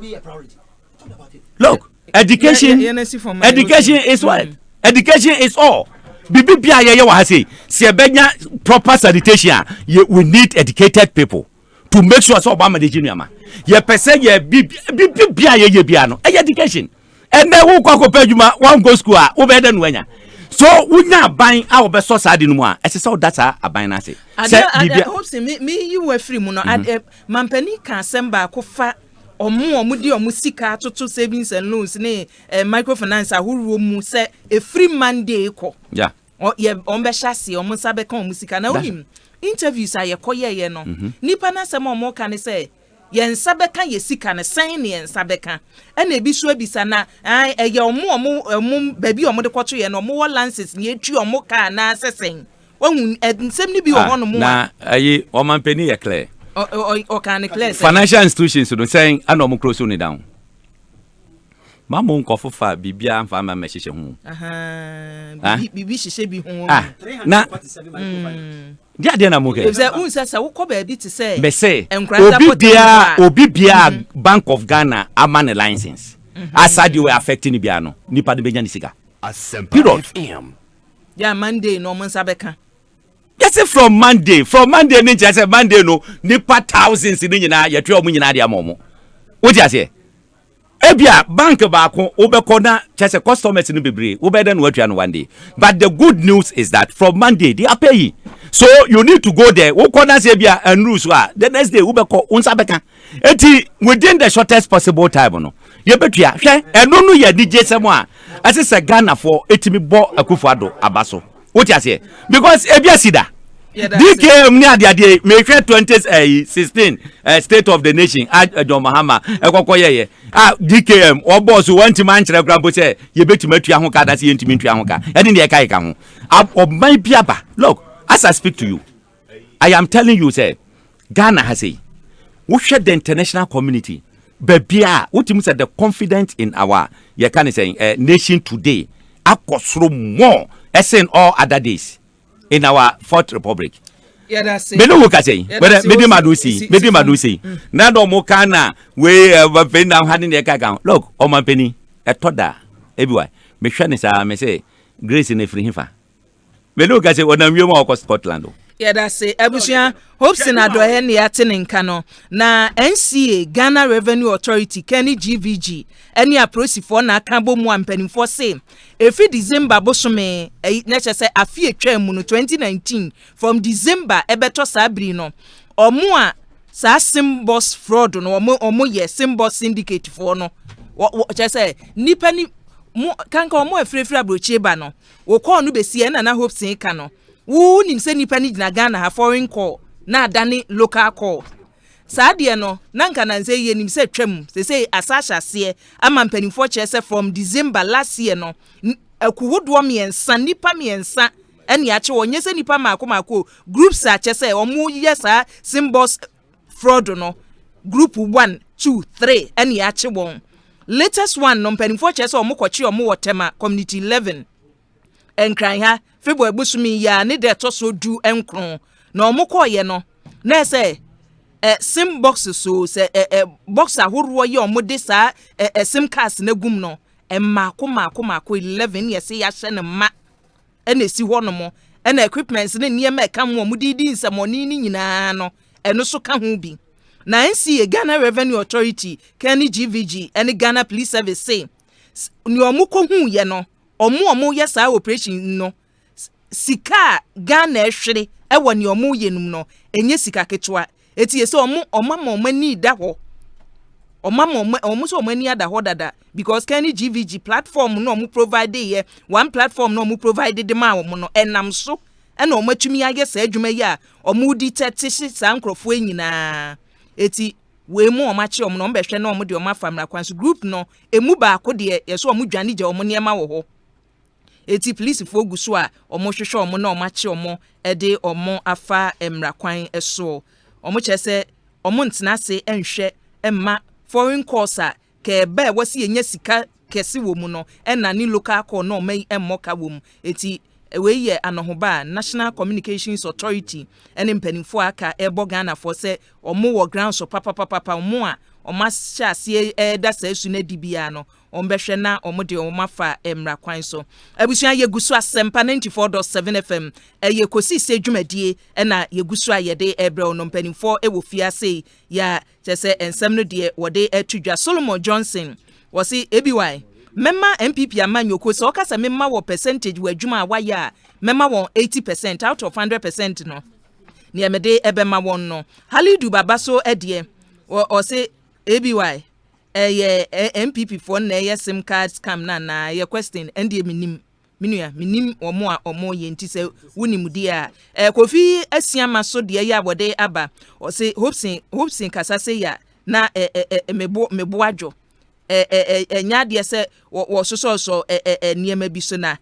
[SPEAKER 11] look education is what education is all Bibi bia ye wa say se benya proper sanitation we need educated people to make sure so Obama de jinuama ye pese ye bibi bia ye bia no education and then who kwako peduma one go school a wo be den wanya so wunya ban a wo be so sade no mu a ese so data aban na say
[SPEAKER 24] I hope say me you were free mu no mampani kan semba ko fa omu di omu sika toto savings and loans ne microfinance ahuru mu se a free Monday ko
[SPEAKER 11] yeah
[SPEAKER 24] o ye ombe hyase omu sabe kan omu sika na onim interviews aye koye no nipa na sem omu kan se ye nsabe kan ye sika ne sen ne nsabe kan na ebi so ebisa na ye omu baby omu de kwoto ye no omu lances ne etu omu ka na sesen won nsem ni bi wo hono mu
[SPEAKER 11] na ayi o man peni ye clear
[SPEAKER 24] o kan clear
[SPEAKER 11] financial institutions no saying and omu close on down mama nkofo fa bibia mfa ma mehyehe hu
[SPEAKER 24] bibi hyehye bi hu
[SPEAKER 11] na dia na muke
[SPEAKER 24] ze unsasa wo ko ba bi te say
[SPEAKER 11] be say obi bia Bank of Ghana amane license asadi we affecting bia no nipa de benya ni sika Asempa FM
[SPEAKER 24] ya Monday no monsa beka
[SPEAKER 11] yes from Monday ni just Monday no nipa thousands ni nyina ye twa mu nyina de amomo wo ti ase Ebia bank baako obeko na chese customers ni bebre obeda no atwa no one day but the good news is that from Monday they are paying so you need to go there wo kona se bia anru so a the next day obeko unsa beka eti within the shortest possible time no ye betua hwe eno no ye DJ semo a ase se Ghana for etimi bo Akufo-Addo abaso wo ti ase because ebia sida DKM ni ade me hwe 2016 State of the Nation John Mahama ekokoyeye DKM o boss want man kire krampo say ye betima atua ho ka da say yentimi ntua ho ka e de ne kai ka ho oban biaba. Look, as I speak to you, I am telling you say Ghana has a we share the international community bebia ultimately said the confidence in our you can say nation today akosro more as in all other days in our fourth republic.
[SPEAKER 24] Yeah, that's it.
[SPEAKER 11] Me no work say whether me madusi na do mo kana we pen down handing the account. Look, o man penny e toda everywhere me hwe ne sa me say grace in free hifa me no ka say onam wiemo akọ Scotland.
[SPEAKER 24] Yeah, that's it. Abusia hopes in adohe ne ate nka no na NCA Ghana Revenue Authority Kenny GVG any approach for na aka bo mu ampanimfo say efi December bosome na che say afi etwa mu no 2019 from December ebeto sabri no omo a sa symbols fraud no omo ye symbol syndicate for no che say nipa ni kanka omo afrefre abrochi ba no wo call no besie na hopes in ka no wu nim se nipa ni gina Ghana ha foreign call na adane local call saade no nanka na nse ye nim se twam se asasha se ama mpanimfo chese from December last year no akuwodo miensa nipa miensa ene ache wonye se nipa mako groups a chese omu yesa symbols fraud no group 1 2 3 ene ache won latest one no mpanimfo chese omu kochi omu wotema community 11 enkran ha February busumi ya ne de toso du enkron na omukoye no na say sim box so say box ahoro ye omode sa sim cards na gum no mako 11 years ya hye ne ma ena si ho no mo ena equipments ne niema ka mo omudidi nsamoni ni nyina no eno so ka ho bi na NCA Ghana Revenue Authority Kenny GVG ene Ghana Police Service say ni omuko hu ye no omo ye sa operation no sika Ghana ehwere ewo ne omo yenum no enye sika ketwa eti ese omo mani da ho omo so mani ada ho dada because Kenny GVG platform no omo provide ye one platform no omo provide de ma omo no enam so ena omo atumi age sa adwuma yi a omo di tetishi sa nkrofo enyina eti we mu omo achi omo no mbehwe na omo de omo afamra kwanso group no emu ba ko de ye so omo dwane je omo niema wo ho eti police fo guso a omo hwehwe omo na omo achi omo ede omo afa emrakwan eso omo chese omo ntena se enhwe emma foreign course a ke ba wasi enya sika kese wo mu no ena ni local call no mai emmoka wo mu eti we ye anohoba National Communications Authority ene mpanimfo aka ebo Ghana for se omo wo ground so papa omo a omo ahyase da sa esu na dibia no ombehwe na omode omafa emrakwan so abusuan yegusu Asempa 94.7 FM Ekosiise dwumadie na yegusu ayede ebre onompanimfo ewo fiase ya chese ensem no de wode atudwa Solomon Johnson wasi ebiwai memma MPP amanyoko so okasa memma wo percentage wa adwuma waya memma won 80% out of 100% no ne emede ebema won no Halidu Babaso edie o se ebiwai MPP for na sim card scam na ye question ndie minim omo ye nti se wonimudi a Kofi Asiama so de ya wode aba o se hopsin kasa se ya na mebo adwo nya de se wo so niema bi so na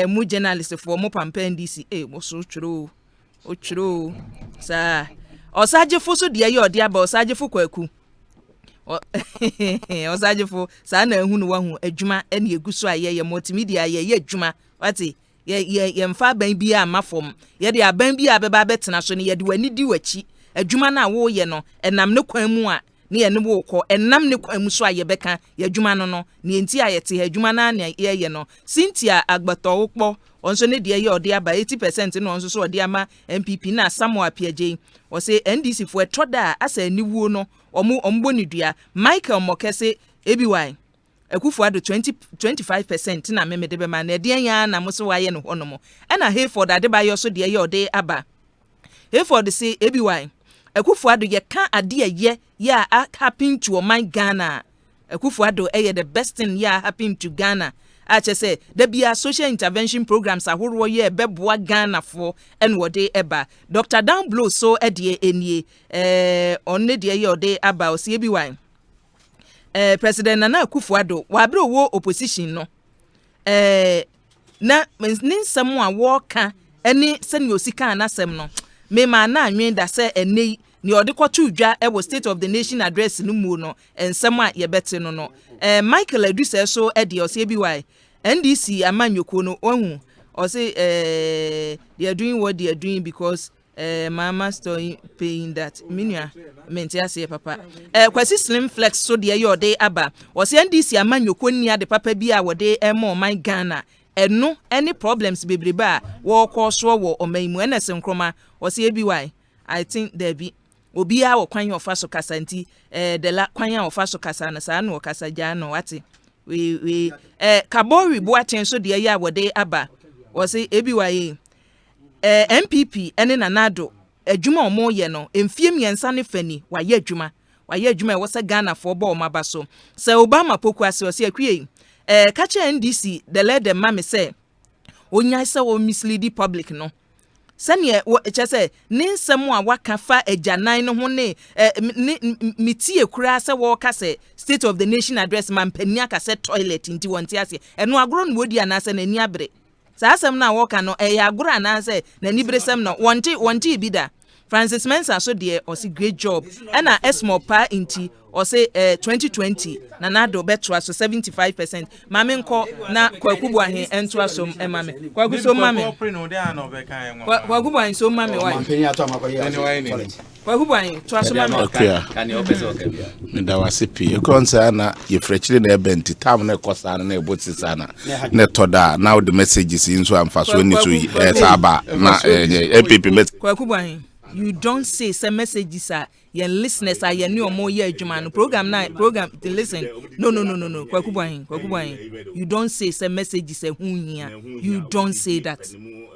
[SPEAKER 24] mu journalist for mo pampa NDC mo so twiro sa osagefo so de ya ode aba osagefo kwaku osagefo sa na ehunu wahu adwuma ene eguso aye ye multimedia ye adwuma wati ye mfa ban bi a mafom ye de aban bi a beba betena so ne ye de wani di wachi adwuma na wo ye no enam ne kwan mu a ne ye ne wo kọ enam ne kwan mu so aye beka ye adwuma no ne enti ayete adwuma na ne ye no Cynthia Agbato wokpo onso ne de ye ode aba 80% no onso so ode ama MPP na Samuel Piaje o se NDC fo etoda asa aniwuo no ombo ni dua Michael Mokese ebiwai Ekufuado 25% na memede be ma na de ya na mo so waye no hono mo na Hayford Adebayo so de ye ode aba Hayford se ebiwai Ekufuado ye kan ade ye happen to my Ghana Ekufuado the best thing happen to Ghana ache say there be a social intervention programs ahoro ye beboa Ghana for and wode eba Dr. Down Blow so edie enie onne de ye ode aba osie bi wan President Nana Akufo-Addo wabre wo opposition no na ninsam a woka ene sene osika anasem no me ma na anwen da se ene ni ode kwato dwa e wo State of the Nation address no mu no ensem a ye bete no no Michael Aduse so e de osie bi wan NDC amanyoko no ohu o say they are doing what they are doing because mama story paying that minua mentia say papa kwasi slim flex so de ye ode aba o say NDC amanyoko ni ade papa bi a wode emo my Ghana eno any problems bebreba wo ko so wo omaimu na senkroma o say bi why I think there be obi a wo kwan ofa so kasa nti de la kwan a ofa so kasa na sa na o kasa ja no wate we kabori bo aten so de ye a wode aba o say ebi why MPP ene nanado adwuma omo ye no emfie miensa ne fani waye adwuma e wo se Ghana for bo maba so se Obama poku ase o se akwie kache NDC the let them mame say onya se wo mislead public no sane che se ninsem a waka fa ajanan no ho ne mitie kura se wo ka se State of the Nation address man pania ka se toilet nti wonti ase eno agro no wodi anase na ni abre Asem na woka no agura na say na nibresem no wonti bida Francis Mensah so de o si great job na small pa inti o say 2020 na nado betwa so 75% mame nko na kwakubu ahe ento asom mame kwaku so mame kwakubu ahe so mame why kwakubu ahe to asom mame
[SPEAKER 17] kan you pese okabia me da wasepi e konsa na ye frechire na ebenti tam na ekosa na eboti sana na toda now the messages inso amfa so ni so saba na APP message
[SPEAKER 24] kwakubu ahe you don't say some messages are your listeners are your new more year Jumano program to listen. No. Kwakubuahin. You don't say some messages are you don't say that. You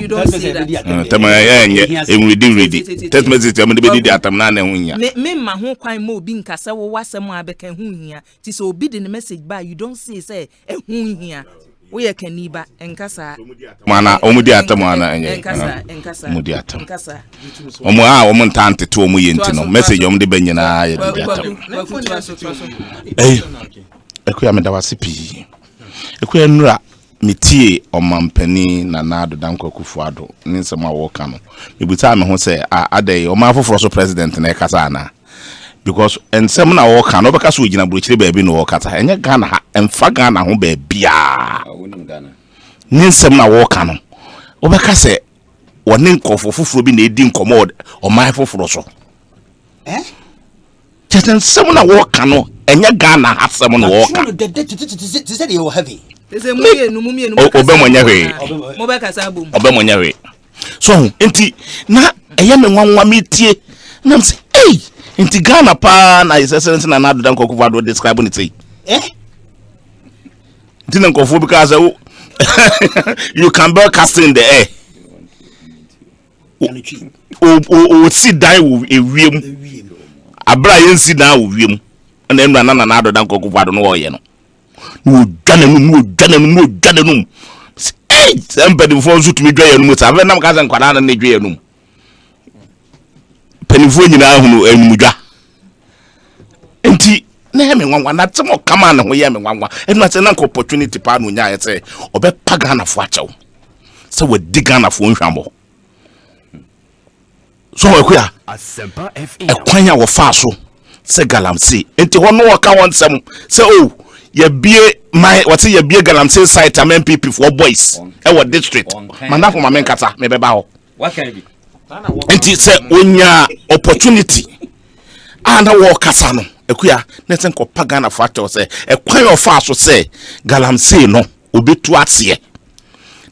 [SPEAKER 24] don't say that.
[SPEAKER 17] We didn't read it. Text message I'm the did atam na hunya.
[SPEAKER 24] Me ma ho kwan mo bi nkasa wo wasem abeka hunya. Ti so obi the message ba you don't say hunya. We can niba enkasa
[SPEAKER 17] mana omudi atam ana
[SPEAKER 24] enkasa
[SPEAKER 17] omudi atam omo a omo ntante to omo yenti no message omo de banyina ya di atam ekuya me da wasepi ekuya nura mitie omampani na nado danko Akufo-Addo ninsem a wo ka no mebuta me ho se adai omo afoforo so president na ekasa na because ensem na wo ka no beka so gina burochire baabi no wo kata enye Ghana ha emfa Ghana ho baabia ninsem na wo ka no wo beka se woni nkofo foforo bi na edi nkomo o man foforo so ensem na wo ka no enye Ghana ha sem no wo ka
[SPEAKER 14] said you heavy
[SPEAKER 17] obemonya hwe
[SPEAKER 24] mo beka sa bom
[SPEAKER 17] obemonya hwe so enti na eye me nwanwa metie na mse Inti Ghana pa na His Excellency na nado danko Akufo-Addo describe it say inti na nkofo because you can be casting in the air o si die wo ewiem abra yen si na wo wiem na enra na nado danko Akufo-Addo no wo ye no no dwanenum somebody for so to me dwa yanum sa na mka san kwada na dwa yanum penifo nyina hunu enumudwa enti na me nwanwa na temo kama na ho ye me nwanwa enu ase na opportunity pa no nya ye se obe paga na fo achew se we diga na fo nhwambo so akuya Asempa FM ekwanya wo fa so se galamsey enti ho no wo ka won sem se ye bie my what say ye bie galamsey site am MPP for boys e wo district mandafo ma menkata me beba ho
[SPEAKER 11] what can be
[SPEAKER 17] enti se onya opportunity and wo kasa no ekuya neten ko paga na fata se ekwan ofa so se galamsey no obetu ase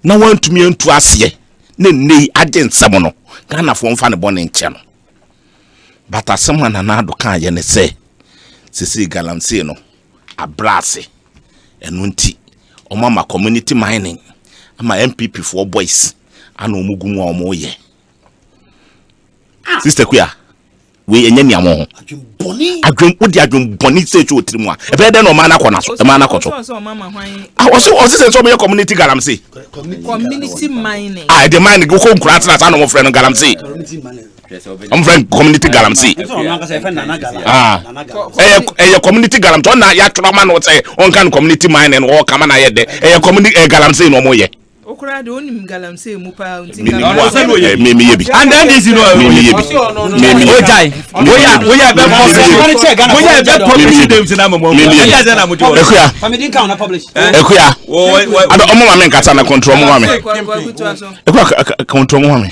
[SPEAKER 17] na wantumi entu ase na nei agensam no Ghana fo mfa ne bone nche no bata sema na na do kan ye ne se sisi galamsey no abrase enu nti omama community mining ama MPP for boys ana omugumu omo ye sister kuya we enye niamo adwum odi adwum boni se chu otirimu a e be de no ma na kona so e ma na koto o se so me community galamsey
[SPEAKER 24] community mining
[SPEAKER 17] the mine go ko nkura tena sa no mo friend galamsey I'm friend community galamsey community galamsey on na ya trama no say on kan community mining o kama na ye de community galamsey no mo ye
[SPEAKER 24] okura de onim galamsey mu pa unti
[SPEAKER 17] me yebi
[SPEAKER 11] and then this you know me yebi ojai oya be publish them na mo eka na mo jo
[SPEAKER 17] ekuya
[SPEAKER 14] family count na publish
[SPEAKER 17] ekuya ado omo ma me nkata na control mo ma me ekuya control mo ma me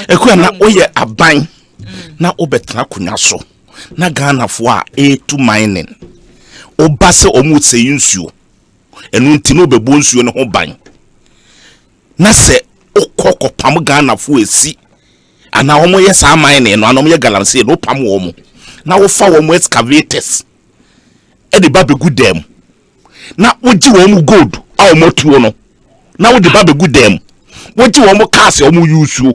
[SPEAKER 17] ekuya na oye aban na obetra kunya so na Ghana fo a to mining obase omutse yinsuo enu nti no bebo nsuo ne ho ban na se okoko pam Ghana fo esi ana omo ye sa mining no ana omo ye galamsey no pam wo mo na wo fa wo mo excavators e de ba begu dem na woji wo mo gold a wo mo tuo no na wo de ba begu dem woji wo mo cars wo mo yusuo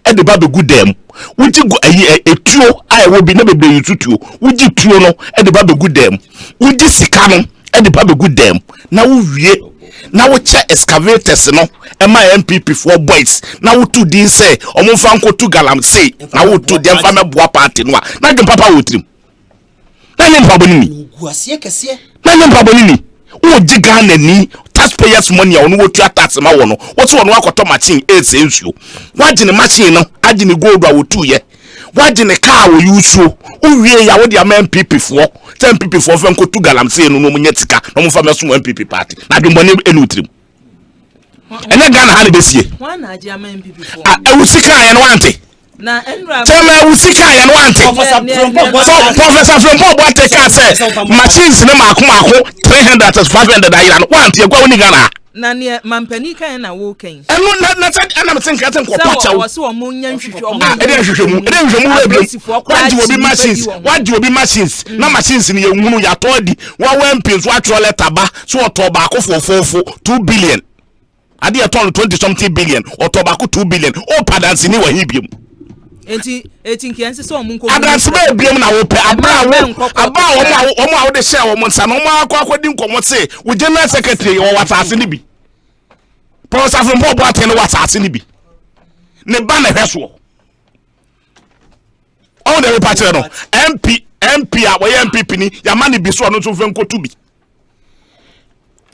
[SPEAKER 17] e de ba begu dem woji go etuo a wo bi na bebe yutuo woji tuo no e de ba begu dem woji sika no e de ba begu dem na wo wie na wo che excavators no e ma MPP for boys na wo tu din say omo fa nko tu galamsey na wo tu dem fa meboa party no na dem papa wo trim na nem papa ni
[SPEAKER 14] guasie kese
[SPEAKER 17] na nem papa ni wo jiga na ni taxpayers money a no wo tu tax ma wo no wo se wo no akoto machine ese nsuo wagine machine no agine gold a wo tu ye wagine car wo yusuo uwie ya wo dia MPP for MPP for fa nko tu galamsey no mo nyatika no mo fa meso MPP party na dem bone enu trim ene Ghana ha ne besie
[SPEAKER 24] wana aje ama MPP for
[SPEAKER 17] usika ya no ante
[SPEAKER 24] na enra
[SPEAKER 17] tell usika ya no ante professor from Bobo take say machines ne mako 300 to 500 ayira no ante egwa woni Ghana
[SPEAKER 24] na ne mampani kan na wo kan
[SPEAKER 17] eno na ana meten kan ko pacha wo
[SPEAKER 24] so mo nya nhwehwe o
[SPEAKER 17] ede nhwehwe wadi obi machines na machines ne yehunu ya to di wa wempi so atro letter ba so otoba akofofofo 2 billion ade ya ton 20 something billion otoba ko 2 billion o padansi ni wa hibiem
[SPEAKER 24] eti nkianse so mo nko
[SPEAKER 17] adansi ba ebiem na wo pe aba wo de share wo nsa no mo akwakodi nkomo se wo general secretary wo watase ni bi professor from Bobo atene watase ni bi ne ba na hweso on the repatriate no MP a wo MPP ni ya mani bi so no so fenko tu bi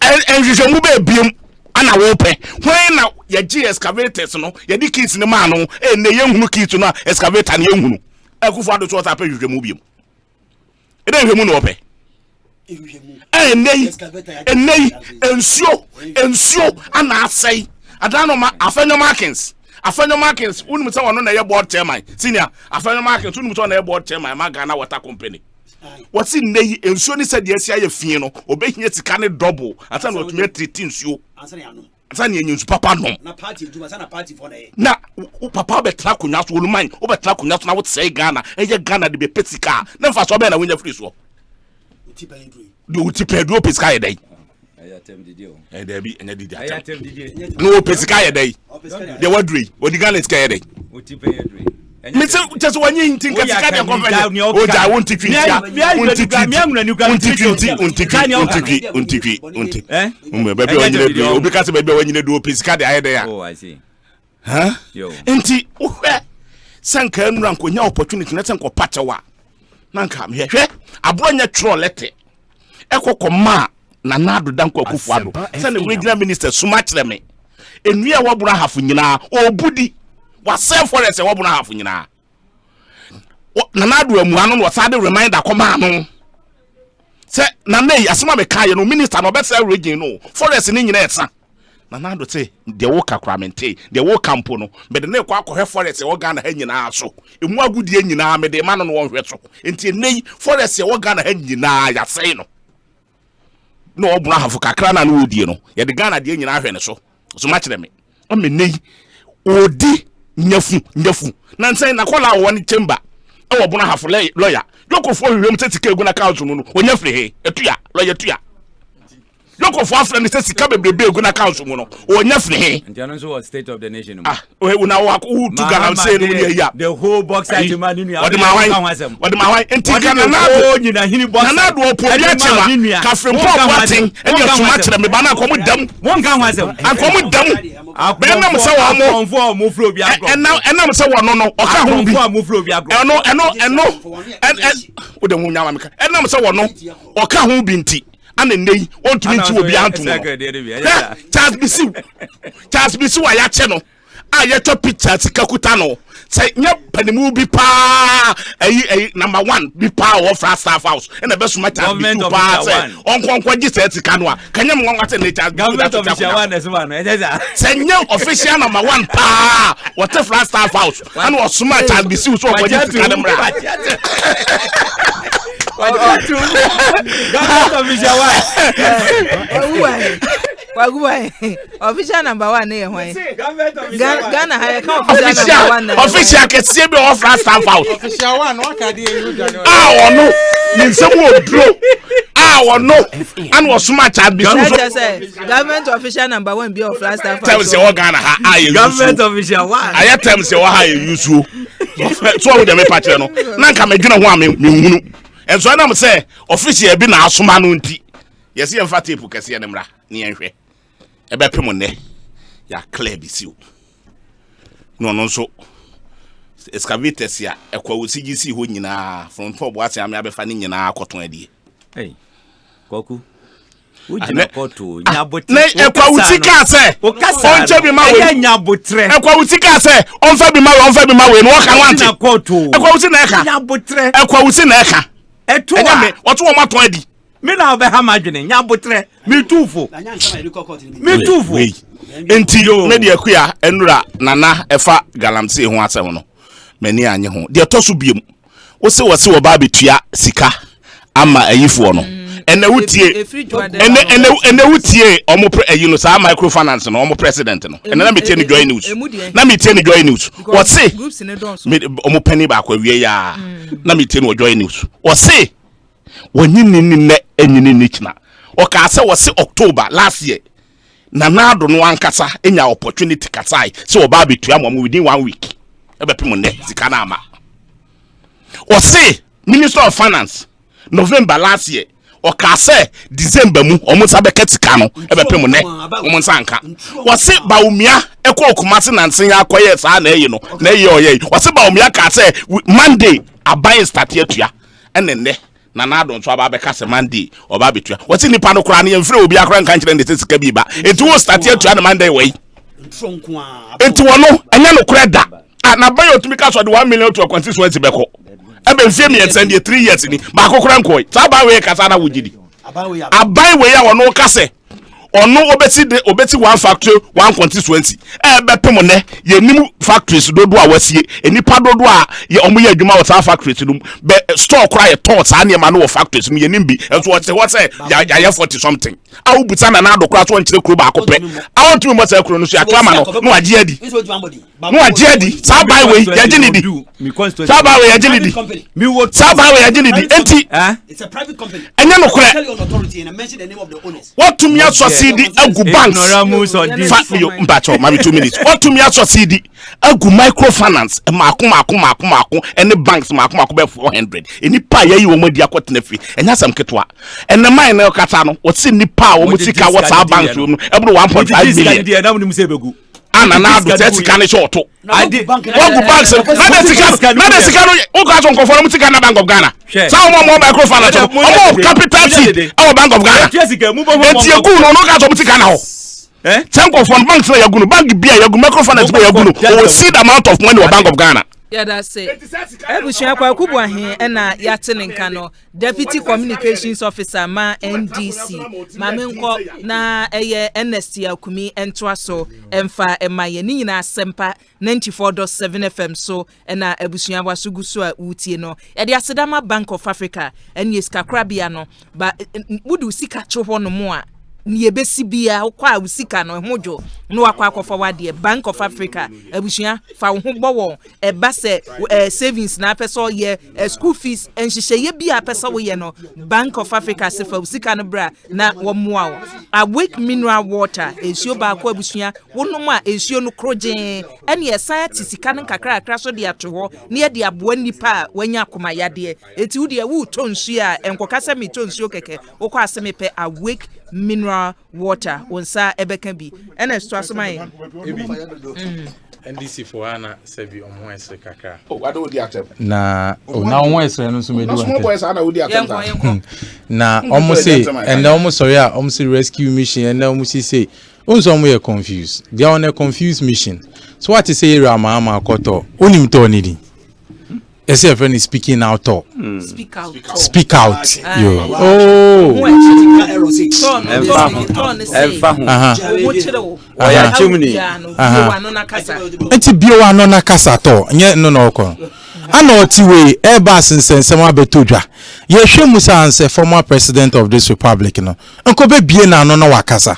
[SPEAKER 17] en mu ba ebiem ana wo pe when na ya G excavators no ya di kits ne ma no na yehunu kits no excavator ne yehunu akufo ado so ta pe hwehwemu biem ede hwehemu no pe nei ensio ana asai adano ma afenyo markings unu mutsa wono na ye board chairman senior afenyo markings unu mutsa na ye board chairman ma Ghana Water Company what's in nei ensio ni said yes ya fie no obehia tika ne double asa na otumi treat nsuo asa na enyu papa no
[SPEAKER 14] na party juma sana party for
[SPEAKER 17] na papa betra kunya so oluman o betra kunya so na wo say Ghana eye Ghana de be pesika na mfa so be na wonya free so utipedro pesika ye dai
[SPEAKER 11] ayatem didi o
[SPEAKER 17] debi enya didi
[SPEAKER 11] ayatem didi
[SPEAKER 17] no pesika ye dai de wadri odigan let's ye dai
[SPEAKER 11] utipedro
[SPEAKER 17] me say just one yin think pesika de convention o ja won tikwi bebe wanyine do obi ka se bebe wanyine do pesika de aye dai
[SPEAKER 11] oh I see
[SPEAKER 17] enti uhwe sanka nura nkonya opportunity na sanko pachewa nanka me hwe abronya tro lete ekokoma na nado danko akufuado se ne regional minister suma kire me enua wabura hafu nyina obudi wase forest wabura hafu nyina na nado amuano no wasade reminder koma no se na nei asema me kaye no minister no be se region no forest ni nyina esa na nado say de wo kakramente de wo campo no be de ne kwa akɔhwe forest wo Ghana ha nyina so emu agudie nyina me de ma no wo hwe so enti nei forest wo Ghana ha nyina ya sei no obuna hafu kakra na no odie no ye de Ghana de nyina hwe ne so ma kire me o me nei odi nyafu na nsɛn na kola wo ne chamber e wo buna hafu lawyer yokofo hwehwem tetike egu na council no onya free he etua lawyer tua Local for African says he come be good council mono or nothing.
[SPEAKER 11] And Janus was state of the nation.
[SPEAKER 17] We now walk who to Ghana say
[SPEAKER 11] the whole box at man in
[SPEAKER 17] what my wife and Tigana Nanado Poyachima, Catherine Pop and your match them, Bana come with them. One gun was them. I come with them. Benam saw more move and now I'm so one no or can't move with the Munyamaka and I'm so one no or can't be tea. And then they want to meet you will be out to Charles Bisu, I channel. I yet a picture to Kakutano. Say, yep, Penimu be pa a number one, be power of our staff house, and the best matter government of on Conquest said to Canua. Can you want to nature government of one? Say, no official number one pa, what a flat staff house, and was smart and be so for you to Canada.
[SPEAKER 24] Official number one here. Ghana
[SPEAKER 17] official can see me off last time out.
[SPEAKER 13] Official one, what can you do?
[SPEAKER 17] No, in some would draw. No, and was smart and be
[SPEAKER 24] government official number one be off last time.
[SPEAKER 17] Tell me, Ghana,
[SPEAKER 11] government official one.
[SPEAKER 17] I have tell me, how you use you. So with the patrol, Nanka may do one. And so I'm say, official be now Sumanunti. Yes, you have fatty Pucasia Nemra, near here. A bepimone, ya clear be you. No, so excavators ya, a quasi who in from Pop Watch, I may be finding in our cotton idea. Hey, Koku. Would you not go to Yabutika say, O Cassabi Mabutre, a Quautica say, on Fabi Maui, and walk I want to go to a Quautineka, Yabutre, a Quautineka. What's one more 20? Me now be imagining Yabutre, me too for me too for until media queer Endra Nana Efa Galamsi who answer no. Many anya ho. The tosu biom. What's babitua sika ama ayifo no. And the wutie and the wutie omo sa microfinance no omo president no. And na me tie ni joy news. Na me tie ni joy news. What say? Me omo penny ba kwa wie ya. Na me tie no joy news. What say? Wanyini ne enyini nichna. Oka say was October last year. Na do no ankasa enya opportunity kasai. So oba bitua mo within 1 week. Ebe pimo ne sika na ama. What say? Minister of Finance November last year. Oka say December mu omo sabeka sika no ebe pimo ne omo nsanka. What say Baumia ekọ okumase nansen akoye sa na eyi no. Na eyi oye. What say Baumia ka say Monday abai start atua. Enenne na do nso aba beka se Monday oba betua wati nipa no kra na yemfre obi akra nka nkire ne sika bi ba etu wo start atua na Monday wey etu wono enya no kra da na ba yo tumi ka so de 1 million to constituency beko ebe mfie mi yetsen de 3 years ni ba kokra nkoi sa ba wey kasa na wugidi abai wey ya wono ka se ono obeti one factory one constituency ebe pemo ne ye nim factories dodo a wasie enipa dodo a ye omo ye adwuma wa factories no be store kra ye tot sa ne ma no factories no ye nim bi enso what say ya 40 something awu buta na do kra so nkire kro ba akopɛ I want to mo say kro no so atwa ma no agye adi no agye adi sa bai we ya gye ni di sa bai we ya gye ni di mi wo sa bai we ya gye ni di enti
[SPEAKER 14] it's a private company
[SPEAKER 17] enya no kra
[SPEAKER 14] tell you authority and mention the name of the owners
[SPEAKER 17] what to me CD agu banks you mpacho mami 2 minutes what to me aso CD agu microfinance maako any banks maako be 400 eni pa yayi wo madi akotena fi enya sam ketwa ena mine na kata no what see ni pa wo mutika what our banks no ebro 1.5 million na mu se begu ana na do tetika ne short I did what go banks na de sika no o ka so nko mutika na Bank of Ghana some more microfinance more capital T our Bank of Ghana eti egu no ka so mutika na ho some of banks na yaguno bank bia yagu microfinance bia yaguno o see the amount of money of Bank of Ghana.
[SPEAKER 24] Yeah, that's it. Ebushia kwa kubwa he na yatene nka no Deputy Communications Officer ma NDC mamenko na eye NST akumi entwa so emfa emaye ni nyina Asempa 94.7 FM so na ebushia wasugusu a utie no ye de Asedama Bank of Africa eni skakra bia no ba wudu sika cho ho no mo a ni ebesi bia kwa usika no hojo no akwa forward the Bank of Africa abusua fa wo ho bowo eba se savings na peso ye school fees enhihye bi a peso wo ye no Bank of Africa se fa usika no bra na wo moa wo awake mineral water ensuo ba akwa abusua wonom a ensuo no krogen ene esan atisika no kakra akra so de ato ho ne ye de aboa nipa wanya akoma yade eti wo de wo to nsuo a enkokasa mi to nsuo keke wo kwa aseme pe awake mineral water wonsa ebeka bi ena sto asomai
[SPEAKER 1] NDC for ana sebi omo esre kakra
[SPEAKER 18] I don't di accept
[SPEAKER 1] na na omo esre no so medu
[SPEAKER 18] small boys ana would accept
[SPEAKER 1] na omo say and omo sorry omo say rescue mission and omo say unso omo ye confused they are on a confused mission so what is say area ma akoto onim to onidi ese your friend is speaking out talk speak out yo enti bio ano na kasa to nye no na okọ ana otiwe airbus nsensem abetodwa ye hwemu sanse former president of this republic no enko be bie na ano na wakasa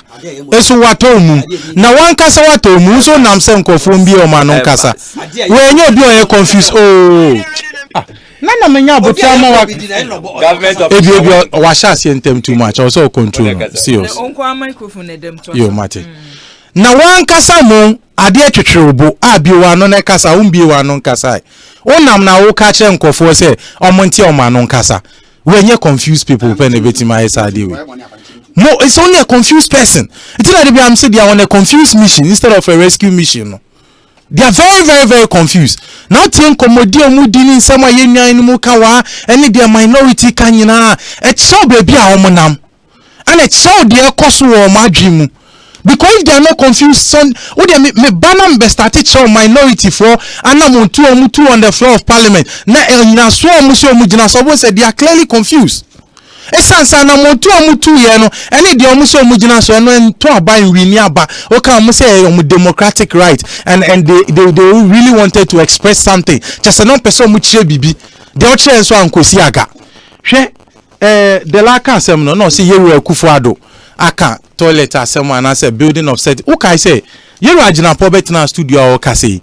[SPEAKER 1] eso wato mu na wan kasa wato mu so nam se nkofo mbie o ma no kasa we nye obi o ye confused nana menya abotia ma wa government of ebi wa shase entem too much also control serious
[SPEAKER 24] onko a microphone edem to
[SPEAKER 1] yo mate na wan kasa mo ade twetwerebo abi wa no na kasa umbie wa no kasa onam na wo ka che nkofo se omonti o ma no kasa we nye confused people pen ebetima esa dey we no it's only a confused person it's like they am say they are on a confused mission instead of a rescue mission no. They are very, very, very confused. Now, think Comodio Mudini, some are in Mukawa, and their minority canina, et so baby a womanam, and it's so dear Kosu or Majimu. Because they are not confused, son, would they me banam be started so minority for and mutu on the floor of parliament. Na so musio mujina so said they are clearly confused. Esansa na mutu ye no ene de omuso mugina so no ento aban wini aba o ka mo say democratic right and they really wanted to express something just no person mu kire bibi de o kire so ankosi aga hwe de la ka asem no say yeru akufo ado aka toilet asem and say building of set o kai say yeru agina pobet na studio o ka say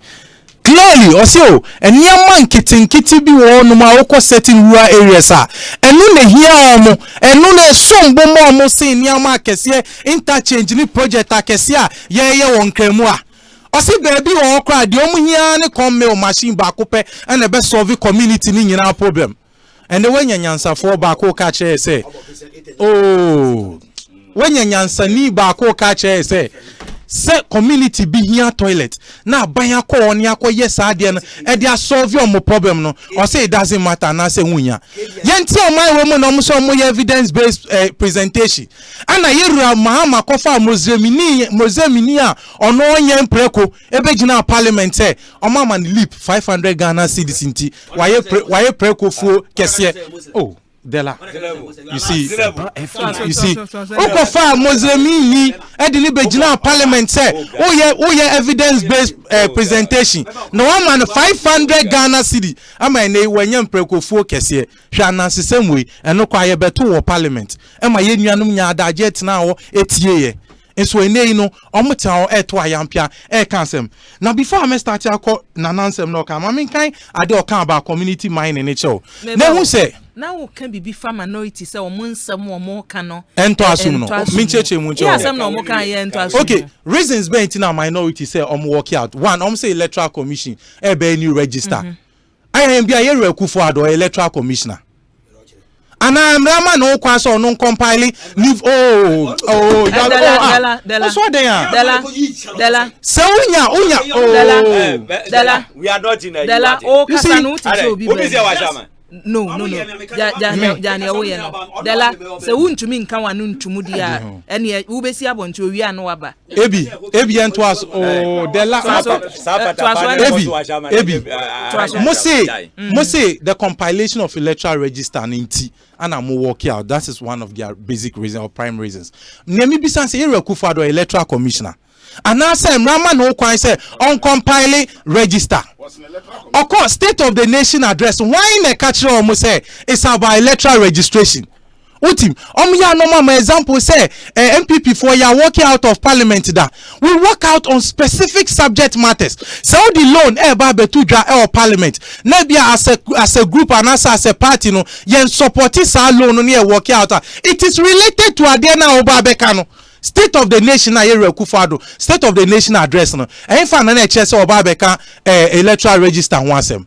[SPEAKER 1] clearly also eniyama nkitinkiti bi wo no ma wo certain rural areas a enu ne hia omo enu ne sombo mo omo se eniyama akese interchange ni project akese a ye won kremu a osi baby wo kra de omo hia ne come machine ba ko pe and be solve community ni nyina problem and when nyanyansa for ba ko ka che say oh when nyanyansa ni ba ko ka che say community be here toilet na banya ko oni akoye saade no e dey solve your problem no or say it doesn't matter na say wunya yenti o mai wo mo no so mo evidence based presentation ana yera mahama kofa mozemini a ono onye mpreko ebegina parliament e o mama ni leap 500 Ghana cedis nti waye preko fu kese oh Dela, you see, Okofa Mozemini, Edini Bejina Parliament say, oh yeah, evidence-based presentation. No one man 500 Ghana cedi. I mean, when you preko focus here, shall same way, and no quiet better Parliament. Am I yen nya dajet now 8 years? And so you know, omuta eto ayampia kansem. Now before I start akọ nanansem no kam, I mean kind I dey okan about community mind in nature. Now who say
[SPEAKER 24] now can be farm minority say omunsem omo kan no.
[SPEAKER 1] Ento asum no. Mincheche munche.
[SPEAKER 24] Yeah, asem no omo kan ye ento asum.
[SPEAKER 1] Okay, reasons be intina minority say omo work out. One, omo say electoral commission e be new register. I am be a Akufo Addo electoral commissioner. And I'm Rama no kwaso no compile leave Dela that's what they are Dela so unya
[SPEAKER 11] Dela we are not in a
[SPEAKER 24] Dela o kasa no ti obi no jani oye no Dela se wuntumi nka wanu ntumu dia ene ubesi abonti owi anu waba
[SPEAKER 1] ebi ento as Dela ebi Mose the compilation of electoral register ninti and I'm working out. That is one of their basic reasons or prime reasons. Nemi bisan say Akufo Addo electoral commissioner. And now say Rama no kwan say on compile register. Of course, State of the Nation address. Why in a catch almost say it's about electoral registration. Utim, ya no mama example say MPP for ya walking out of parliament da. We work out on specific subject matters. So the loan babe to dra parliament. Nebia as a group and as a party no yen support sa loan no near work out. It is related to Adena Obabekano. State of the Nation na Yere Kufado. State of the Nation address no. En fa na chese Obabeka electoral register ho asem.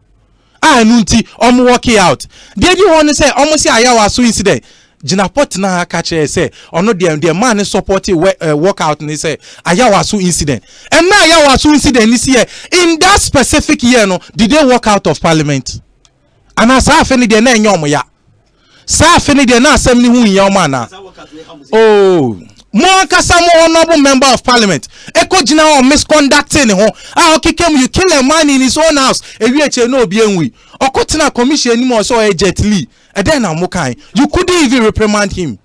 [SPEAKER 1] Nunti working out. Did you want to say almost ayawa so incident? Jinapot na kache say ono the man support work out and say ayawa so incident. And now ayawa so incident this year in that specific year no did they walk out of parliament? And as I finish the na nyom ya. Sa finish the na asem ni hu nyom na. Oh, more kasamo honorable member of parliament. Eko jina o misconducting ho. Okikem you kill a man in his own house. Ewie no obi enwi. Okotina commission anymore so ejectly. And then you couldn't even reprimand him.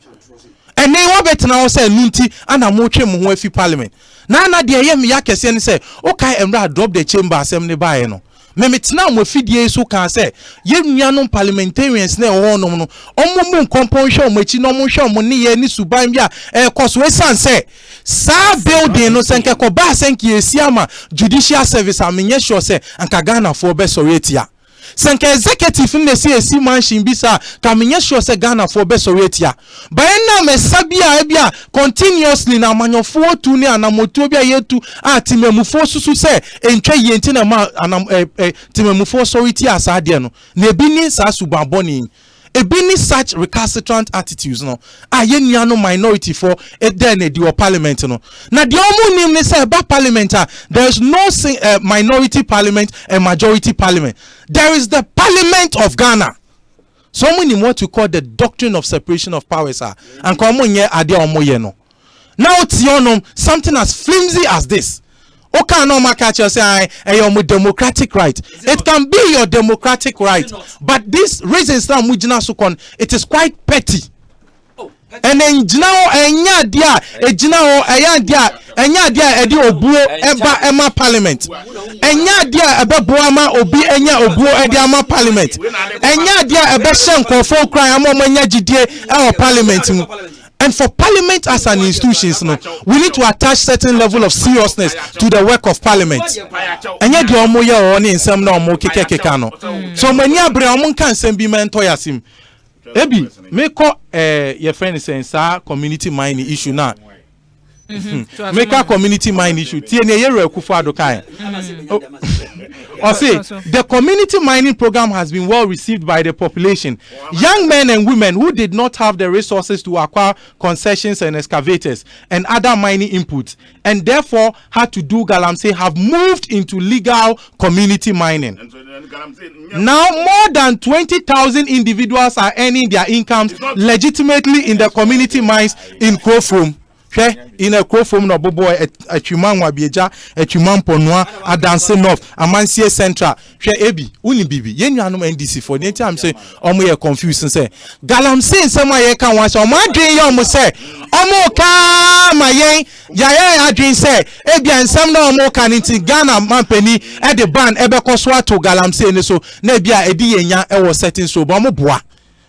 [SPEAKER 1] And then what better now say nunti and a moche muefi parliament. Nana de yem yakesi and say, okay, and drop the chamber assembly by no. Memetina mo fidie so can say, ye nuanom parliamentarians na ho no no. Omo composition mo chi no mo hwe mo ne ye ni suban bia koso esan say sa building no senke ko ba senke esiama judicial service amenye sure say anka Ghana for be sorietia. Senke executive in the CSC mansion bisa kamenye sure say Ghana for be sorietia. Ba na me sabia ebia continuously na manyofo tu ne anamoto bia yetu atimemufo susu say entwa yenti na ma timemufo sorietia asade no na ebini sa subaboni ebini such recalcitrant attitudes no ye no minority for then the parliament no na the omu nim ne say ba parliament there is no minority parliament and majority parliament. There is the Parliament of Ghana. Someone in what we call the doctrine of separation of powers and komunye ade omoye no. Now tionom something as flimsy as this. Okay, no makacha say your democratic right. It can be your democratic right, but this reasons that mujina sukon it is quite petty. And then now enya dia ejina eya dia edi obuo ema parliament. Enya dia ebeboama obi enya obuo edi ama parliament. Enya dia ebe shenkofo kran ama enya gidie e parliament mu. And for parliament as an institution, we need to attach certain level of seriousness to the work of parliament. Enya dia omo ye o ni nsem na omo kekeka no. So many abre omo kan nsem bi mentor yasim. Ebi make your friend saying sa community mining issue na. Make a community mine issue. Or say the community mining program has been well received by the population. Young men and women who did not have the resources to acquire concessions and excavators and other mining inputs and therefore had to do galamsey have moved into legal community mining. Now more than 20,000 individuals are earning their incomes legitimately in the community mines in Kofum. In a crow from no boy a human wabieja, a human ponwa, a dancing off, a mansie central. Ebi, uni bibi, yen you NDC for the time say, we are confused and say, Galam saying somewhere can watch on my dream, you must say, Omoka, my yen, Yaya, dream say, Ebi and some no more can into Ghana, Mampeni, at the band, Ebekoswa to Galam saying so, Nebia, Edi, and ya, was setting so, Bomoboa,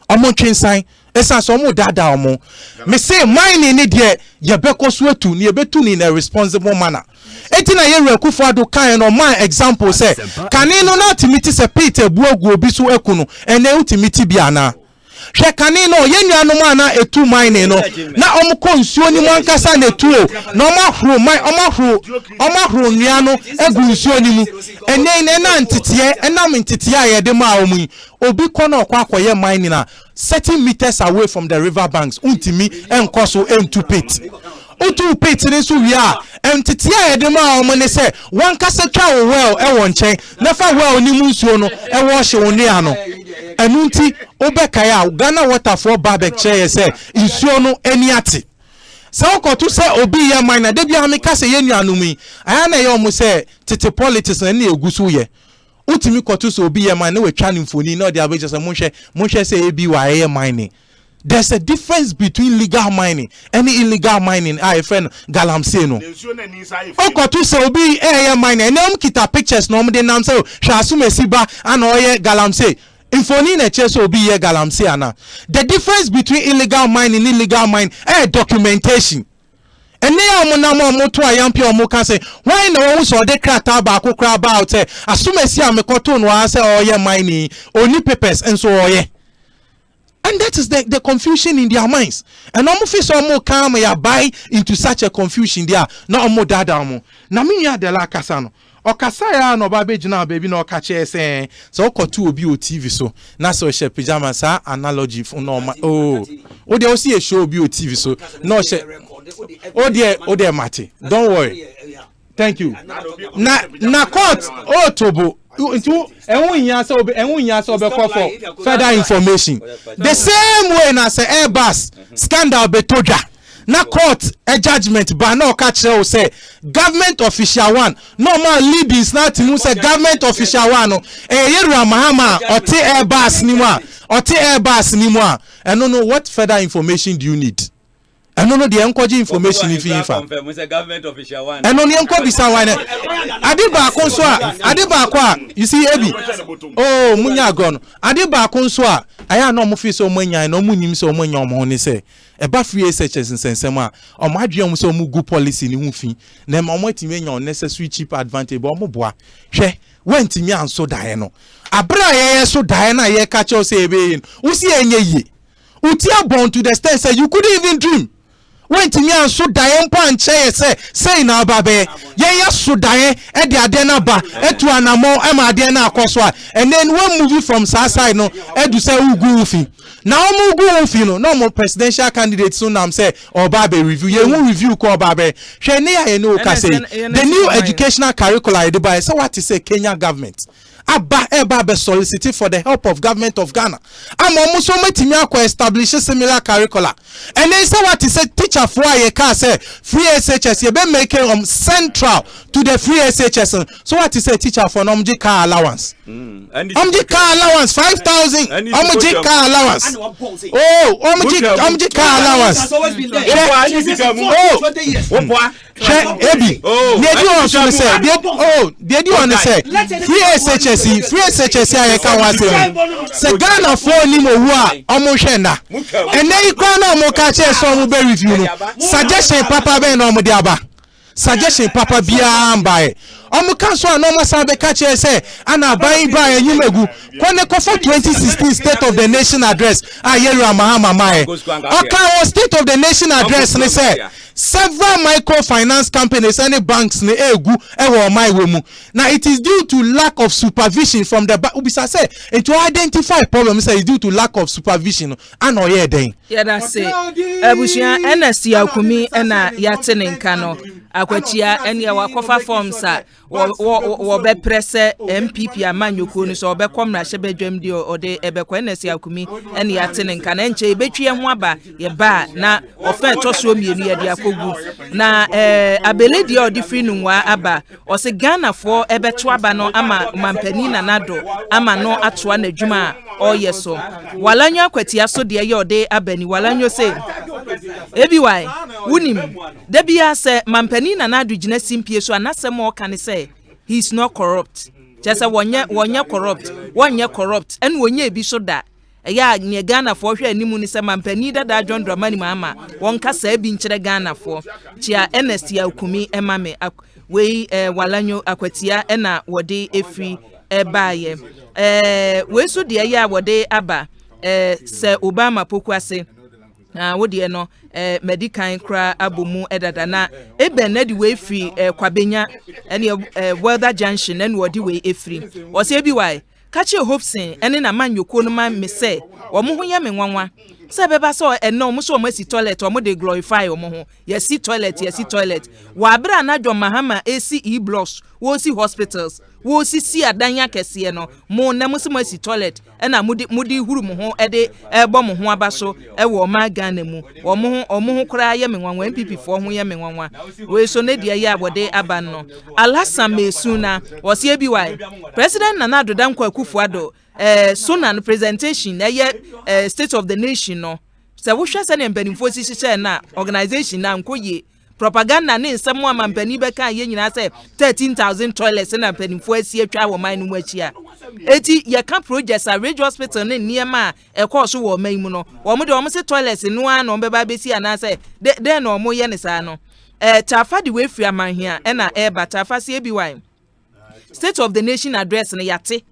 [SPEAKER 1] Omo train sign. Esa so mo dada omo me say mine ni de ye beko swetu ni ebetu ni in a responsible manner eti na ye rekufo ado kan no man example say kane no na timiti se Peter buogu obi so ekunu ene utimiti bia na hwe kane no ye nuanom ana etu mine no na omo konsuo ni mwankasa na etu o na omo hro nua no egu nsuo ni mu ene na ntitiye enam ntitiye ye de ma omu obi kono akwakoye mine na 30 meters away from the river banks untimi enkoso entu pit utu pit ni so wi a entitia ye de ma omo ne se wan kasa twa wo well e won chen na fa well ni mu nsuo no e wo hye woni ano enunti obeka ya Ghana waterfall babek che say nsuo no eni ate sa okoto se obi ye mine de bia me kasa ye nuanumi aya na ye omo se tete politics na egusu ye utimi koto so obi ye mine we twa nimfoni na de abeje se monhwe se ebi wa ye mine. There's a difference between legal mining and illegal mining. Friend galamsey no okoto se obi ye mine na kita pictures no de nam se hwasu mesiba ana oye galamsey Infoni na cheso obi ye galamsey ana. The difference between illegal mine and illegal mine documentation. And now mo to ayampi o mo kan say why na wo so de krata ba akokra about say asumesi amekoto no an say oye mining oni papers and so oye. And that is the confusion in their minds. And no fit so mo come ya buy into such a confusion there. No mo dada mo. Na me ya de la kasa no. Okasa ya no ba begina baby no ka che say so okotu obi o TV so. Na so she pajama sa analogy for no oh. O de o see a show obi o TV so. No she oh dear Mati. Don't worry. Thank you. Na court oh tobo into for further information. The same way na say Airbus scandal betoja. Na court a judgment but no catch say government official one normal leadings na timu say government official one no Yerua Mahama oti Airbus ni mo and no what further information do you need? I don't know the encourage information if you government official one. And only encourage someone. Adiba konswa. You see, Ebi. Oh, munya gone. Adiba konswa. Aya no mufi so munya no munim so munya omoni say. Eba free SHS nsensema. O madwe om so mu good policy ni hufi. Na ma mwetime nya unnecessary cheap advantage bo mo boa. Hwe wentimi anso dae no. Abra ye so dae na ye ka che say ebe. Usi enye yi. Uti born to the extent say you couldn't even dream. Went to me and so die and say now babe yeah so die e de adena ba etu anamo e ma adena akoswa and then one movie from side no e do say ugu ufi now ugu ufi no more presidential candidate so now say babe review ye who review ko babe hwe ne ya no ka say the new educational curricula e by say what is say Kenya government Eba be solicited for the help of government of Ghana. I'm almost so much to establish a similar curricula. And then say what is a teacher for a car say free SHS you be making central to the free SHS. So what is a teacher for OMG car allowance? OMG car allowance 5,000. OMG car allowance. Oh, OMG car allowance. Ebi. Did you understand? Free SHS I can was say Ghana for ni mo wa omo hwenda and then you can no mo ka che so mo be review suggestion papa be no mo de aba suggestion papa bia mbae omo kan so no mo sa be ka che say ana ban enyimegu kone ko for 2016 state of the nation address Yerua Mahama mae okay state of the nation address ni say several microfinance companies and banks ne egu ewo my wemu. Now it is due to lack of supervision from the ubisa say and to identify problems is due to lack of supervision and oye den.
[SPEAKER 24] Yeah, that's it. Ebushia NSC akumi ena yatene nka no akwatia ene ya wakofa forms a wo be press MPP amanyoko ni so obekom na hyebedwam di ode ebekwa NSC akumi ene yatene nka na nche ebetwie ho aba ye ba na ofa toso mienu ye dia kogu na abeledi odi free nwa aba o se Ghana for ebeto aba no ama mampani na nado ama no atoa na dwuma o yeso walanyo akwatia so de ye ode abani walanyo se ebi why wunim de bia se mampani na nado gina simpie so anasem o kan say he is not corrupt just wonye corrupt and wonye ebi so da ya ne Ghana for hwe animu ni se mampani dada John Dramani mama won kasa bi nkyere Ghana for chia NST akumi emame we walanyo akwatia ena wode efri ebaye we so de ya wode aba se Obama pokuase na wode no medical kra abomu edada na ebenedi we free kwabenya ene weather junction ene wode we efri o se bi why kache Hopsin ene na manyoko no ma me se omo ho ya me nwanwa se beba so ene omo so omo si toilet omo de glorify omo ho yesi toilet wa bra na John Mahama ACE blocks wo si hospitals wo si adanya kese no mo na mo si toilet ena mudi huru mo ho ede ebo mo ho aba so e wo ma Ghana mu omo ho kra ya me nwanwa MPP fo ho ya me nwanwa we so ne dia ya abode aba no Alhassan Mesuna wo se bi why President Nana Addo Dankwa Akufo-Addo Sunan presentation state of the nation no se wo hwese ne mpanimfo si hye na organization na nkoye propaganda ne nsɛm a mampani bɛka yɛ nyinaa sɛ 13,000 toilets na mpanimfoɔ asi atwa wɔ man no mu akyi a eti yɛka projects a Ridge Hospital ne nneɛma a ɛkɔɔ so wɔ man mu no wɔn de wɔn se toilets no a na wɔn bɛba abɛsi anaasɛ den na wɔn yɛ ne saa no tafa de we free amanhia ɛna ɛba tafa se ebi wan State of the Nation address no yate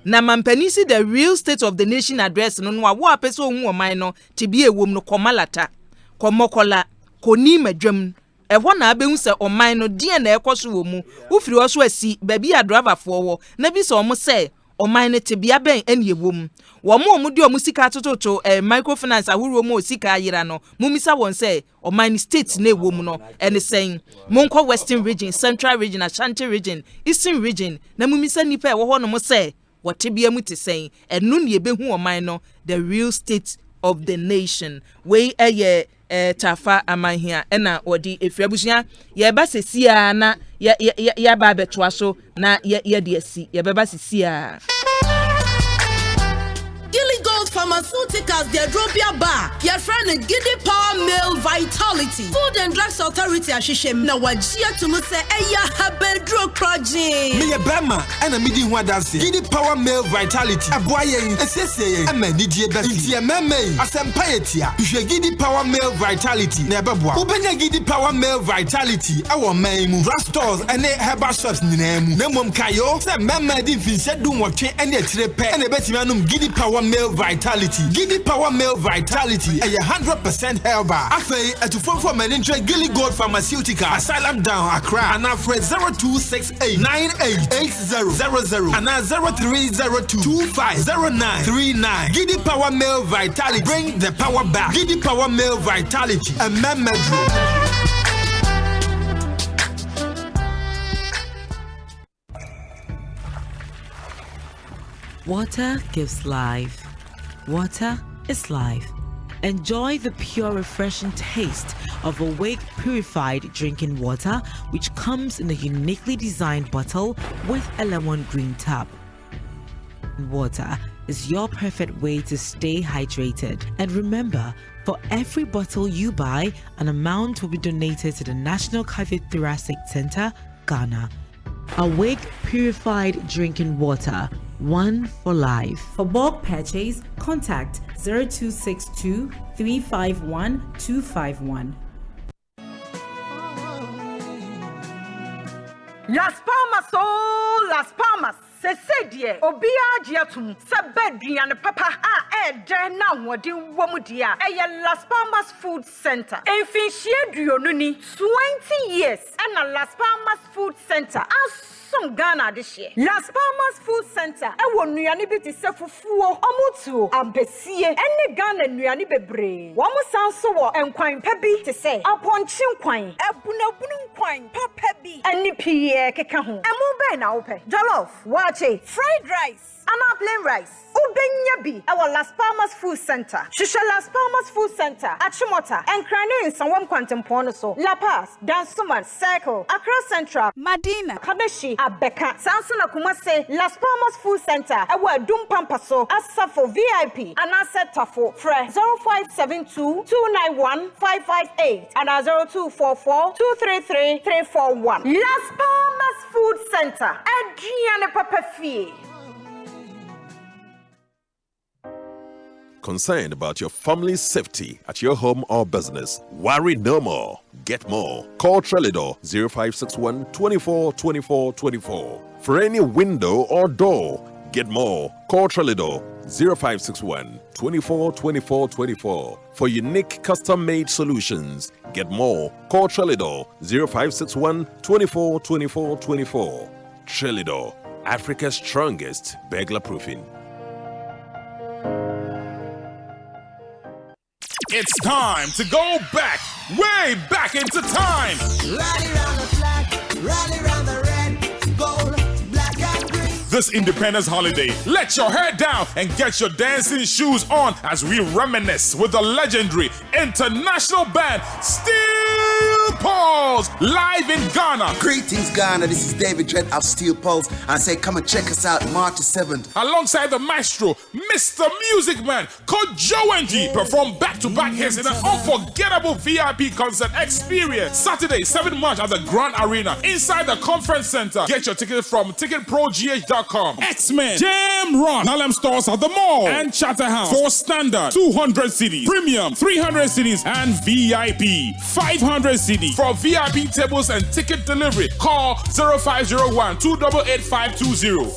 [SPEAKER 24] na mampani si the real State of the Nation address no a wo apɛ sɛ ohun wɔ man no te bi ewom no kɔmalata kɔmɔkɔla kɔni madwam ɛhɔ na abɛhu sɛ ɔman no deɛ na ɛkɔ so wɔ mu wofiri hɔ so asi baabi a driverfoɔ wɔ na bi sɛ ɔmo sɛ ɔman no tebea bɛn ɛne ɛwɔ mu wɔn de ɔmo sika tototo microfinance ahoroɔ mu sika ayera no mumisa wɔn sɛ ɔman no state na ɛwɔ mu no ɛne sɛn monkɔ Western region, Central region, Ashanti region, Eastern region na mumisa nipa ɛwɔ hɔ no mo sɛ wɔtebea mu te sɛn ɛno ne yɛbɛhu ɔman no the real state of the nation wei ɛyɛ tafa amanhia ena odi efiabusua ye ba sesia na ya ba betoa so na ye de asi ye beba sesia
[SPEAKER 2] Gilly Gold Pharmaceuticals, their Dropia Bar, your friend Giddy Power Male Vitality, Food and Drugs Authority, Ashishem, na wajia to muse eya habedro project.
[SPEAKER 15] Me ye bema, and a midi wadansi, Giddy Power Male Vitality, a boy, a sese, a man, Nidia Basi, a meme, a sempaetia, you should Giddy Power Male Vitality, never boy. Open a Giddy Power Male Vitality, our maimu, drugstores, and a herbal shops, Nemum Kayo, some meme, different said, do what and a trip, and a betimanum Giddy Power Male Vitality. Giddy Power Male Vitality. A 100% herbal. Afe at to form for Menintra Gilly Gold Pharmaceutical. Asylum down Accra. And Alfred 0268 988000 and 0302 250939. Giddy Power Male Vitality. Bring the power back. Giddy Power Male Vitality. A Medro.
[SPEAKER 16] Water gives life. Water is life. Enjoy the pure, refreshing taste of Awake purified drinking water, which comes in a uniquely designed bottle with a lemon green tap. Water is your perfect way to stay hydrated. And remember, for every bottle you buy, an amount will be donated to the National Cardiothoracic Center, Ghana. Awake purified drinking water. One for life. For bulk purchase, contact 0262 351 251.
[SPEAKER 19] Las Palmas, oh, Las Palmas. Sesedie obia giatum sabedrian papa na wodi womudia Las Palmas Food Center enfishie duonuni 20 years and Las Palmas Food Center some Ghana this year. Las Palmas Food Center ewo nuane bi ti se fufuo omutu ambesie ene Ghana nuane bebre womu sanso wo enkwan pa bi ti se aponchi nkwan ebunabunu nkwan papa bi eni pie keka ho emu be na wo pe jollof wache fried rice and plain rice ubenya bi ewo Las Palmas Food Center shisha Las Palmas Food Center achimota enkrane nsanwom kwantempo no so La Paz Dansuman Circle Accra Central Madina Kabeshi Abeka Sansona Kumase Las Palmas Food Center ewo Dum Pampaso Asafo VIP and asset tafo fre 0572 291 558 and 0244 233 341 Las Palmas Food Center Adriana Papa Fie.
[SPEAKER 12] Concerned about your family's safety at your home or business? Worry no more. Get more. Call Trelidor 0561 24 24 24. For any window or door, get more. Call Trelidor 0561 24 24 24. For unique custom-made solutions, get more. Call Trelidor 0561 24 24 24. Trelidor, Africa's strongest burglar proofing.
[SPEAKER 3] It's time to go back, way back into time.
[SPEAKER 22] Rally round the flag, rally round the red, gold, black and green.
[SPEAKER 3] This Independence holiday, let your hair down and get your dancing shoes on as we reminisce with the legendary international band Steel Pulse, live in Ghana.
[SPEAKER 4] Greetings, Ghana. This is David Trent of Steel Pulse. And I say, come and check us out March 7th.
[SPEAKER 3] Alongside the maestro, Mr. Music Man, Constituency, perform back-to-back hits in an unforgettable VIP concert experience. Saturday, 7 March at the Grand Arena, inside the Conference Center. Get your tickets from ticketprogh.com. X-Men, Jam Run, Harlem Stores at the mall, and Chatterhouse for standard 200 CDs, premium 300 CDs, and VIP 500 CDs. For VIP tables and ticket delivery, call 0501 288 520.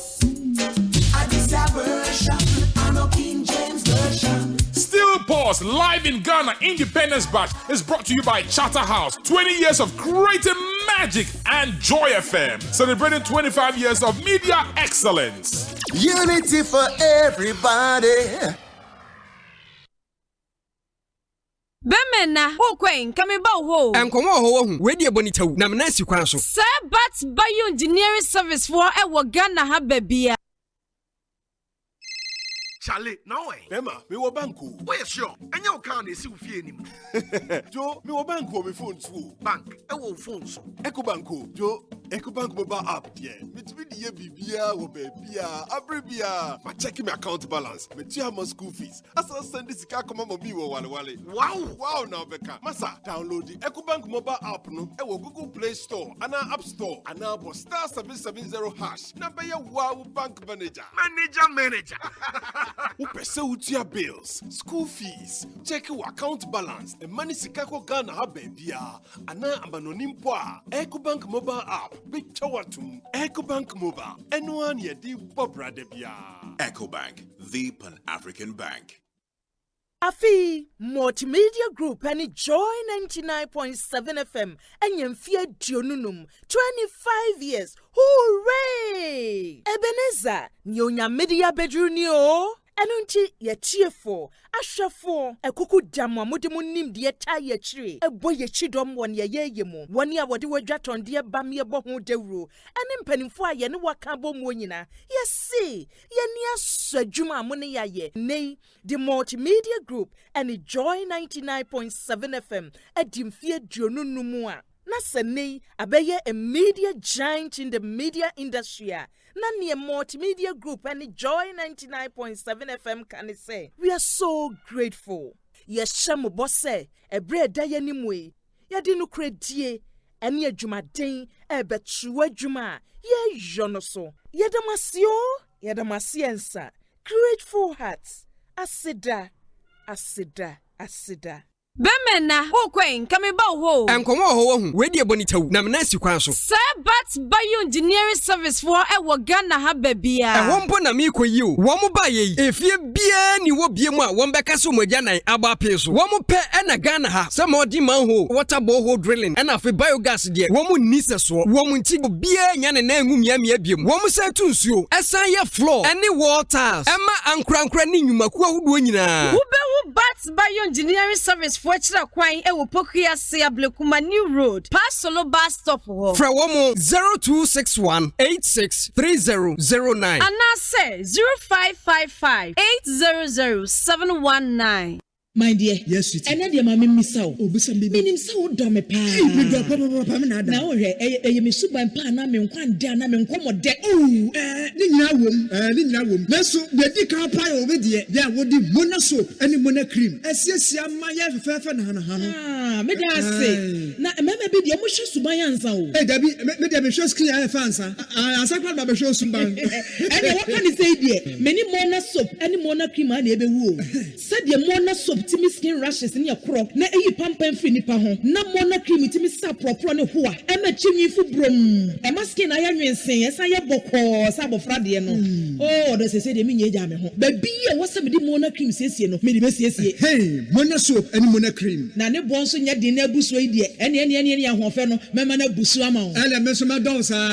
[SPEAKER 3] Still Pause live in Ghana Independence Bash is brought to you by Chatterhouse. 20 years of creative magic and Joy FM, celebrating 25 years of media excellence.
[SPEAKER 4] Unity for everybody.
[SPEAKER 6] Bemena, who quain, coming bow ho, and come on, ready a bonito, Namanasi Council. Sir, but bio engineering service for our Ghana have baby.
[SPEAKER 18] Charlie, no way. Emma, we were banku. Where's sure? And your car is still feeling. Joe, we were banku, we phone too. Bank, I will phone so. Ecobanku, Joe, Ecobank mobile app, yeah. It's with the BBA or Babia, Abribia. I'm checking my account balance. But you have my school fees. As I send this car, come on, me, Wale. Wow, now, Becca. Massa, download the Ecobank mobile app, no? I will Google Play Store, and our App Store, and now star 770 hash. Number your wow bank manager. Manager. Who pursue your bills, school fees, check your account balance, and money sikako Ghana ha baby. Ana amanonimpoa. Ecobank mobile app. Big chawatum. Ecobank mobile. Anyone ye di bobra debia.
[SPEAKER 7] Ecobank, the Pan-African Bank.
[SPEAKER 24] Afi Multimedia Group and Joy 99.7 FM and Yemfia Dionunum 25 years. Hooray! Ebenezer, Nyonya Media Bedrunio. Enunti ye cheerful, ashafo, a cuckoo jam, mudimunim dear tie tree, a boy ye chidom 1 year yemo, 1 year what you were jat on dear Bamia Bohu de Ru, and in Pennyfoy yen wakabo moyina. Yes, see, ye near Sir Juma Munia ye, nay, the Multimedia Group and the Joy 99.7 FM at Dimfia Dionunumua. Nasane, abeye a media giant in the media industry. Nani a Multimedia Group and Joy 99.7 FM can say. We are so grateful. Yes, Shamu Bosse, a bread dayanimwe. Yadinu credie, and ye Jumaden, a betrua Juma. Ye jonoso. Yadamasiensa. Grateful hearts. Asida.
[SPEAKER 6] Bemena, who quain, coming bow ho, and come on, ready a bonito, Namanasi Council. Sir, but bio engineering service for our Ghana have baby. And one bona me for you, one more buy ye. If you be any will be more, one back as Mojana, Abba Peso, one more pair and a Ghana ha, some more demand ho, water boho drilling, and after biogas dear, one more Nisa so, one more tick beer, yan and name yamium, one more say to you, as I floor, any waters, Emma and cranning you, Makua winner. Who bats bio engineering service for Quine, a Wopokia Sea Blokuma New Road, past Solo Bus Stop. From 0261 863009. And now say 0555 800 719.
[SPEAKER 20] My dear, yes, sweetie. And then mammy miss out. Oh, but some baby so dumb a pan. We drop up now. A miss by Panam and one down and come deck. Oh, Nina, Messo, the dick car pie over there would be Mona soap and Mona cream. As yes, my Fairfan Hannah. Ah, may I say, now, maybe the emotions to my answer. Hey, Debbie, maybe shows clear fancy. I sacrifice my shows some bang. And what can you say, dear? Many Mona soap, any Mona cream, and every wool. Said the Mona soap. Timi skin rashes in your crop. Na eyi pampan free nipa ho. Na mona cream timi sa propro ne ho a. E ma chimi fu brom. E ma skin aya nwensen, esa ye bokọ sa bofra de no. Oh, do se de mi nyeja me ho. Ba bi e wo se me di mona cream siesie no. Me di be siesie. Hey, mona soap and mona cream. Na ne bon so nya de na buso yi de. Ene ahofe no. Me ma na buso ama ho. Ele me so ma don sa.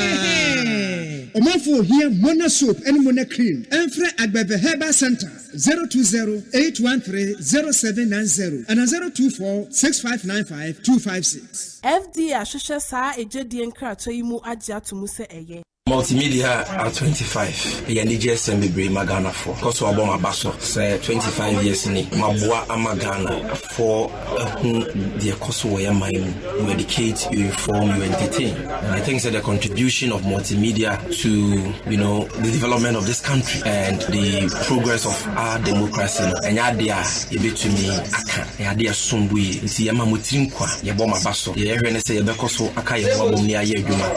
[SPEAKER 20] Omafo here mona soap and mona cream. Enfre Agbebe Herbal Center 020-813-0790 and 024-6595-256.
[SPEAKER 23] FDA Ashusha Sa Ejedi Enkrato Imu Adia to Muse Eye.
[SPEAKER 8] Multimedia at 25. Yanije Sembebre Magana for. Because of my basso, say 25 years in it. Mabua Amagana for the Kosovo Yamaim. You educate, you inform, you entertain. And I think that the contribution of multimedia to the development of this country and the progress of our democracy. And yadia ebe to me aka. Yadia sumbui. Nti yama mutinkwa. Yabo my basso. Yere say Yabekoso aka yabo mumia yeduma.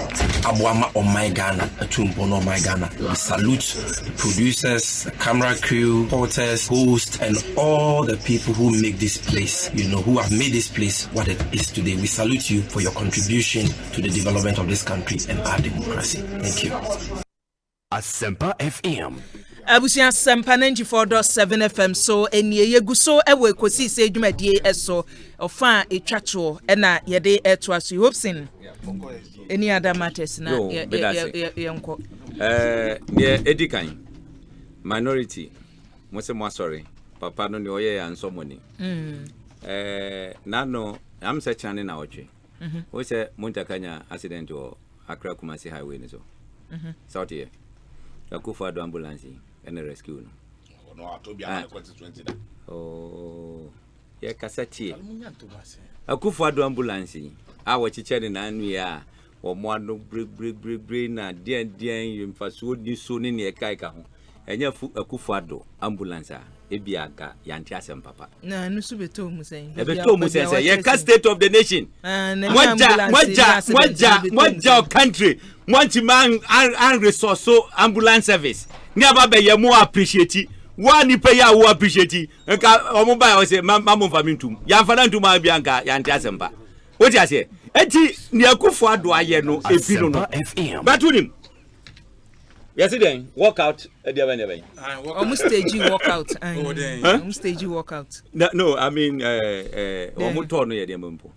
[SPEAKER 8] Abuama on my Ghana. We salute the producers, the camera crew, porters, hosts, and all the people who make this place, who have made this place what it is today. We salute you for your contribution to the development of this country and our democracy. Thank you.
[SPEAKER 5] Asempa FM.
[SPEAKER 24] Abusia Asempa 94.7 FM so enie yegu so ewe Ekosiise dwumadie eso ofa etwacho na yede eto aso hopsin any other matters na yenko
[SPEAKER 11] ne edikan minority mose mo sorry papa no ne oye ya nsomoni nano am se chane na oche o se montakanya accident o Accra Kumasi highway ni so south here Akufo do ambulance and rescue no atobia na Constituency da ye kasati Akufo do ambulance a wo chiche na anu ya wo mo anu break na den yimfaso ni so ne ne kai ka ho enya Akufo do ambulance ebiaga yanti Asempa papa
[SPEAKER 24] na anu su beto mu sen
[SPEAKER 11] ye ka state of the nation moja country want man and resource so ambulance service never be ye more appreciate one pay ya wo appreciate nka omo ba o say mammo famintum ya fana ntuma bianka yanti Asempa what you say enti ne Akufo ado aye no efi no batunim yes then walkout e dey when
[SPEAKER 24] almost stage walkout almost stage walkout
[SPEAKER 11] no I mean omo to no ye dey mampo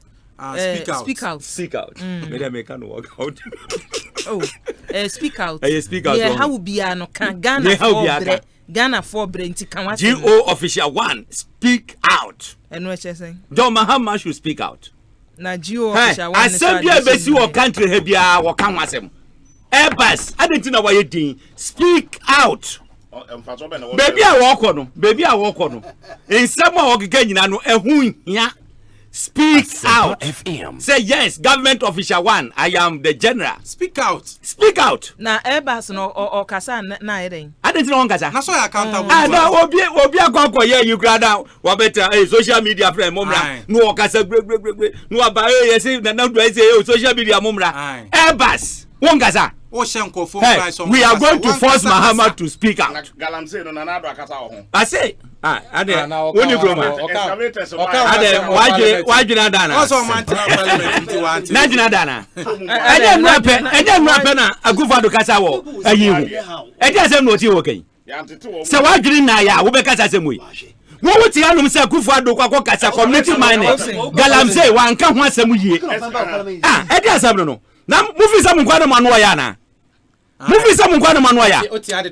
[SPEAKER 24] speak out
[SPEAKER 11] me dey make no walk out
[SPEAKER 24] speak out
[SPEAKER 11] yeah
[SPEAKER 24] how will be no can Ghana for brenti kan wa
[SPEAKER 11] GO official 1 speak out
[SPEAKER 24] and what you saying
[SPEAKER 11] John Mahama should speak out
[SPEAKER 24] na GO official 1
[SPEAKER 11] Asembia besi wo country he bia wo kan wasem Airbus adenti na waye din speak out baby a wo ko no ensem a wo gega nyina no ehun hia speak out
[SPEAKER 5] FM.
[SPEAKER 11] Say yes, government official 1. I am the general.
[SPEAKER 13] Speak out.
[SPEAKER 11] Speak out.
[SPEAKER 24] Na Airbus no or kasa na eden.
[SPEAKER 11] I didn't know kasa.
[SPEAKER 13] Na so ya accountable.
[SPEAKER 11] Na obi akwa ye you grada wa better social media friend momra. No kasa break. No aba ye say na do say social media momra. Airbus. Won kasa. We are going to force Mahama to speak out. I say, when you go, why Dana? Also, Najina Dana. I didn't rapper a good father Casawo. A you. I just am not you okay. So why didn't I? Who because I say, what would the animal say? Kufa Casa community mining. Galamse, one come once a year. I just have no. Now, moving some Guanamanoyana. Movie some Guanamanoya.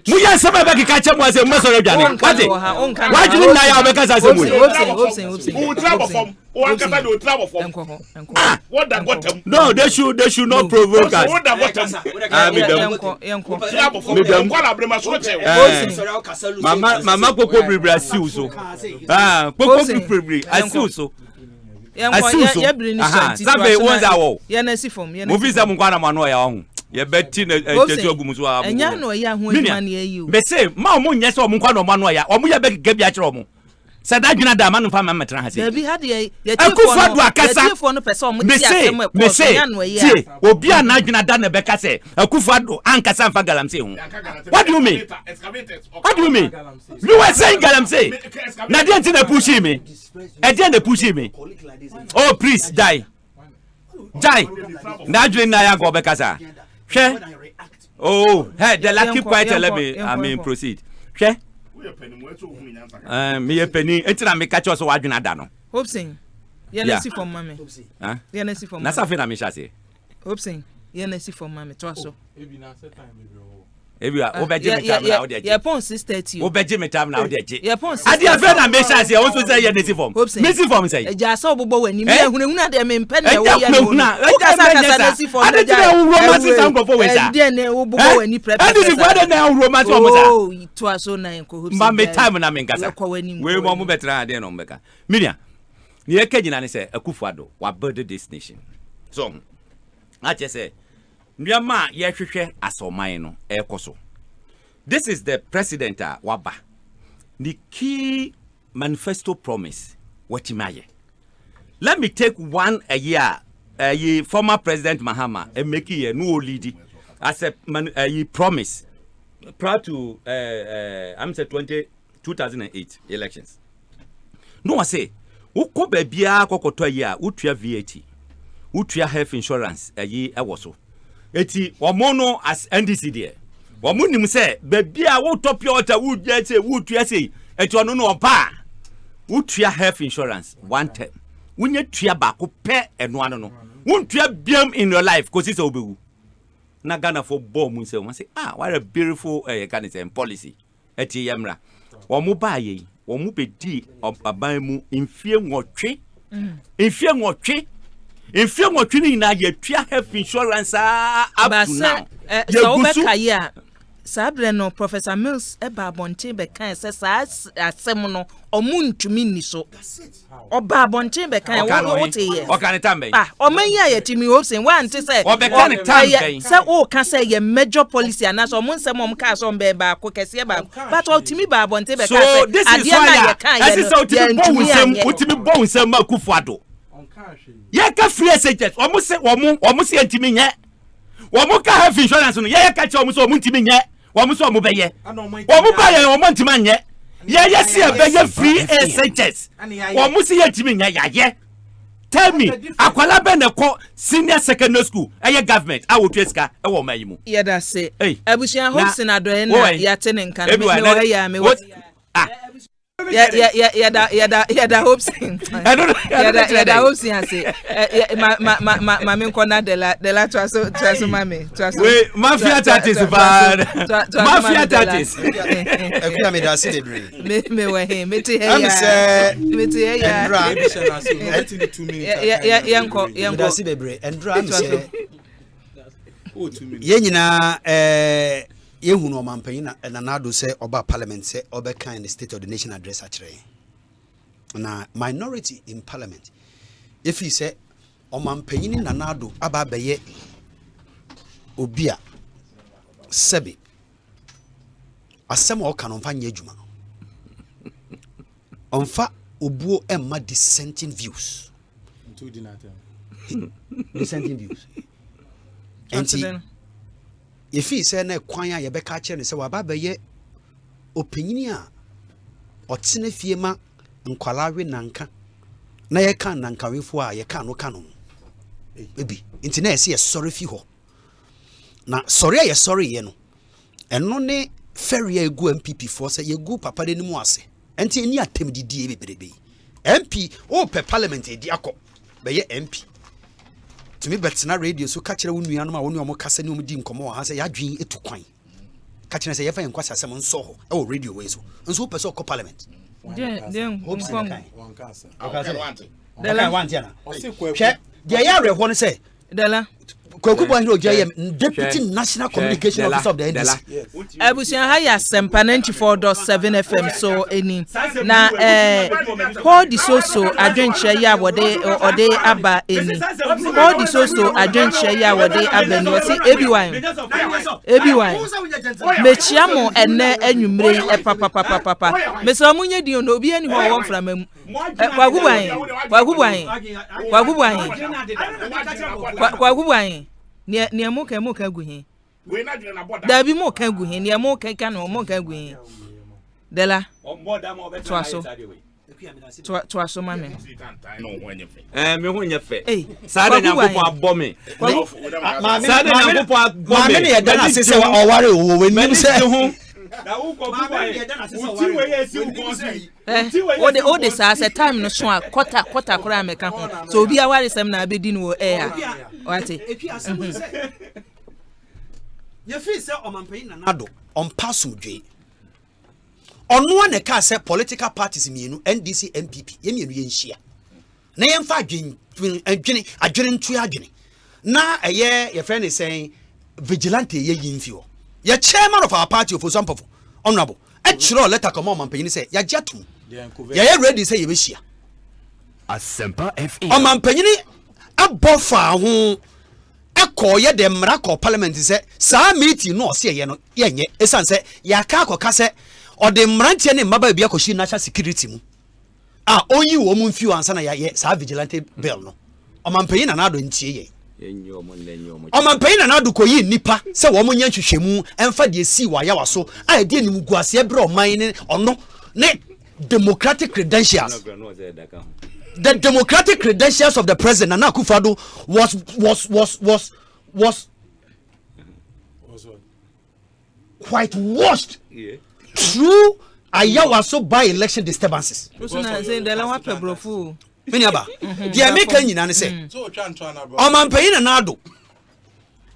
[SPEAKER 11] Muya Sama Catcher was a muscle of Johnny. Why didn't I because I said, no, they should not provoke us. Mama Coco Brazil so. Coco Brazil, I see so. Sabe was our movies am kwana mano ya ho ye beti na ejesu ogumuso abo
[SPEAKER 24] enya no ya ho adwuma na eyi
[SPEAKER 11] be say ma omo nyese omo kwana mano ya omo ye be gege akere omo sada dwena da ma no fa ma metra ha say
[SPEAKER 24] be had ye
[SPEAKER 11] Akufo do akasa
[SPEAKER 24] no pese omo ti asem e ko enya no ya
[SPEAKER 11] obi ana dwena da na be ka say Akufo do ankasa mfa galamse ho what do you mean you were saying galamse na dey nti na push me e dey na push me oh please die na dwena na ya go be kasa hwe oh hey the lucky quite let me I mean proceed hwe me ye penny entina me catch us wadwena da no
[SPEAKER 24] hoping ye na see for mama ye na see for
[SPEAKER 11] na safe na me sha say
[SPEAKER 24] hoping ye na see for mama to aso
[SPEAKER 13] ebi na set time be
[SPEAKER 11] Ebia obeje me time na wo de je.
[SPEAKER 24] Ye pon 630.
[SPEAKER 11] Obeje me time na wo de je.
[SPEAKER 24] Ye pon 630.
[SPEAKER 11] Ade afre na me chance ye won so say ye native form. Native form say.
[SPEAKER 24] Eja sa obobo wani me ehunehuna de me mpe na wo ye no.
[SPEAKER 11] O ka sa native form. Ade ti wo romantic am go for we sa.
[SPEAKER 24] Ade na obobo wani prep.
[SPEAKER 11] Ade ti kwade na romantic am sa.
[SPEAKER 24] Oh, to aso na enko hope.
[SPEAKER 11] Ma me time na me ngasa. We mo mo betra ade no mbeka. Minia. Ni e kagina ne say Akufo-Addo wa build this nation. So, I just say Nyama ye hwehwe asoman no ekoso. This is the president waba. The key manifesto promise watimaye. Let me take one a year. Former President Mahama and make it no lead as a promise prior to 2008 elections. No one say uko bebia kokoto ya utua VAT utua health insurance ewoso eti omono as NDC there womunim say bebia wo top your water utua say utua say eti ono no opa utua health insurance one time wunye tua ba ko pe eno ano no wuntua biam in your life cause say obewu na Ghana for bomb say one say what a beautiful policy eti yemra womu ba ye womu bedi aban mu mfie nwotwe ni na ye tua health insurance up to now
[SPEAKER 24] so obekaya sabre no Professor Mills eba bonte be kan se sa asem no omuntumi ni so oba bonte be kan wo te ye
[SPEAKER 11] o kan tambe
[SPEAKER 24] oman ya yetimi hopsen wa ante se
[SPEAKER 11] obekan tambe
[SPEAKER 24] se o kan se ye major policy na so omun se mom ka so be ba ko kese ba but otimi ba bonte be kan se ade na ye kan ye
[SPEAKER 11] so otimi bon nsem ma Akufo-Addo ye ka free agents omu se ntimi nye omu ka health insurance no ye ka che omu so omu ntimi nye omu so omu be ye omu ba ye omu ntimi nye ye see be free agents omu se ye ntimi nye ye tell me akwala be ne ko senior secondary school government awotueska wo mayimu
[SPEAKER 24] ye da say abusian hopsin adoye na ya tene nkan me wo ya me wo da hopsin da hopsin ase mami nkona de la twaso mami twaso
[SPEAKER 11] we mafia tactics bad mafia tactics
[SPEAKER 14] ekuya me da se debre
[SPEAKER 24] me we he meti he ya
[SPEAKER 14] endra
[SPEAKER 24] yanko
[SPEAKER 14] da se debre endra me se ye nyina yehunu omampanyin na nado se oba parliament se oba kind state of the nation address akire na minority in parliament if he say omampanyin na nado aba beye obia sebe asem o kan onfa nya adwuma onfa obuo emma dissenting views dissenting views if he say na kwan ya be ka kire ne se wa ba ye opanyini a otene fie ma nkwalawe nanka na ye kan nankawefo a ye kan no kanu ebi nti na ye sorry fi ho na sorry ye sorry ye no eno ne ferry egu MPP for say ye gu papa de nimu ase enti eni atem didie beberebe MP o pe parliament edi akọ be ye MP to me betina radio so ka kire wonu anum a wonu omo kasa ne omo di nkomo ha say yadwen etu kwan ka kire say ye fa yenkwasa asem nso ho e wo radio we so nso pese ko parliament
[SPEAKER 24] den
[SPEAKER 13] wankasa
[SPEAKER 14] dela wantiana hwe de ya reho ne say
[SPEAKER 24] dela
[SPEAKER 14] Kwakubu Ahiro Jayem, Deputy National Communication Officer of the NDC.
[SPEAKER 24] Abusian haya Asempa 94.7 FM so eni na Paul di soso adwenche ya wode ode aba eni Paul di soso adwenche ya wode aba ni osi ebiwan mechiamo enne enwumre papa meso munye di no obi ani ho won framamu kwagubuan ne mo kan guhin da bi mo kan guhin ne mo kan kan mo kan guhin dela twaso mame
[SPEAKER 11] me ho nyefe sada nyankopon abome sada nyankopon abome
[SPEAKER 14] ne yeda na sese o ware o we nim se
[SPEAKER 11] na wo ko uti we yesi ukonsi
[SPEAKER 24] o de sa time no so a quarter kora meka ho so obi aware sem na abedi no air wate
[SPEAKER 14] You feel say Omanpayin Nanado on Passumdwe. On one ka say political parties mienu NDC MPP yemienu yenhia. Na yemfa adwene tu adwene. Na your friend is saying vigilante ye yimfio. Your chairman of our party for example honorable. Actually letter come Omanpayin say ya jatum. Ya ready say yebehia.
[SPEAKER 5] Asempa FM.
[SPEAKER 14] Omanpayin abofa ho ekoye de mrako parliament say sa meeting no se ye no yenye esan say yaka akoka say o de mrantie ne mbaba bia koshi national security mu oyi wo mu mfiu ansa na ye sa vigilante bill no Omanpayin na ado ntie ye Omanpayin na ado koyi nipa say wo mu nya hwehwemu emfa de si wa ya waso de nim guase bre oman ne ono ne democratic credentials. The democratic credentials of the president Nana Akufo-Addo was quite washed through Ayawaso by election disturbances. Miniaba, the American United say, Omanpayin Nanado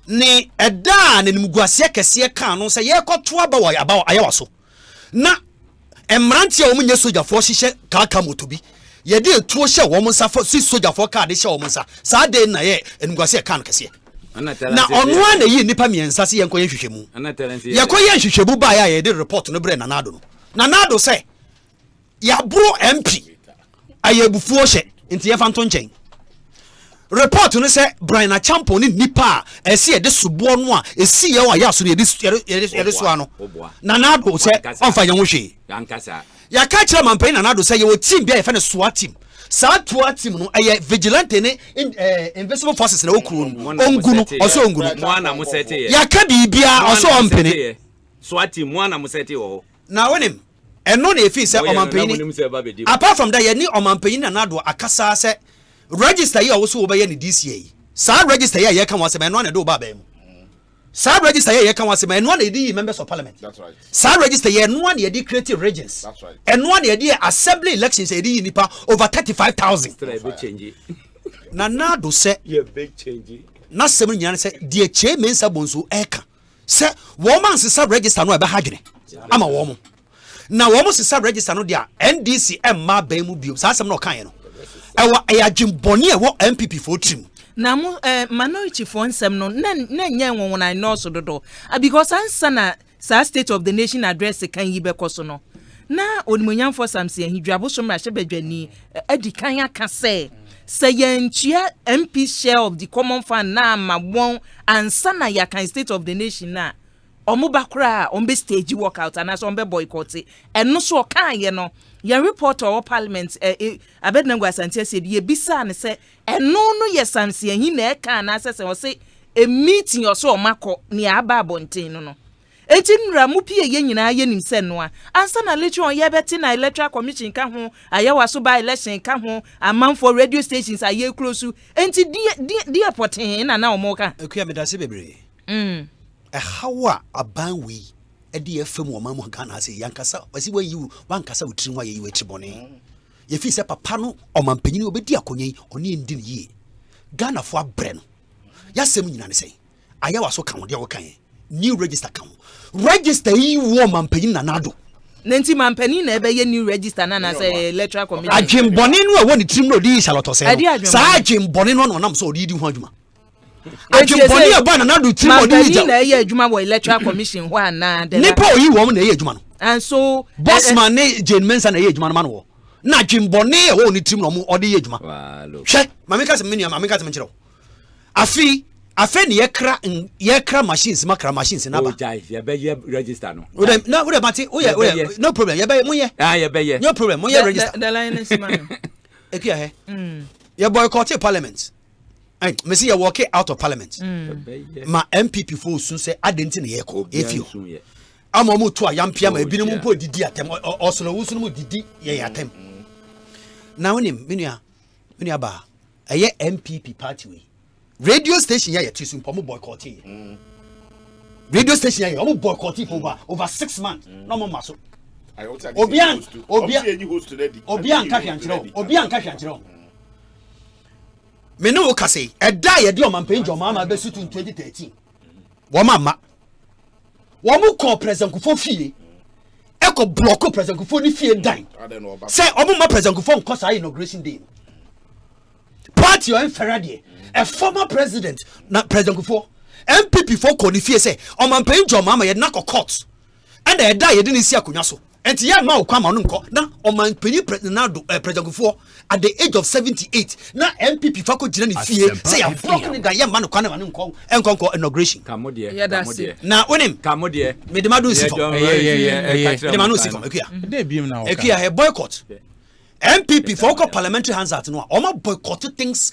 [SPEAKER 14] ne eda ne mugwase kese kan no say ye kwoto aba Ayawaso na emrantie omunye soja fo hihye kaka motobi ye de tuo hye wo monsa fo si soja fo card hye wo monsa sa de na ye enugwase kan kese na ono na yi nipa miensa se ye nkoye hwehwemu ye koye hwehwebu ba ya ye de report no bre Nanado say ya bro MP ayebufuo hye nti ye fa nto nchen report no say Brian Achampo ni nipa ese ye de subo no a esi ye wa ya so ye de so ano Nanado say onfa ye ho hwe ya ka kira Omanpayin Nanado say ye wo team bia ye fa ne SWAT team sa SWAT team no eye vigilante ne invisible forces na okuru onguno oso onguno
[SPEAKER 11] mwana musete ye
[SPEAKER 14] ya ka bibia oso ompene
[SPEAKER 11] SWAT team mwana musete wo
[SPEAKER 14] na wonim eno na efi say Omanpayin apart from that ye ni Omanpayin Nanado akasa say register ye owo so wo be ye ni DCA sa register ye kan wase eno na do ba ba mu sa register ye kan wase eno na di members of parliament. That's right. Sa register ye eno na ye di creative regions. That's right. Eno na ye di assembly elections ye di nipa over 35,000. Nanado say
[SPEAKER 11] ye big change
[SPEAKER 14] na sem nyane say die che mensa bonso eka say wo man se sa register no e be hadwene ama wo mo na wo mo se sa register no dia NDC emma ba mu bio sa sem no kan ye no ewa ayadwimbone e wo MPP for trim
[SPEAKER 24] na mu minority for nsem no na nya nwona no so dodo because ansa na sa state of the nation address kan yi be koso no na onimonyan for samse ahidwabo so mra hyebadwani adikan aka say yentia MP share of the common fund na mabon ansa na ya kan state of the nation na omo bakra ombe stage walkout and so ombe boycott eno so kan ye no ya report or parliament abednango asante said ye bisa ne se eno no ye samse ahi na e kan na se o se a meeting or so mako ni aba bonten no eti nra mu pie ye nyina ye nim se no a ansa na lecture ye beti na electoral commission ka ho ayawa so by election ka ho amanfo radio stations aye close enti die poten na omoka
[SPEAKER 14] ekuya medase bebre hawa abanwi edi efem wo mamu Ghana se yankasa wasi wan yiwu wankasa wotiri wa ye wetibone ye fi se papa no Omanpanyin obedi akonyen oni ndi ne yie Ghana fo abre no yasem nyina ne sei ayawa so kan wo de wo kan new register kan register yi wo Omanpanyin Nanado
[SPEAKER 24] nenti Omanpanyin na ebe ye new register na say electoral commission
[SPEAKER 14] adwembone no wo ne tirim no di shaloto se sa adwembone no nam so di ho adwuma adwembone e ba Nanado tirim no di ja
[SPEAKER 24] na ye adwuma wo electoral commission ho ana de
[SPEAKER 14] nipa oyi wo na ye adwuma no
[SPEAKER 24] and so
[SPEAKER 14] bossman ne Jane Mensa na ye adwuma no ma no na adwembone e wo ne tirim no mo odi ye adwuma hwe mamika se menia mamika se menchiro afi ne yekra machines makra machines na ba
[SPEAKER 11] ye be register no
[SPEAKER 14] no we mate no problem ye be mo ye
[SPEAKER 11] ye be
[SPEAKER 14] no problem mo ye register
[SPEAKER 24] the line is man
[SPEAKER 14] ekia he ye boycott parliament me see ye walk out of parliament ma MPP for sun say adenti na ye ko efio ama mo to ayampia ma ebi no mpo didi atem osolo wusu no didi ye atem na wonim menua ba eye MPP party we radio station ya tisu mpo mo boycott radio station ya mo boycott for over 6 months no mo maso obian kahwanchiro me no ka say eda ye de Omanpanyin Joma ma be suit in 2013 wo mama Wamu call President Kufo fie. Eko block President Kufo ni fie dan. Say omu ma President Kufo cause our inauguration day. Party or Ferrari, a former president, not President Kufo. MPP for call the fie say, o man pay John Mama ye knock court. And they die, you didn't see a kunyaso. And the young man come on now, or man penny President Kufo at the age of 78. Now MPP for call Jenny fie say a broken the young man who can't call and conquer inauguration.
[SPEAKER 11] Come on, dear.
[SPEAKER 24] Yeah, that's it.
[SPEAKER 14] Now, when him
[SPEAKER 11] come on, dear.
[SPEAKER 14] Made the Madu see the Manu see from
[SPEAKER 1] They beam now.
[SPEAKER 14] a boycott. MPP for call parliamentary hands out no. Oma boycotted things.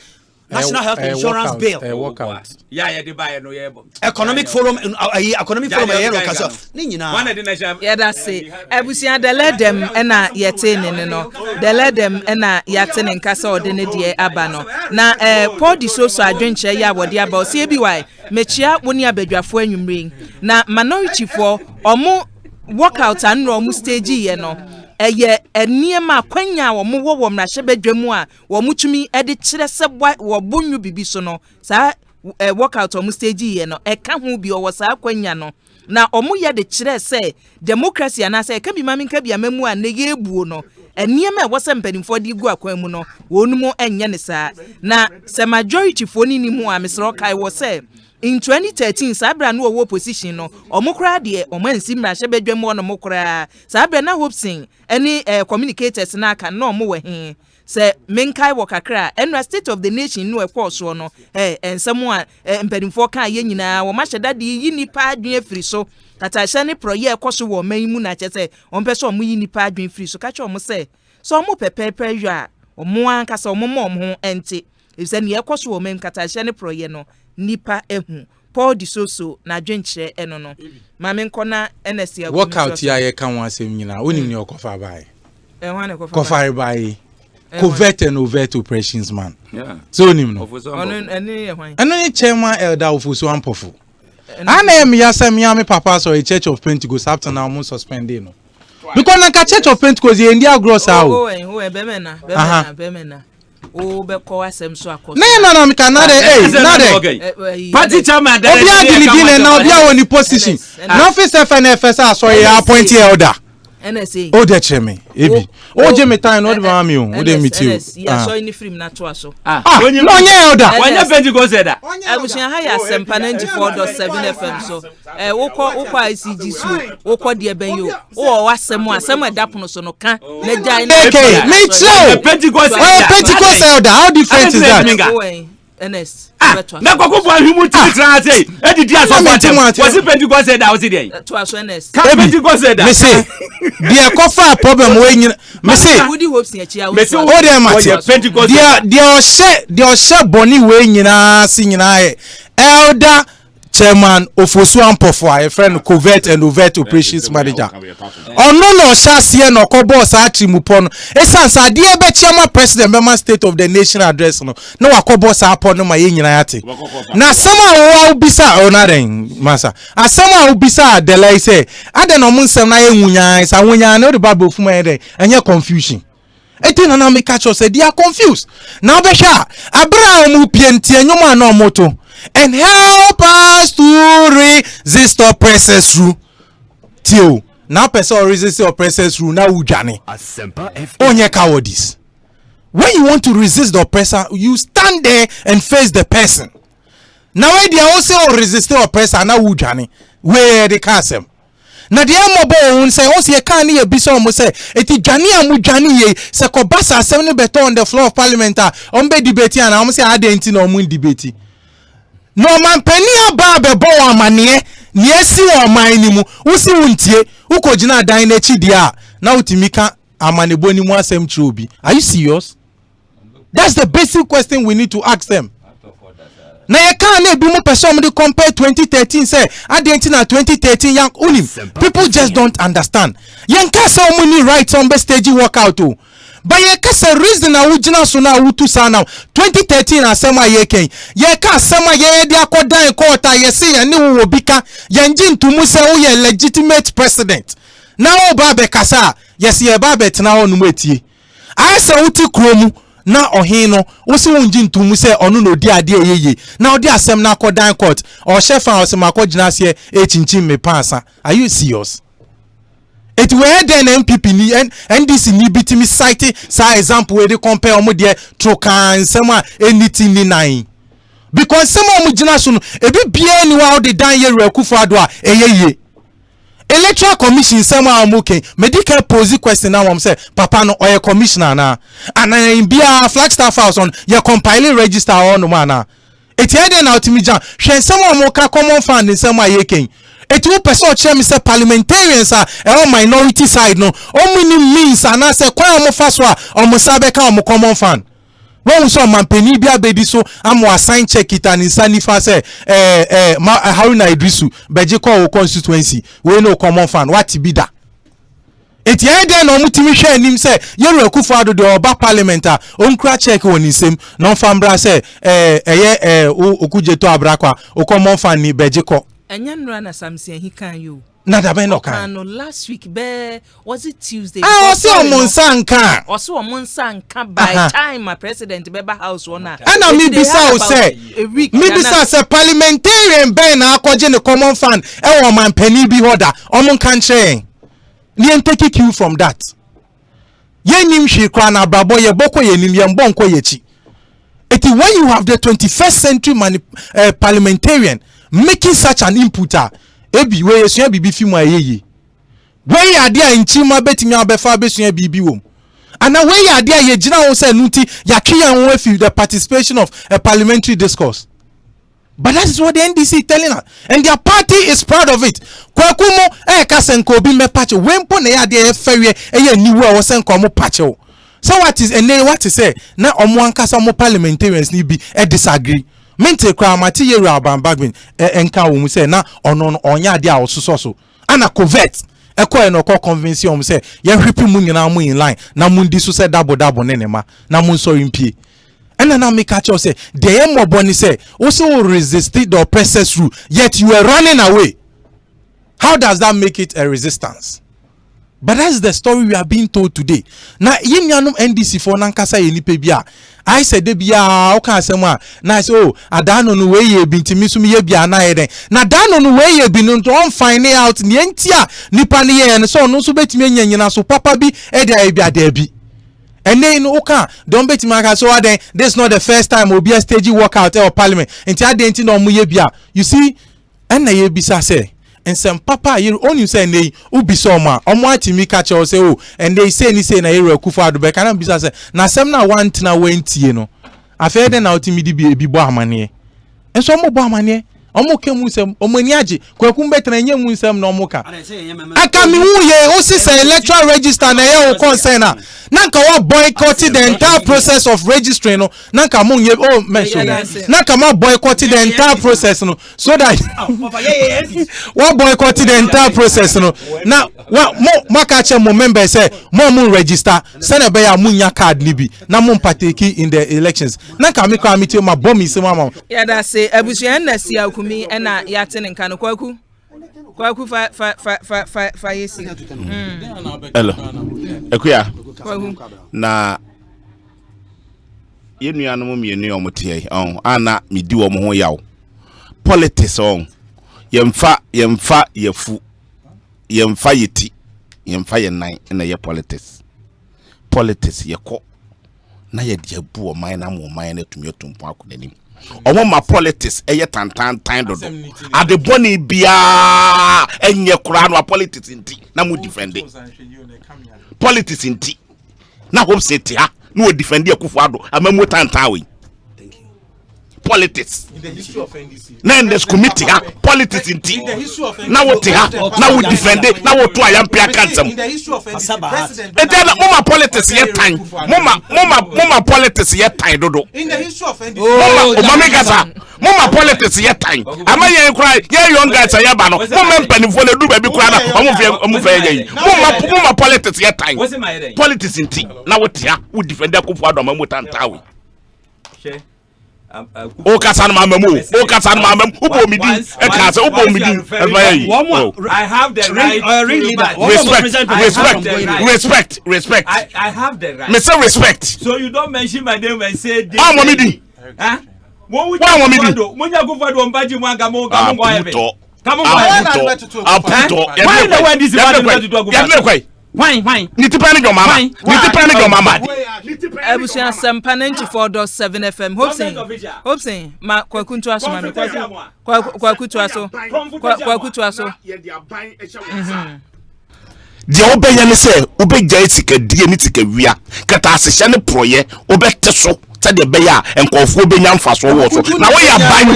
[SPEAKER 14] National health insurance bill.
[SPEAKER 1] Walkout.
[SPEAKER 11] Yeah, they buy no yeah.
[SPEAKER 14] Economic forum economic forum
[SPEAKER 24] yeah, that's it. Ebusia they let them na yete no. They let them na yate ne nkasa odene die aba no. Na Paul di so adwenche ya wode aba o se bi why mechia woni abadwafo anwumre. Na minority for omo walkout and omo stage ye no. Eye eniema kwanya wo mo wo mrahye badwamu a wo mutumi e de kire se wo bonyu bibi so no sa walkout omo stage ye no e ka ho bi o sa kwanya no na omo ye de kire se democracy anase ka bi mami ka bi amamu a ne ye ebuo no eniema e wo se mpanimfo de gu akwan mu no wonu mo enye ne sa na se majority fo ni mu a mesro kai wo se in 2013 sabra no wo opposition no omukra de omansi mrahye badwam no mukra sabra na hopsin any communicators na aka no mo we se menkai wo kakra enra state of the nation no ekwoso no ensem a mpadimfo ka ye nyina wo mahye dade yi nipa adwen afiri so kata hye ne proye ekoso wo man mu na kyese ompese omo yi nipa adwen afiri so ka che omo se so omo pepepe hwa omo anka se omo mo ente efse ne ekoso wo man kata hye ne proye no nipa ehu Paul di so na dwenkyere eno no mame nkona NS ya
[SPEAKER 1] walkout ya ye kan wan asem nyina onim ne okofa bai
[SPEAKER 24] wane
[SPEAKER 1] kofa bai covert and overt operations man so onim no eno ni chairman elder ofuso ampofo ana em ya sam ya me papa so a Church of Pentecost after now mo suspended no because na ka Church of Pentecost ye ndia gross how
[SPEAKER 24] bemena o be ko asem so akoso
[SPEAKER 1] na me can na
[SPEAKER 11] party chairman
[SPEAKER 1] there obi adiligi na obi a woni position na office FNFS so ye appoint elder
[SPEAKER 24] NSA
[SPEAKER 1] o de cheme ebi o je me time no de ma mi o de meet you
[SPEAKER 24] ya so ni film na to aso
[SPEAKER 1] onye elder
[SPEAKER 11] onye Pentecost elder
[SPEAKER 24] abusia ha ya Asempa 94.7 FM so wokọ ICG so wokọ de ben yo o wasem adapono so no ka na jai na
[SPEAKER 1] me too Pentecost elder how different is that
[SPEAKER 24] NS
[SPEAKER 11] na kokofo ahimu titra say edidi asofo was Pentecost elder was there
[SPEAKER 24] to aso NS
[SPEAKER 11] Pentecost elder
[SPEAKER 1] me say dia kofa problem we nyina me say
[SPEAKER 24] wodi hopes ya chia
[SPEAKER 1] me say o dey matter dia o she boni we nyina si nyina elder chairman ofosu ampofo a friend covert and overt operations manager ono no shasie no ko boss atrimupo no esansa de be chairman president member state of the nation address no na wako boss apo no ma ye nyina yate na sama wo ubisa onaren masa asama ubisa delay say ade no mun sem na ye nwunya sa nwunya na o de babo fuma ye de enye confusion eti na me catch us say they are confused now be sha abra mu pienti enyoma na omoto and help us to resist oppressors through till now person resist oppressors through now ujane onye cowardice when you want to resist the oppressor you stand there and face the person now when they also resist the oppressor now ujane where the casem na de amobo won say o se kan ne yebisa o mo say eti dwane amudwane ye se ko basa asem ne beto on the floor of parliament on be debate and o mo say adenti na o mo debate no man pani aba be bo amane ne esi o man ni mu wo si wuntie wo ko gina dan na chi dia na utimika amane boni mu asem chi obi are you serious? That's the basic question we need to ask them. Na ye kan na ebi mu person dey compare 2013 say adenti na 2013 young unim people just don't understand yen ka say o money right on be stage walkout o but ye ka say reason na ugina so na wutu sa now 2013 asema ye ken ye ka asema ye dey akodan court ye say ye ne wo bika ye ngintumu say wo ye legitimate president na wo ba be kasa yes ye ba be tena ho no etie I say wuti kromu na ohino wo se wonji ntumu se onu no di ade yeye na odi asem na akodan court o chef house makogina se echinchi me pansa. Are you serious? It were then MPP ni NDC ni bitimi cite sa example we dey compare omo de trokan sema anything ni nine because some omo gina so no ebi bia ni wa odi dan ye rekufo ado a eyeye electoral commission sema amuke medical pose question na wam say papa no oye commissioner na and bia Flagstaff house on your compiling register on no man na etiede na otimijan hwen sema amuka common fund sema yeken it will person chair Mr. Parliamentarians are minority side no only means and I say kwa mo faswa o mo sabeka o mo common fund when so man peni bia bedi so am assign check it and insani fa say Haruna Idrisu beje call constituency we no common fund what be that it ye den no mutimi hwe anim say yeru akufo ado de oba parliament onkra check woni sem no fambra say okujeto abrakwa o common fund ni beje call
[SPEAKER 24] Enyanra na Samson he can you.
[SPEAKER 1] Na da ben no kan.
[SPEAKER 24] No last week be was it Tuesday?
[SPEAKER 1] Osi omonsanka.
[SPEAKER 24] Osi omonsanka by time my president beba house wona.
[SPEAKER 1] Ana mi bisa o say. Mi bisa say parliamentarian ben na akoje ne common fund e wo man pani bi hoda. Omon kan che. Ni take cue from that. Ye nim hwe kwa na brabo ye boko ye nim ye mbonko ye chi. It is when you have the 21st century parliamentarian making such an input ebi we yesua bibi fimu ayeye we ya de anchima betimi abefa besua bibi wom ana we ya de ye gina wo say nuti ya twe yan wo afi the participation of a parliamentary discourse. But that is what the NDC is telling us and their party is proud of it. Kwakumo kasenko bi me patch wempo na ya de fewe niwu a wo senko mo patch. So what is what is say na omo ankasa mo parliamentarians ni bi disagree. Mente kwa mati yeru abambagbin enka wo mu say na ono onya ade a ososo so ana covert ekọ no ko convince om say ye hwepi mu nyina mu in line na mu ndi so say dabo ne ma na mu sorry mpie ena na make catch say the aim of boni say also resist the oppressors rule yet you are running away. How does that make it a resistance? But that's the story we are being told today. Na yinyanum NDC for nankasa ye nipa bia. I said de bia o kan asema na say oh adano no we ye bintimi so me ye bia na ye den. Na dano no we ye bi no on find out ne entia nipa ne ye no so no so betimi anyanyina so papa bi e dia bia da bi. And then okay, don't bet me so then this is not the first time will be a stage walkout or parliament. Until I didn't know bia. You see, and na ye bisa say and some papa you only say nay ubi soma omwati mi catch or say oh and they say ni say na ere kufa do be can bisa say na sem na want na wentie no afede na otimidi bi bo amane enso mo bo amane omo kemu sem omani age kwakum betra nya mu sem na omo ka aka mi wu ye o si say electoral register na ye o concern na nka wa boycott the entire process of registering no na nka mo ye oh mention na nka ma boycott the entire process no so that wa boycott the entire process no na mo ka che mo member say mo register say na be ya mo nya card ni bi na mo partake in the elections na nka me kwa metie ma bomb ise ma
[SPEAKER 24] ya da say abusuan na sia mi ena ya tene nka no kwaku fa yesi
[SPEAKER 17] hello ekuya na yenuanu mo mienu omotie ana midi wo mo ho yawo politics yemfa yefu yemfa yeti yemfa yenan na ye politics yeko na ye de abu o man na mo man na tumi otumpo akodanim omo ma politics eye tantan dodo ade boni bia enye kura no politics nti na mo defend politics nti na hope city ha no defend akufo ado amamu tantan we politics
[SPEAKER 1] in the history of NDC
[SPEAKER 17] na in this committee ha politics nti na wote ha na wo defend na wo to ayampia kansam
[SPEAKER 1] in the history of NDC president
[SPEAKER 17] mama politics ye tan mama politics ye tan dodo
[SPEAKER 1] in the history of NDC
[SPEAKER 17] mama gasa mama politics ye tan ama ye kura ye young guys ye ba no mama mpanifo na du ba bi kura na omo fe ye mama politics ye tan politics nti na wote ha wo defend akufo ado amamu tantawe O kasa no mamamu. O kasa no mamamu. Ubo midi. E kasa ubo midi.
[SPEAKER 11] I have the right.
[SPEAKER 17] Respect.
[SPEAKER 11] I have the right.
[SPEAKER 17] Me say respect.
[SPEAKER 11] So you don't mention my name and say this.
[SPEAKER 17] Ah, momidi.
[SPEAKER 11] Huh?
[SPEAKER 17] Why momidi?
[SPEAKER 11] Munya go for do mbaji mu anga mo ga mo go ebe. Come on,
[SPEAKER 17] why
[SPEAKER 11] the one this man to do go? Why?
[SPEAKER 17] Nitipani go mama.
[SPEAKER 24] Ebusia Asempa 94.7 FM. Hope saying ma kwakuntu aso ma kwakuntu aso.
[SPEAKER 17] Dia obeye ne se obegya etika die ne tika wia kata asehya ne proye obete so tade beya enkofo obenya mfaso wo so na we ya ban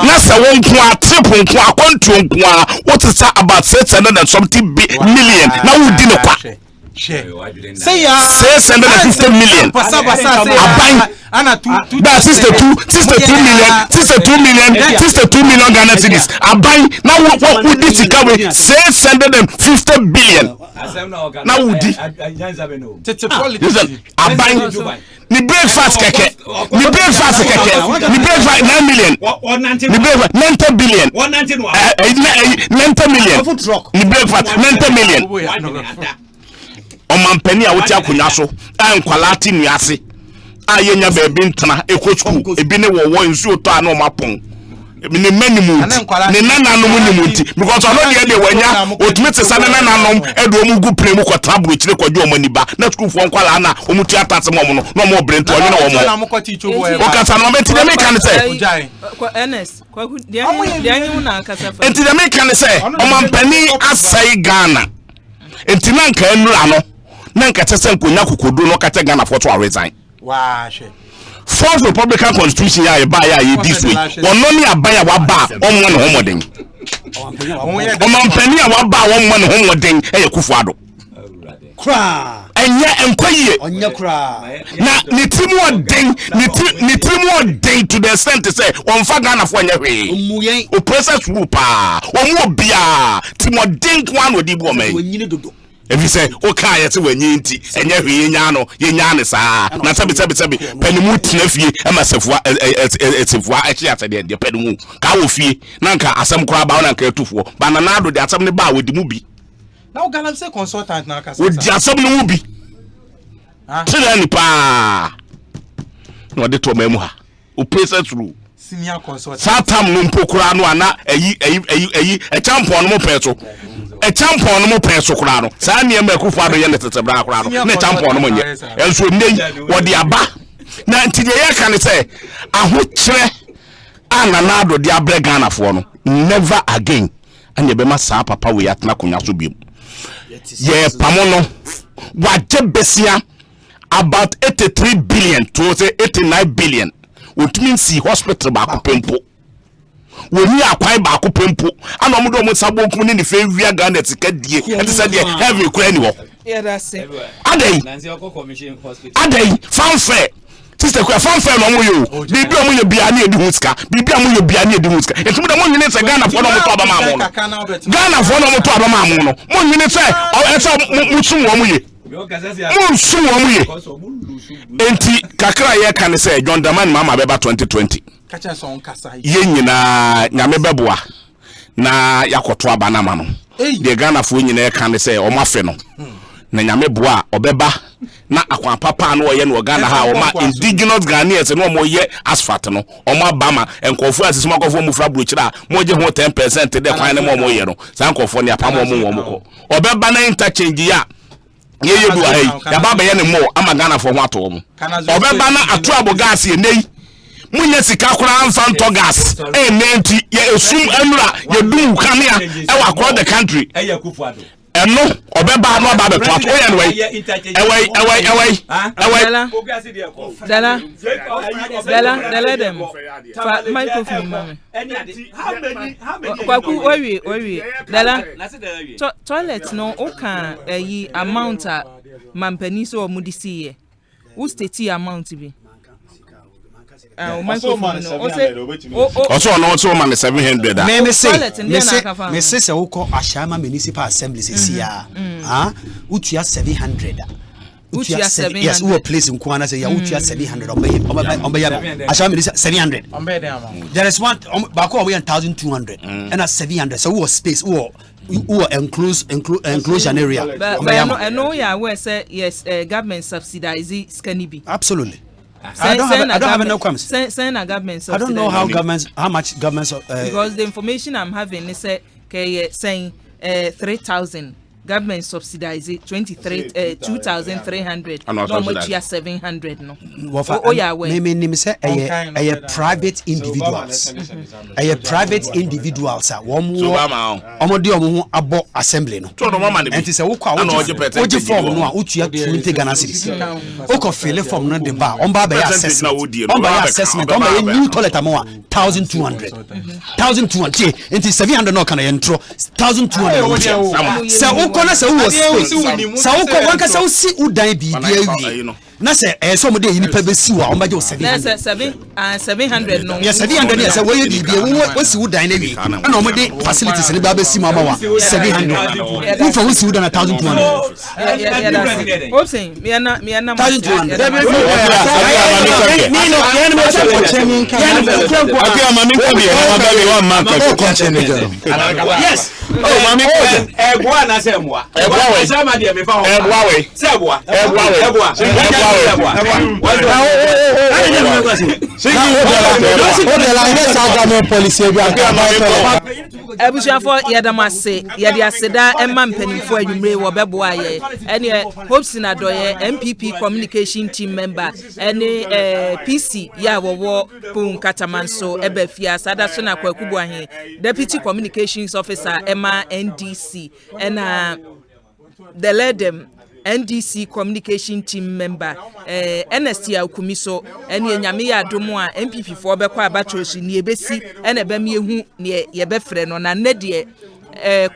[SPEAKER 17] na se won ko atrepon ko akontu nko a what is about 600 and something million na wo di no kwa
[SPEAKER 1] say ya
[SPEAKER 17] 650 million
[SPEAKER 1] ana
[SPEAKER 17] 62 million Ghana cedis aban na wo di sika we 650 billion na wo di aban ni breakfast keke ni breakfast 9 million ni breakfast 90 billion 90 million ni breakfast 90 million omampani a wotia konya so enkwalati nuase ayenya bebi ntana ekochu ebi ne wo nsu to ana omapon ni manimu ni nananom ni muti because ono de wanya otumete sa nananom edo omugu premu ko trabo chire kwaje omaniba na school fo nkwala na omuti atase mo no no mo brento onye na wo mo o kasa no meti de me kan say
[SPEAKER 24] NS kwaku de anyi na kasa fa
[SPEAKER 17] enti de me kan say omampani asai Ghana enti na nka enura no na nka tese nkonya kokodo no kate Ghana for to resign Fourth Republican Constitution ya ba ya this way. Ono ni abaya wa ba onwo ne homoden. Omampani a wa ba onwo ne homoden e Kufuado.
[SPEAKER 14] Kra.
[SPEAKER 17] Enye enkoyie.
[SPEAKER 14] Onye kra.
[SPEAKER 17] Na ni trimu den to the extent say onfa Ghana for anya hwe.
[SPEAKER 14] Omuyen.
[SPEAKER 17] O process group ah. Omo bia trimu den kwa no di bo man.
[SPEAKER 14] Onyine dodo.
[SPEAKER 17] If you say, okay, it's when you eat, and you know, na sabi penimu nephew, and myself, it's if what actually at the end, the penimu, Kawofi, Nanka, Asam Crab, and Kertufo, Bananado, that's something about with the movie.
[SPEAKER 1] Now, Galam say consultant,
[SPEAKER 17] with just some movie. Pa. No, they told me, who pays it through.
[SPEAKER 1] Senior consultant.
[SPEAKER 17] Satam Numpokura no ana a champion mo peso. A champion mo peso kurano. Sa ne me Kufuado ye netete bra kurano. Ne champion mo nye. Enso nei wodi aba. Na ntide ye kan say ahokyere ananado de abre Ghana fo no. Never again. Anye be ma sa papa we atna konya so biem. Ye pamono waje besia about 83 billion to say 89 billion. Which means see hospital back pempo. When you are quite back pempo, and I'm going to sabo kuni ni fe via Ghana ticket die. And said yeah, every cranial.
[SPEAKER 24] Yeah, that's it.
[SPEAKER 17] Adey fanfare. Sister kwa fanfare no you. Bibi amu ye biani edi huska. Bibi amu ye biani edi huska. Etu da mo nyine se Ghana for no mo to abama mo. Ghana for no mo to abama mo no. Mo nyine se o esa mutum wo mo ye. Mutum wo mo ye. Enti kakra ye kan say John Daman mama beba 2020
[SPEAKER 1] kacha so on kasa
[SPEAKER 17] ye nyina nyame beboa na yakoto abana ma no de Ghana fo nyina ye kan say o mafe no na nyame boa obeba na akwan papa no ye no Ghana ha o ma indigenous Ghanaians no mo ye asphalt no o ma bama enkofo asisi makofo mu fra brochira mo je ho 10% de kwan ne mo ye no san kofo ne apam mo wo mo ko obeba na interchange ya ye bi wa hey ya baba ye ne mo ama Ghana fo ho ato mo obeba na atu abo gas ye nei munya sika kura amfa nto gas nenti ye esum enura ye dum kanea e wa across the country eno obeba no ba be to ato ye no ewai dala
[SPEAKER 24] dem fa microphone mama kwaku owie dala toilet no oka eyi amount a mampani so omudisi ye who state amount bi microphone no
[SPEAKER 17] also no man 700
[SPEAKER 14] me say woko Ashama Municipal Assembly sia utua 700 yes who place in Kwana say ya utua 700 obey asha 700 there is one back over 1200 and 700 so who space who enclosure area
[SPEAKER 24] I know yeah where say yes government subsidize Scanibi
[SPEAKER 14] absolutely I don't have no comments.
[SPEAKER 24] Send a government subsidize.
[SPEAKER 14] I don't know how much governments
[SPEAKER 24] because the information I'm having is saying 3,000 government subsidize 2,300 no much 700 no
[SPEAKER 14] oh yeah me say a private individuals private individuals omodi omo abo assembly no and say wo kwa wo form no a utua 20 Ghana cedis wo ko fill form no de ba on ba be assessment on ba new toilet amo 1,200 1,200 into 700 no kana entro 1,200 so kona se wo space sa wo ko wanka se wo si udan bibia wi na se so mo de yi nipa be si wa o ma je
[SPEAKER 24] 700 no
[SPEAKER 14] yes 700 yes wo ye bibia wo si udan na wi na o mo de facilities ne ba be si ma wa 700 wo fa wo si udan na 1,200
[SPEAKER 24] option me na
[SPEAKER 14] 1,200
[SPEAKER 1] ni no yan me so chemin kan
[SPEAKER 17] okay mami ko bi ma ba mi one man ko chemin
[SPEAKER 14] yes
[SPEAKER 17] oh mami ko
[SPEAKER 9] eboa na se moa
[SPEAKER 17] eboa
[SPEAKER 9] se ma de me fa ho
[SPEAKER 17] eboa we
[SPEAKER 9] se eboa
[SPEAKER 24] ebusuafo yedamase yede aseda emma mpanimfo adwumre wo beboa ye ene hopes na doye MPP communication team member ene PC ya wo pun katamanso ebafia sada so na kwakubu ahe deputy communications officer emma NDC ena the ledem NDC communication team member NST akumiso ene nyame ya adomo a MPP fo bekwa abatrosu ni ebesi ene bem yehu ne yebefre no na ne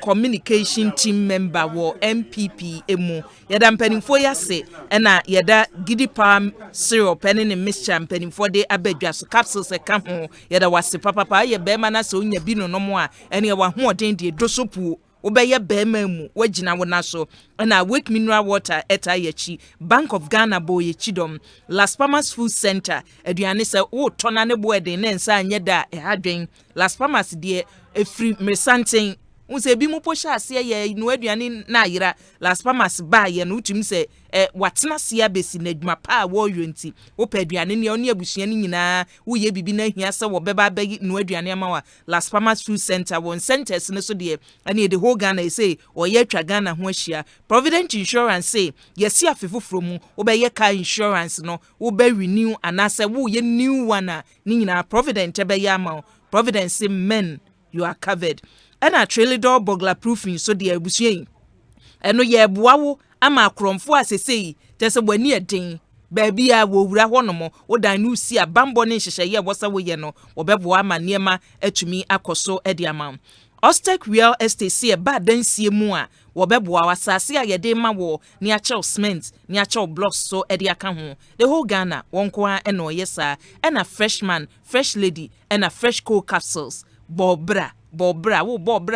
[SPEAKER 24] communication team member wo MPP emu yeda mpanimfo yase ena yeda gidi palm syrup ene ne mixture mpanimfo de abadwa so capsules e ka ho yeda wase papa ye be ma na so nya bi no no a ene wa ho oden de dosopu obeye bema mu wagina wona so na wake mineral water eta yachi Bank of Ghana boy chidom Las Palmas Food Center aduane se wo tona ne boeden na nsa anye da hadwen Las Palmas de efri mesanten unse bi mu posha ase ye no aduane na ayira Las Palmas ba ye no utum se watena sia besi na adwuma pa wo yonti wo pa aduane ne oni abusua ni nyina wo ye bibi na hia se wo beba bagi no aduane amawa Las Palmas Food Center won centers ne so de ane the whole Ghana say o ye twa Ghana ho ahia Provident Insurance say yesi afefoforo mu wo be ye car insurance no wo be renew anase wo ye new one ni nyina Provident be ye ama Providence say men you are covered and a trailer door burglar proofing so the abusua eno ye boa wo ama akromfo asesei tese bwani eden baabi a wo wura honomo wo dan no si abambo ne hyehye wosa wo ye no obeboa ama niema atumi akoso edi ama Ostek Real Estate see ba dan sie mu a wobeboa wasase a yede ma wo ni achew cement ni achew blocks so edi aka ho the whole Ghana wonko a eno yesa ena freshman fresh lady ena fresh cold capsules bobra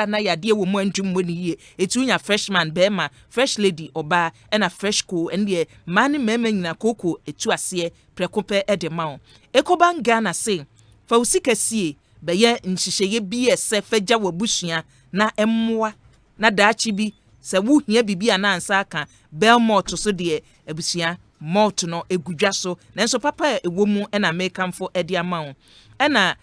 [SPEAKER 24] na yade wo mu antum woni ye etunya freshman bema fresh lady oba ena fresh cool ende mani mema nyina koko etu ase prekope edema Ekoban Ghana say fa usikasie beye nhihye bi ese faja wabusua na emmoa na daachi bi se wo hia bibia na ansa aka belmont so de abusua malt no egudwa so nanso papa ewo mu ena mekamfo edi ama ena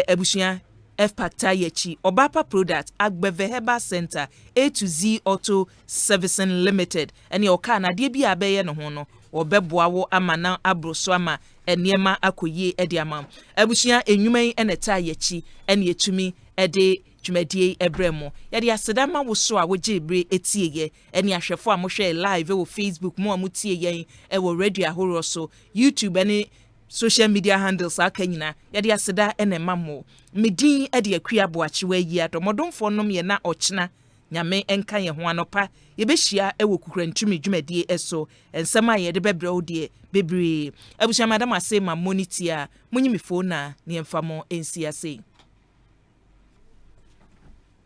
[SPEAKER 24] abusua F-Pacta yechi Obapa Product Agbeve Herbal Center A to Z Auto Servicing Limited eni oka na de bi abeye no ho no obeboa wo amana abroso ama eniema akoye edi ama abusua enwuman eneta yechi eni etumi ede dwumadie ebremo yade asedama wo so a woje bre etieye eni ahwefo a mo hwe live wo Facebook mo amutie yen e wo radio ahoro so YouTube eni social media handles akanyina yade aseda ene mamo medin ede akua boachewa yi adomodonfo nom ye na ochena nyame enka ye ho anopa ye behia ewo kukurantumi dwumadie eso ensema ye de bebre odie bebre abusha madam Asempa monitor munyimi phone na ne mfamo ensiase